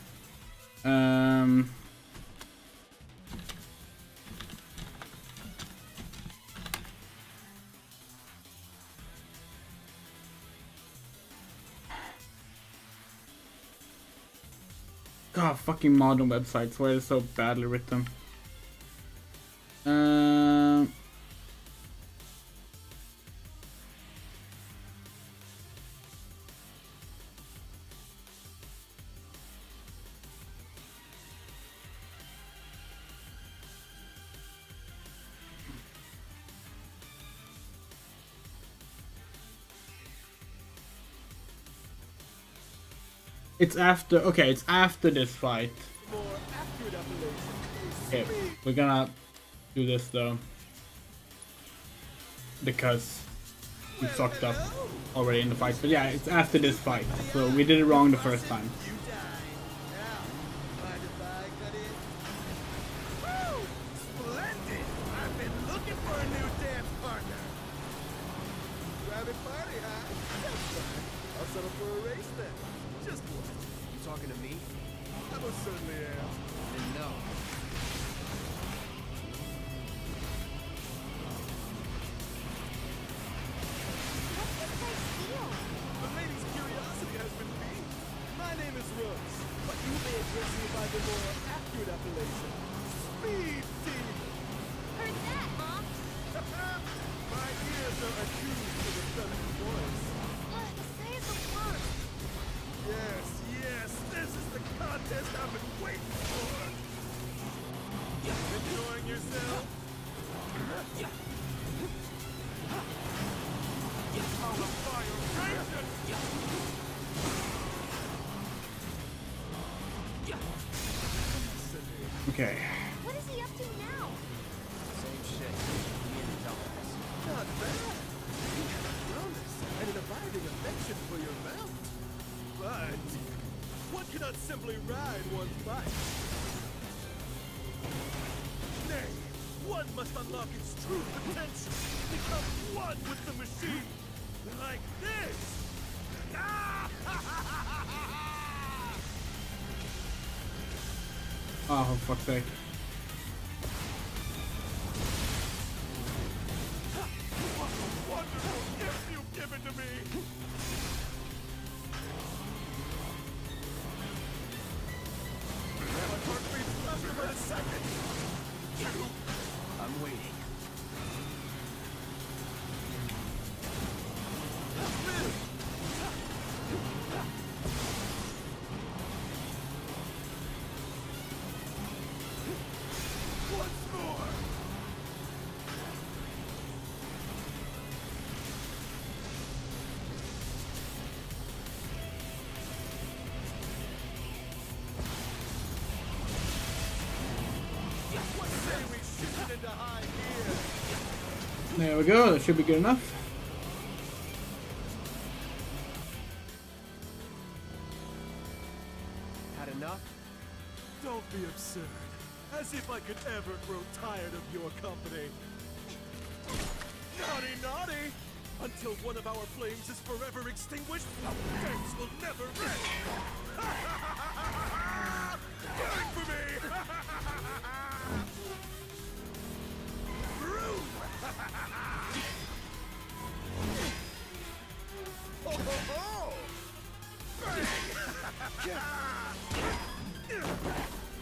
God, fucking modern websites. Why are they so badly written? It's after. Okay, it's after this fight. Okay, we're gonna do this though because we fucked up already in the fight. But yeah, it's after this fight, so we did it wrong the first time. Splendid! I've been looking for a new dance partner. Private party, huh? That's fine. I'll settle for a race then. Just one. You talking to me? I most certainly am. Then no. What's this guy's deal? The lady's curiosity has been piqued. My name is Rose, but you may address me by the more accurate appellation. Speed Demon. Heard that, Mom. My ears are attuned to the feminine voice. Say the word. Yes, yes, this is the contest I've been waiting for. Enjoying yourself? On a fire raging! Okay. What is he up to now? Same shit. Me and the dumbass. Not bad. You have promise and an abiding affection for your mount. But one cannot simply ride one's bike. Nay, One must unlock its true potential. Become one with the machine. Like this. Oh, for fuck's sake. What a wonderful gift you've given to me. My heart beats faster by a second. I'm waiting. Once more. What say we shift into high gear? There we go. That should be good enough. Had enough? Don't be absurd. As if I could ever grow tired of your company. Naughty, naughty! Until one of our flames is forever extinguished, our dance will never end! Burn for me! Rude! Ho, ho, ho! Bang!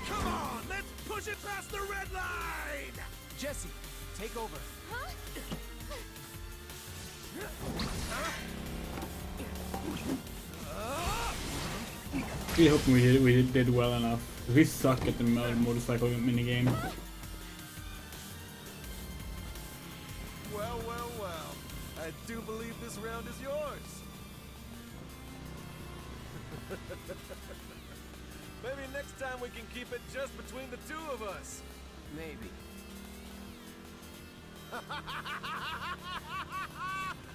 Come on, let's push it past the red line! Jesse, take over. Huh? Really hoping we did well enough. We suck at the motorcycle minigame. Well, well, well. I do believe this round is yours. Maybe next time we can keep it just between the two of us. Maybe.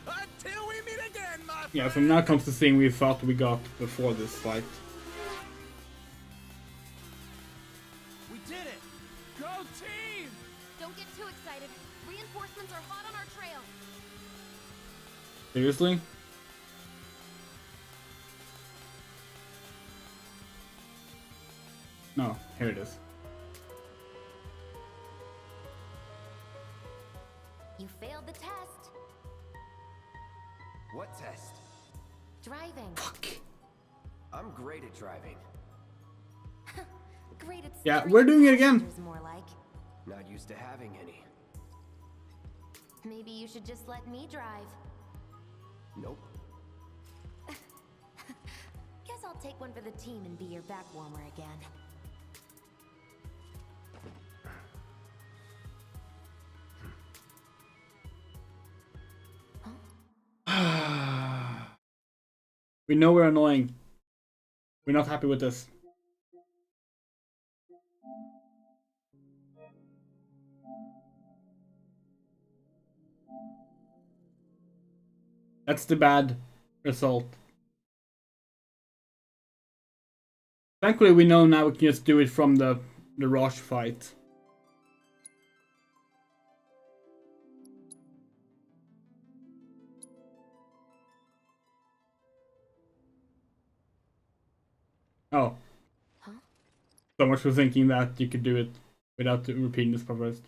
Until we meet again, my friend. Yeah, so now comes the thing we thought we got before this fight. We did it! Go team! Don't get too excited. Reinforcements are hot on our trail. Seriously? No, here it is. You failed the test. What test? Driving. I'm great at driving. Great at Yeah, steering we're doing it again. passengers, more like. Not used to having any. Maybe you should just let me drive. Nope. Guess I'll take one for the team and be your back warmer again. We know we're annoying. We're not happy with this. That's the bad result. Thankfully, we know now we can just do it from the rush fight. Oh. Huh? So much for thinking that you could do it without repeating this part first.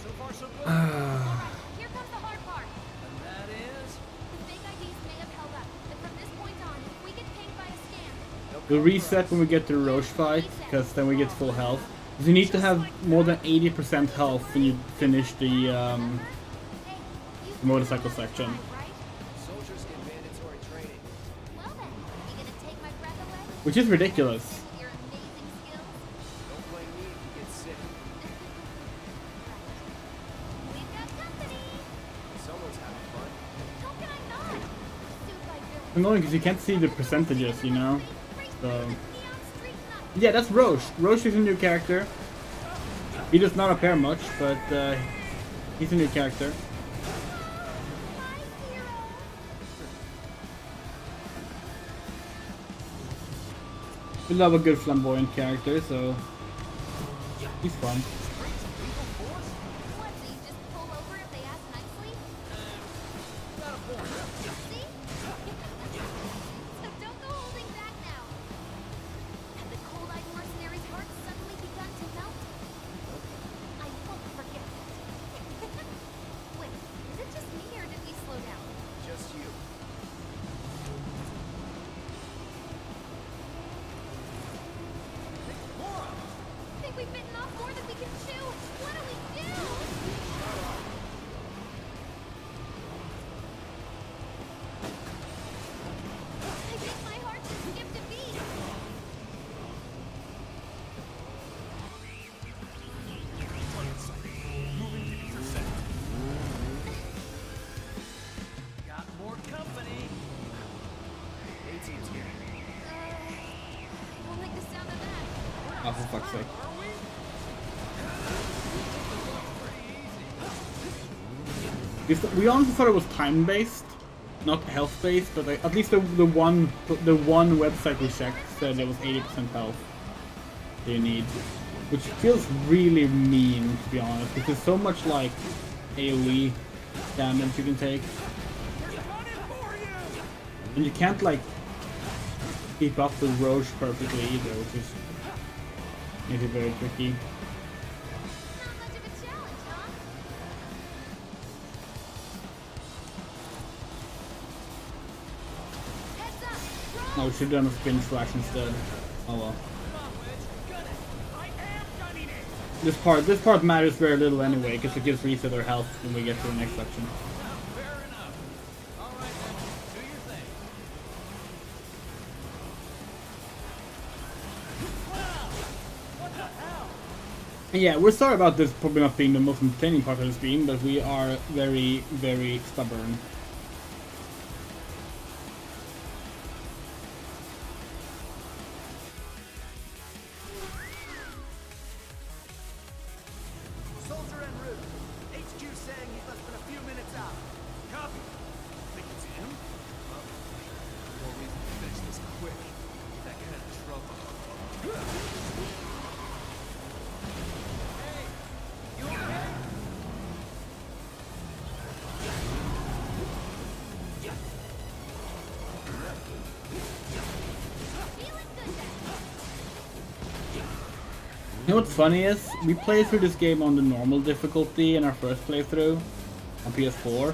So far, so good. Here comes the hard part. And that is... The fake IDs may have held up, but from this point on, if we get pinged by a scam, We'll reset when we get to the Roche fight, because then we get full health. Because you need to have more than 80% health when you finish the motorcycle section. Soldiers get mandatory training. well then, you gonna take my breath away? Which is ridiculous. Your amazing skills? Don't blame me if you get sick. We've got company! Someone's having fun. How can I not? Pursued by villains. Annoying because you can't see the percentages, you know? So... Yeah, that's Roche. Roche is a new character. He does not appear much, but he's a new character. We love a good flamboyant character, so he's fun. Oh, for fuck's sake. We honestly thought it was time-based, not health-based, but at least the one website we checked said it was 80% health you need, which feels really mean, to be honest, because there's so much like AoE damage you can take, and you can't like keep up with Roche perfectly either, which is makes it very tricky. Oh, we should have done a spin slash instead. Oh well. This part matters very little anyway, because it gives reset our health when we get to the next section. Yeah, we're sorry about this probably not being the most entertaining part of the stream, but we are very, very stubborn. Soldier en route. HQ saying he's less than a few minutes out. Copy. Think it's him? Well, more reason to finish this quick. Get that kind of trouble. You know what's funny is, we played through this game on the normal difficulty in our first playthrough on PS4.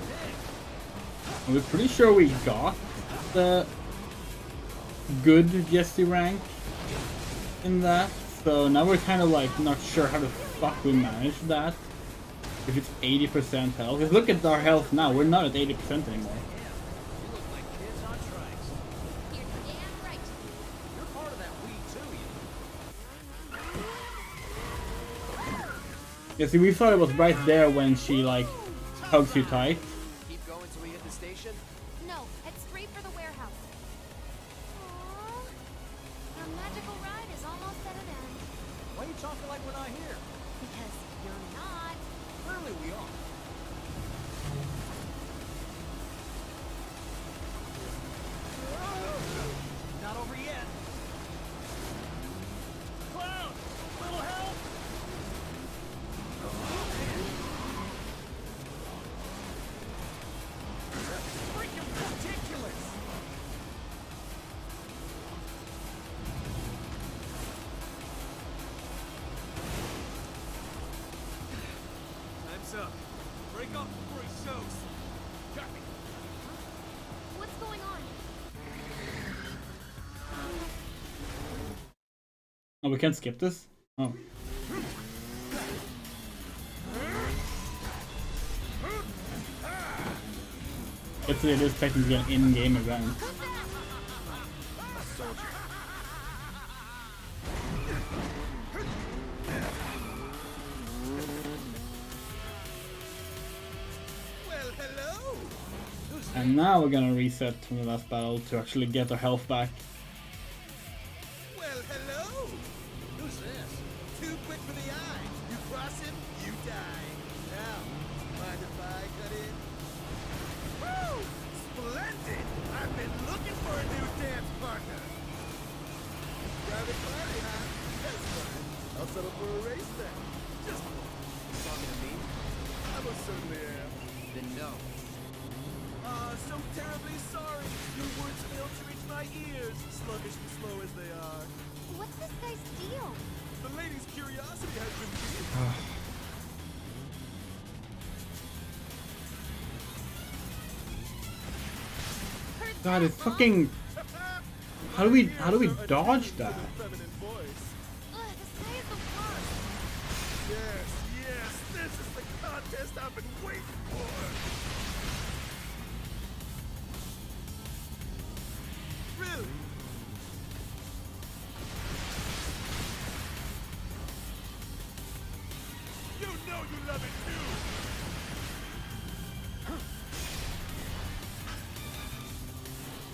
And we're pretty sure we got the good Jesse rank in that. So now we're kind of like not sure how the fuck we managed that. If it's 80% health. Because look at our health now, we're not at 80% anymore. Yeah, see, we thought it was right there when she, like, hugs you tight. Keep going till we hit the station? No, head straight for the warehouse. Aww. Our magical ride is almost at an end. Why are you talking like we're not here? Because you're not. Clearly we are. Not over yet. Cloud! Little help! Freaking ridiculous! Time's up. Break off before he shows. Copy. What's going on? Oh, we can't skip this? Oh. It is technically an in-game event. Well, hello. And now we're gonna reset from the last battle to actually get our health back. Well, hello. Who's this? Too quick for the eye. You cross him, you die. Now, mind if I cut in? Woo! Splendid! I've been looking for a new dance partner. Grab it so terribly sorry. Your words failed to reach my ears, sluggish and slow as they are. What's this guy's deal? The lady's curiosity has been piqued. God, it's fucking. How do we dodge that? Yes, yes, this is the contest I've been waiting for. Really? You know you love it too.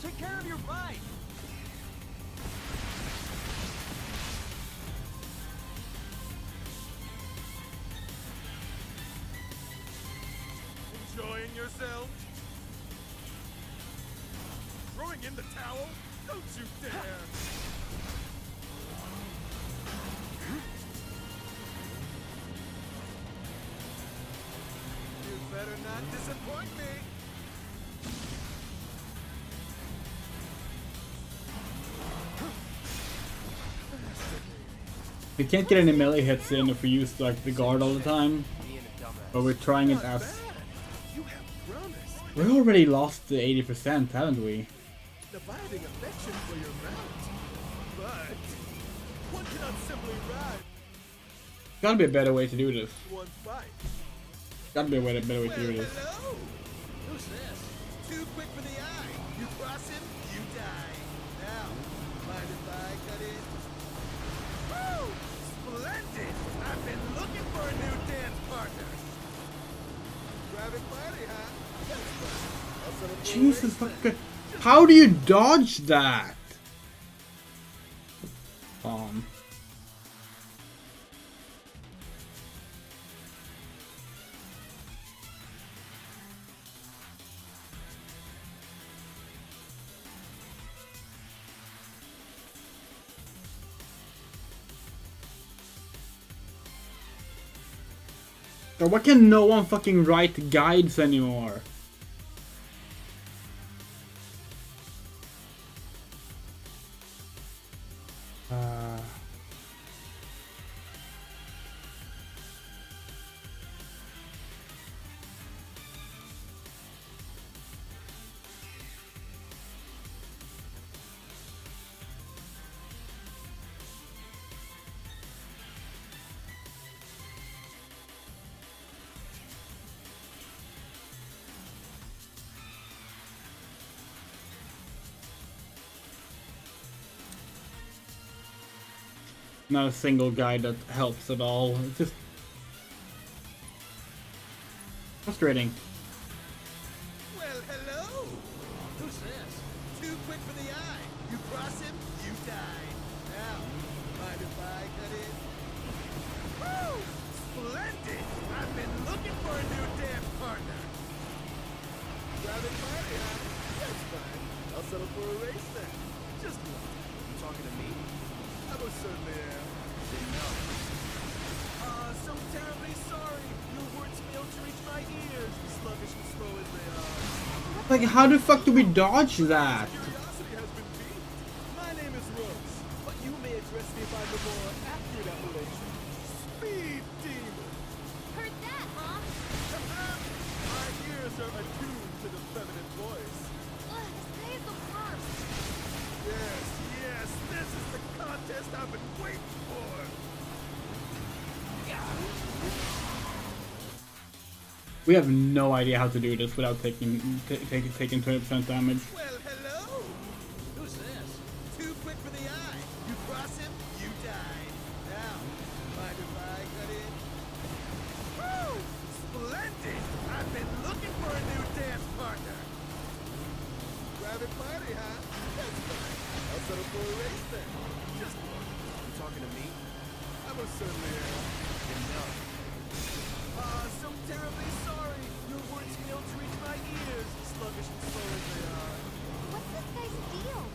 Take care of your bike. Enjoying yourself? Throwing in the towel? Don't you dare! You better not disappoint me! We can't get any melee hits in if we use like the guard all the time. But we're trying it as. We already lost the 80%, haven't we? Dividing affection for your mount. But one cannot simply ride Gotta be a better way to do this. one bike. Gotta be a better way to do this. Hello! Who's this? Too quick for the eye. You cross him, you die. Now, mind if I cut in? Woo! Splendid! I've been looking for a new dance partner. Private party, huh? That's fine. I'll settle for a Jesus race fucking. How do you dodge that? Or why can no one fucking write guides anymore? Not a single guide that helps at all. It's just frustrating. Well, hello! Who's this? Too quick for the eye. You cross him, you die. Now, mind if I cut in? Woo! Splendid! I've been looking for a new dance partner. Private party, huh? That's fine. I'll settle for a race then. Just one. You talking to me? I most certainly am. So terribly sorry. Your words failed to reach my ears, sluggish and slow as they are. Like, how the fuck do we dodge that? Curiosity has been piqued. My name is Rose, but you may address me by the more accurate appellation. Speed Demon. Heard that, huh? My ears are attuned to the feminine voice. Ugh, this guy is the worst. Yes, yes, this is the contest I've been waiting for. We have no idea how to do this without taking 20% damage. Well, hello! Who's this? Too quick for the eye. You cross him, you die. Now, mind if I cut in? Woo! Splendid! I've been looking for a new dance partner. Private party, huh? That's fine. I'll settle for a race then. Just one. You talking to me? I most certainly am. Enough. So terribly sorry. Your words failed to reach my ears, sluggish and slow as they are. What's this guy's deal?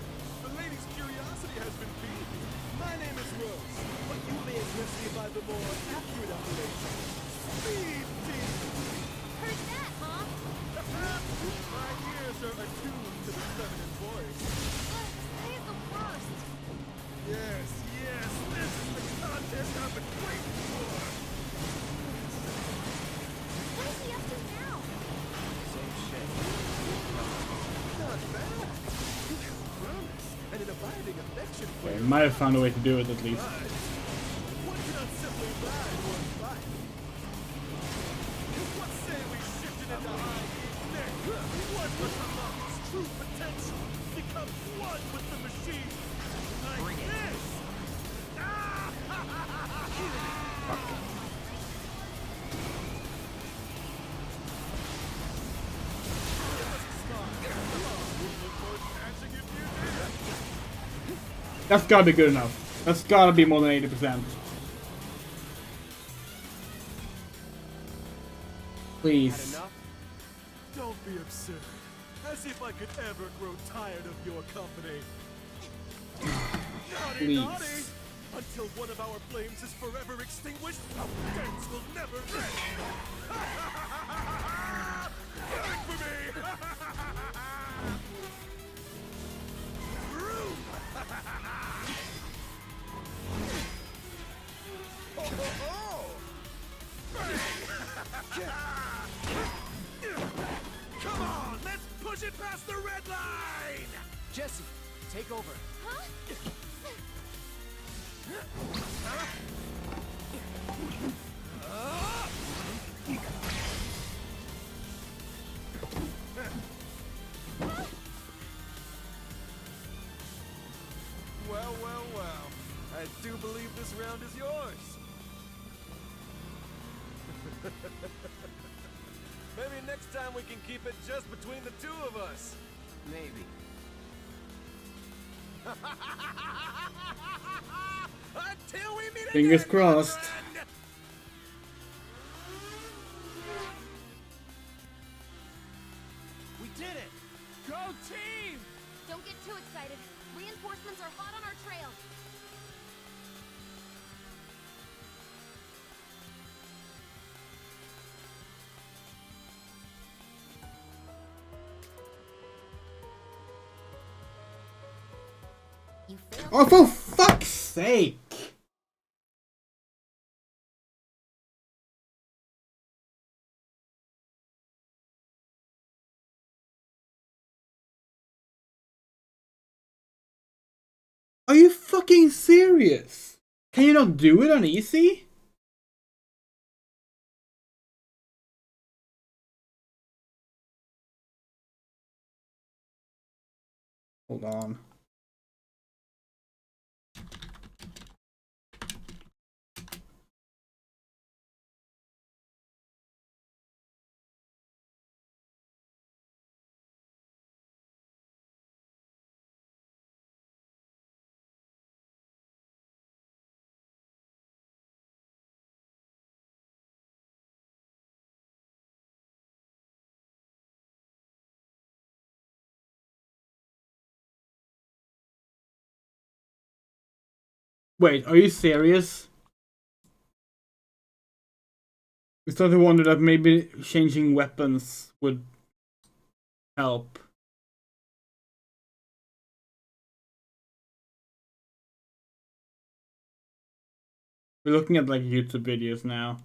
The lady's curiosity has been piqued. My name is Rose, but you may address me by the more accurate appellation. Speed Demon. Heard that, huh? My ears are They might have found a way to do it at least. One cannot simply ride one's bike. What say we shift it into high gear next? One must unlock its true potential, become one with the machine. Like this! That's gotta be good enough. That's gotta be more than 80%. Please. Don't be absurd. As if I could ever grow tired of your company. Naughty, Please. naughty! Until one of our flames is forever extinguished, our dance will never end! Good for me! Vroom! Ho, ho, ho! Bang! Come on, let's push it past the red line! Jesse, take over. Huh? Well, well, well. I do believe this round is yours. Maybe next time we can keep it just between the two of us. Maybe. Until we meet Fingers again, crossed. my friend. We did it! Go team! Don't get too excited. Reinforcements are hot on our trail. You failed. Oh, for fuck's sake! Are you fucking serious? Can you not do it on easy? Hold on. Wait, are you serious? I started to wonder that maybe changing weapons would help. We're looking at like YouTube videos now.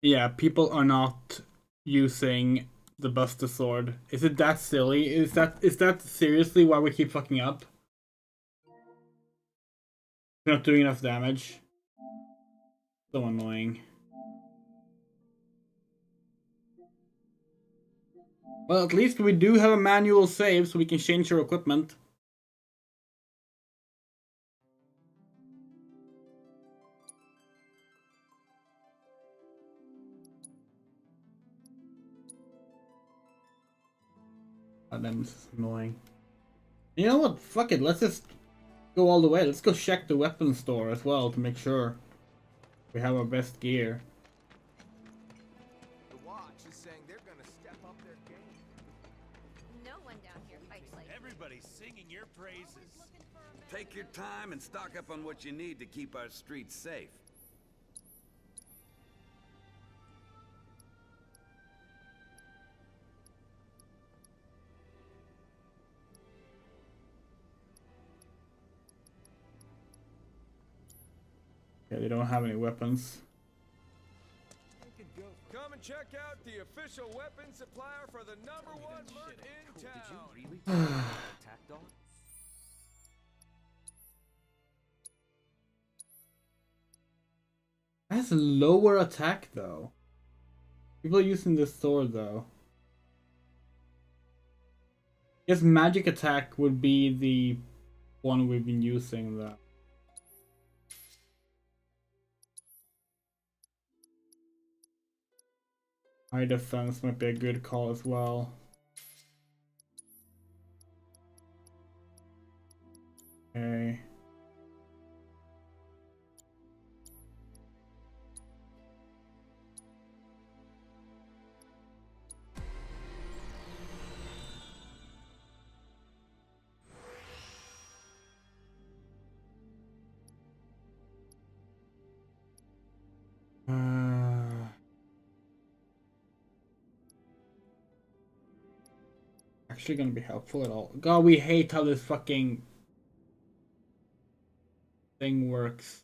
Yeah, people are not using the Buster Sword. Is it that silly? Is that seriously why we keep fucking up? We're not doing enough damage. So annoying. Well, at least we do have a manual save so we can change our equipment. God damn, this is annoying. You know what? Fuck it. Let's just go all the way. Let's go check the weapon store as well to make sure we have our best gear. The watch is saying they're gonna step up their game. No one down here fights like Everybody's singing your praises. Take your time and stock up on what you need to keep our streets safe. Yeah, they don't have any weapons. everyone check out the official weapon supplier for the #1 merc in town. Did you really attack dog? That's lower attack though. People are using this sword though. Guess magic attack would be the one we've been using though. High defense might be a good call as well. Okay. Actually gonna be helpful at all. God, we hate how this fucking thing works.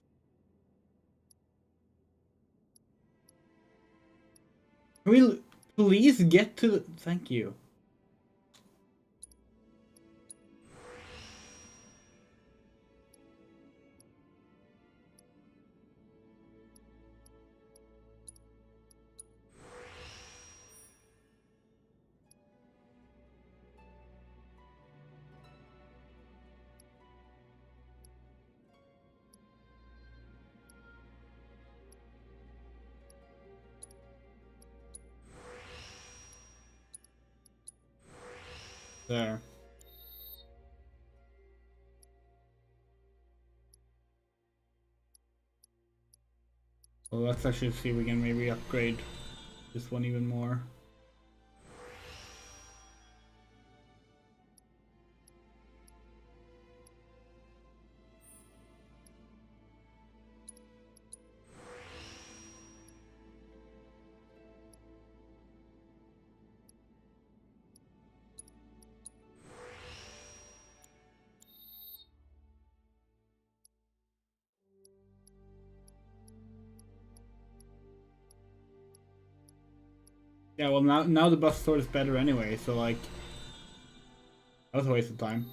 Can we please get to the... Thank you. There. Well, let's actually see if we can maybe upgrade this one even more. Yeah, well now the bus sword is better anyway, so like that was a waste of time.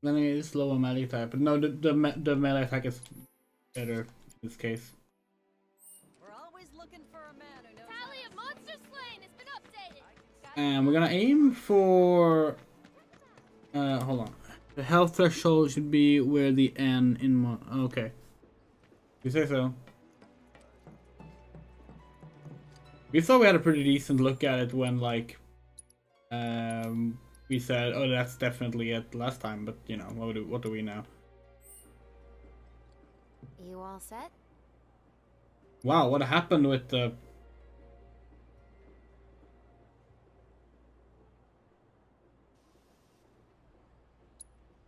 Then it is lower melee type, but no, the melee attack is better in this case. We're always looking for a man who knows. Tally of monsters slain has been updated. And we're gonna aim for hold on. The health threshold should be where the N in okay. You say so. We thought we had a pretty decent look at it when like we said, oh, that's definitely it last time, but you know, what do we know? You all set? Wow, what happened with the...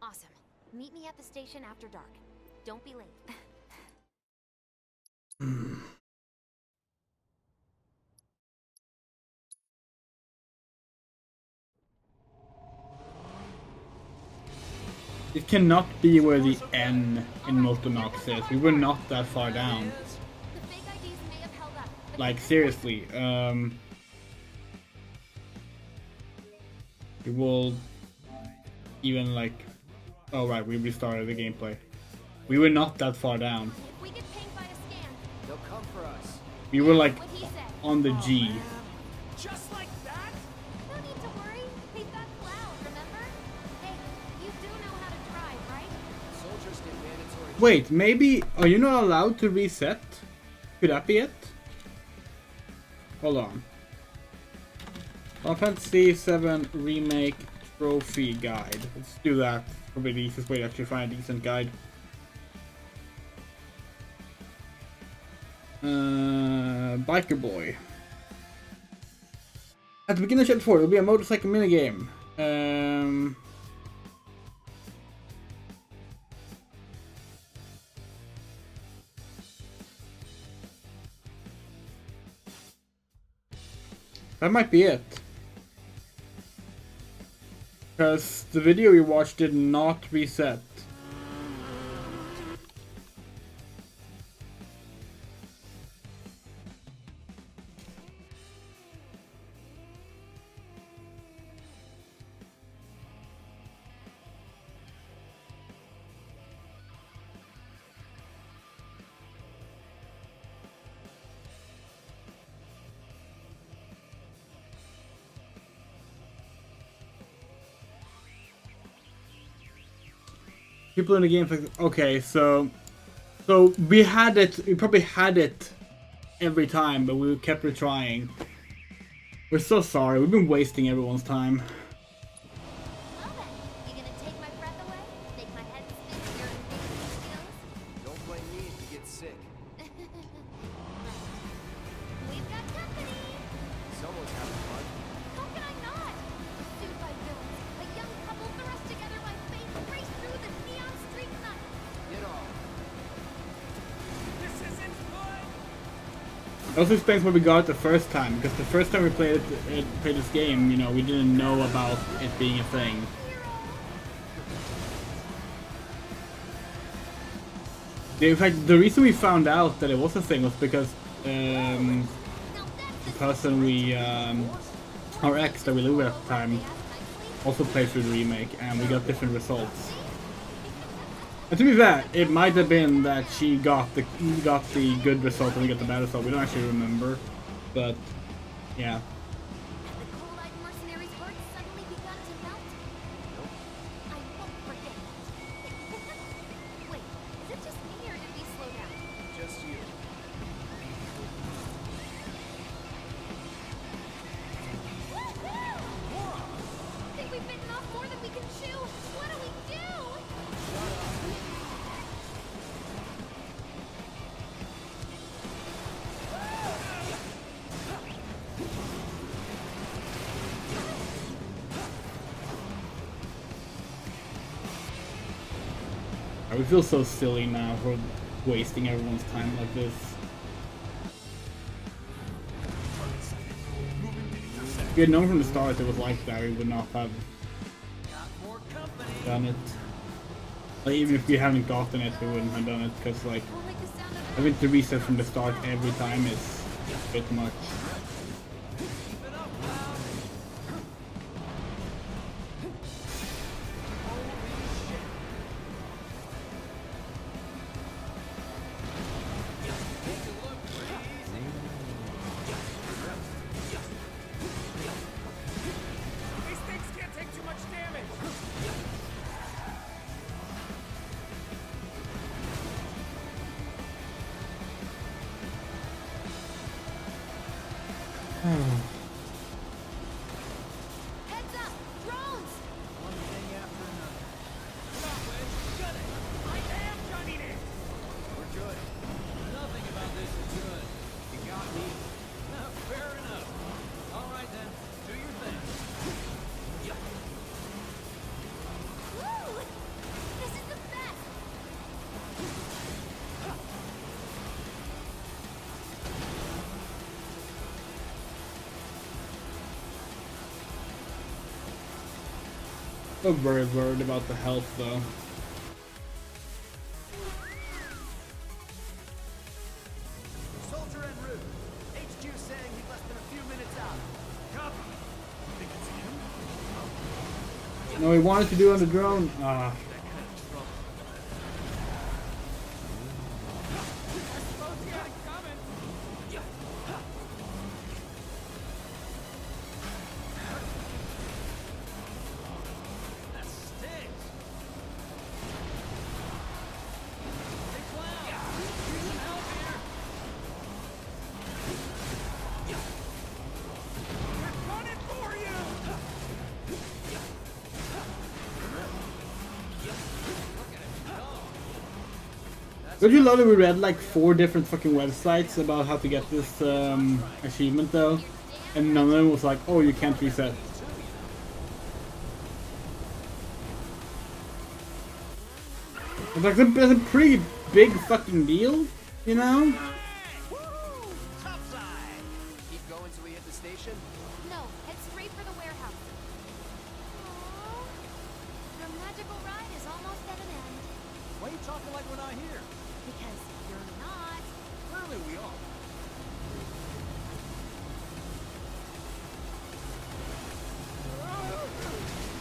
Awesome. Meet me at the station after dark. Don't be late. It cannot be where the N in Motonox is. We were not that far down. Like, seriously. We will even like... Oh right, we restarted the gameplay. We were not that far down. They'll come for us. We were like on the G. Just like that? No need to worry. They've got Cloud, remember? Hey, you do know how to drive, right? Soldiers get mandatory. Wait, maybe... Are you not allowed to reset? Could that be it? Hold on. Final Fantasy VII Remake Trophy Guide. Let's do that. Probably the easiest way to actually find a decent guide. Biker Boy. At the beginning of Chapter 4, there will be a motorcycle minigame. That might be it. because the video you watched did not reset. People in the game think, okay, so we had it, we probably had it every time, but we kept retrying. We're so sorry, we've been wasting everyone's time. Don't blame me if you get sick. We've got company! Someone's having fun. How can I not? Pursued by villains, a young couple thrust together by fate race through the neon street night. Get off. This isn't good! It also explains why we got it the first time, because the first time we played this game, you know, we didn't know about it being a thing. In fact, the reason we found out that it was a thing was because the person we, our ex that we lived with at the time, also played through the remake, and we got different results. And to be fair, it might have been that she got the good result and we got the bad result. We don't actually remember, but yeah. Just you. Think we've bitten off more than we can chew? What do we do? We feel so silly now for wasting everyone's time like this. If we had known from the start it was like that, we would not have done it. Like, even if we haven't gotten it, we wouldn't have done it, because like, having to reset from the start every time is a bit much. These things can't take too much damage! Heads up! Drones! One thing after another. Stop, Wedge! Got it! I am gunning it! We're good. Nothing about this is good. You got me. Fair enough. All right then. Do your thing. Woo! This is the best! I'm very worried about the health though. Soldier en route. HQ saying he's less than a few minutes out. Copy. Think it's him? No, we wanted to do it on the drone. Ah. Don't you love that we read like 4 different fucking websites about how to get this achievement though? And none of them was like, oh, you can't reset. It's like that's a pretty big fucking deal, you know? Keep going till we hit the station? No, head straight for the warehouse. The magical ride is almost at an end. Why are you talking like we're not here? Because you're not. Clearly we are.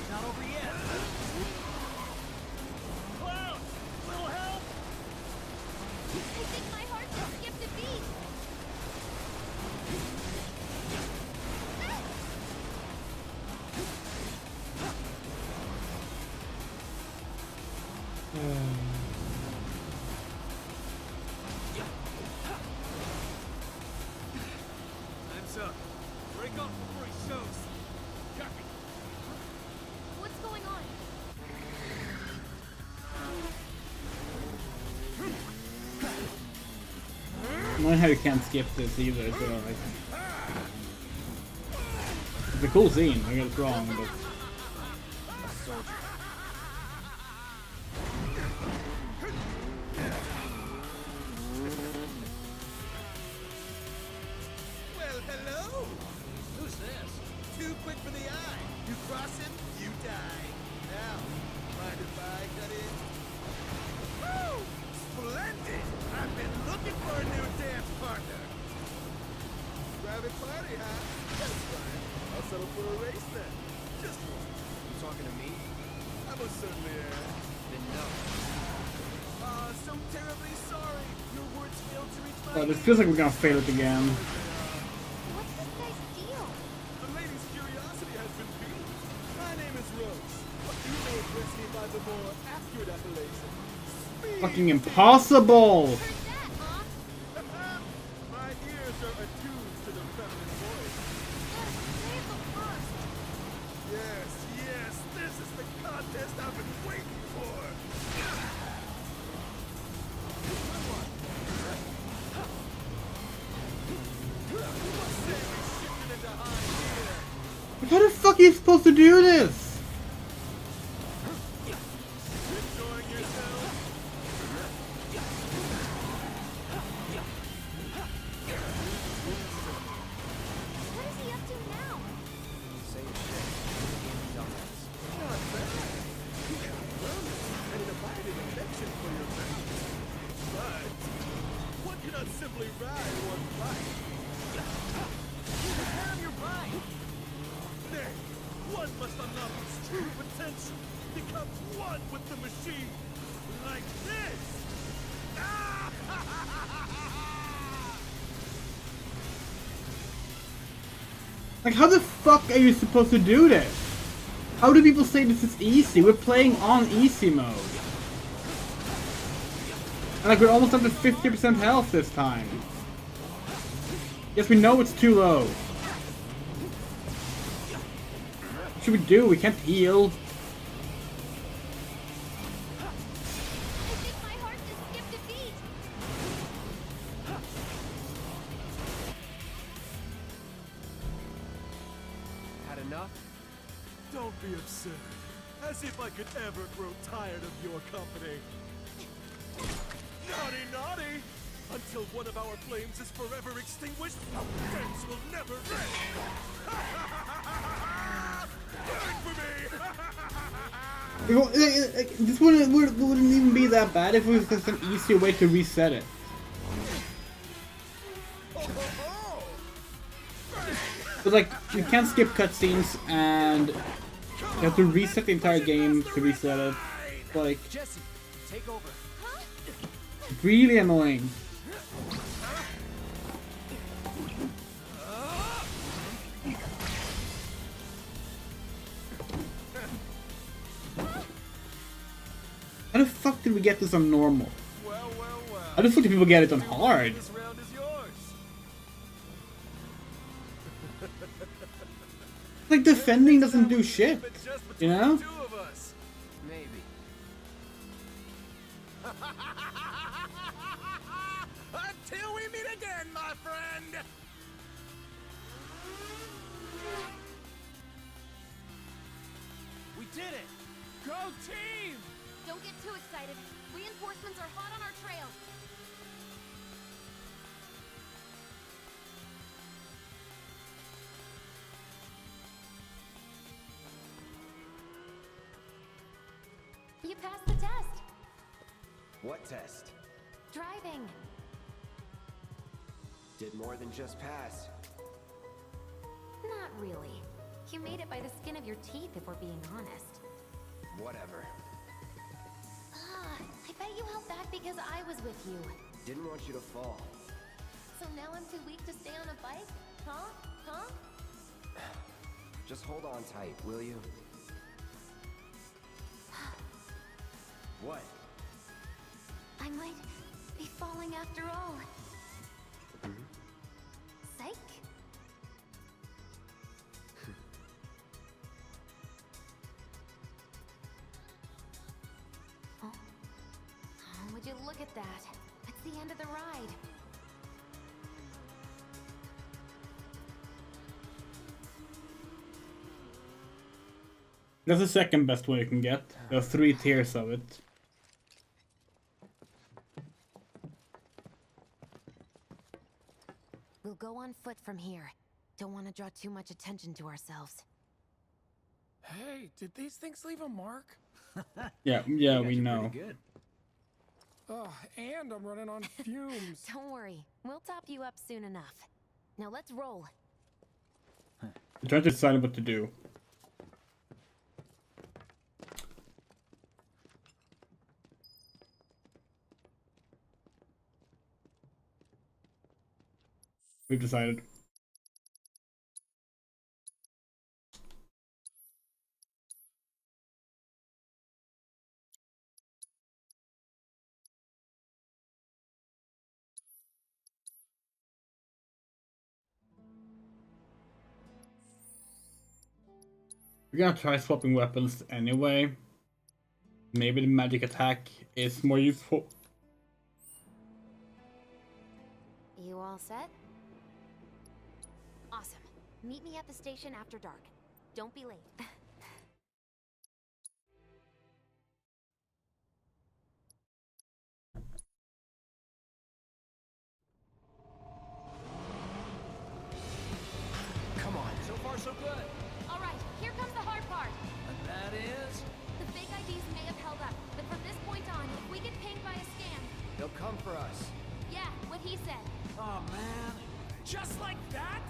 Not over yet. Cloud! Little help! I think my heart just skipped a beat. Time's up. Break off before he shows. Copy. What's going on? I don't know how you can't skip this either, so like... It's a cool scene, I get it wrong, but... Well, hello! Who's this? Too quick for the eye. You cross him, you die. Now, mind if I cut in? Woo! Splendid! I've been looking for a new dance partner. Private party, huh? That's fine. I'll settle for a race then. Just one. You talking to me? I most certainly am. Then no. So terribly sorry. Your words failed to reach my But it feels like we're gonna fail it again. What's this guy's deal? The lady's curiosity has been piqued. My name is Rose, but you may address me by the more accurate appellation. Fucking impossible! My ears are attuned to the feminine voice. Yes, yes, this is the contest I've been waiting for. How the fuck are you supposed to do this? Enjoying yourself? What is he up to now? Same shit. Dumbass. Not bad. You have wellness and an abiding affection for your friends. But one cannot simply ride one bike. Prepare your bike. Nay, one must unlock its true potential. Become one with the machine. Like this. Like, how the fuck are you supposed to do this? How do people say this is easy? We're playing on easy mode. And like, we're almost up to 50% health this time. Yes, we know it's too low. What should we do? We can't heal. I think my heart just skipped a beat. Had enough? Don't be absurd. As if I could ever grow tired of your company. Naughty, naughty! Until one of our flames is forever extinguished, our friends will never end! Burn for me! This wouldn't even be that bad if it was just an easier way to reset it. But like, you can't skip cutscenes, and you have to reset the entire game to reset it. Like, Jesse, take over. really annoying. How the fuck did we get this on normal? How the fuck did people get it on hard? This round is yours. Like, defending doesn't do shit, you know? Two of us. Maybe. Until we meet again, my friend! We did it! Go team! Don't get too excited. Reinforcements are hot on our trail. You passed the test. What test? Driving. Did more than just pass. Not really. You made it by the skin of your teeth, if we're being honest. Whatever. I bet you held back because I was with you. Didn't want you to fall. So now I'm too weak to stay on a bike? Huh? Huh? Just hold on tight, will you? What? I might be falling after all. Psych? Oh. Would you look at that? It's the end of the ride. That's the second best one you can get. There are 3 tiers of it. We'll go on foot from here. Don't want to draw too much attention to ourselves. Hey, did these things leave a mark? Yeah, we know. Good. Oh, and I'm running on fumes. Don't worry. We'll top you up soon enough. Now let's roll. I'm trying to decide what to do. We've decided. We're gonna try swapping weapons anyway. Maybe the magic attack is more useful. You all set? Awesome. Meet me at the station after dark. Don't be late. Come on, so far so good. All right, here comes the hard part. And that is? The fake IDs may have held up, but from this point on, if we get pinged by a scam... They'll come for us. Yeah, what he said. Oh, man. Just like that?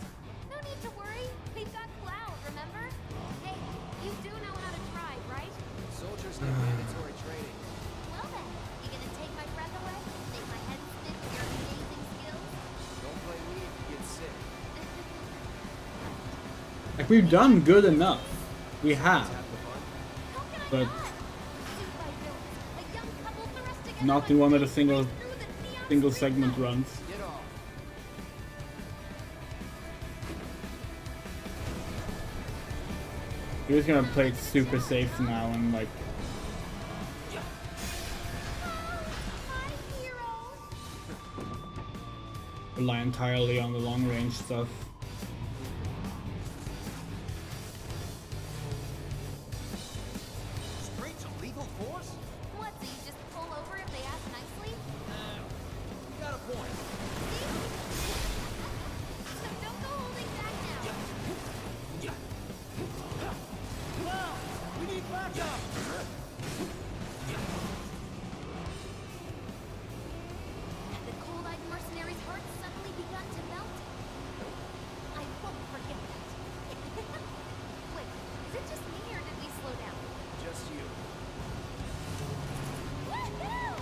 No need to worry. We've got Cloud, remember? Hey, you do know how to drive, right? Soldiers get mandatory training. Well then, you gonna take my breath away? Make my head spin with your amazing skills? Don't play me if you get sick. Like, we've done good enough. We have. But not in one of the single segment runs. We're just gonna play it super safe now and like rely entirely on the long range stuff. Streets of legal force? What, so you just pull over if they ask nicely? You got a point. So don't go holding back now. Wow, we need backup. Have the cold-eyed mercenary's heart suddenly begun to melt? I won't forget that. Wait, is it just me or did we slow down? Just you. Woohoo!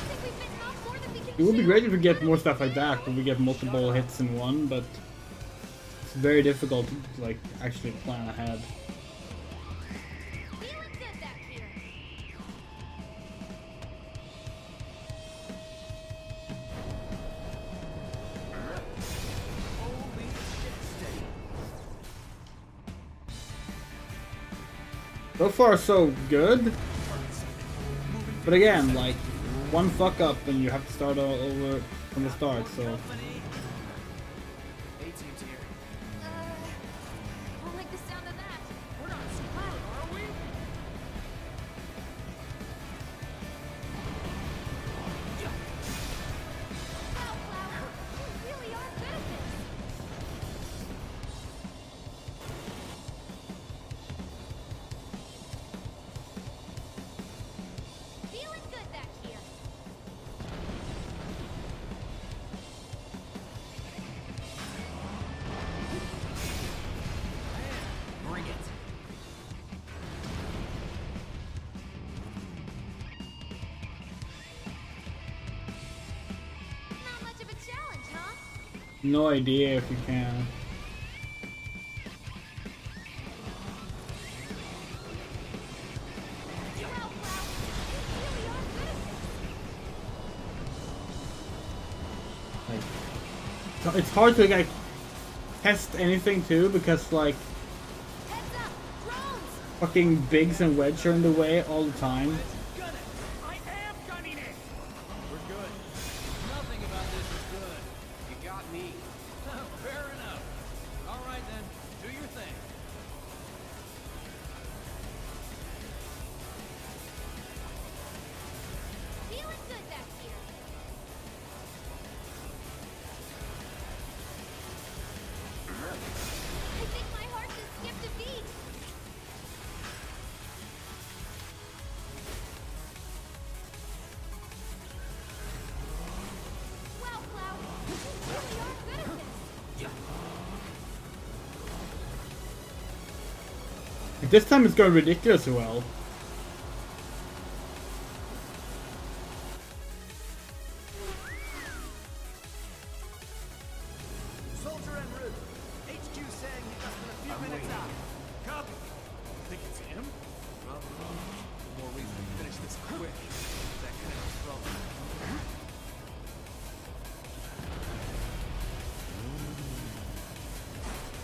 I think we've bitten off more than we can It would be chew. great if we get more stuff like that, when we get multiple hits in one, but it's very difficult to like actually plan ahead. Feeling good back here. Holy shit, steady. So far so good. But again, like one fuck up and you have to start all over from the start, so A-team's here. I don't like the sound of that. We're not screwed, are we? Wow, Cloud, you really are good at this. No idea if you can. Like, it's hard to like test anything too because like fucking Biggs and Wedge are in the way all the time. I am gunning it! We're good. Nothing about this is good. You got me. Fair enough. Alright then, do your thing. Feeling good back here. I think my heart just skipped a beat. Wow, Cloud, you really are good at this. This time it's going ridiculously well. Soldier en route. HQ saying he less than a few minutes out. Copy. Think it's him? Well, more reason to finish this quick. That kind of trouble.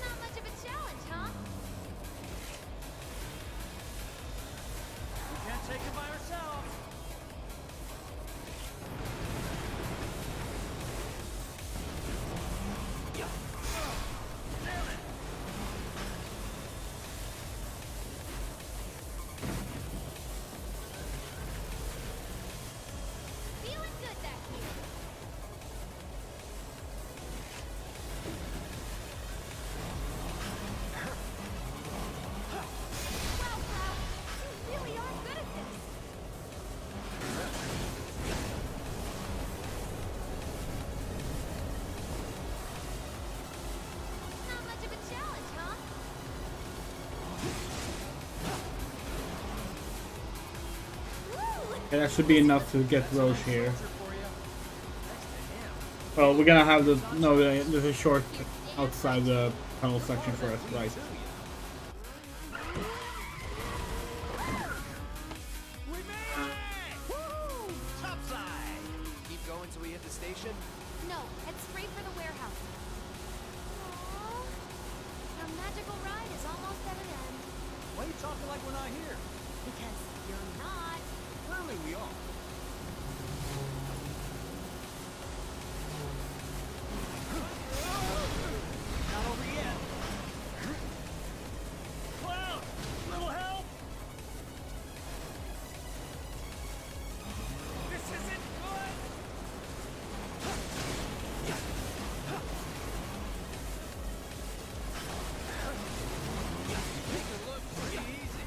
Not much of a challenge, huh? We can't take it by ourselves. Damn it! Feeling good back here. Wow, Cloud, you really are good at this. Not much of a challenge, huh? Woo! Okay, that should be enough to get Roche here. Well, we're gonna have the no. There's a short outside the tunnel section first, right? We made it! Woo! Topside! Keep going till we hit the station? No, head straight for the warehouse. Aww. Our magical ride is almost at an end. Why are you talking like we're not here? Because you're not. Clearly we are. Not over yet. Cloud! Little help! This isn't good! Make it look pretty easy.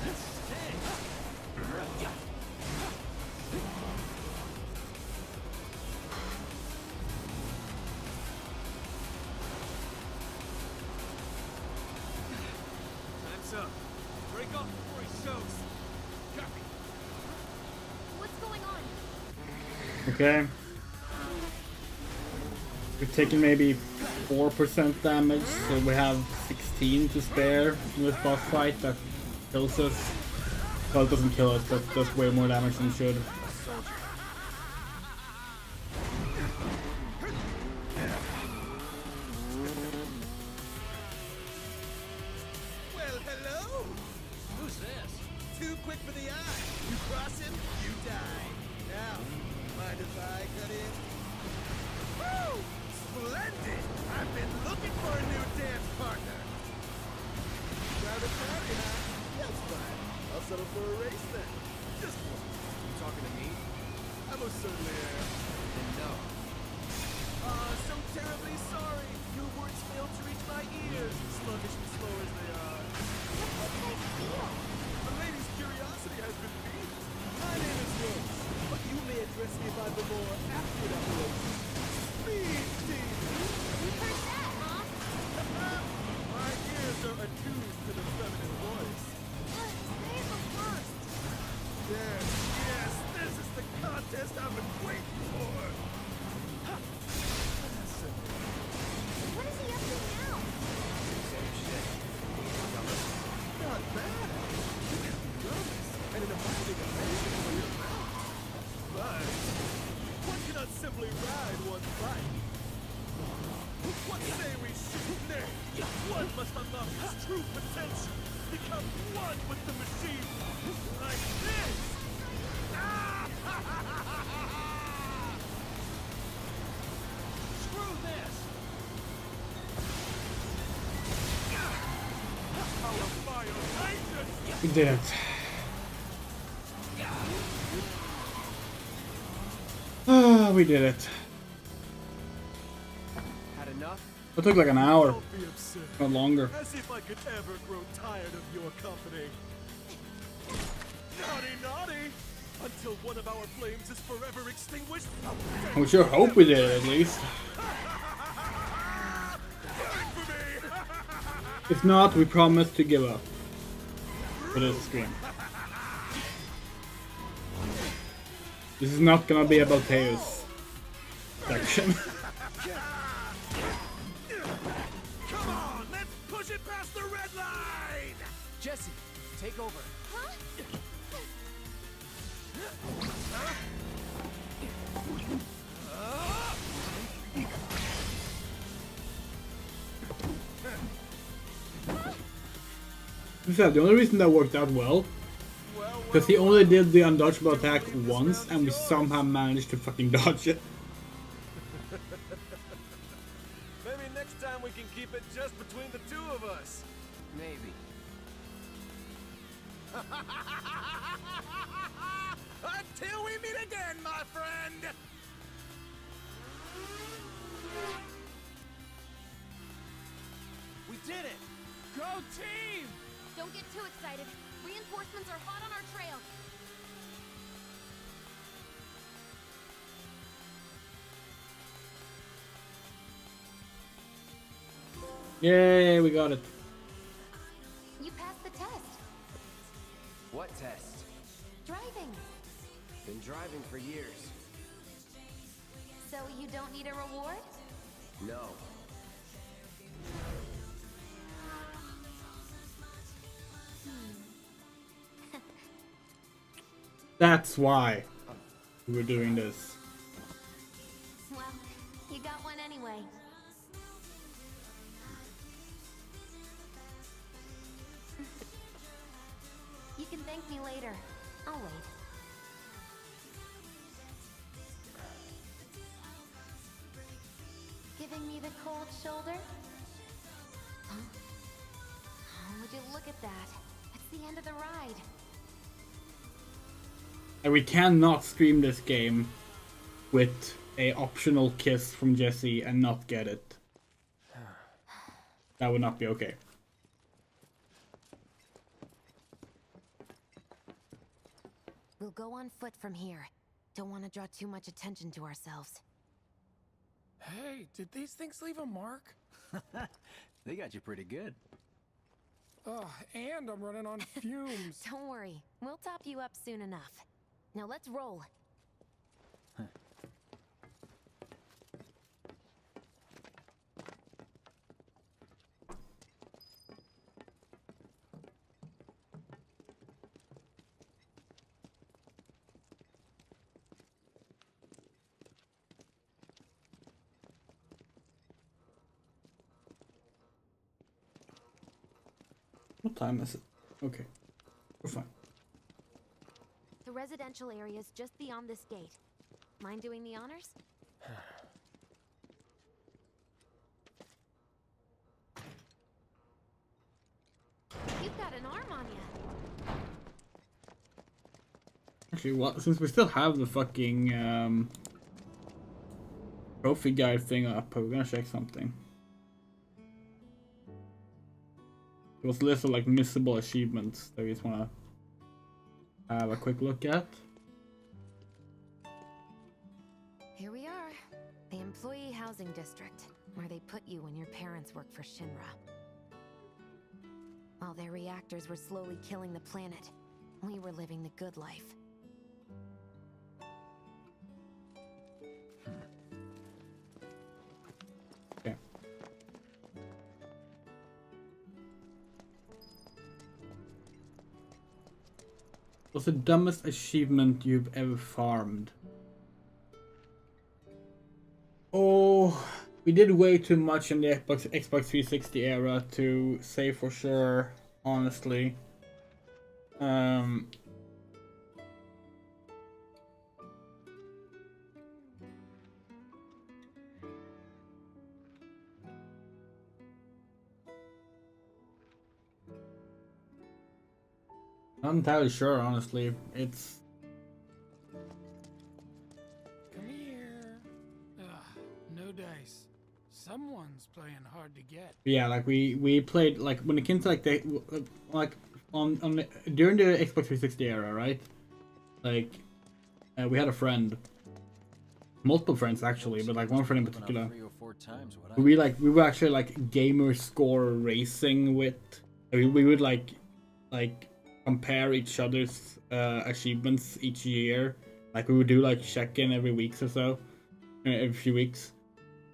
That stinks. Time's up. Break off before he shows. Copy. What's going on? Okay. We're taking maybe 4% damage, so we have 16 to spare in this boss fight. That kills us. Well, it doesn't kill us, but does way more damage than it should. Well, hello! Who's this? Too quick for the eye. You cross him, you die. Now, mind if I cut in? Woo! Splendid! I've been looking for a new dance partner. Crowded party, huh? That's fine. I'll settle for a race then. Just one. You talking to me? I most certainly am. Then no. So terribly sorry. Your words failed to reach my ears, sluggish and slow as they are. The lady's curiosity has been piqued. My name is Rose, but you may address me by the more accurate appellation. Speed Demon. You heard that, huh? My ears are attuned to the feminine voice. Save the worst. Yes, yes, this is the contest I've been waiting for. What is he up to now? Same shit. Not bad. You can be nervous and in a fighting amazing for your mouth. But one cannot simply ride one bike. What say we shoot next? One must unlock his true potential. Become one with the machine. Like this. Screw this! We did it. Ah, we did it. Had enough? It took like an hour, Don't be absurd. not longer. As if I could ever grow tired of your company. Naughty, naughty! Until one of our flames is forever extinguished. I sure hope we did it at least. If not, we promise to give up for this stream. This is not gonna be about Teos section. Come on, let's push it past the red line! Jesse, take over. Huh? The only reason that worked out well, because he only did the undodgeable attack once, and we somehow managed to fucking dodge it. Maybe next time we can keep it just between the two of us. Maybe. Until we meet again, my friend! We did it! Go team! Don't get too excited. Reinforcements are hot on our trail. Yay, we got it. You passed the test. What test? Driving. Been driving for years. So you don't need a reward? No. That's why we're doing this. Well, you got one anyway. You can thank me later. I'll wait. Giving me the cold shoulder? Huh? Oh, would you look at that? It's the end of the ride. And we cannot stream this game with a optional kiss from Jesse and not get it. That would not be okay. We'll go on foot from here. Don't want to draw too much attention to ourselves. Hey, did these things leave a mark? They got you pretty good. Oh, and I'm running on fumes. Don't worry, we'll top you up soon enough. Now let's roll. What time is it? Okay, we're fine. The residential area is just beyond this gate. Mind doing the honors? You've got an arm on you. Actually, what? Since we still have the fucking trophy guide thing up, we're gonna check something. There was a list of like missable achievements that we just wanna have a quick look at. Here we are. The Employee Housing District, where they put you when your parents worked for Shinra. While their reactors were slowly killing the planet, we were living the good life. What's the dumbest achievement you've ever farmed? Oh, we did way too much in the Xbox 360 era to say for sure, honestly. Not entirely sure, honestly. It's... Come here. Ugh, no dice. Someone's playing hard to get. Yeah, like we played, like when it came to like the like on the, during the Xbox 360 era, right? Like we had a friend, multiple friends actually, but like one friend in particular. 3 or 4 times what I We were actually like gamer score racing with. We would like compare each other's achievements each year. Like we would do like check-in every week or so, every few weeks.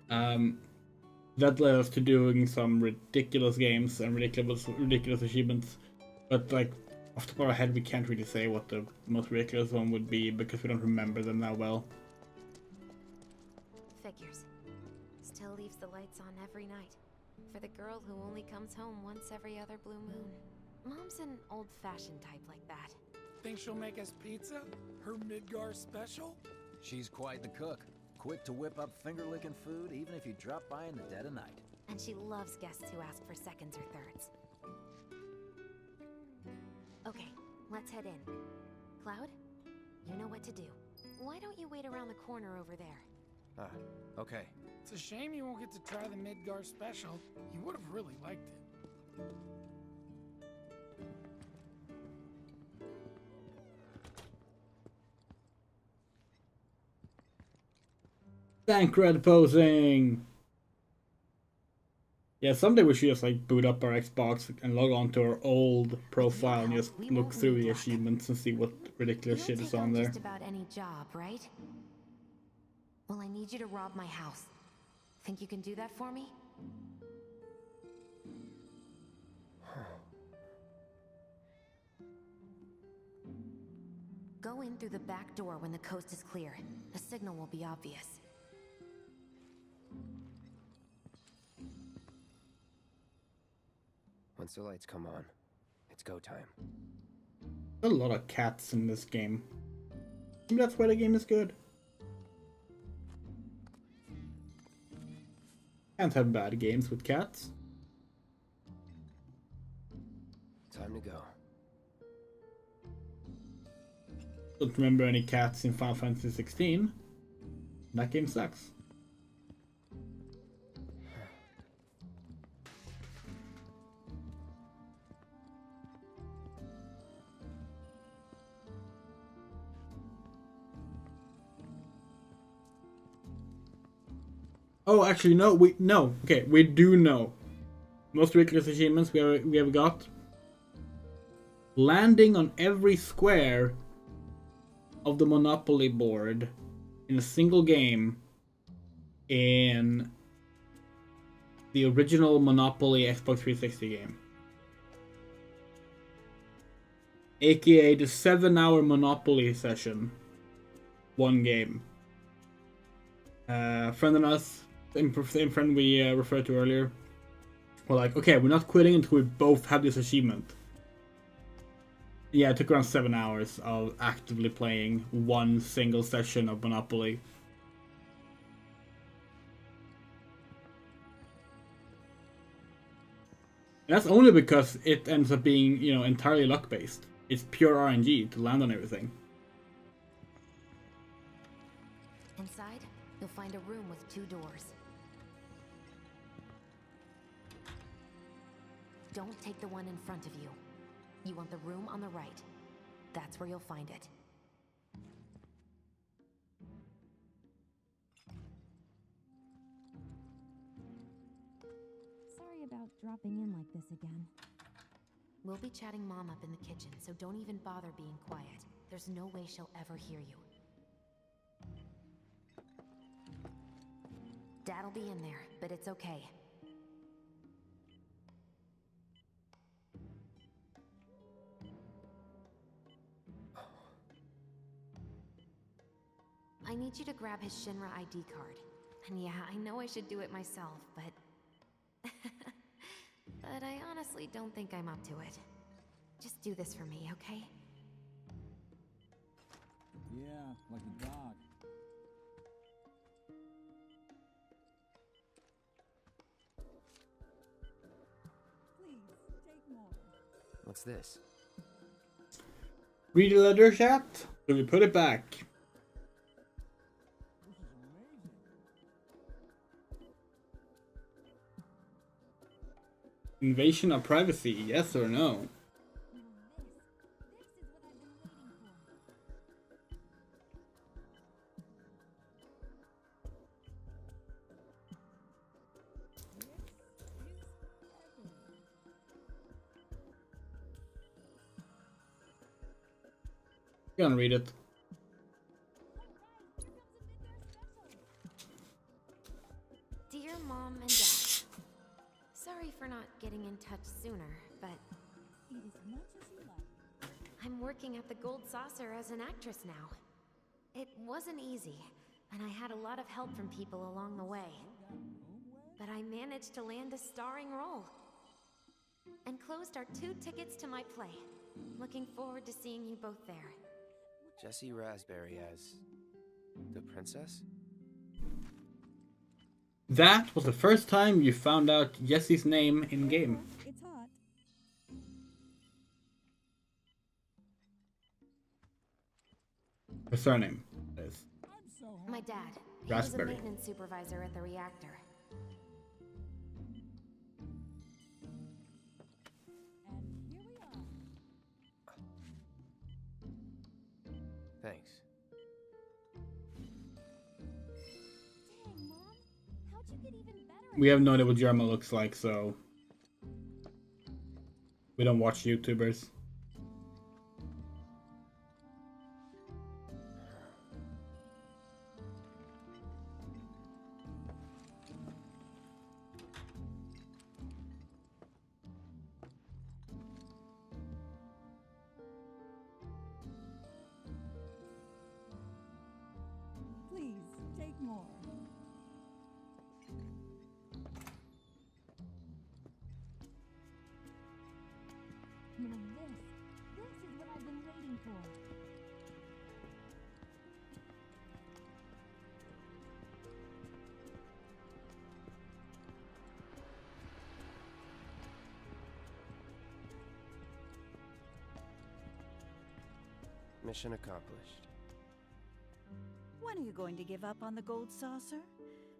That led us to doing some ridiculous games and ridiculous achievements. But like off the top of our head, we can't really say what the most ridiculous one would be because we don't remember them that well. Figures. Still leaves the lights on every night. For the girl who only comes home once every other blue moon. Mom's an old-fashioned type like that. Think she'll make us pizza? Her Midgar special? She's quite the cook. Quick to whip up finger-licking food, even if you drop by in the dead of night. And she loves guests who ask for seconds or thirds. Okay, let's head in. Cloud, you know what to do. Why don't you wait around the corner over there? Okay. It's a shame you won't get to try the Midgar special. You would have really liked it. Thancred posing! Yeah, someday we should just like boot up our Xbox and log on to our old profile and just look through the achievements and see what ridiculous shit is on there. Just about any job, right? Well, I need you to rob my house. Think you can do that for me? Go in through the back door when the coast is clear. The signal will be obvious. Once the lights come on, it's go time. There's a lot of cats in this game. Maybe that's why the game is good. Can't have bad games with cats. Time to go. Don't remember any cats in Final Fantasy 16. That game sucks. Oh, actually, no. Okay, we do know. Most ridiculous achievements we have got. Landing on every square of the Monopoly board in a single game in the original Monopoly Xbox 360 game. AKA the 7-hour Monopoly session. One game. Friend and us, same friend we referred to earlier, were like, okay, we're not quitting until we both have this achievement. Yeah, it took around 7 hours of actively playing one single session of Monopoly. And that's only because it ends up being, you know, entirely luck-based. It's pure RNG to land on everything. Inside, you'll find a room with 2 doors. Don't take the one in front of you. You want the room on the right. That's where you'll find it. Sorry about dropping in like this again. We'll be chatting Mom up in the kitchen, so don't even bother being quiet. There's no way she'll ever hear you. Dad'll be in there, but it's okay. I need you to grab his Shinra ID card. And yeah, I know I should do it myself, but... but I honestly don't think I'm up to it. Just do this for me, okay? Yeah, like a dog. What's this? Read the letter, chat. So we put it back. Invasion of privacy, yes or no? You can read it. Dear Mom and Dad, sorry for not getting in touch sooner, but I'm working at the Gold Saucer as an actress now. It wasn't easy, and I had a lot of help from people along the way. But I managed to land a starring role. Enclosed are 2 tickets to my play. Looking forward to seeing you both there. Jessie Raspberry as the princess? That was the first time you found out Jesse's name in game. It's hot. Her surname is My dad. He was a Raspberry. maintenance supervisor at the reactor. Thanks. Dang, Mom. How'd you get even better? We have no idea what Jerma looks like, so we don't watch YouTubers. Please, take more. Now this is what I've been waiting for. Mission accomplished. When are you going to give up on the Gold Saucer?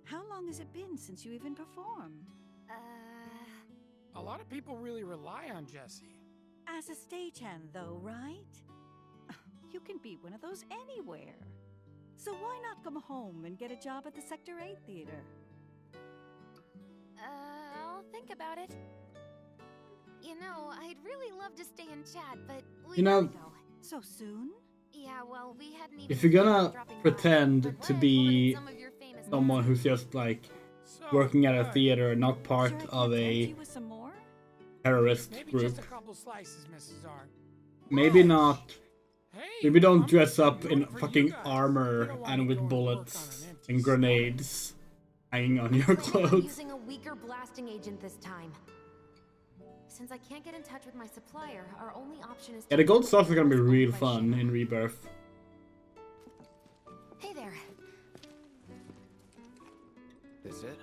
How long has it been since you even performed? A lot of people really rely on Jessie. As a stagehand, though, right? You can be one of those anywhere. So why not come home and get a job at the Sector 8 theater? I'll think about it. You know, I'd really love to stay and chat, but we You know, gotta go. So soon? Yeah, well, we hadn't even if you're gonna dropping by, pretend but to we're be some of your famous someone who's just like working at a theater, not part of a You with some more? terrorist Maybe group, just a couple slices, Mrs. R. maybe not. Maybe don't dress up in for you fucking guys. armor and with bullets and grenades hanging on your I'm clothes. using a weaker blasting agent this time. Since I can't get in touch with my supplier, our only option is Yeah, the gold stuff is gonna be real fun in Rebirth. Hey there. This it?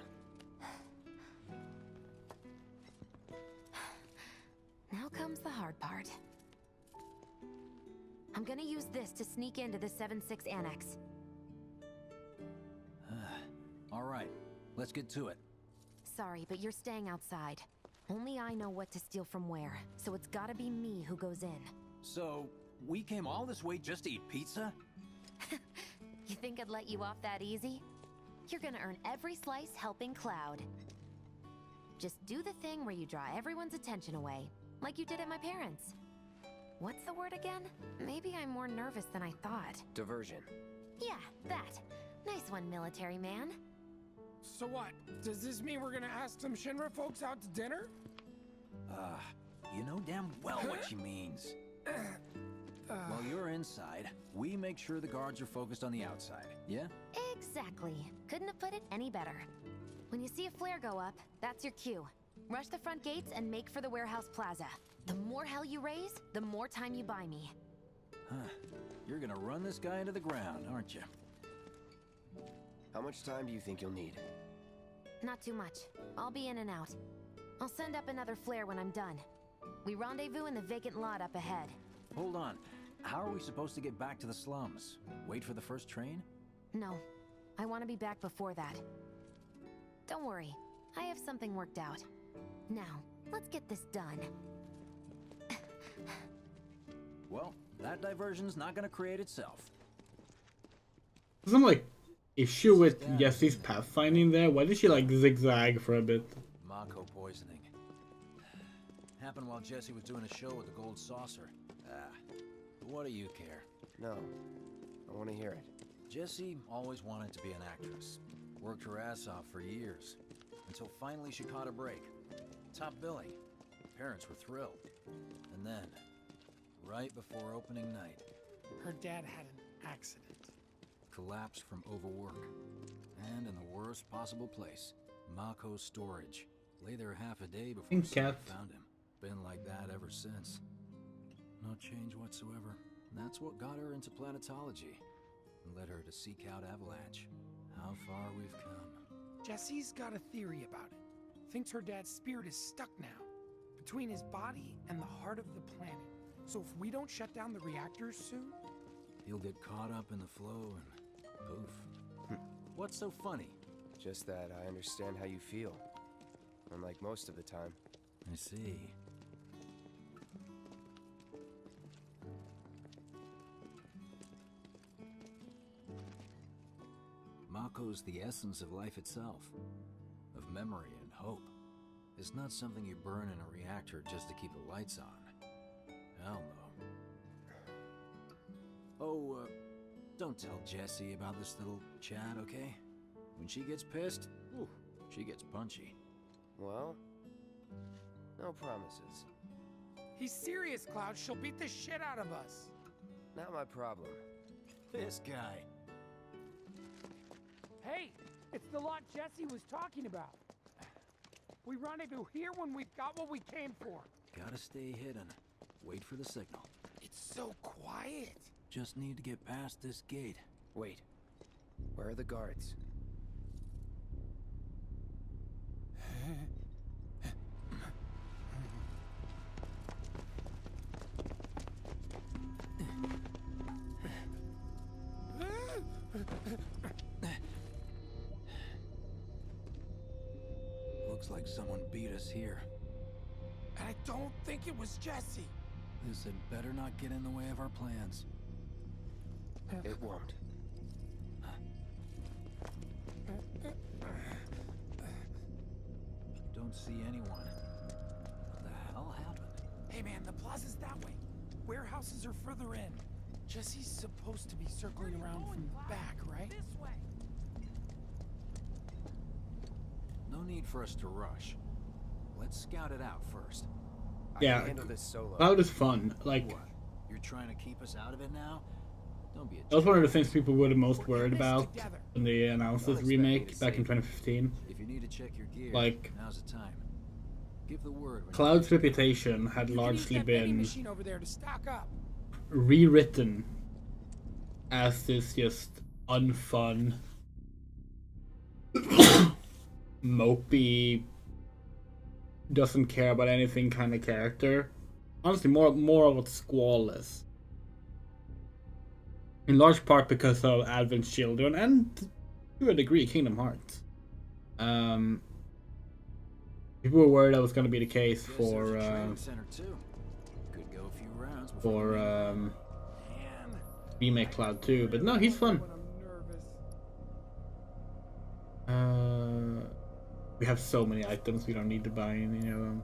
Now comes the hard part. I'm gonna use this to sneak into the 7-6 annex. All right, let's get to it. Sorry, but you're staying outside. Only I know what to steal from where, so it's gotta be me who goes in. So, we came all this way just to eat pizza? You think I'd let you off that easy? You're gonna earn every slice helping Cloud. Just do the thing where you draw everyone's attention away, like you did at my parents'. What's the word again? Maybe I'm more nervous than I thought. Diversion. Yeah, that. Nice one, military man. So what? Does this mean we're gonna ask some Shinra folks out to dinner? You know damn well what she means. While you're inside, we make sure the guards are focused on the outside, yeah? Exactly. Couldn't have put it any better. When you see a flare go up, that's your cue. Rush the front gates and make for the warehouse plaza. The more hell you raise, the more time you buy me. Huh. You're gonna run this guy into the ground, aren't you? How much time do you think you'll need? Not too much. I'll be in and out. I'll send up another flare when I'm done. We rendezvous in the vacant lot up ahead. Hold on. How are we supposed to get back to the slums? Wait for the first train? No. I want to be back before that. Don't worry. I have something worked out. Now, let's get this done. Well, that diversion's not gonna create itself. Some like issue with Jesse's pathfinding there. Why did she like zigzag for a bit? Mako poisoning. Happened while Jesse was doing a show with the Gold Saucer. What do you care? No. I want to hear it. Jessie always wanted to be an actress. Worked her ass off for years. Until finally she caught a break. Top billing. Parents were thrilled. And then, right before opening night, Her dad had an accident. collapsed from overwork. And in the worst possible place, Mako's storage. Lay there half a day before Pink someone cat. found him. Been like that ever since. No change whatsoever. That's what got her into planetology. And led her to seek out Avalanche. How far we've come. Jesse's got a theory about it. Thinks her dad's spirit is stuck now, between his body and the heart of the planet. So if we don't shut down the reactors soon... He'll get caught up in the flow and poof. What's so funny? Just that I understand how you feel. Unlike most of the time. I see. Mako's the essence of life itself. Of memory and hope. It's not something you burn in a reactor just to keep the lights on. Hell no. Oh, don't tell Jessie about this little chat, okay? When she gets pissed, ooh, she gets punchy. Well, no promises. He's serious, Cloud. She'll beat the shit out of us. Not my problem. This guy. Hey, it's the lot Jesse was talking about. We rendezvous here when we've got what we came for. Gotta stay hidden. Wait for the signal. It's so quiet. Just need to get past this gate. Wait. Where are the guards? Looks like someone beat us here. And I don't think it was Jesse. This had better not get in the way of our plans. It won't. Don't see anyone. What the hell happened? Hey man, the plaza's that way. Warehouses are further in. Jesse's supposed to be circling around from the back, right? This way. No need for us to rush. Let's scout it out first. Yeah, handle this solo. Cloud is fun. Like, What? You're trying to keep us out of it now? Don't be a that was one of the things people were the most worried about when they announced this remake back in 2015. If you need to check your gear, Like, now's the time. Give the word. when Cloud's reputation had You can use largely that vending been machine over there to stock up. rewritten as this just unfun, mopey, doesn't care about anything kind of character. Honestly, more of a Squall-less. In large part because of Advent Children and, to a degree, Kingdom Hearts. People were worried that was going to be the case for Center too. Could go a few rounds before for Remake Cloud 2, but no, he's fun. We have so many items, we don't need to buy any of them.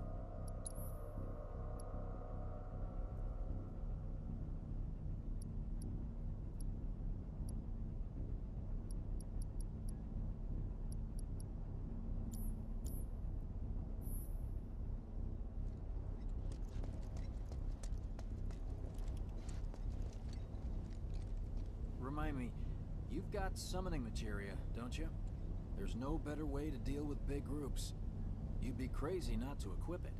remind me, you've got summoning materia, don't you? There's no better way to deal with big groups. You'd be crazy not to equip it.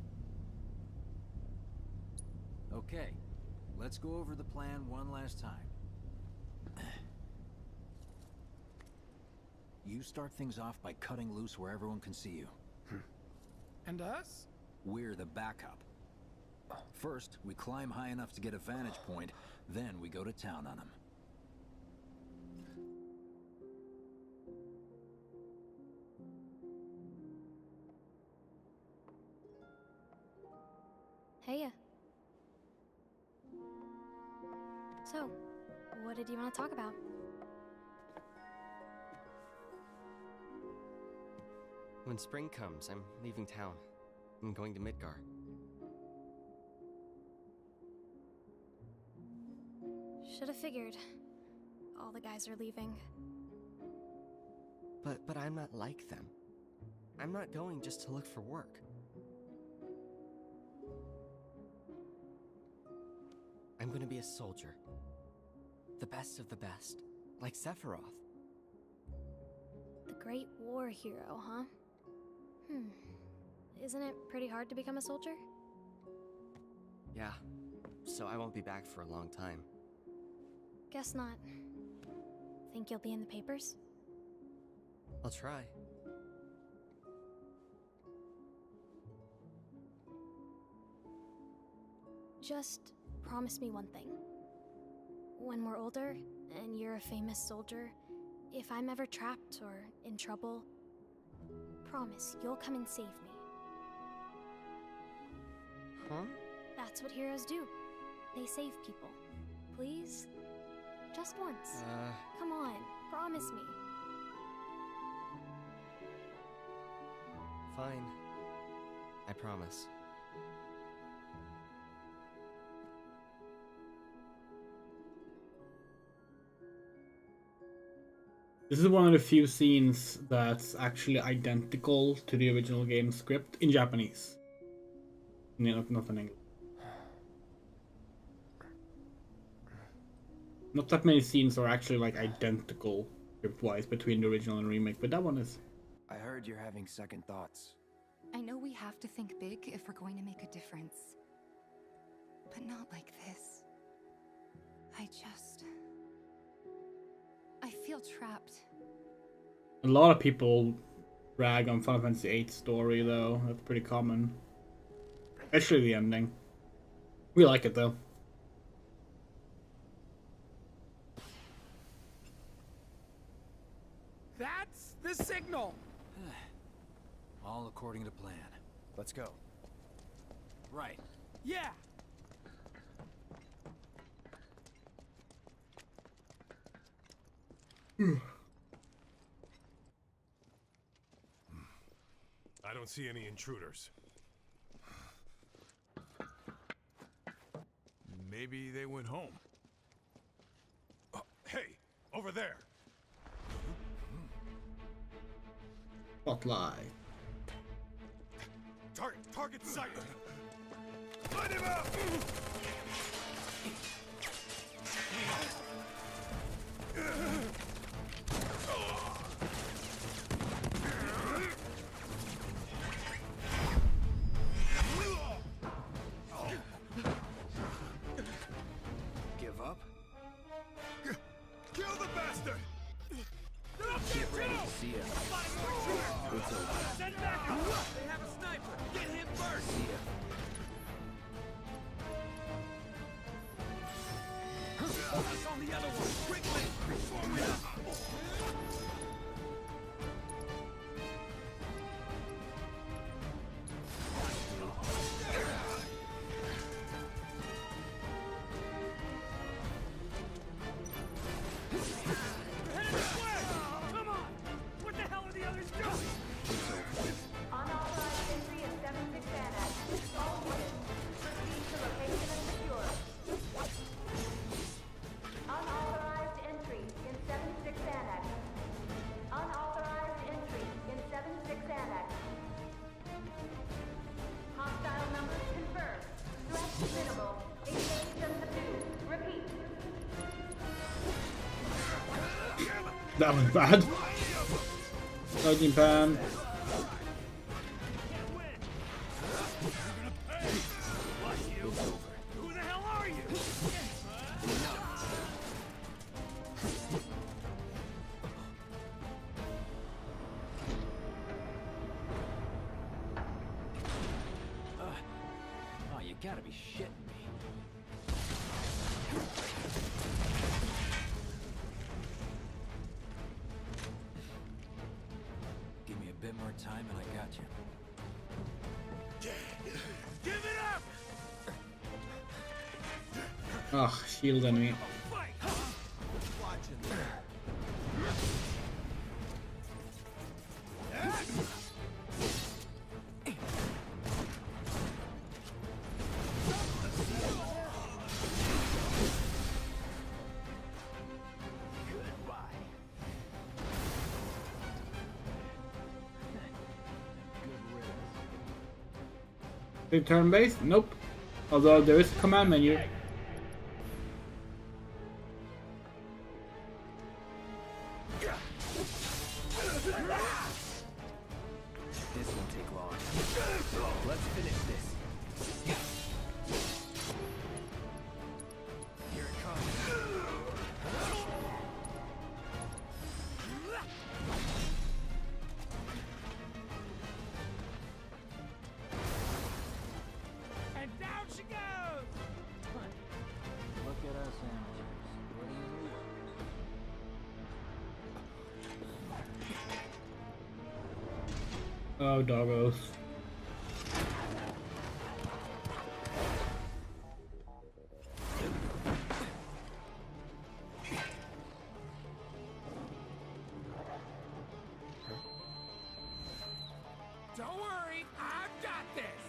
Okay, let's go over the plan one last time. You start things off by cutting loose where everyone can see you. And us? We're the backup. First, we climb high enough to get a vantage point, then we go to town on them. Heya. So, what did you want to talk about? When spring comes, I'm leaving town. I'm going to Midgar. Should have figured. All the guys are leaving. But I'm not like them. I'm not going just to look for work. I'm going to be a soldier. The best of the best. Like Sephiroth. The Great War hero, huh? Isn't it pretty hard to become a soldier? Yeah. So I won't be back for a long time. Guess not. Think you'll be in the papers? I'll try. Just promise me one thing. When we're older, and you're a famous soldier, if I'm ever trapped or in trouble, promise you'll come and save me. Huh? That's what heroes do. They save people. Please? Just once. Come on, promise me. Fine. I promise. This is one of the few scenes that's actually identical to the original game script in Japanese. Not in English. Not that many scenes are actually like identical script-wise between the original and remake, but that one is. I heard you're having second thoughts. I know we have to think big if we're going to make a difference. But not like this. I feel trapped. A lot of people rag on Final Fantasy VIII story though. That's pretty common. Especially the ending. We like it though. That's the signal! All according to plan. Let's go. Right. Yeah! I don't see any intruders. Maybe they went home. Oh, hey, over there. Spotlight. Target sighted. Light him up! Give up? Kill the bastard! Get ready to see it. It's over. Send back! They have a sniper! Get him first! See ya. Focus on the other one! Quickly! That was bad. Lightning pan. Who the hell are you? Oh, you gotta be shitting me. Give me a bit more time and I got you. Give it up! Ugh, shield enemy. Big turn based? Nope. Although there is a command menu. This won't take long. Let's finish this. Here it comes. And down she goes! Look at us amateurs. What do you need? Oh, doggos. Don't worry, I've got this!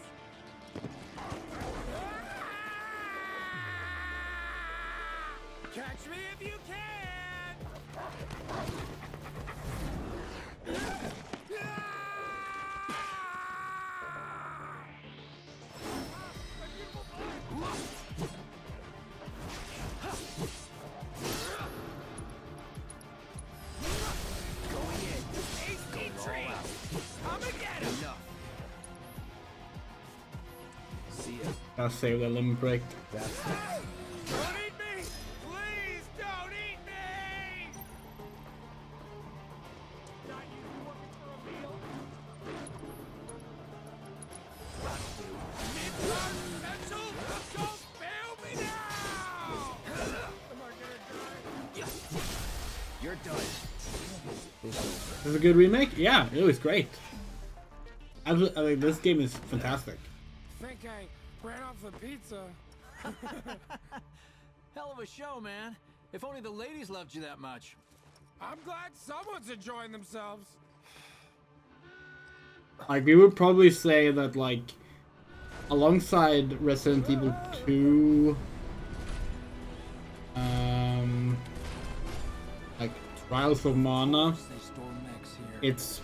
Catch me if you can! Going in. Hasty tree! Come and get him! Enough. See ya. Gotta save that limit break. That's Don't eat me! Please don't eat me! Not you working for a meal? Mid-car potential? Don't fail me now! Am I gonna die? You're done. This is a good remake? Yeah, it was great. I think this game is fantastic. Think I ran off the pizza. Hell of a show, man. If only the ladies loved you that much. I'm glad someone's enjoying themselves. Like, we would probably say that, like, alongside Resident Evil 2, like Trials of Mana, it's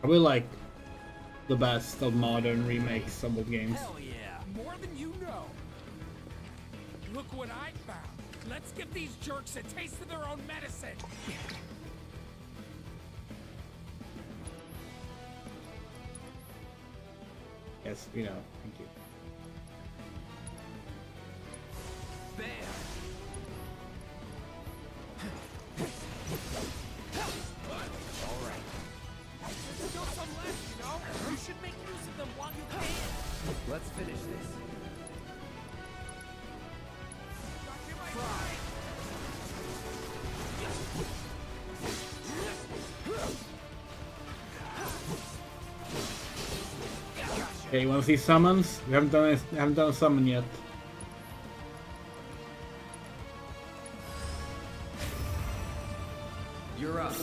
probably like the best of modern remakes of old games. Hell yeah! More than you know. Look what I found. Let's give these jerks a taste of their own medicine. Yes, we know. Thank you. Bam! All right. There's still some left, you know? You should make use of them while you can. Let's finish this. Okay, you wanna see summons? We haven't done a summon yet. You're up.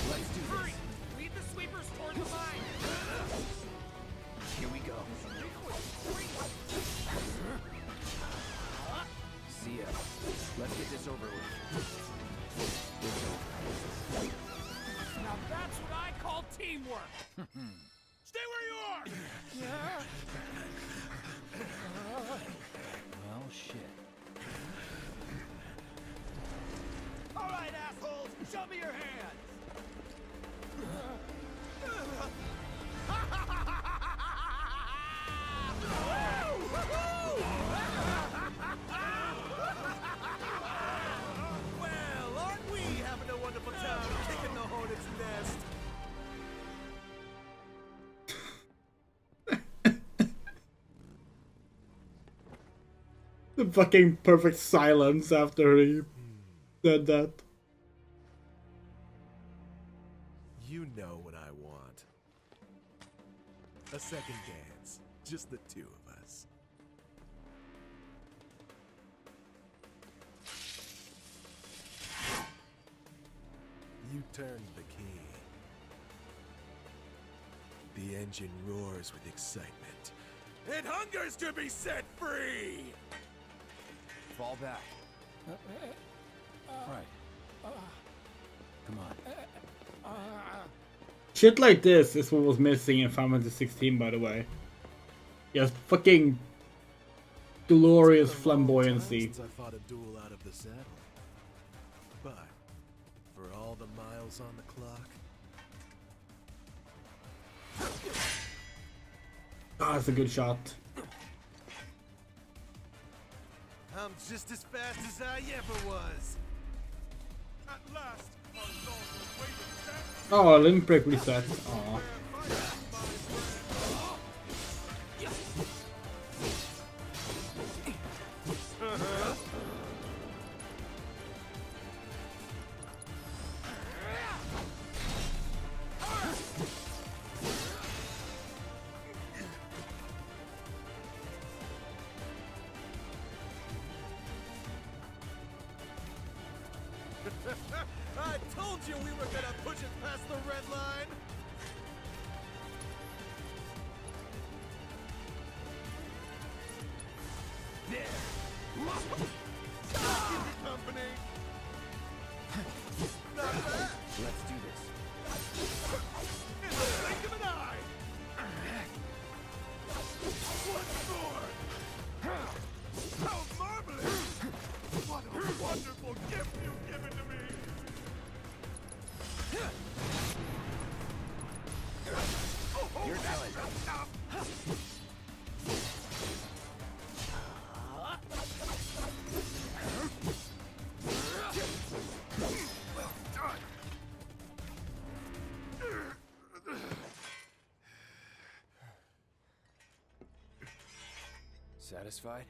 Let's do this. Lead the sweepers toward the mine. Here we go. See ya. Let's get this over with. It's over. Now that's what I call teamwork. Stay where you are. Well, shit. All right, assholes, show me your hands. Well, aren't we having a wonderful time kicking the hornet's nest? The fucking perfect silence after he said that. You know what I want. A second dance. Just the two of us. You turned the key. The engine roars with excitement. It hungers to be set free! Fall back. Right. Come on. Shit like this is what was missing in Final Fantasy 16, by the way. Yes, fucking glorious flamboyancy. Since I fought a duel out of the saddle. But for all the miles on the clock. Ah, that's a good shot. I'm just as fast as I ever was. At last, our souls will wait and Oh, limb break reset. Aw. I told you we were gonna push it past the red line. There. Give me company. Not bad. Let's do this. In the blink of an eye. Once more. How marvelous! What a wonderful gift you've given to me. You're done. Well done. Satisfied?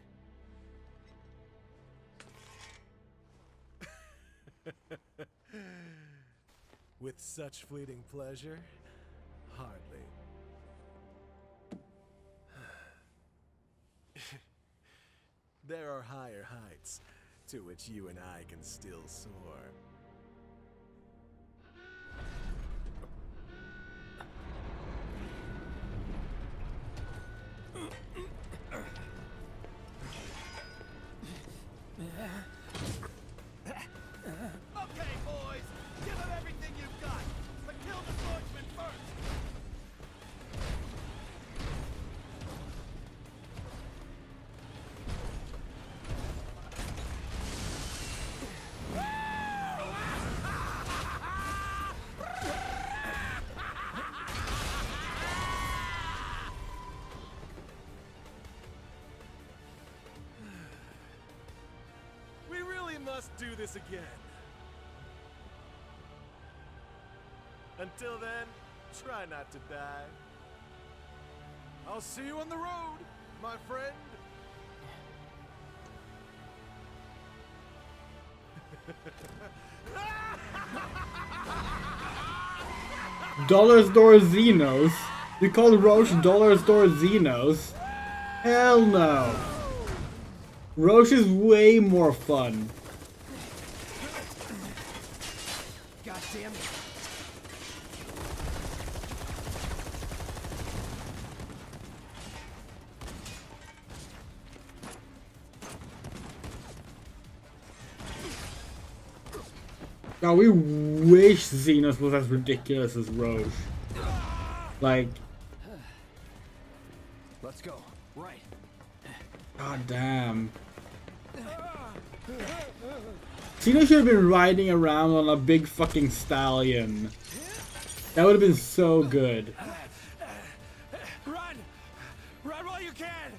With such fleeting pleasure? Hardly. There are higher heights to which you and I can still soar. Okay, boys, give them everything you've got, but kill the swordsman first. We really must do this again. Until then, try not to die. I'll see you on the road, my friend. Dollar Store Xenos? You call Roche Dollar Store Xenos? Hell no. Roche is way more fun. God damn it. Now we wish Xenos was as ridiculous as Roche. Like, Let's go. Right. god damn. Xenos should have been riding around on a big fucking stallion. That would have been so good. Run! Run while you can!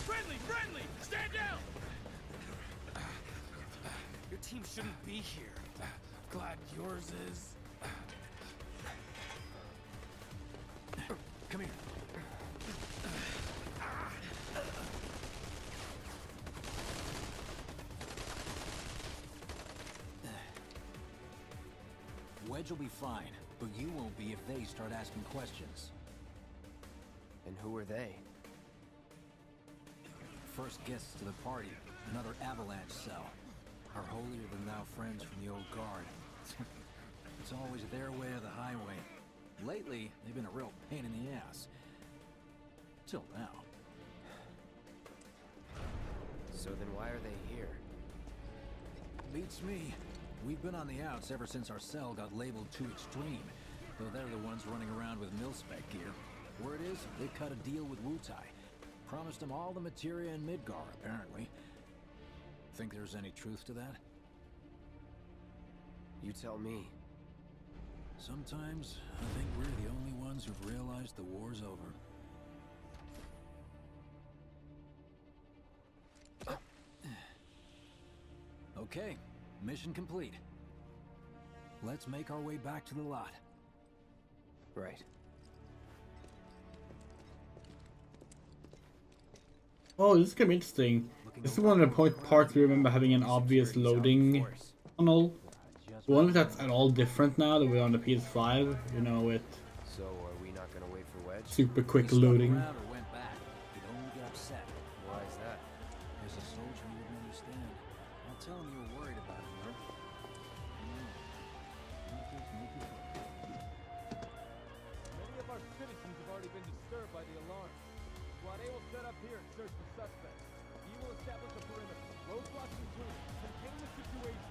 Friendly! Friendly! Stand down! Your team shouldn't be here. Glad yours is. Come here. Wedge will be fine, but you won't be if they start asking questions. And who are they? First guests to the party, another avalanche cell. Our holier-than-thou friends from the old guard. It's always their way or the highway. Lately, they've been a real pain in the ass. Till now. So then why are they here? Beats me. We've been on the outs ever since our cell got labeled too extreme. Though they're the ones running around with mil-spec gear. Word is, they cut a deal with Wutai. Promised them all the materia in Midgar, apparently. Think there's any truth to that? You tell me. Sometimes, I think we're the only ones who've realized the war's over. Okay, mission complete. Let's make our way back to the lot. Right. Oh, this is gonna be interesting. This is one of the parts we remember having an obvious loading tunnel. I wonder if that's at all different now that we're on the PS5, you know, with So are we not gonna wait for Wedge? super quick loading. Went back. You'd only get upset. Why is that? As a soldier, you wouldn't understand. I'll tell him you were worried about him, right? Many of our citizens have already been disturbed by the alarm. Squad A will set up here and search for suspects. B will establish a perimeter. Roadblocks included. Contain the situation.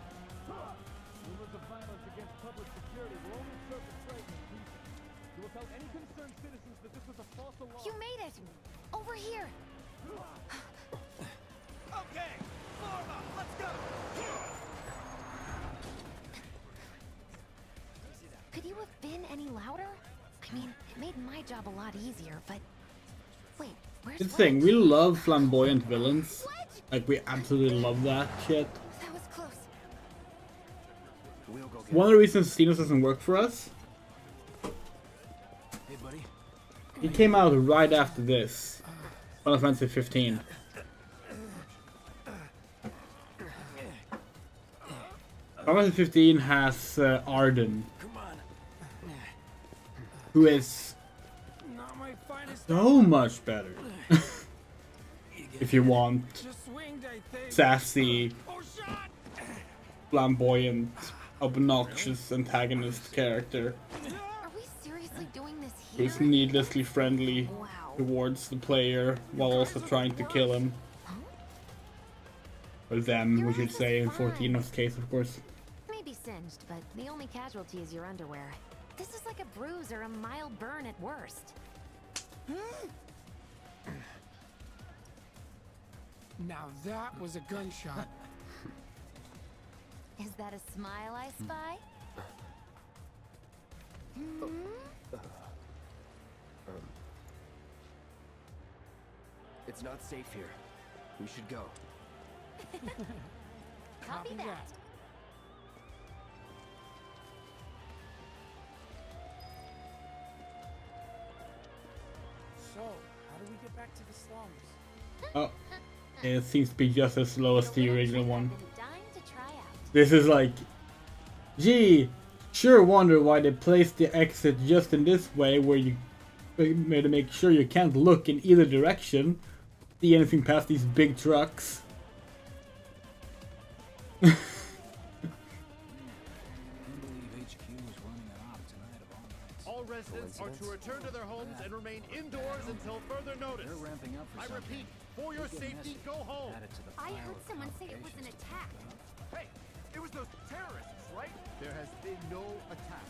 Rumors of violence against public security will only serve to frighten people. You will tell any concerned citizens that this was a false alarm. You made it! Over here! Okay, form up. Let's go. Could you have been any louder? I mean, it made my job a lot easier, but... Wait, where's Good thing, Wedge? we love flamboyant villains. Like, we absolutely love that shit. That was close. We'll go get One of the reasons Stenos doesn't work for us, Hey, buddy. he came out right after this. Final Fantasy 15. Final Fantasy 15 has Arden, who is Not my finest. so much better. If you want Just swinged, I think. sassy, Oh, shot! flamboyant, obnoxious antagonist character Are we seriously doing this who's here? needlessly friendly Wow. towards the player while also trying to kill him. Or them, we should say, in 14's case, of course. Maybe singed, but the only casualty is your underwear. This is like a bruise or a mild burn at worst. Now that was a gunshot. Is that a smile I spy? It's not safe here. We should go. Copy that. So, how do we get back to the slums? Oh, it seems to be just as slow as the original one. Dying to try out. This is like, gee, sure wonder why they placed the exit just in this way, where you made to make sure you can't look in either direction, see anything past these big trucks. Can't believe HQ is running an op residents are to return to their homes and remain indoors until further notice. They're ramping up for I something. repeat, for your safety, go home. Add it to the I pile heard of someone say it was an complications. attack. Hey, it was those terrorists, right? There has been no attack.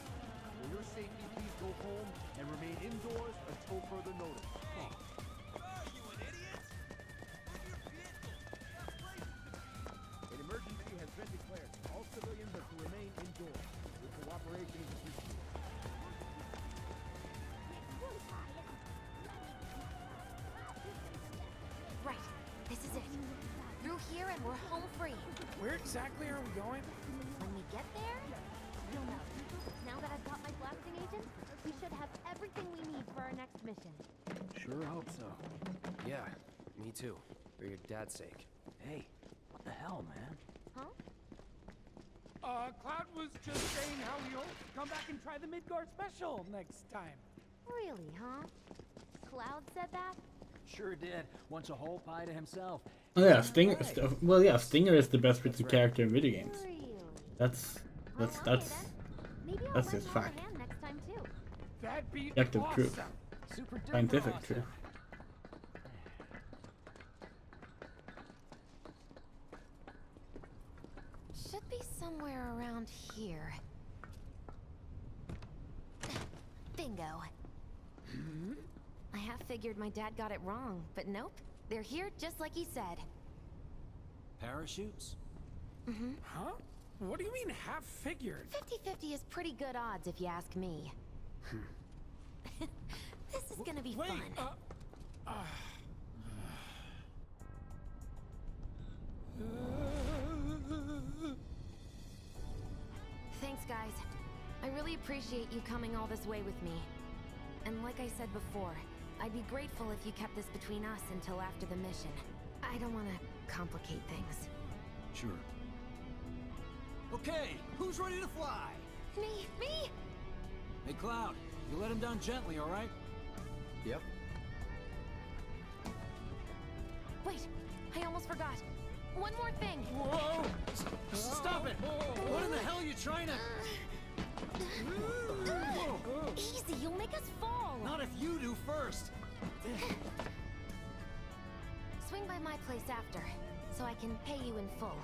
For your safety, please go home and remain indoors until further notice. An emergency has been declared. All civilians are to remain indoors. Your cooperation is appreciated. Right. This is it. Through here and we're home free. Where exactly are we going? When we get there, you'll know. Now that I've got my blasting agent, we should have everything we need for our next mission. Sure hope so. Yeah, me too. For your dad's sake. Hey, what the hell, man? Huh? Cloud was just saying how he hopes to come back and try the Midgar special next time. Really, huh? Cloud said that? Sure did. Wants a whole pie to himself. Oh yeah, Stinger. Well, yeah, Stinger is the best written character in video games. That's Maybe I'll that's lend just Mom a fact. hand next time too. That'd be Objective awesome. truth. Super duper Scientific awesome. truth. Should be somewhere around here. Bingo. I have figured my dad got it wrong, but nope. They're here just like he said. Parachutes? Mm-hmm. Huh? What do you mean half figured? 50-50 is pretty good odds if you ask me. This is gonna be fun. Thanks, guys. I really appreciate you coming all this way with me. And like I said before, I'd be grateful if you kept this between us until after the mission. I don't want to complicate things. Sure. Okay, who's ready to fly? Me! Hey, Cloud, you let him down gently, all right? Yep. Wait, I almost forgot. One more thing. Whoa! Stop it! What in the hell are you trying to... Easy, you'll make us fall. Not if you do first. Swing by my place after, so I can pay you in full.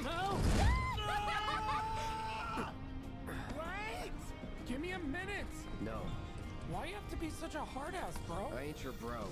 No! Wait! Give me a minute! No. Why you have to be such a hard ass, bro? I ain't your bro.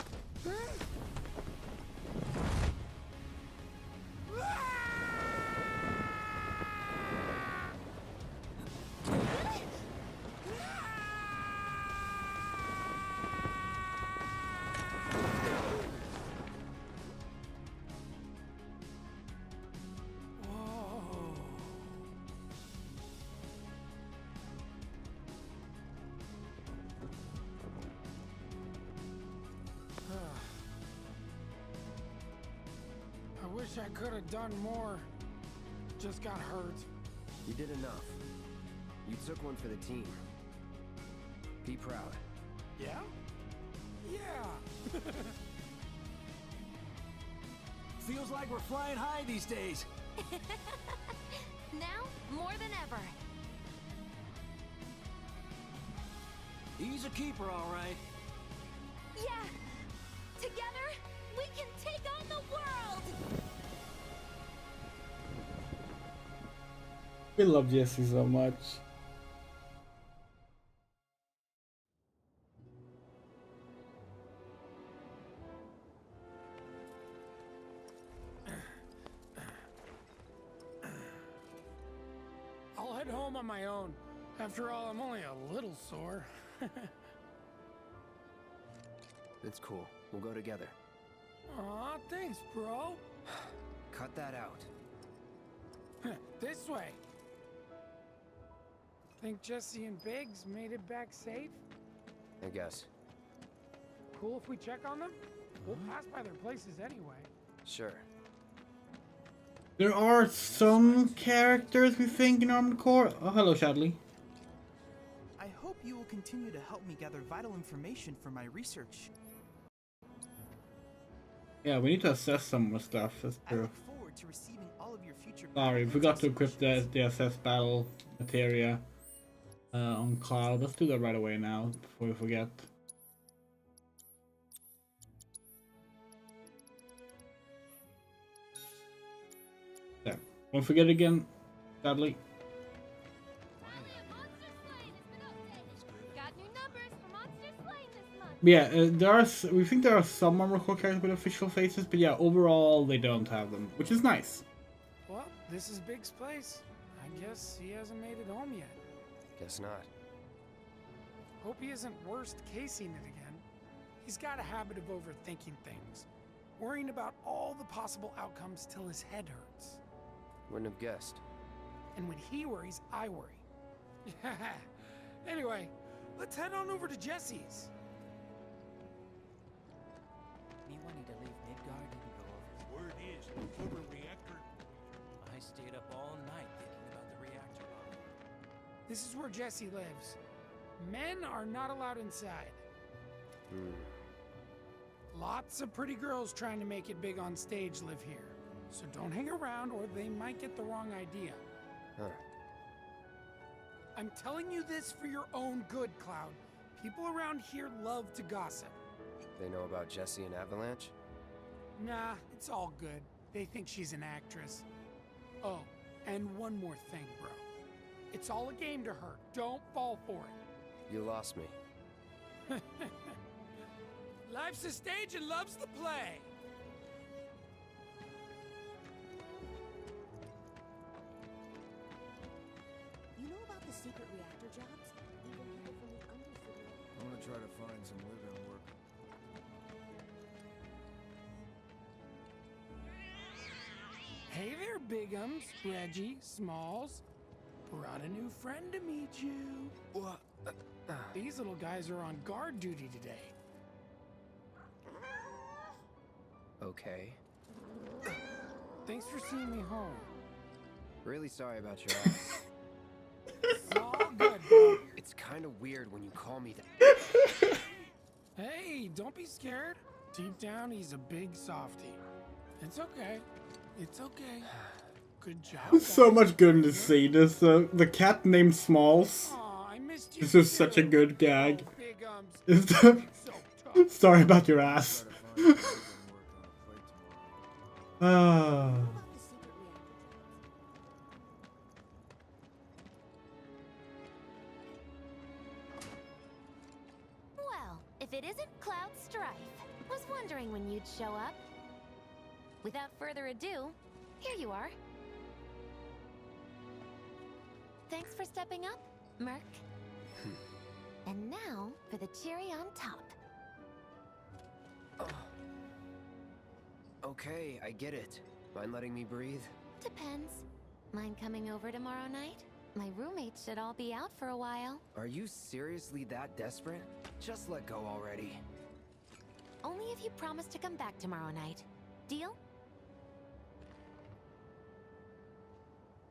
I wish I could have done more. Just got hurt. You did enough. You took one for the team. Be proud. Yeah? Yeah! Feels like we're flying high these days. Now, more than ever. He's a keeper, all right. Yeah! Together, we can take on the world! We love Jesse so much. I'll head home on my own. After all, I'm only a little sore. It's cool. We'll go together. Aw, thanks, bro. Cut that out. This way. Think Jesse and Biggs made it back safe? I guess. Cool if we check on them? We'll pass by their places anyway. Sure. There are some characters we think in Armored Core. Oh, hello, Shadley. I hope you will continue to help me gather vital information for my research. Yeah, we need to assess some more stuff. That's I true. look forward to receiving all of future. Sorry, we forgot to equip the SS battle materia on Cloud. Let's do that right away now before we forget. There. Won't forget again, sadly. Yeah, we think there are some Armored Core characters with official faces, but yeah, overall they don't have them, which is nice. Well, this is Big's place. I guess he hasn't made it home yet. Guess not. Hope he isn't worst casing it again. He's got a habit of overthinking things, worrying about all the possible outcomes till his head hurts. Wouldn't have guessed. And when he worries, I worry. Anyway, let's head on over to Jesse's. Me wanting to leave Midgard didn't go over. Word is, the clover reactor. I stayed up all night thinking about the reactor bomb. This is where Jesse lives. Men are not allowed inside. Lots of pretty girls trying to make it big on stage live here. So don't hang around or they might get the wrong idea. Huh. I'm telling you this for your own good, Cloud. People around here love to gossip. They know about Jesse and Avalanche? Nah, it's all good. They think she's an actress. Oh, and one more thing, bro. It's all a game to her. Don't fall for it. You lost me. Life's a stage and love's the play. You know about the secret reactor jobs? Even people from the Undercity. I'm gonna try to find some live-in work. Hey there, Bigums, Reggie, Smalls. Brought a new friend to meet you. What? These little guys are on guard duty today. Okay. Thanks for seeing me home. Really sorry about your ass. It's all good, bro. It's kind of weird when you call me that. Hey, don't be scared. Deep down, he's a big softie. It's okay. It's okay. Good job. There's so much good in this scene. There's the cat named Smalls. Aw, I missed you This is such a good gag. Sorry about your ass. Ah. Well, if it isn't Cloud Strife, was wondering when you'd show up. Without further ado, here you are. Thanks for stepping up, Merc. And now for the cherry on top. Okay, I get it. Mind letting me breathe? Depends. Mind coming over tomorrow night? My roommates should all be out for a while. Are you seriously that desperate? Just let go already. Only if you promise to come back tomorrow night. Deal?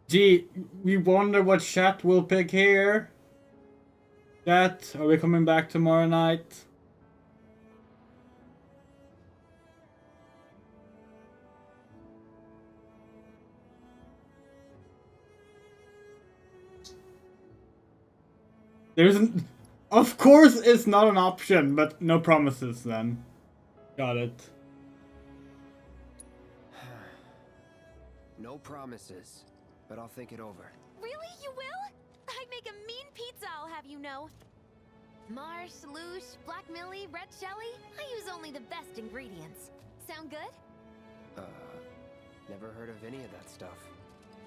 Gee, we wonder what chat will pick here. Chat, are we coming back tomorrow night? There isn't. Of course, it's not an option, but no promises then. Got it. No promises, but I'll think it over. Really? You will? I make a mean pizza, I'll have you know. Marsh, Loosh, Black Millie, Red Shelly. I use only the best ingredients. Sound good? Never heard of any of that stuff.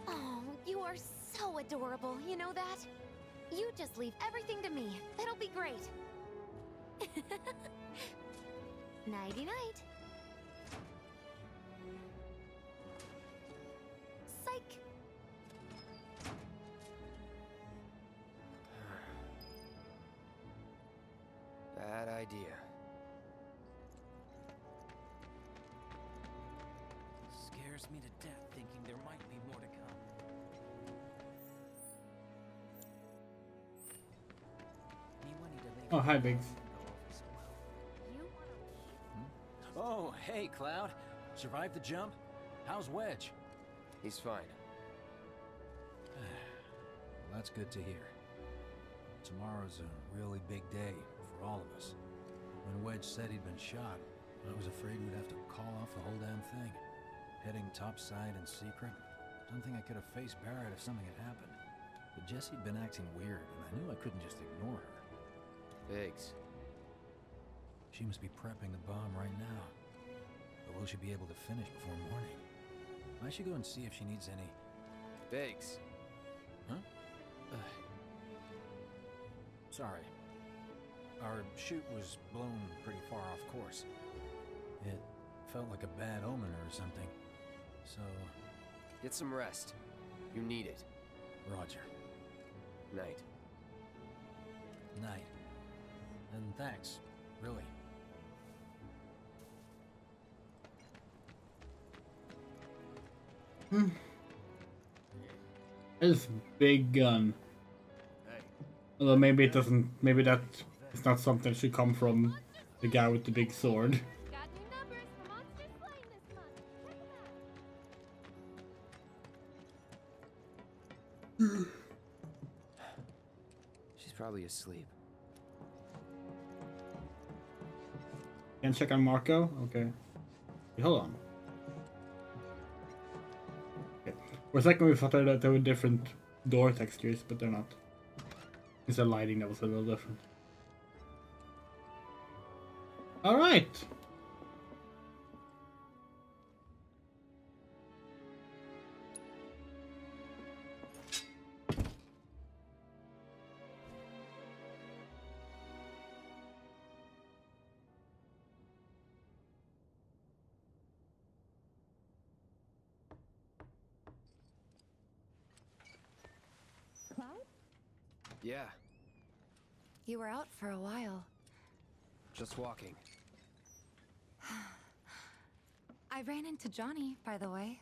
Oh, you are so adorable, you know that? You just leave everything to me. It'll be great. Nighty-night. Psych. Bad idea. Scares me to death thinking there might be more to come. Oh, hi, Biggs. Oh, hey, Cloud. Survived the jump? How's Wedge? He's fine. Well, that's good to hear. Tomorrow's a really big day for all of us. When Wedge said he'd been shot, I was afraid we'd have to call off the whole damn thing. Heading topside in secret. Don't think I could have faced Barrett if something had happened. But Jessie'd been acting weird, and I knew I couldn't just ignore her. Biggs. She must be prepping the bomb right now. But will she be able to finish before morning? I should go and see if she needs any... Biggs. Huh? Sorry. Our chute was blown pretty far off course. It felt like a bad omen or something. So... Get some rest. You need it. Roger. Night. Night. And thanks, really. This big gun. Although maybe it doesn't. Maybe that is not something that should come from the guy with the big sword. She's probably asleep. Can check on Marco? Okay. Hey, hold on. Okay. For a second we thought that there were different door textures, but they're not. It's the lighting that was a little different. Alright! Yeah, You were out for a while. just walking. I ran into Johnny, by the way.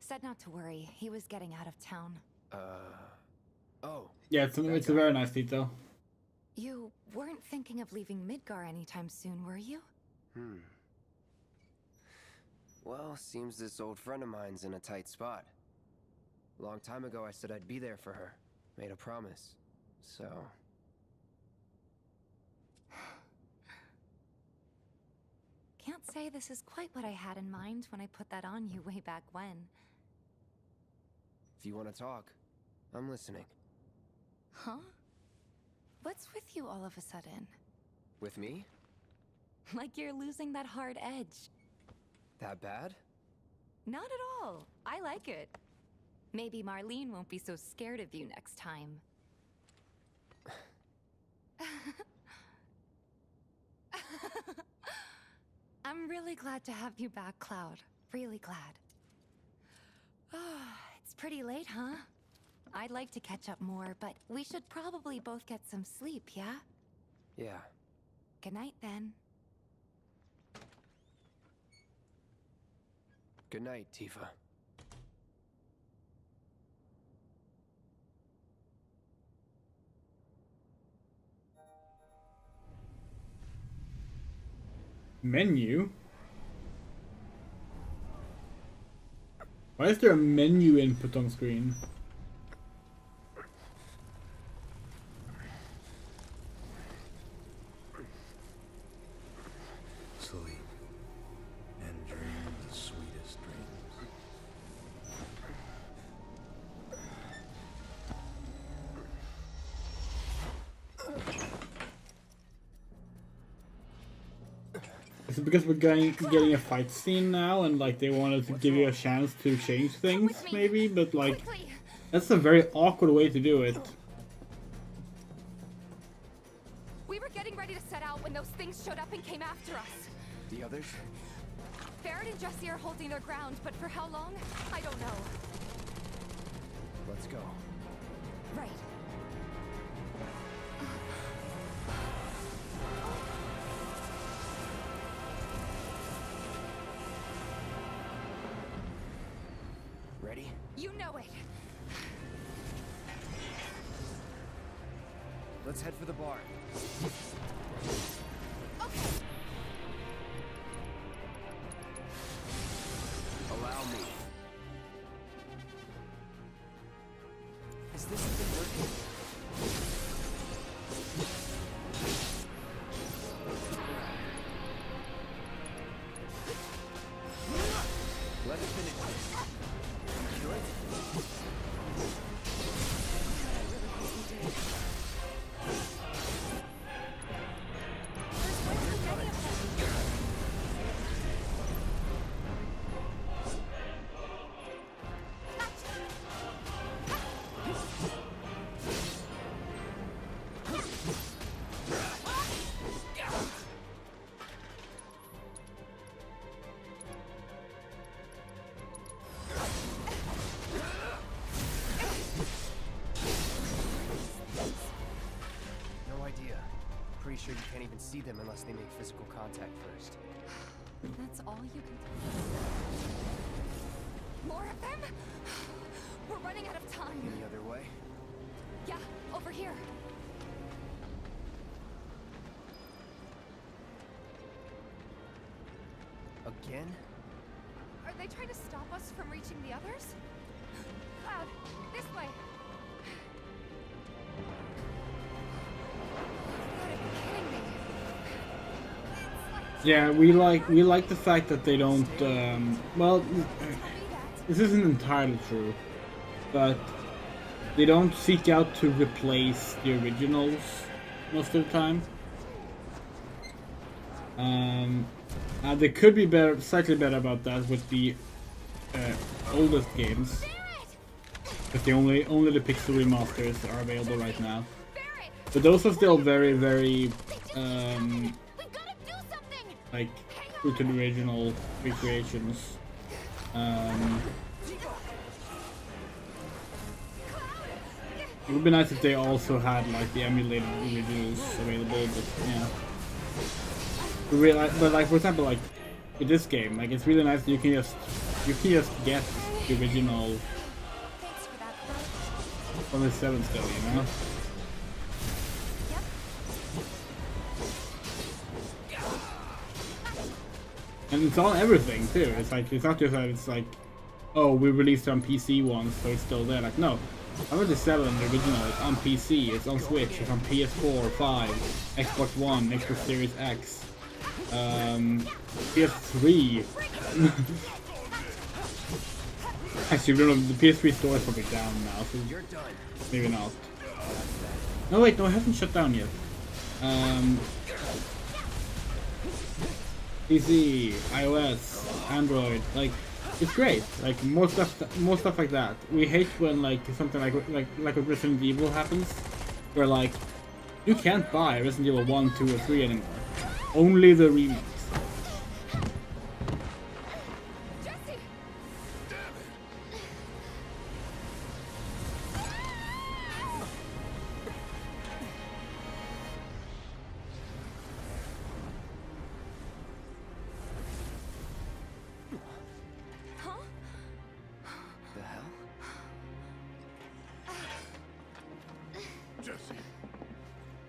Said not to worry. He was getting out of town. Oh. Yeah, it's a very nice detail. You weren't thinking of leaving Midgar anytime soon, were you? Well, seems this old friend of mine's in a tight spot. Long time ago I said I'd be there for her. Made a promise. So... Can't say this is quite what I had in mind when I put that on you way back when. If you want to talk, I'm listening. Huh? What's with you all of a sudden? With me? Like you're losing that hard edge. That bad? Not at all. I like it. Maybe Marlene won't be so scared of you next time. I'm really glad to have you back, Cloud. Really glad. It's pretty late, huh? I'd like to catch up more, but we should probably both get some sleep, yeah? Yeah. Good night, then. Good night, Tifa. Menu? Why is there a menu input on screen? Sleep and dream the sweetest dreams. Is it because we're getting a fight scene now and like they wanted to give you a chance to change things maybe, but like that's a very awkward way to do it. We were getting ready to set out when those things showed up and came after us. The others? Barrett and Jesse are holding their ground, but for how long? I don't know. Let's go. Right. Ready? You know it. Let's head for the bar. Okay. Allow me. Is this even working? Let's finish this. You sure? Pretty sure you can't even see them unless they make physical contact first. That's all you can do. More of them? We're running out of time. Any other way? Yeah, over here. Again? Are they trying to stop us from reaching the others? Cloud, this way. Yeah, we like the fact that they don't. Well, this isn't entirely true, but they don't seek out to replace the originals most of the time. They could be better, slightly better about that with the oldest games, but only the Pixel remasters are available right now. But those are still very, very like true to the original recreations. It would be nice if they also had like the emulated originals available, but yeah. But like for example, like with this game, like it's really nice that you can just get the original from the 7 still, you know. And it's on everything too. It's like it's not just that it's like, oh, we released it on PC once, so it's still there. Like no, I went to 7, the original. It's on PC. It's on Switch. It's on PS4, 5, Xbox One, Xbox Series X, PS3. Actually, we don't know, the PS3 store is probably down now, so maybe not. No, wait, no, it hasn't shut down yet. PC, iOS, Android, like it's great. Like more stuff like that. We hate when like something like a Resident Evil happens, where like you can't buy Resident Evil 1, 2, or 3 anymore. Only the remakes.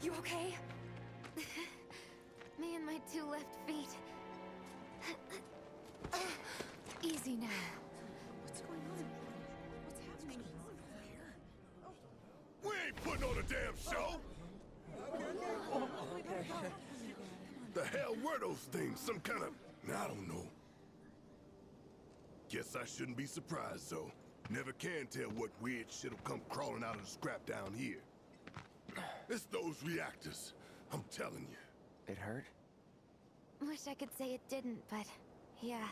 You okay? Me and my 2 left feet. Easy now. What's going on? What's happening here? We ain't putting on a damn show! The hell were those things? Some kind of... I don't know. Guess I shouldn't be surprised, though. Never can tell what weird shit'll come crawling out of the scrap down here. It's those reactors. I'm telling you. It hurt? Wish I could say it didn't, but yeah.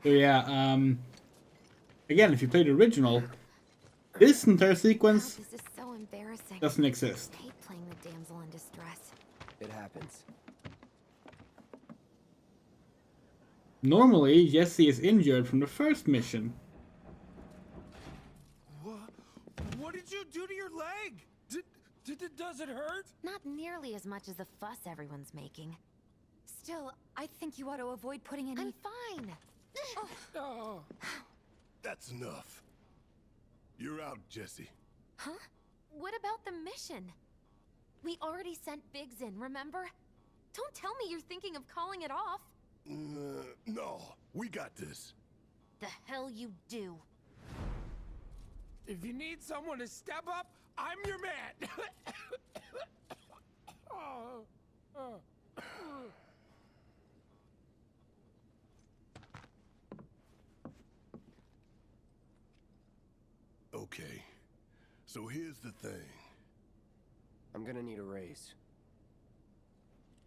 So yeah, again, if you played the original, this entire sequence This is so embarrassing. doesn't exist. I hate playing the damsel in distress. It happens. Normally, Jesse is injured from the first mission. What did you do to your leg? Does it hurt? Not nearly as much as the fuss everyone's making. Still, I think you ought to avoid putting any... I'm fine. Oh. That's enough. You're out, Jesse. Huh? What about the mission? We already sent Biggs in, remember? Don't tell me you're thinking of calling it off. No, we got this. The hell you do. If you need someone to step up, I'm your man. Okay, so here's the thing. I'm gonna need a raise.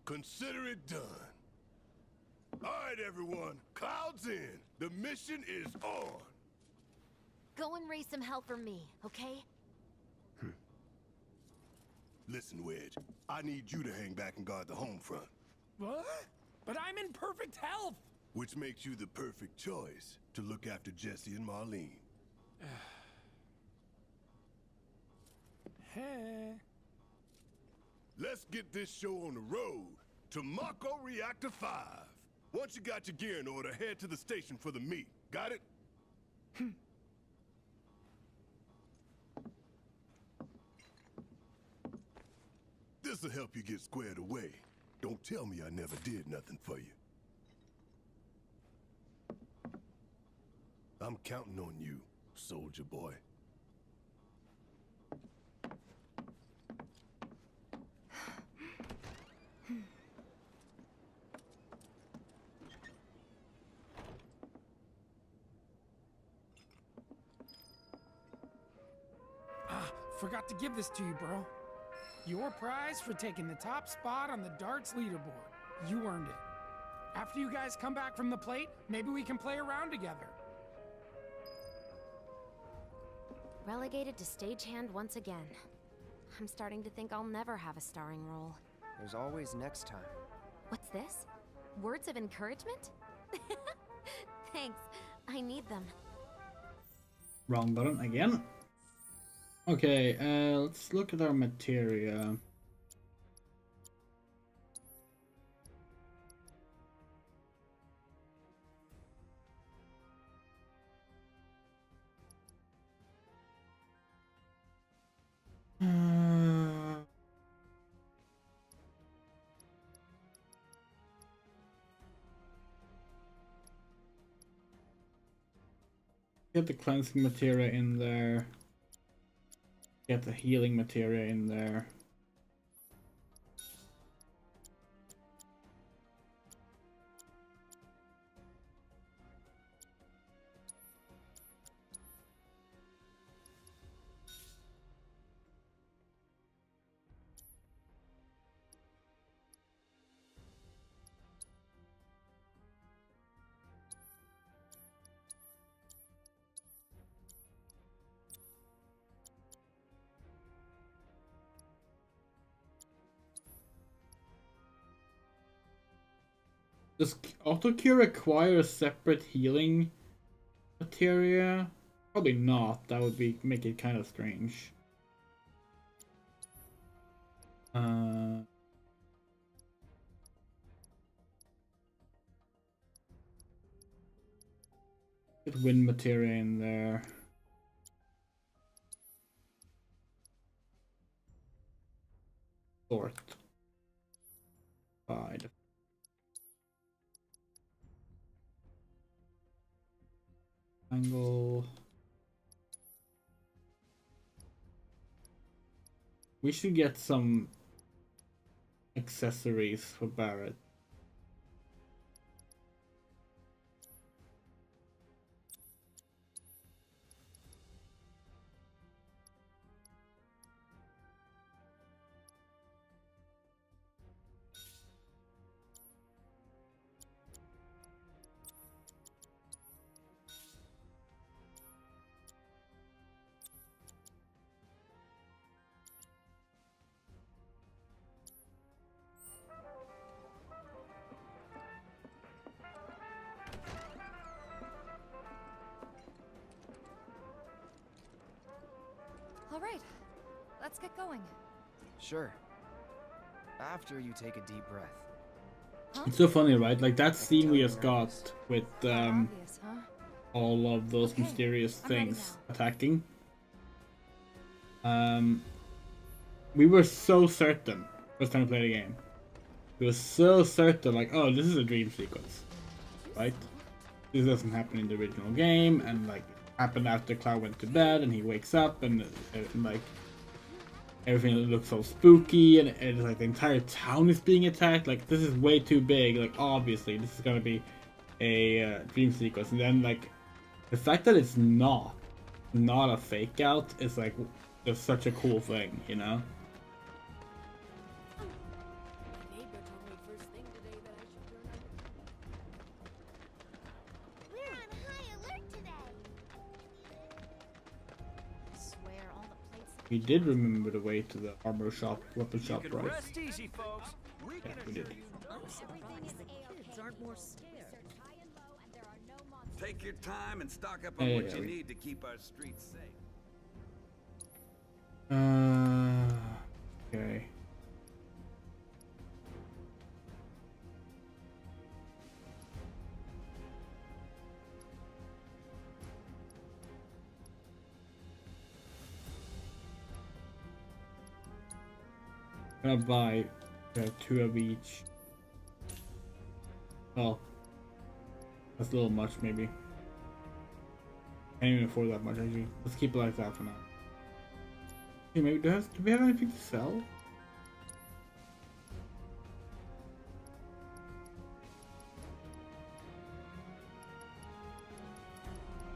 Consider it done. All right, everyone, clouds in. The mission is on. Go and raise some hell for me, okay? Listen, Wedge, I need you to hang back and guard the home front. What? But I'm in perfect health. Which makes you the perfect choice to look after Jesse and Marlene. Let's get this show on the road to Mako Reactor 5. Once you got your gear in order, head to the station for the meet. Got it? This'll help you get squared away. Don't tell me I never did nothing for you. I'm counting on you, soldier boy. Forgot to give this to you, bro. Your prize for taking the top spot on the darts leaderboard. You earned it. After you guys come back from the plate, maybe we can play around together. Relegated to stagehand once again. I'm starting to think I'll never have a starring role. There's always next time. What's this? Words of encouragement? Thanks. I need them. Wrong button again. Okay, let's look at our materia. Get the cleansing materia in there. Get the healing materia in there. Does autocure require a separate healing materia? Probably not. That would be make it kind of strange. Get wind materia in there. Sort. Fine. Angle. We should get some accessories for Barret. All right, let's get going. Sure. After you take a deep breath. It's so funny, right? Like that scene we just got with Obvious, huh? all of those mysterious things attacking. We were so certain first time we played the game. We were so certain, like, oh, this is a dream sequence, right? This doesn't happen in the original game, and like happened after Cloud went to bed, and he wakes up, and like everything looks so spooky, and like the entire town is being attacked. Like this is way too big. Like obviously this is gonna be a dream sequence, and then like the fact that it's not a fake out is like just such a cool thing, you know. We did remember the way to the armor shop, weapon shop, right? Rest easy, folks. Yeah, we did. Kids aren't more scared. Take your time and stock up on what you need to keep our streets safe. Okay. I'm gonna buy 2 of each. Well, that's a little much, maybe. Can't even afford that much, actually. Let's keep it like that for now. Okay, maybe do we have anything to sell?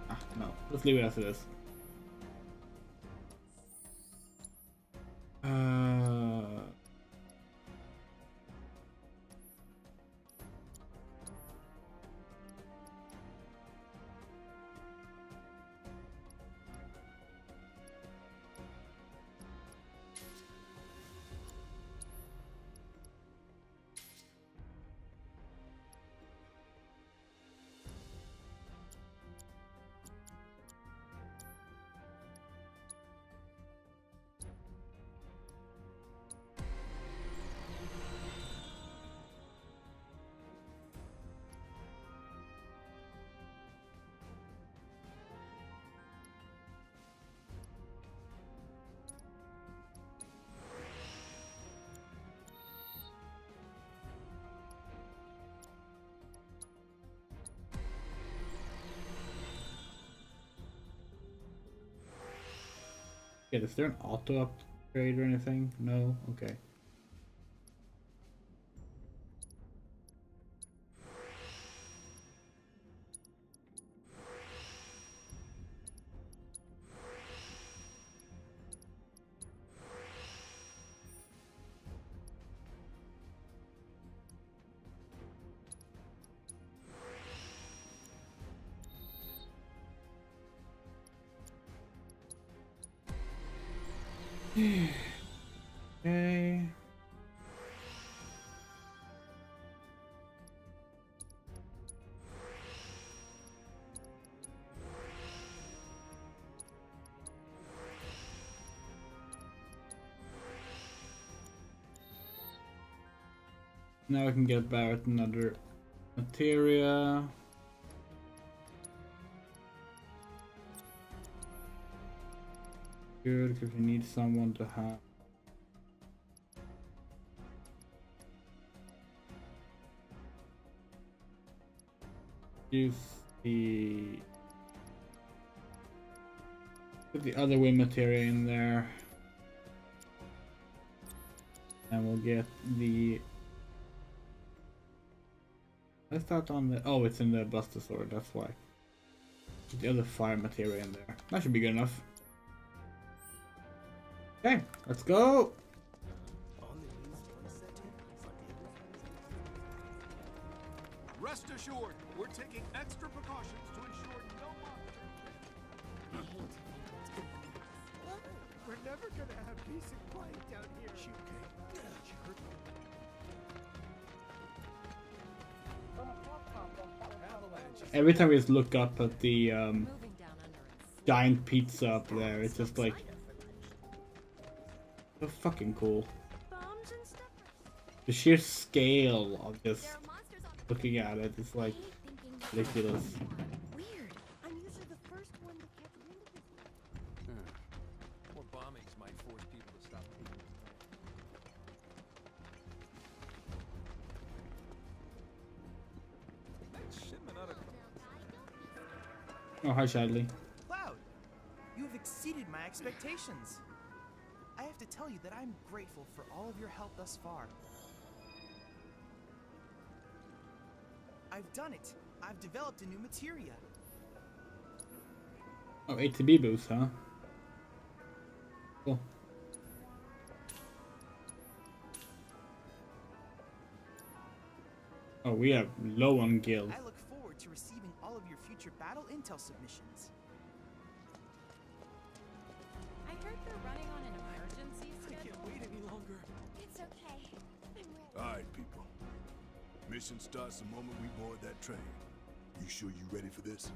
Ah, no. Let's leave it as it is. Yeah, is there an auto upgrade or anything? No? Okay. Okay. Now I can get Barrett another materia. Good, because we need someone to have. Use put the other wind materia in there, and we'll get the. Let's start on the. Oh, it's in the Buster Sword. That's why. Put the other fire materia in there. That should be good enough. Okay, let's go. Rest assured, we're taking extra precautions to ensure no monster. We're never gonna have decent play down here. Every time we just look up at the giant pizza up there, it's just like so fucking cool. The sheer scale of just looking at it is like ridiculous. Weird. I'm usually the first one to catch wind of this. More bombings might force people to stop. Oh, hi, Shadley. Cloud, exceeded my expectations. I have to tell you that I'm grateful for all of your help thus far. I've done it. I've developed a new materia. Oh, ATB boost, huh? Cool. Oh, we are low on guild. I look forward to receiving all of your future battle intel submissions. I heard they're running on an emergency I can't wait any longer. It's okay. I'm ready. Alright, people. Mission starts the moment we board that train. You sure you ready for this?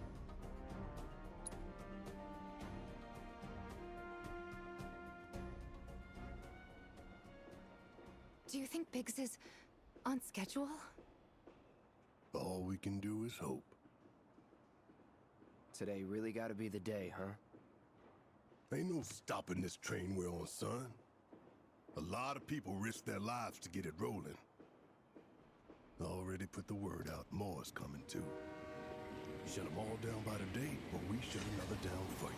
Do you think Biggs is on schedule? All we can do is hope. Today really gotta be the day, huh? Ain't no stopping this train we're on, son. A lot of people risk their lives to get it rolling. Already put the word out, more is coming too. Shut them all down by the day, or we shut another down for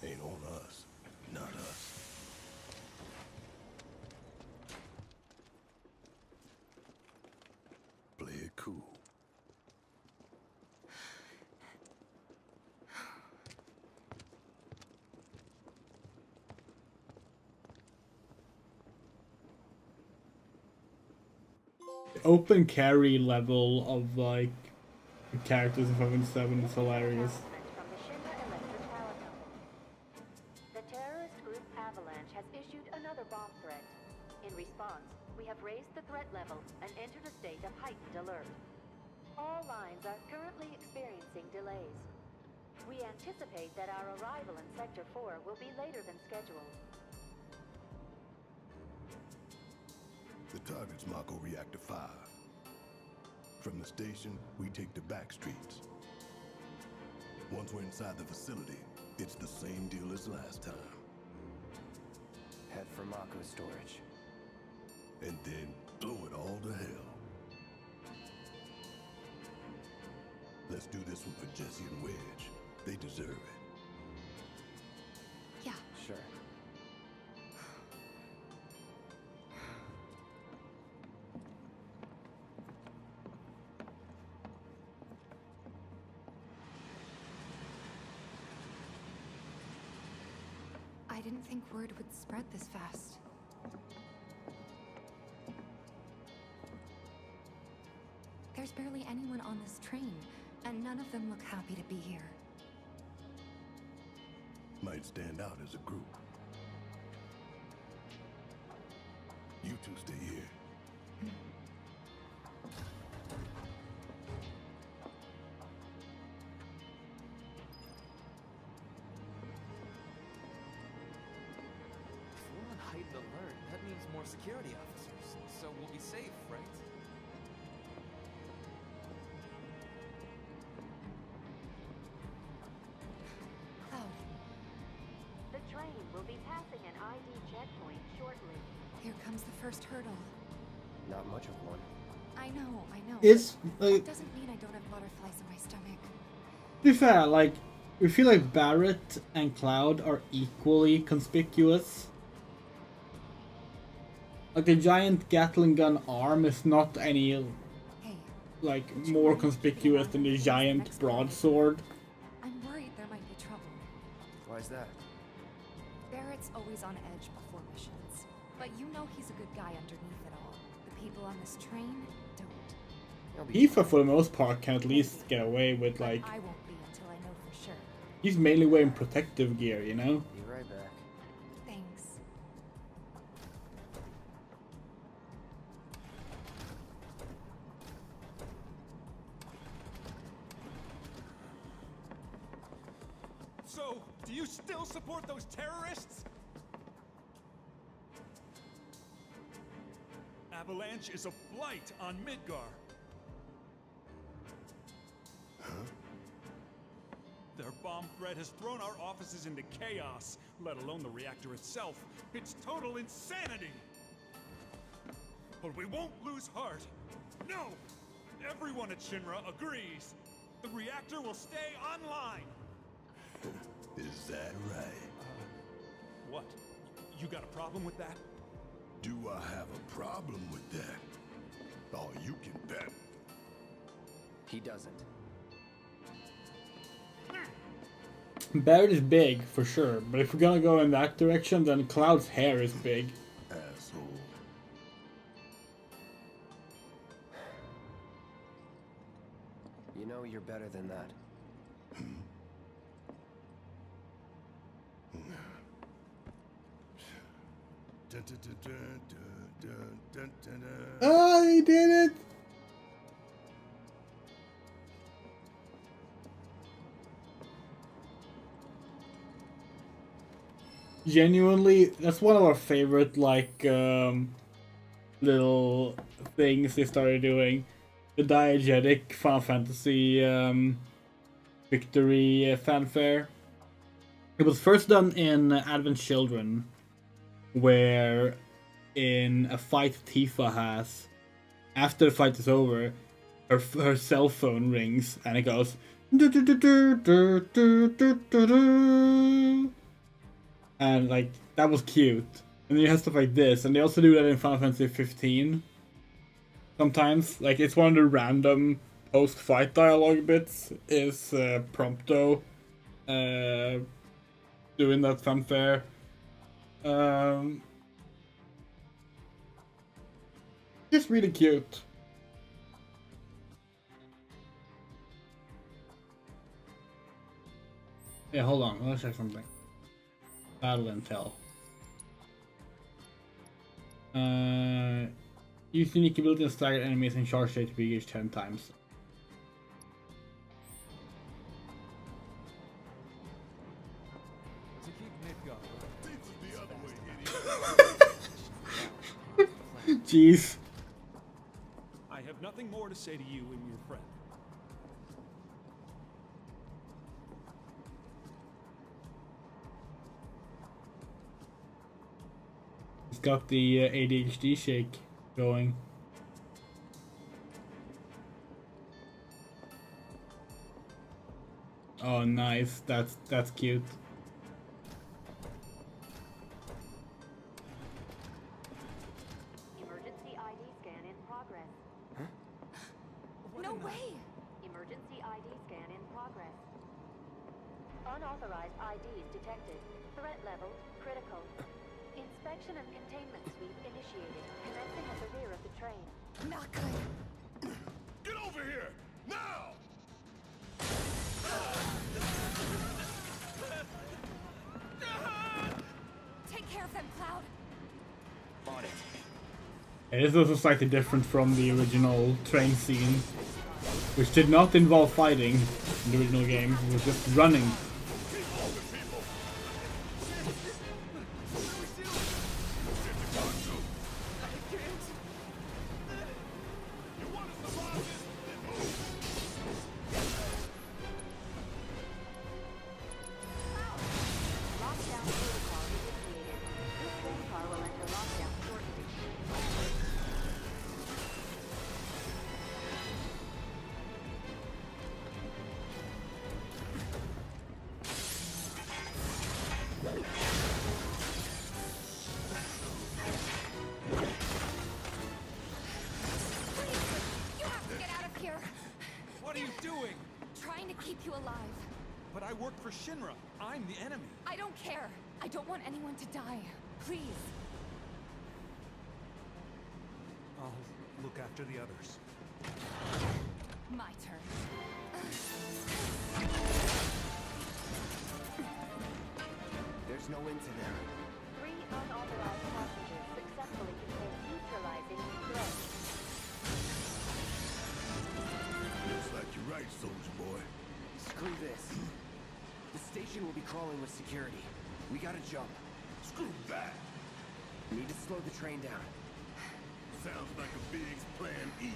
you. Ain't on us, not us. Play it cool. Open carry level of like the characters in 5.7 is hilarious. The terrorist group Avalanche has issued another bomb threat. In response, we have raised the threat level and entered a state of heightened alert. All lines are currently experiencing delays. We anticipate that our arrival in Sector 4 will be later than scheduled. The target's Mako Reactor 5. From the station, we take the back streets. Once we're inside the facility, it's the same deal as last time. Head for Mako storage. And then blow it all to hell. Let's do this one for Jesse and Wedge. They deserve it. Yeah. Sure. I didn't think word would spread this fast. There's barely anyone on this train, and none of them look happy to be here. Might stand out as a group. You two stay here. If we're on heightened alert, that means more security officers. So we'll be safe, right? The train will be passing an ID checkpoint shortly. Here comes the first hurdle. Not much of one. I know. It's That doesn't mean I don't have butterflies in my stomach. To be fair, like we feel like Barrett and Cloud are equally conspicuous. Like the giant Gatling gun arm is not any like more conspicuous than the giant broadsword. I'm worried there might be trouble. Why's that? Barrett's always on edge before missions. But you know he's a good guy underneath it all. The people on this train don't. Aoife, for the most part, can at least get away with like. I won't be until I know for sure. He's mainly wearing protective gear, you know. Be right back. Thanks. So, do you still support those terrorists? Avalanche is a blight on Midgar. Their bomb threat has thrown our offices into chaos, let alone the reactor itself. It's total insanity! But we won't lose heart. No! Everyone at Shinra agrees. The reactor will stay online. Is that right? What? You got a problem with that? Do I have a problem with that? Oh, you can bet. He doesn't. Barrett is big, for sure, but if we're gonna go in that direction, then Cloud's hair is big. Asshole. You know you're better than that. Oh, he did it! Genuinely, that's one of our favorite, like, little things they started doing. The diegetic Final Fantasy victory fanfare. It was first done in Advent Children, where in a fight Tifa has, after the fight is over, her cell phone rings and it goes and like that was cute. And then you have stuff like this, and they also do that in Final Fantasy 15 sometimes. Like it's one of the random post-fight dialogue bits is Prompto doing that fanfare. Just really cute. Yeah, hold on. Let's check something. Battle intel. Use unique ability and stagger enemies and charge rate to be engaged 10 times. Jeez. I have nothing more to say to you and your friend. He's got the ADHD shake going. Oh, nice. That's cute. Emergency ID scan in progress. No way! Emergency ID scan in progress. Unauthorized IDs detected. Threat level critical. Inspection of containment suite initiated. Commencing at the rear of the train. Not good. Get over here! Now! Take care of them, Cloud. On it. It is also slightly different from the original train scene, which did not involve fighting in the original game. It was just running. Lockdown protocol initiated. This train car will enter lockdown shortly. You have to get out of here. What are you doing? Trying to keep you alive. But I work for Shinra. I'm the enemy. I don't care. I don't want anyone to die. Please. I'll look after the others. My turn. There's no end to there. 3 unauthorized passengers successfully contained neutralizing threat. Looks like you're right, soldier boy. Screw this. The station will be crawling with security. We gotta jump. Screw that. Need to slow the train down. Sounds like a Biggs plan E.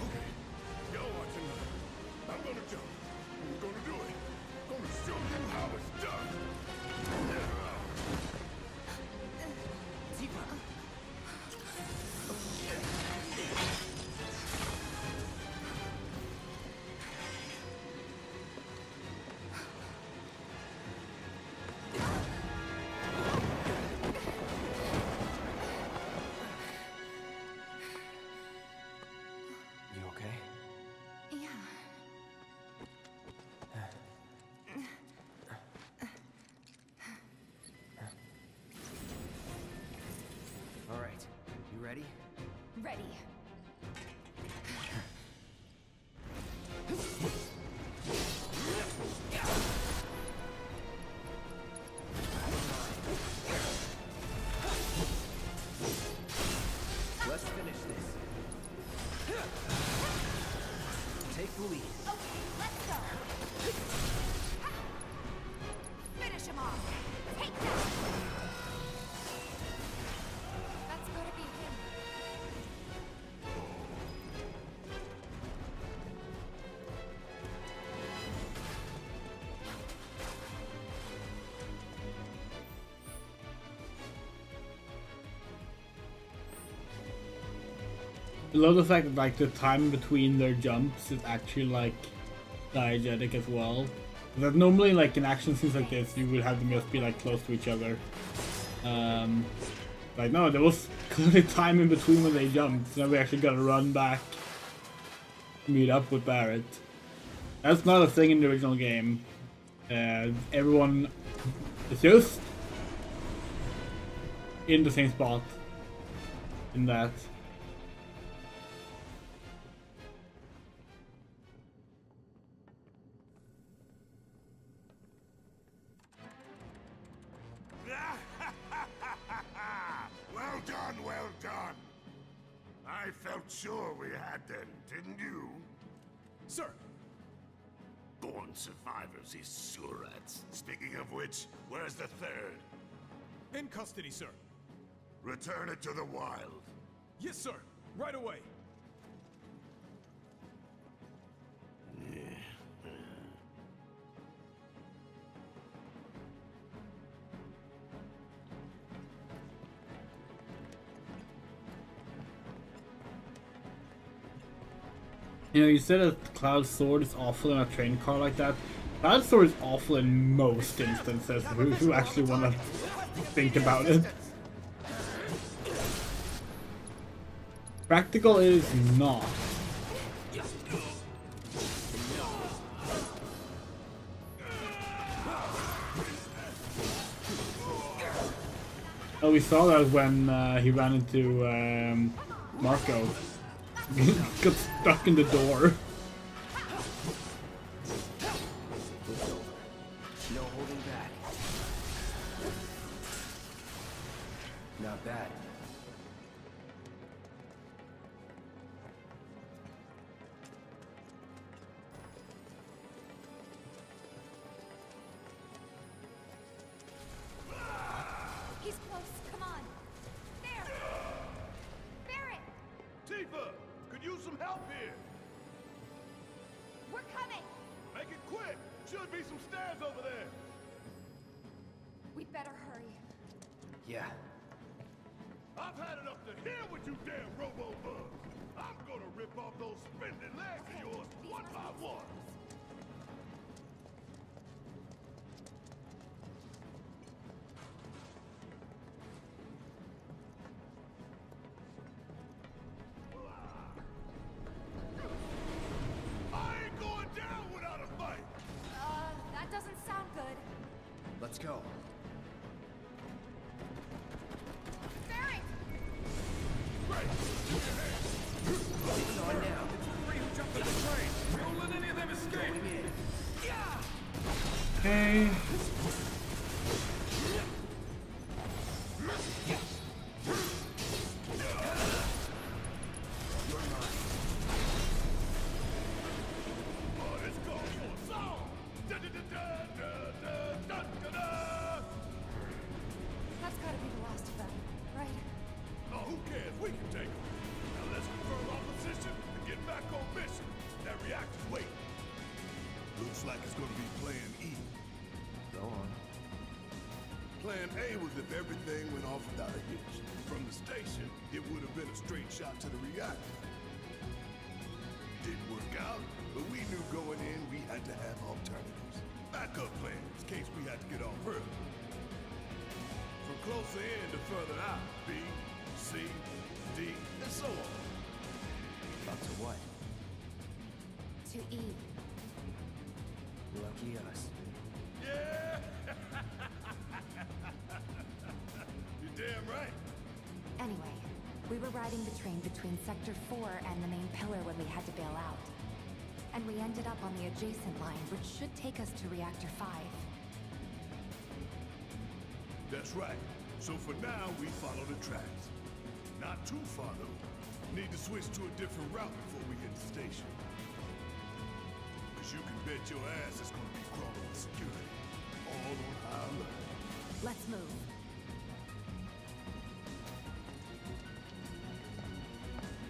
Okay, y'all watching now. I'm gonna jump. Who's gonna do it? ready? Ready. Let's finish this. Take the lead. Okay, let's go. Finish him off. Take that. That's gotta be him. I love the fact that like the time between their jumps is actually like diegetic as well. That normally like in action scenes like this you would have them just be like close to each other. Like no, there was clearly time in between when they jumped, so now we actually gotta run back, meet up with Barrett. That's not a thing in the original game. Everyone is just in the same spot in that. Well done, well done. I felt sure we had them, didn't you? Sir! Born survivors, these surats. Speaking of which, where's the third? In custody, sir. Return it to the wild. Yes, sir. Right away. You know, you said that Cloud's sword is awful in a train car like that. Cloud's sword is awful in most instances. Who actually want to think about it? Practical is not. Oh, we saw that when he ran into Marco. Got stuck in the door. No holding back. Not bad. He's close. Come on. There. Barrett, Tifa, could use some help here. we're coming. Make it quick. Should be some stairs over there. We better hurry. Yeah. I've had enough to hear with you damn robo-bugs. I'm gonna rip off those spindly legs of yours one by one. I ain't going down without a fight. That doesn't sound good. Let's go. Barrett! It's on now. Three who jumped in the train. Don't let any of them escape. Going in. Okay. Let's go for a song. Da-da-da-da-da-da-da-da-da. That's gotta be the last of them, right? Oh, who cares? We can take them. Now let's confirm our position and get back on mission. That reactor's waiting. Looks like it's gonna be Plan E. Go on. Plan A was if everything went off without a hitch. From the station, it would have been a straight shot to the reactor. Didn't work out, but we knew going in we had to have alternatives. Backup plans in case we had to get off early. From closer in to further out, B, C, D, and so on. Up to what? To E. Lucky us. Yeah! You're damn right. Anyway, We were riding the train between Sector 4 and the main pillar when we had to bail out. And we ended up on the adjacent line, which should take us to Reactor 5. That's right. So for now, we follow the tracks. Not too far, though. Need to switch to a different route before we hit the station. Because you can bet your ass it's gonna be crawling with security. All on high alert. Let's move.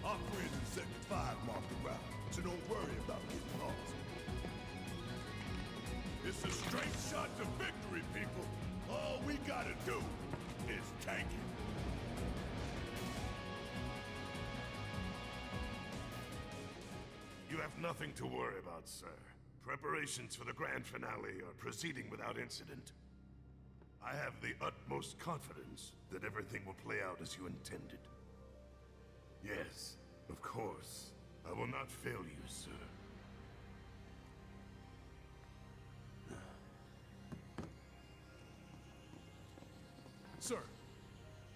Our friends in Sector 5 marked the route, so don't worry about getting lost. It's a straight shot to victory, people. All we gotta do is tank it. You have nothing to worry about, sir. Preparations for the grand finale are proceeding without incident. I have the utmost confidence that everything will play out as you intended. Yes, of course. I will not fail you, sir. Sir,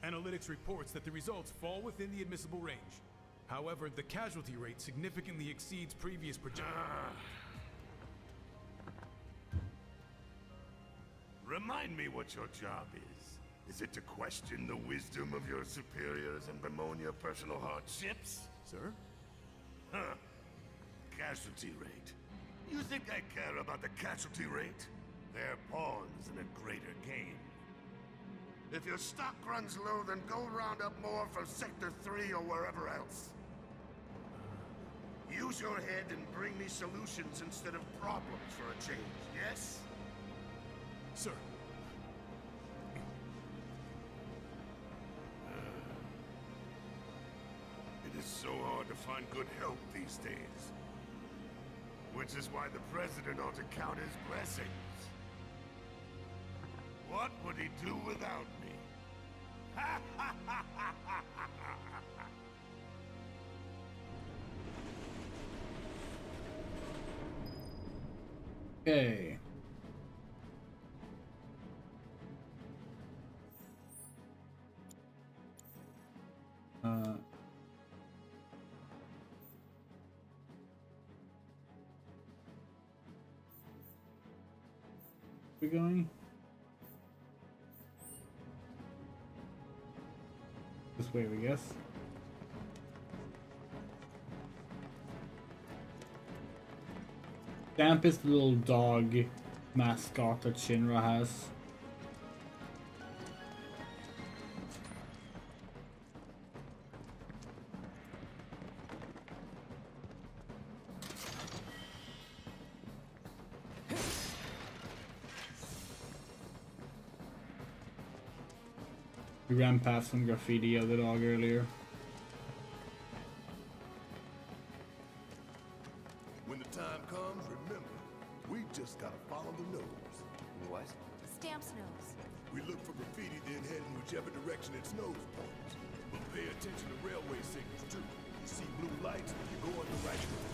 analytics reports that the results fall within the admissible range. However, the casualty rate significantly exceeds previous projections. Remind me what your job is. Is it to question the wisdom of your superiors and bemoan your personal hardships? Sir? Huh. Casualty rate. You think I care about the casualty rate? They're pawns in a greater game. If your stock runs low, then go round up more from Sector 3 or wherever else. Use your head and bring me solutions instead of problems for a change, yes? Sir. It is so hard to find good help these days. Which is why the President ought to count his blessings. What would he do without me? Ha ha ha ha ha ha ha! Okay. We going this way, I guess. Damp is the little dog mascot that Shinra has. We ran past some graffiti of the dog earlier. When the time comes, remember, we just gotta follow the nose. What? Stamp's nose. We look for graffiti, then head in whichever direction its nose points. But pay attention to railway signals, too. You see blue lights, you go on the right way.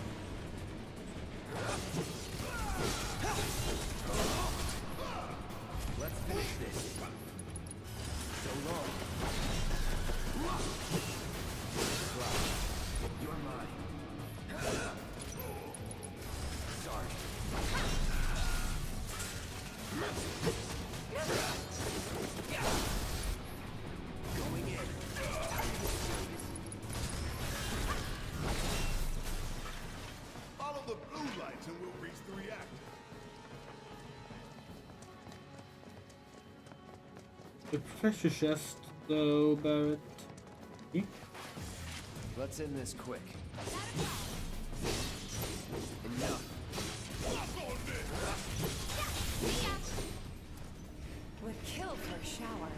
Let's finish this. So long. You're mine. Sorry. Going in. Follow the blue lights and we'll reach the reactor. The pressure chest, though, Barrett. Let's end this quick. Enough. Would kill for a shower.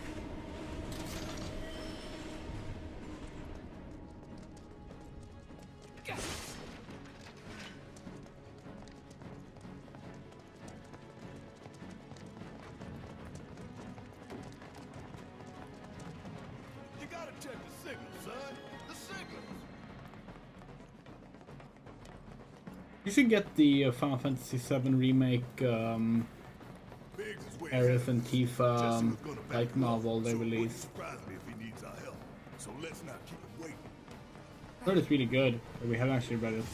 You gotta check the signals, son. The signals. You should get the Final Fantasy VII Remake Aerith and Tifa light novel they released. Surprise me if he needs our help. so let's not keep him waiting. Heard it's really good, but we haven't actually read it.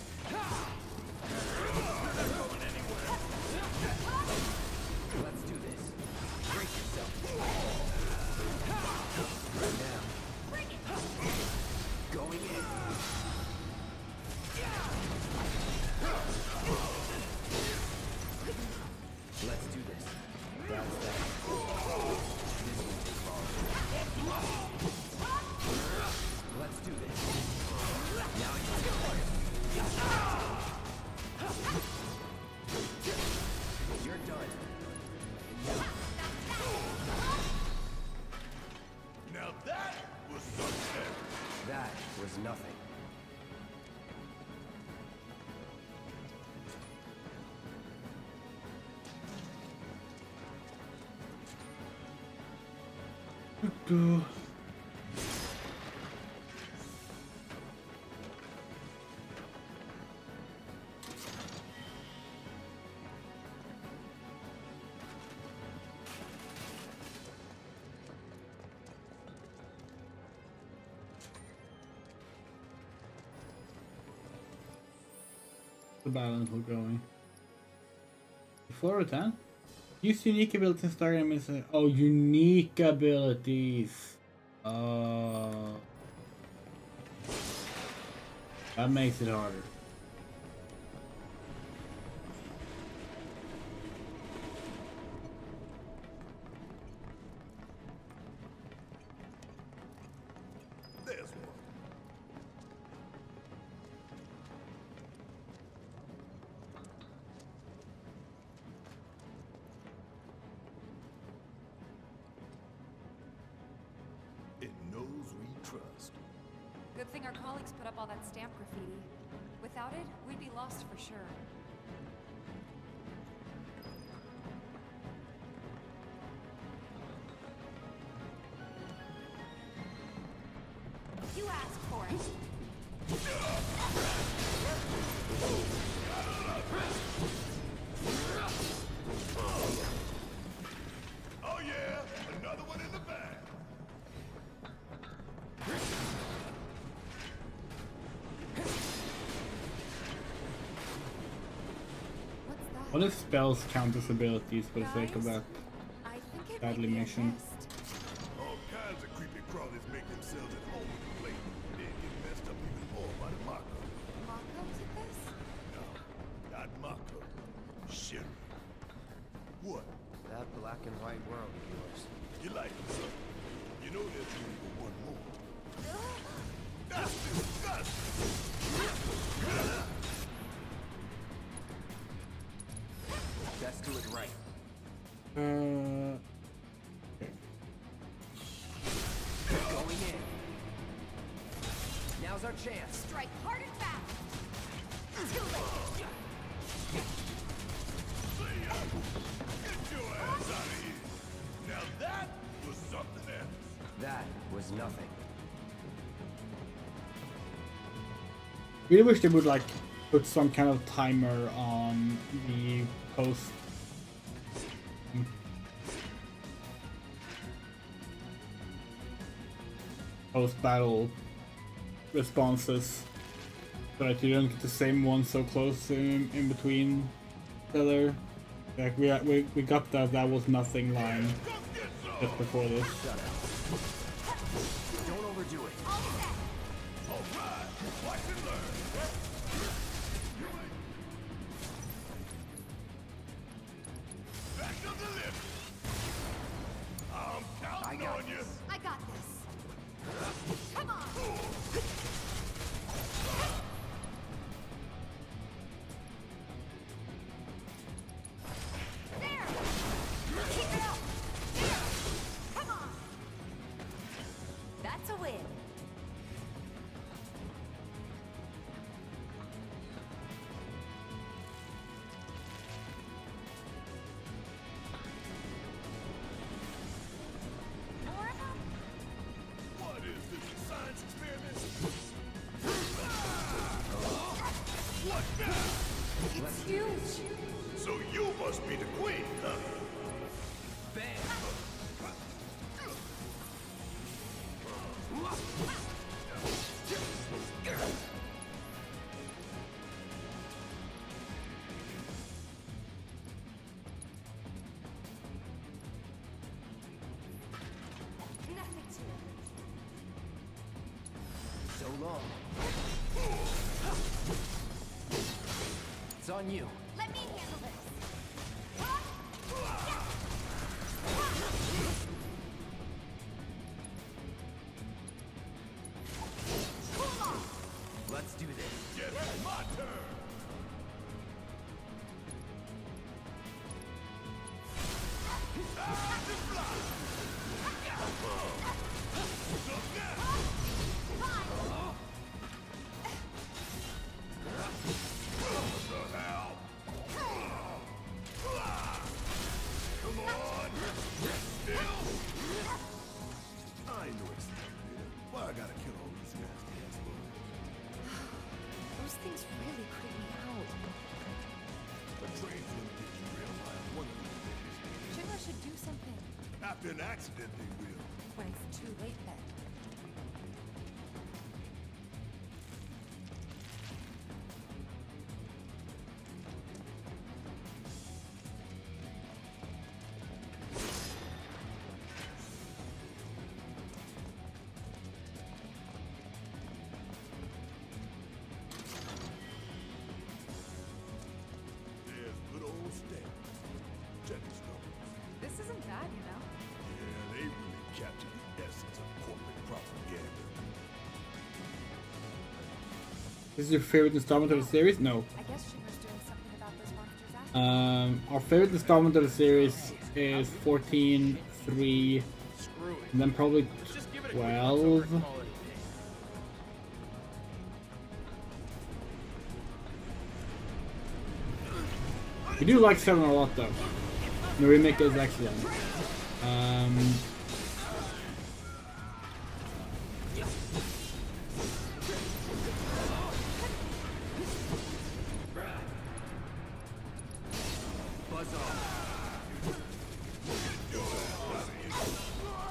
Let's do this. Brace yourself. Right now. Going in. Let's do this. That's that. This will take long. Let's do this. Now you can fire. You're done. Now that was something. That was nothing. Go. The balance will going. Floor 10? Use unique abilities in starting enemies. Oh, unique abilities. That makes it harder. There's one. It knows we trust. Good thing our colleagues put up all that stamp graffiti. Without it, we'd be lost for sure. You asked for it. Oh yeah, another one in the bag. What if spells count as abilities for the sake of that I think it badly might be a mission? mist. All kinds of creepy crawlies make themselves at home with the plate, then get messed up even more by the Mako. Mako did this? No, not Mako. Shit. What? That black and white world of yours. You like it, son? You know there's room for one more. That's disgusting! Let's do it right. Going in. Now's our chance. Strike hard and fast. Too late. Get your ass out of here! Now that was something else. That was nothing. Really wish they would like put some kind of timer on the post battle responses, so that you don't get the same one so close in between each other. Like we got that was nothing line just before this. Don't overdo it. Alright, watch and learn. Back of the lip. I'm counting on you. I got this. Come on. There. Keep it up. There. Come on. That's a win. More of them? What is this, a science experiment? What now? It's huge. So you must be the queen, huh? Bam! Nothing to it. So long. It's on you. Let me handle this. Let's do this. Yes, my turn. I know it's not good. Why I gotta kill all these nasty ass bugs? Those things really creep me out. A train's gonna get you realize one of these days. Shinra should do something. After an accident, they will. When it's too late then. There's good old Stan. Check his numbers. This isn't bad, you know? Yeah, they really captured the essence of corporate propaganda. This is your favorite installment of the series? No. I guess Shinra's doing something about those monsters after. Our favorite installment of the series is 14, 3, and then probably 12. We do like 7 a lot though. The remake is excellent.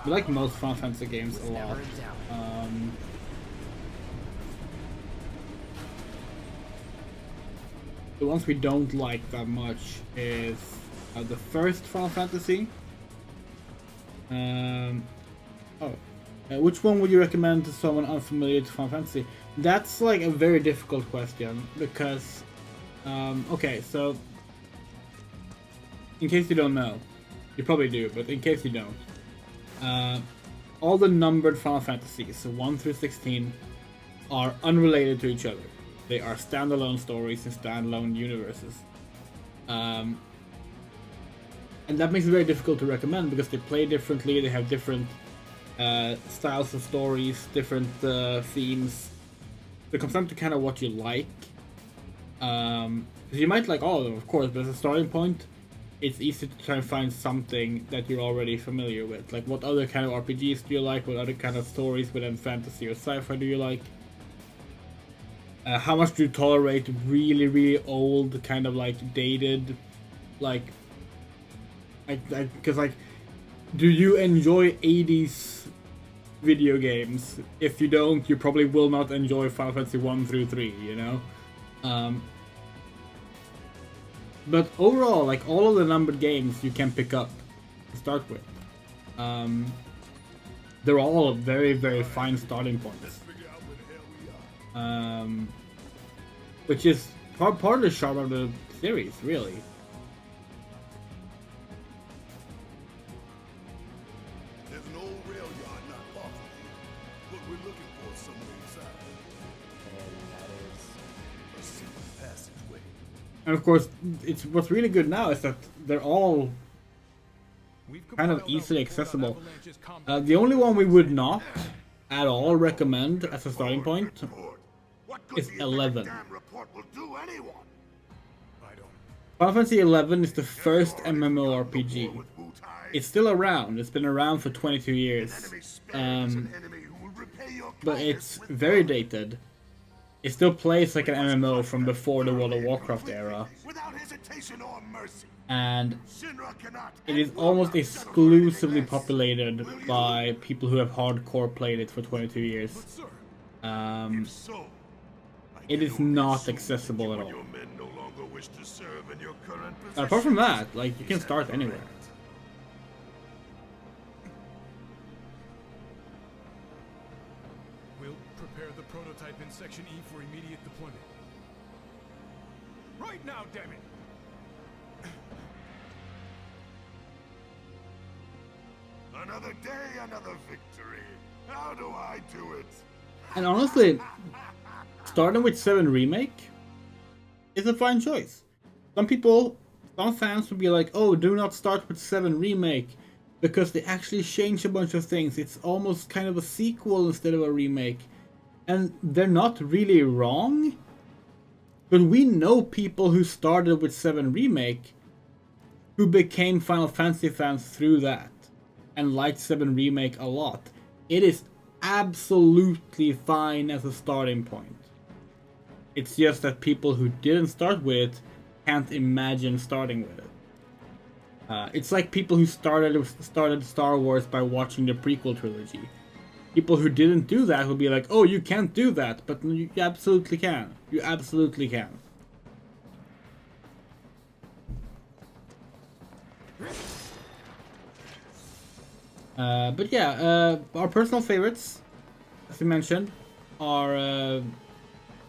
We like most Final Fantasy games a lot. The ones we don't like that much is the first Final Fantasy. Which one would you recommend to someone unfamiliar to Final Fantasy? That's like a very difficult question because, okay, so in case you don't know, you probably do, but in case you don't, all the numbered Final Fantasies, so 1 through 16, are unrelated to each other. They are standalone stories in standalone universes. And that makes it very difficult to recommend because they play differently, they have different styles of stories, different themes. It comes down to kind of what you like. You might like all of them, of course, but as a starting point, it's easy to try and find something that you're already familiar with. Like, what other kind of RPGs do you like? What other kind of stories within fantasy or sci-fi do you like? How much do you tolerate really, really old, kind of like dated, like, because like, do you enjoy 80s video games? If you don't, you probably will not enjoy Final Fantasy 1 through 3, you know? But overall, like, all of the numbered games you can pick up to start with. They're all very, very fine starting points. Which is part of the charm of the series, really. There's an old rail yard not far from here. What we're looking for is somewhere inside. And that is a secret passageway. And of course, what's really good now is that they're all kind of easily accessible. The only one we would not at all recommend as a starting point is 11. Final Fantasy 11 is the first MMORPG. It's still around. It's been around for 22 years. But it's very dated. It still plays like an MMO from before the World of Warcraft era. Exploitation or mercy. And Shinra cannot. it is almost exclusively populated by people who have hardcore played it for 22 years. It is not accessible at all. Your men no longer wish to serve in your current Apart from that, like, you can start anywhere. We'll prepare the prototype in Section E for immediate deployment. Right now, damn it! Another day, another victory. How do I do it? And honestly, starting with 7 Remake is a fine choice. Some people, some fans would be like, oh, do not start with 7 Remake because they actually change a bunch of things. It's almost kind of a sequel instead of a remake. And they're not really wrong. But we know people who started with 7 Remake who became Final Fantasy fans through that and liked 7 Remake a lot. It is absolutely fine as a starting point. It's just that people who didn't start with it can't imagine starting with it. It's like people who started Star Wars by watching the prequel trilogy. People who didn't do that will be like, oh, you can't do that, but you absolutely can. You absolutely can. But yeah, our personal favorites, as we mentioned, are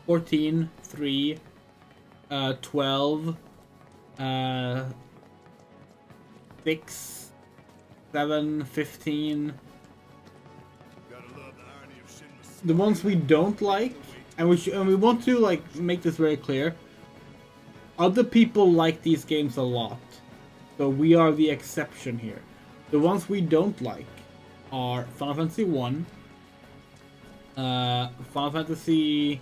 14, 3, 12, 6, 7, 15. The ones we don't like, and we want to like make this very clear. Other people like these games a lot, so we are the exception here. The ones we don't like are Final Fantasy 1, Final Fantasy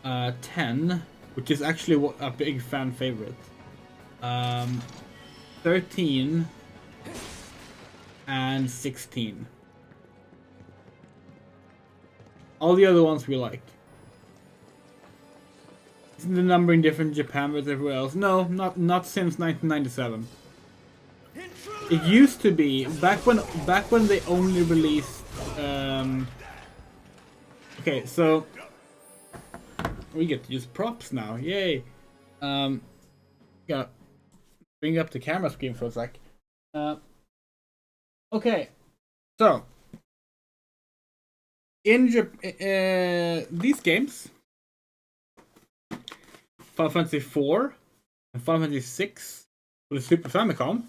10, which is actually a big fan favorite, 13, and 16. All the other ones we like. Isn't the numbering different in Japan versus everywhere else? No, not since 1997. It used to be back when they only released. Okay, so we get to use props now. Yay! Gotta bring up the camera screen for a sec. Okay, so in these games, Final Fantasy 4 and Final Fantasy 6 for the Super Famicom,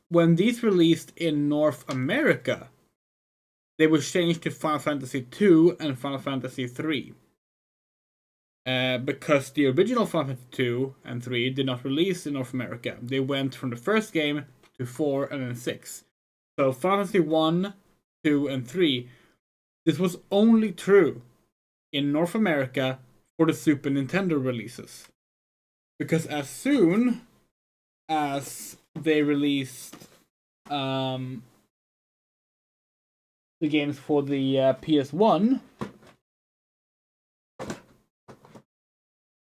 when these released in North America, they were changed to Final Fantasy 2 and Final Fantasy 3. Because the original Final Fantasy 2 and 3 did not release in North America. They went from the first game to 4 and then 6. So Final Fantasy 1, 2, and 3, this was only true in North America for the Super Nintendo releases. Because as soon as they released the games for the PS1,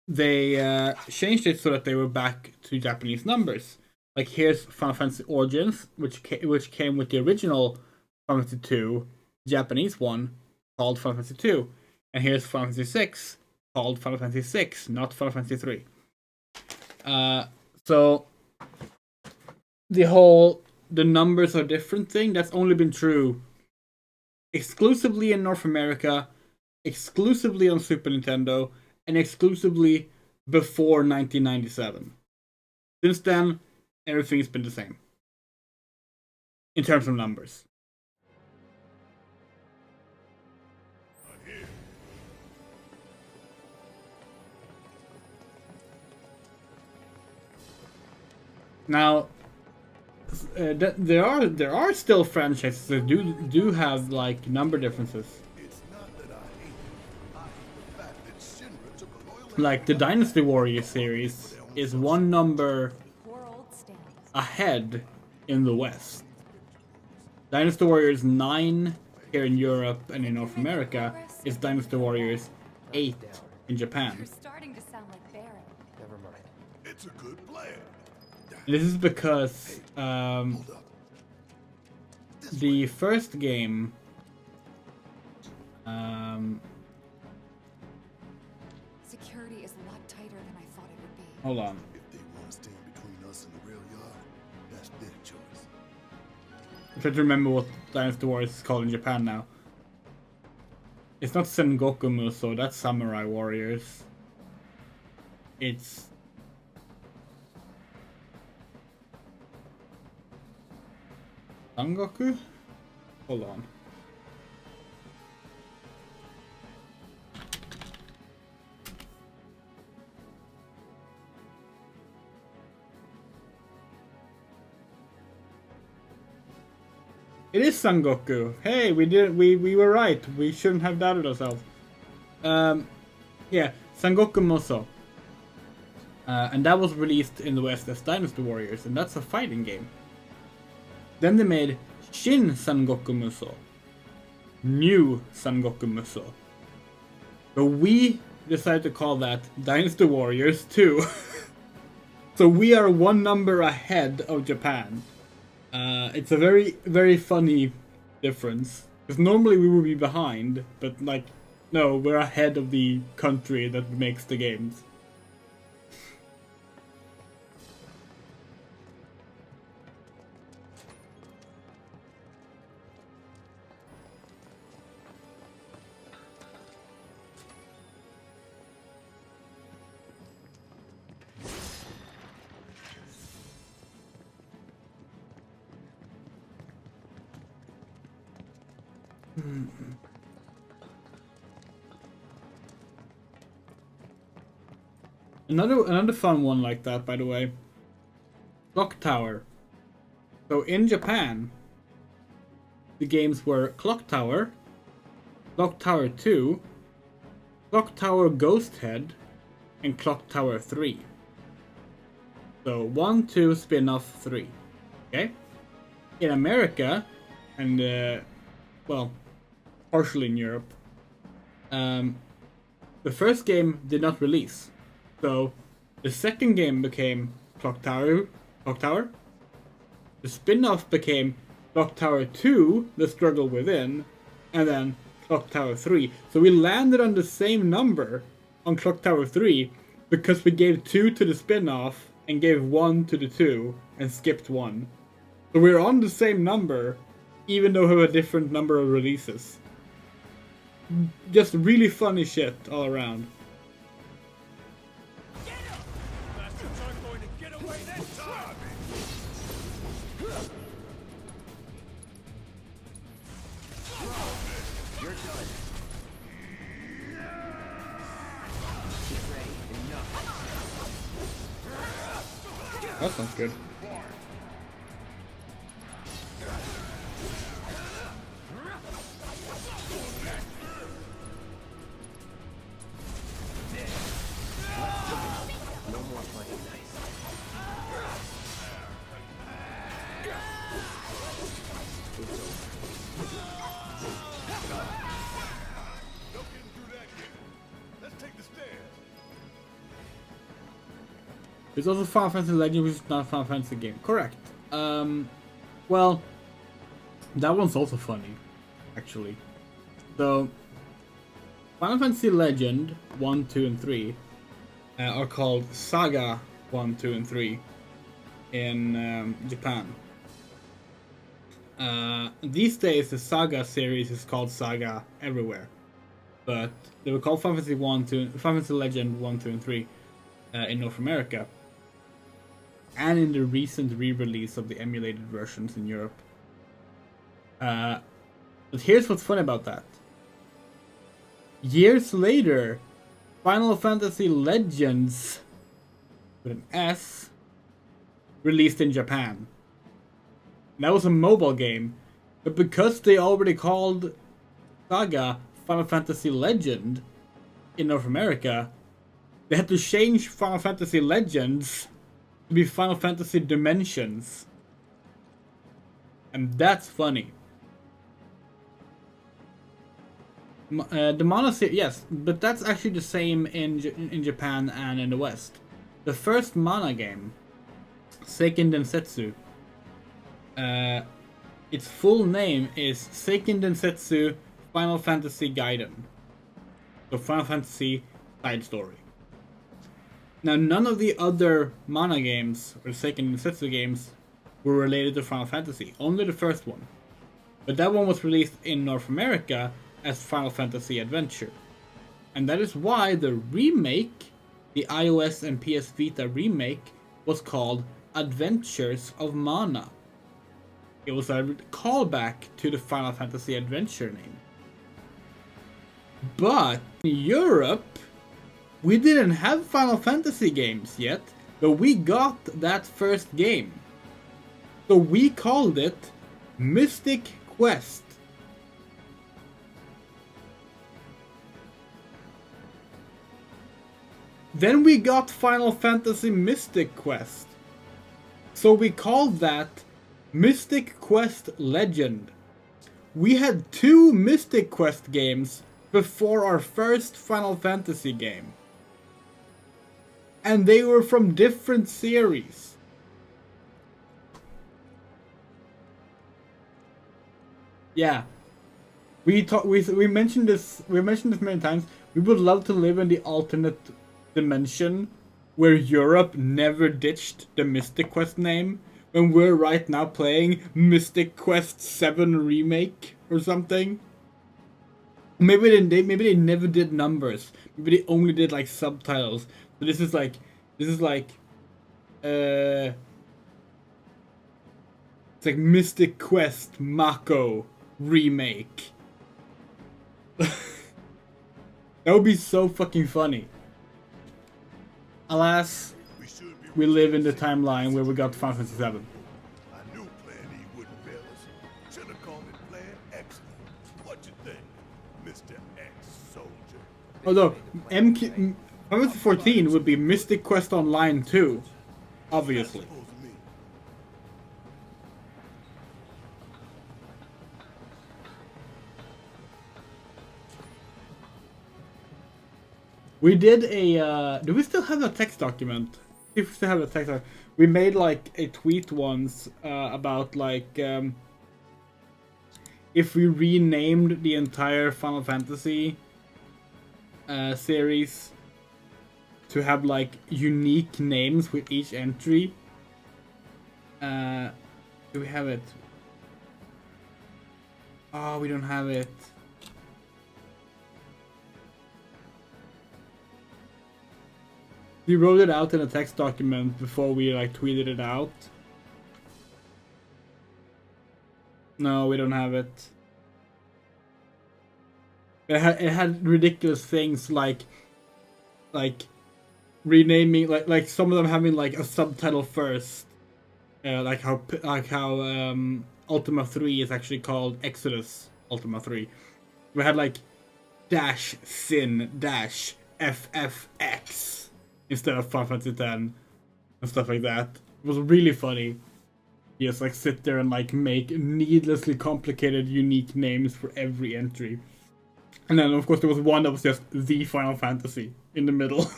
they changed it so that they were back to Japanese numbers. Like here's Final Fantasy Origins, which came with the original Final Fantasy 2 Japanese one called Final Fantasy 2, and here's Final Fantasy 6 called Final Fantasy 6, not Final Fantasy 3. So the numbers are different thing, that's only been true exclusively in North America, exclusively on Super Nintendo, and exclusively before 1997. Since then, everything's been the same in terms of numbers. Now, there are still franchises that do have like number differences. Like the Dynasty Warriors series is one number ahead in the West. Dynasty Warriors 9 here in Europe and in North America is Dynasty Warriors 8 in Japan. You're starting to sound like Baron. Never mind. It's a good plan. This is because the first game Security is a lot tighter than I thought it would be. hold on. If they want to stand between us and the rail yard, that's their choice. I'm trying to remember what Dynasty Warriors is called in Japan now. It's not Sengoku Muso, that's Samurai Warriors. It's... Sangoku? Hold on. It is Sangoku. Hey, we were right. We shouldn't have doubted ourselves. Yeah, Sangoku Muso. And that was released in the West as Dynasty Warriors, and that's a fighting game. Then they made Shin Sangoku Muso. New Sangoku Muso. So we decided to call that Dynasty Warriors 2. So we are one number ahead of Japan. It's a very, very funny difference. Because normally we would be behind, but like, no, we're ahead of the country that makes the games. Another fun one like that, by the way. Clock Tower. So in Japan, the games were Clock Tower, Clock Tower 2, Clock Tower Ghost Head, and Clock Tower 3. So 1, 2, spin-off 3. Okay? In America, and well, partially in Europe, the first game did not release. So the second game became Clock Tower. The spin-off became Clock Tower 2, The Struggle Within, and then Clock Tower 3. So we landed on the same number on Clock Tower 3 because we gave 2 to the spin-off and gave 1 to the 2 and skipped 1. So we're on the same number even though we have a different number of releases. Just really funny shit all around. Bastards aren't going to get away this time! You're done. Get ready. Enough. That sounds good. No more playing nice. It's over. No getting through that gate. Let's take the stairs. There's also Final Fantasy Legend, which is not a Final Fantasy game. Correct. Well, that one's also funny, actually. So, Final Fantasy Legend 1, 2, and 3 are called Saga 1, 2, and 3 in Japan. These days, the Saga series is called Saga everywhere, but they were called Final Fantasy Final Fantasy Legend 1, 2, and 3 in North America, and in the recent re-release of the emulated versions in Europe. But here's what's fun about that. Years later, Final Fantasy Legends with an S released in Japan. And that was a mobile game, but because they already called Saga Final Fantasy Legend in North America, they had to change Final Fantasy Legends to be Final Fantasy Dimensions. And that's funny. The Mana series, yes, but that's actually the same in Japan and in the West. The first Mana game, Seiken Densetsu, its full name is Seiken Densetsu Final Fantasy Gaiden. So Final Fantasy side story. Now, none of the other Mana games or Seiken Densetsu games were related to Final Fantasy. Only the first one. But that one was released in North America as Final Fantasy Adventure. And that is why the remake, the iOS and PS Vita remake, was called Adventures of Mana. It was a callback to the Final Fantasy Adventure name. But in Europe, we didn't have Final Fantasy games yet, but we got that first game. So we called it Mystic Quest. Then we got Final Fantasy Mystic Quest. So we called that Mystic Quest Legend. We had 2 Mystic Quest games before our first Final Fantasy game. And they were from different series. Yeah. We mentioned this many times. We would love to live in the alternate dimension where Europe never ditched the Mystic Quest name, when we're right now playing Mystic Quest VII Remake or something. Maybe they never did numbers. Maybe they only did like subtitles. So this is like it's like Mystic Quest Mako Remake. That would be so fucking funny. Alas, we live in the timeline where we got Final Fantasy VII. I knew Plan E wouldn't fail us. Should have called it Plan Excellent. What you think, Mr. Ex-Soldier? Although, Final Fantasy 14 would be Mystic Quest Online 2, obviously. We did a, do we still have a text document? If we still have a text document. We made like a tweet once about like, if we renamed the entire Final Fantasy series to have like unique names with each entry. Do we have it? Oh, we don't have it. We wrote it out in a text document before we like tweeted it out. No, we don't have it. It had ridiculous things like renaming, like some of them having like a subtitle first, like how Ultima 3 is actually called Exodus Ultima 3. We had like dash sin dash FFX instead of Final Fantasy X and stuff like that. It was really funny. You just like sit there and like make needlessly complicated unique names for every entry. And then of course there was one that was just the Final Fantasy in the middle.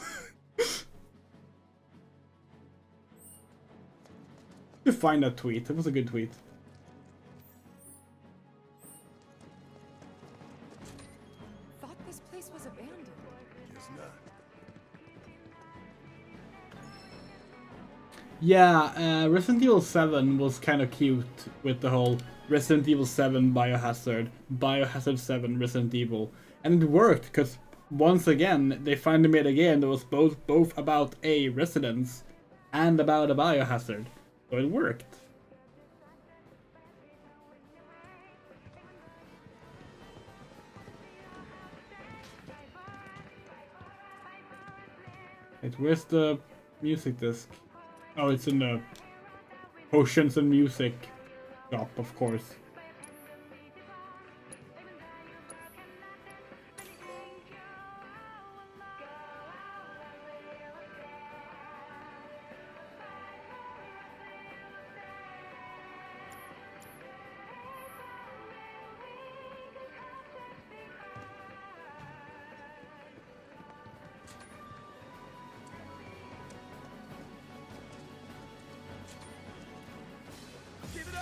To find that tweet. It was a good tweet. Thought this place was abandoned. Guess not. Yeah, Resident Evil 7 was kind of cute with the whole Resident Evil 7 Biohazard, Biohazard 7 Resident Evil. And it worked, because once again, they finally made a game that was both about a residence and about a biohazard. So it worked. Wait, where's the music disc? Oh, it's in the potions and music shop, of course.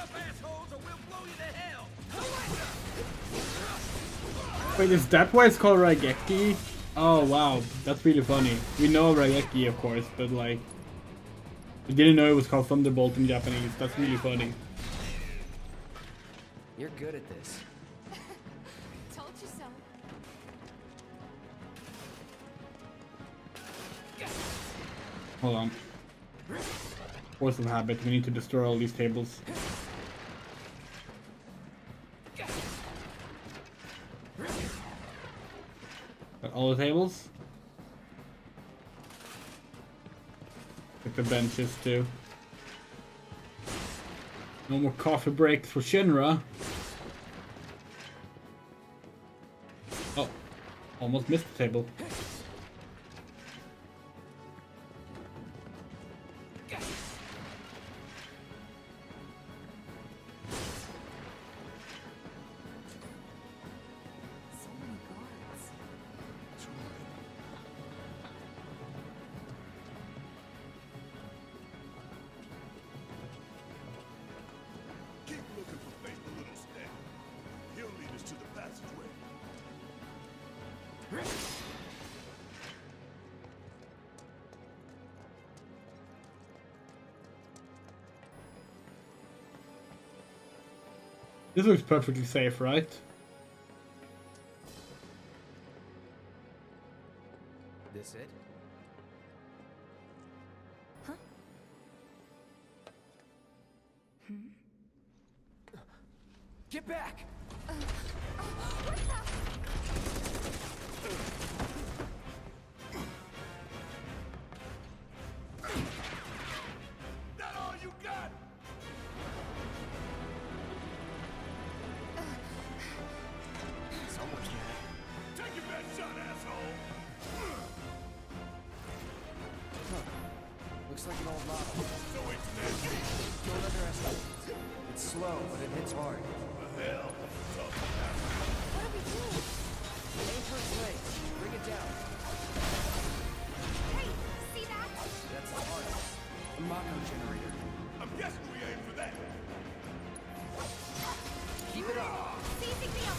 up, assholes, or we'll blow you to hell! Wait, is that why it's called Raigeki? Oh wow, that's really funny. We know Raigeki, of course, but like, we didn't know it was called Thunderbolt in Japanese. That's really funny. You're good at this. Told you so. Hold on. Force of habit. We need to destroy all these tables. Got all the tables? Like the benches too. No more coffee breaks for Shinra. Oh, almost missed the table. Keep looking for Faith the Little Step. He'll lead us to the passageway. This looks perfectly safe, right? This it? Huh? Get back! That all you got? Someone's mad. Take your best shot, asshole! Looks like an old model. So it's nasty. Don't underestimate it. It's slow, but it hits hard. The hell? Tough. What are we doing? Aim for its legs. Bring it down. Hey, see that? That's the heart. A Mako generator. I'm guessing we aim for that. Keep it up. Seizing me up.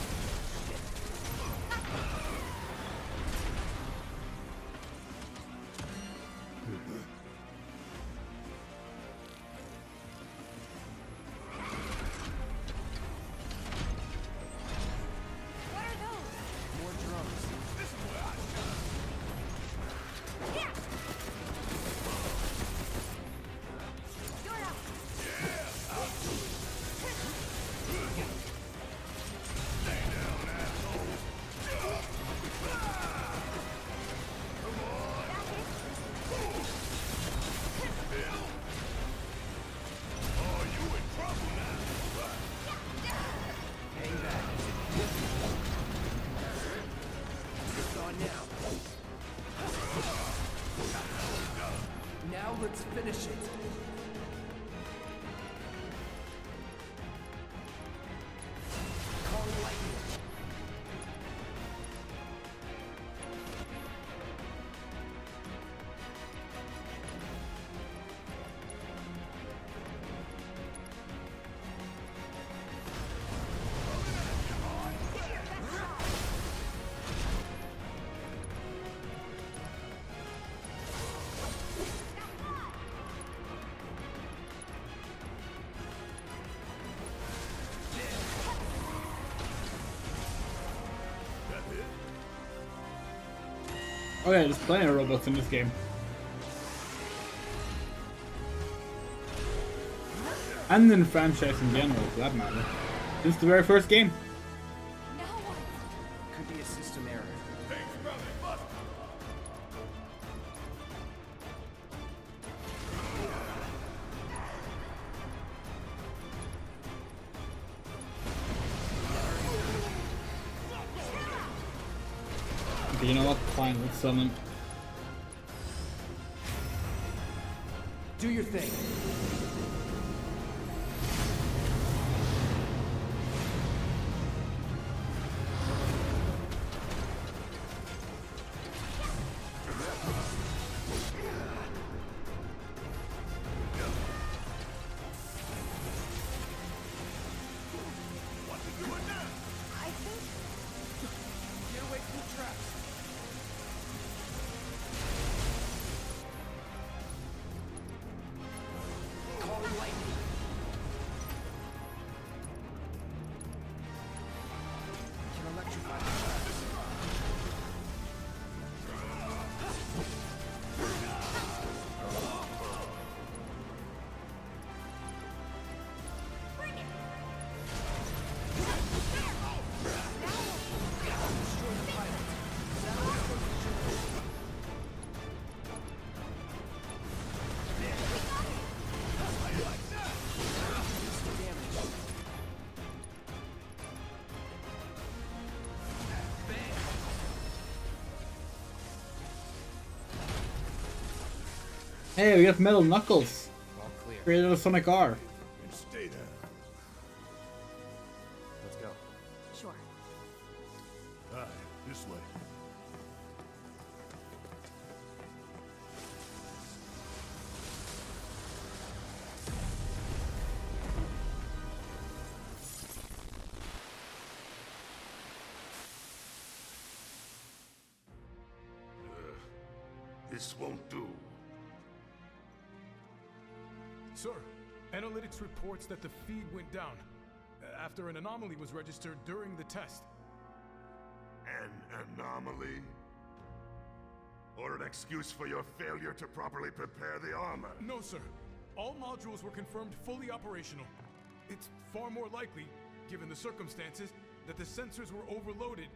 What are those? More drums. This is where I shine. Yeah. You're up. Yeah, I'll do it. Stay down, asshole. Come on. Bill. Oh, you in trouble now. Hang back. It's on now. Now let's finish it. Call lightning. Oh yeah, there's plenty of robots in this game. And in the franchise in general, for that matter. Since the very first game. Now what? Could be a system error. Thanks, brother. Bust. Okay, you know what? Fine, let's summon. Do your thing. Hey, we got metal knuckles. All clear. Created a Sonic R. And stay down. Let's go. Sure. Aye, this way. This won't do. Sir, analytics reports that the feed went down after an anomaly was registered during the test. An anomaly? Or an excuse for your failure to properly prepare the armor? No, sir. All modules were confirmed fully operational. It's far more likely, given the circumstances, that the sensors were overloaded.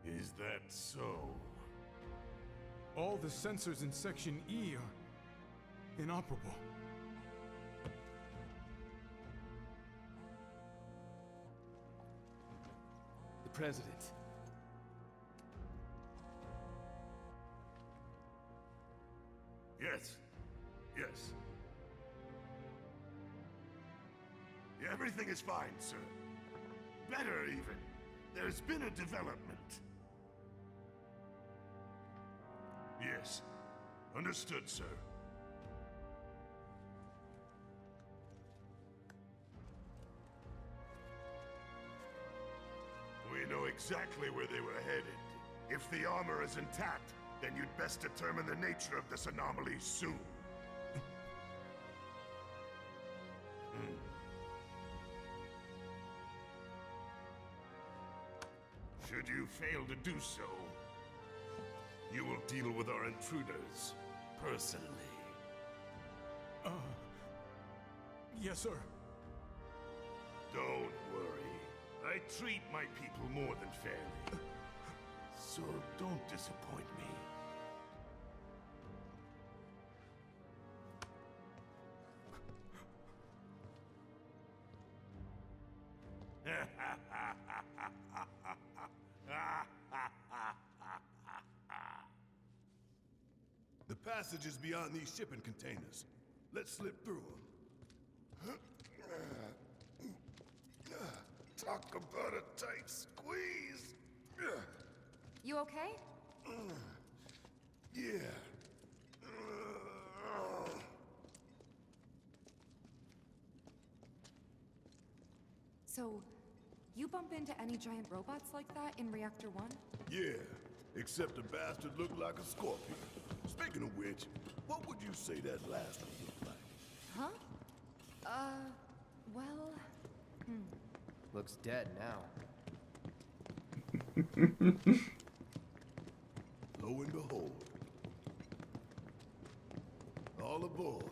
Is that so? All the sensors in Section E are inoperable. The President. Yes. Yes. Everything is fine, sir. Better, even. There's been a development. Yes. Understood, sir. We know exactly where they were headed. If the armor is intact, then you'd best determine the nature of this anomaly soon. Should you fail to do so, you will deal with our intruders personally. Yes, sir. Don't worry. I treat my people more than fairly. So don't disappoint me. The passage is beyond these shipping containers. Let's slip through them. Talk about a tight squeeze. You okay? Yeah. So, you bump into any giant robots like that in Reactor 1? Yeah, except the bastard looked like a scorpion. Speaking of which, what would you say that last one looked like? Huh? Well... Looks dead now. Lo and behold. All aboard.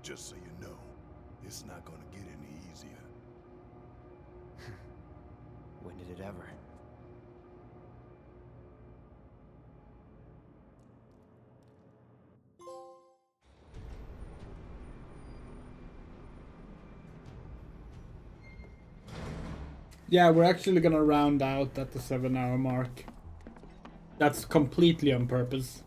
Just so you know, it's not gonna get any easier. When did it ever? Yeah, we're actually gonna round out at the 7-hour mark. That's completely on purpose.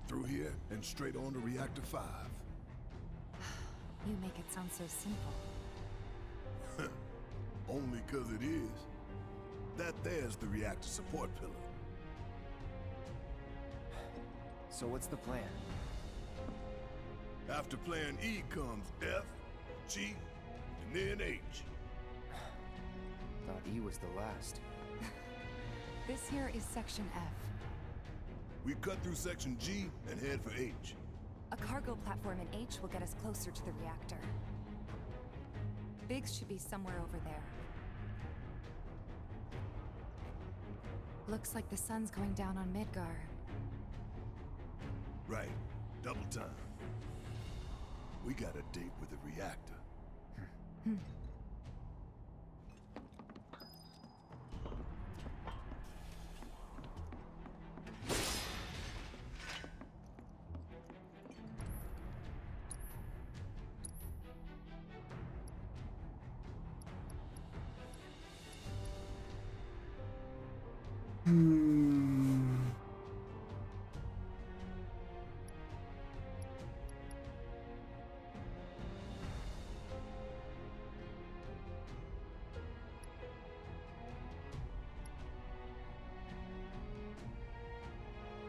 Through here and straight on to Reactor 5. You make it sound so simple. Only 'cause it is. That there's the reactor support pillar. So what's the plan? After plan E comes F, G, and then H. Thought E was the last. This here is Section F. We cut through Section G and head for H. A cargo platform in H will get us closer to the reactor. Biggs should be somewhere over there. Looks like the sun's going down on Midgar. Right. Double time. We got a date with the reactor.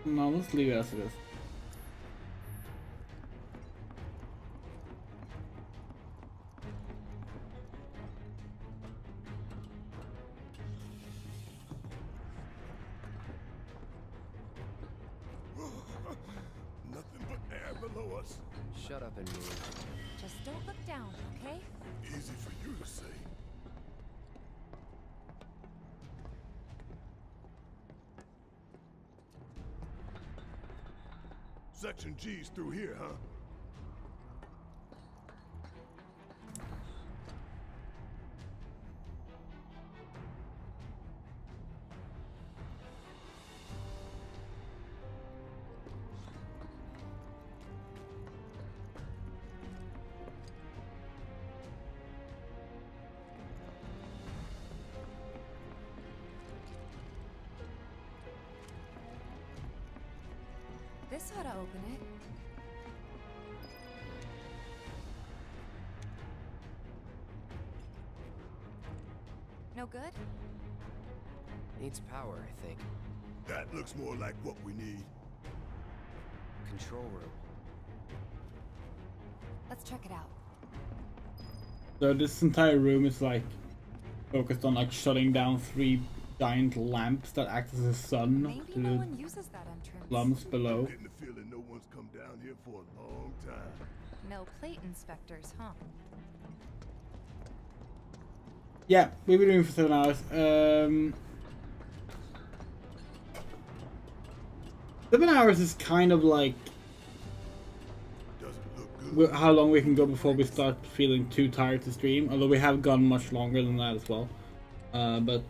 No, let's leave it as it is. Nothing but air below us. Shut up and move. Just don't look down, okay? Easy for you to say. Section G's through here, huh? This ought to open it. No good? Needs power, I think. That looks more like what we need. Control room. Let's check it out. So this entire room is like focused on like shutting down 3 giant lamps that act as a sun Maybe to no the one uses that entrance. slums below. I'm getting the feeling no one's come down here for a long time. No plate inspectors, huh? Yeah, we've been doing it for 7 hours. 7 hours is kind of like how long we can go before we start feeling too tired to stream. Although we have gone much longer than that as well. But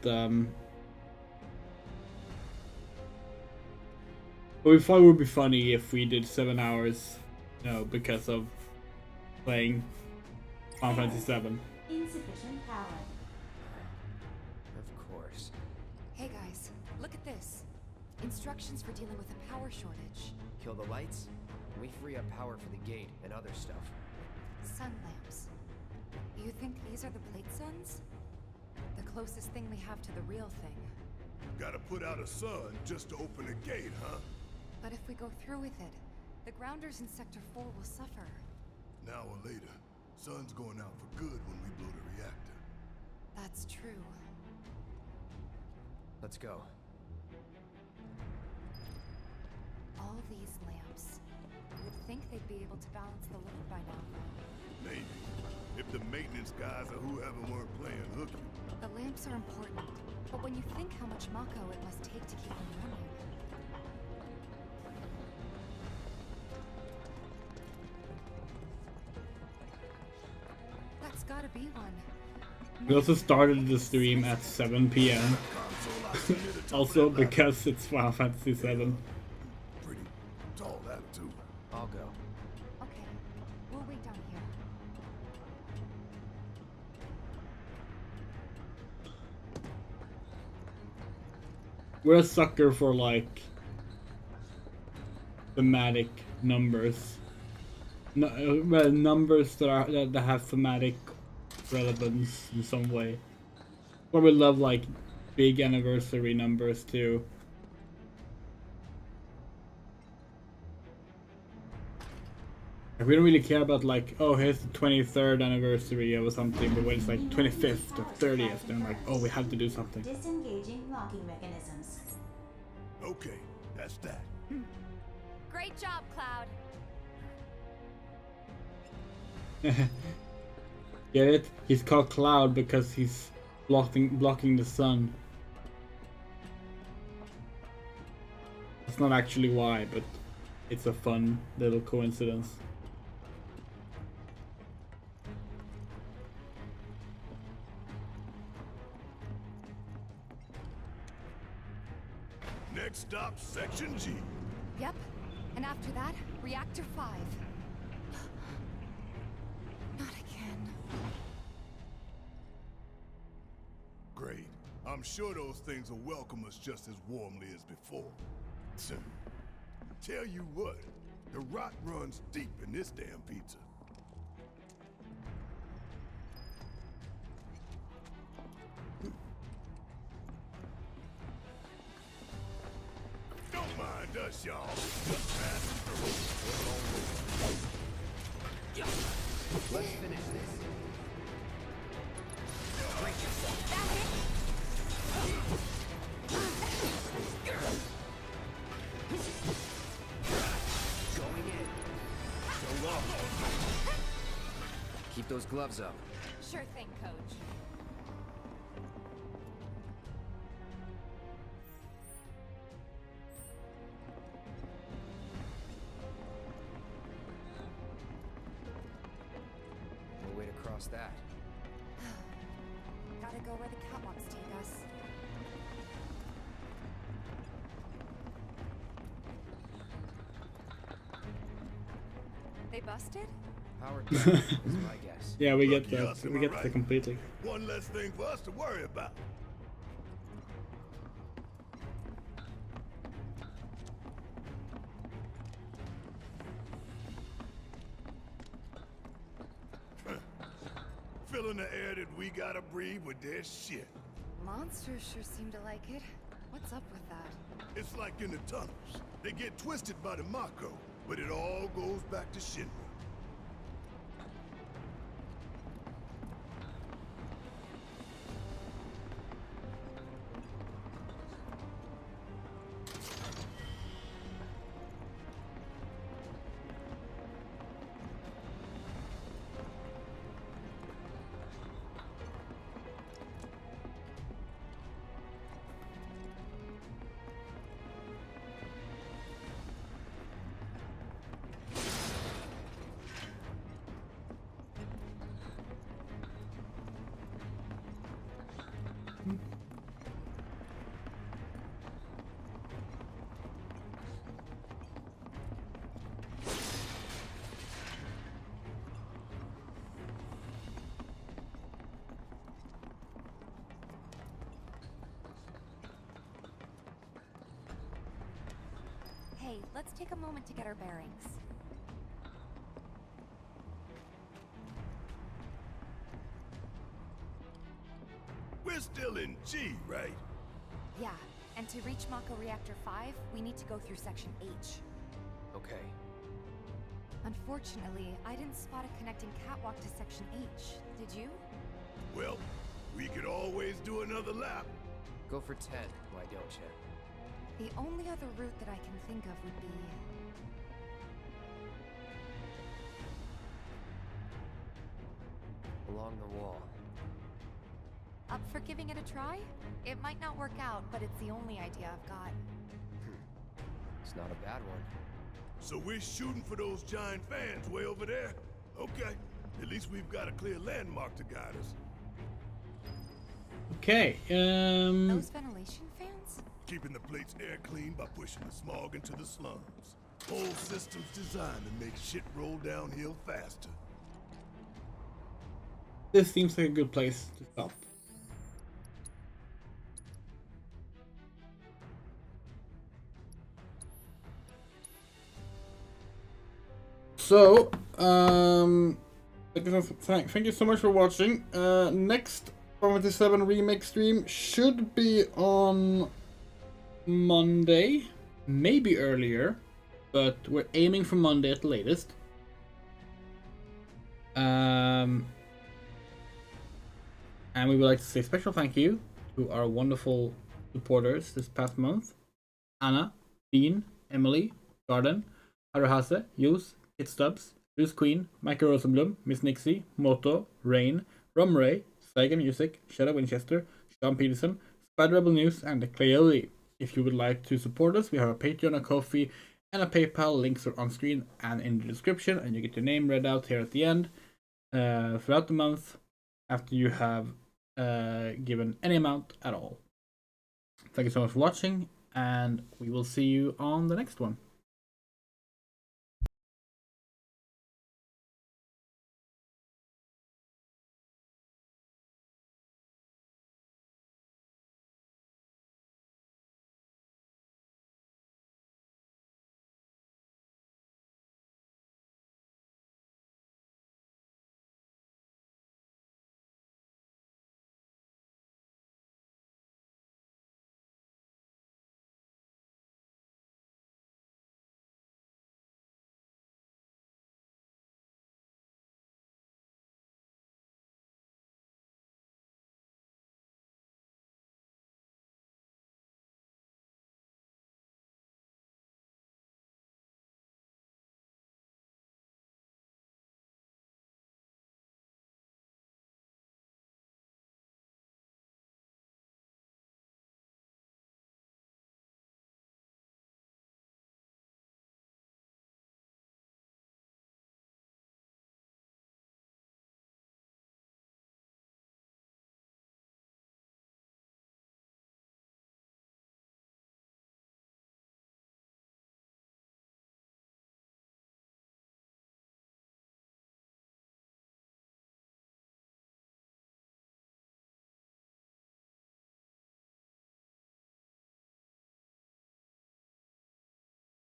we thought it would be funny if we did 7 hours, you know, because of playing Final Fantasy VII. Insufficient power. Of course. Hey guys, look at this. Instructions for dealing with a power shortage. Kill the lights, and we free up power for the gate and other stuff. Sun lamps. You think these are the plate suns? The closest thing we have to the real thing. Gotta put out a sun just to open a gate, huh? But if we go through with it, the grounders in Sector 4 will suffer. An hour later, sun's going out for good when we blow the reactor. That's true. Let's go. All these lamps. You would think they'd be able to balance the load by now. Maybe. If the maintenance guys or whoever weren't playing hooky. The lamps are important, but when you think how much Mako it must take to keep them running. That's gotta be one. We also started the stream at 7 PM. Also because it's Final Fantasy VII. Pretty tall attitude. I'll go. Okay, we'll wait down here. We're a sucker for like thematic numbers. No, well, numbers that have thematic relevance in some way. But we love like big anniversary numbers too. Like, we don't really care about like, oh, here's the 23rd anniversary or something, but when it's like 25th or 30th, then like, oh, we have to do something. Disengaging locking mechanisms. Okay, that's that. Great job, Cloud. Get it? He's called Cloud because he's blocking the sun. That's not actually why, but it's a fun little coincidence. Next stop, Section G. Yep. And after that, Reactor 5. Not again. Great. I'm sure those things will welcome us just as warmly as before. Tell you what, the rot runs deep in this damn pizza. Don't mind us, y'all. Just passing through. Let's finish this. Brace yourself. Going in. So long. Keep those gloves up. Sure thing, Coach. No way to cross that. Gotta go where the catwalks take us. They busted? Powered down is my guess. Yeah, we get Lucky that. us, am We I get right? that completely. One less thing for us to worry about. Filling the air that we gotta breathe with their shit. Monsters sure seem to like it. What's up with that? It's like in the tunnels. They get twisted by the Mako, but it all goes back to Shinra. Hey, let's take a moment to get our bearings. We're still in G, right? Yeah, and to reach Mako Reactor 5, we need to go through Section H. Okay. Unfortunately, I didn't spot a connecting catwalk to Section H. Did you? Well, we could always do another lap. Go for 10, why don't you? The only other route that I can think of would be... Along the wall. Up for giving it a try? It might not work out, but it's the only idea I've got. It's not a bad one. So we're shooting for those giant fans way over there? Okay. At least we've got a clear landmark to guide us. Okay, Those ventilation fans? Keeping the plate's air clean by pushing the smog into the slums. Whole system's designed to make shit roll downhill faster. this seems like a good place to stop. So, thank you so much for watching. Next Final Fantasy VII Remake stream should be on Monday, maybe earlier, but we're aiming for Monday at the latest. And we would like to say special thank you to our wonderful supporters this past month: Anna, Dean, Emily, Garden, Haruhase, Yus, Hit Stubbs, Bruce Queen, Michael Rosenblum, Miss Nixie, Moto, Rain, Rumray, Saiga Music, Shadow Winchester, Sean Peterson, Spider Rebel News, and the Cleoli. if you would like to support us, we have a Patreon, a Ko-fi, and a PayPal. Links are on screen and in the description, and you get your name read out here at the end throughout the month after you have given any amount at all. Thank you so much for watching, and we will see you on the next one.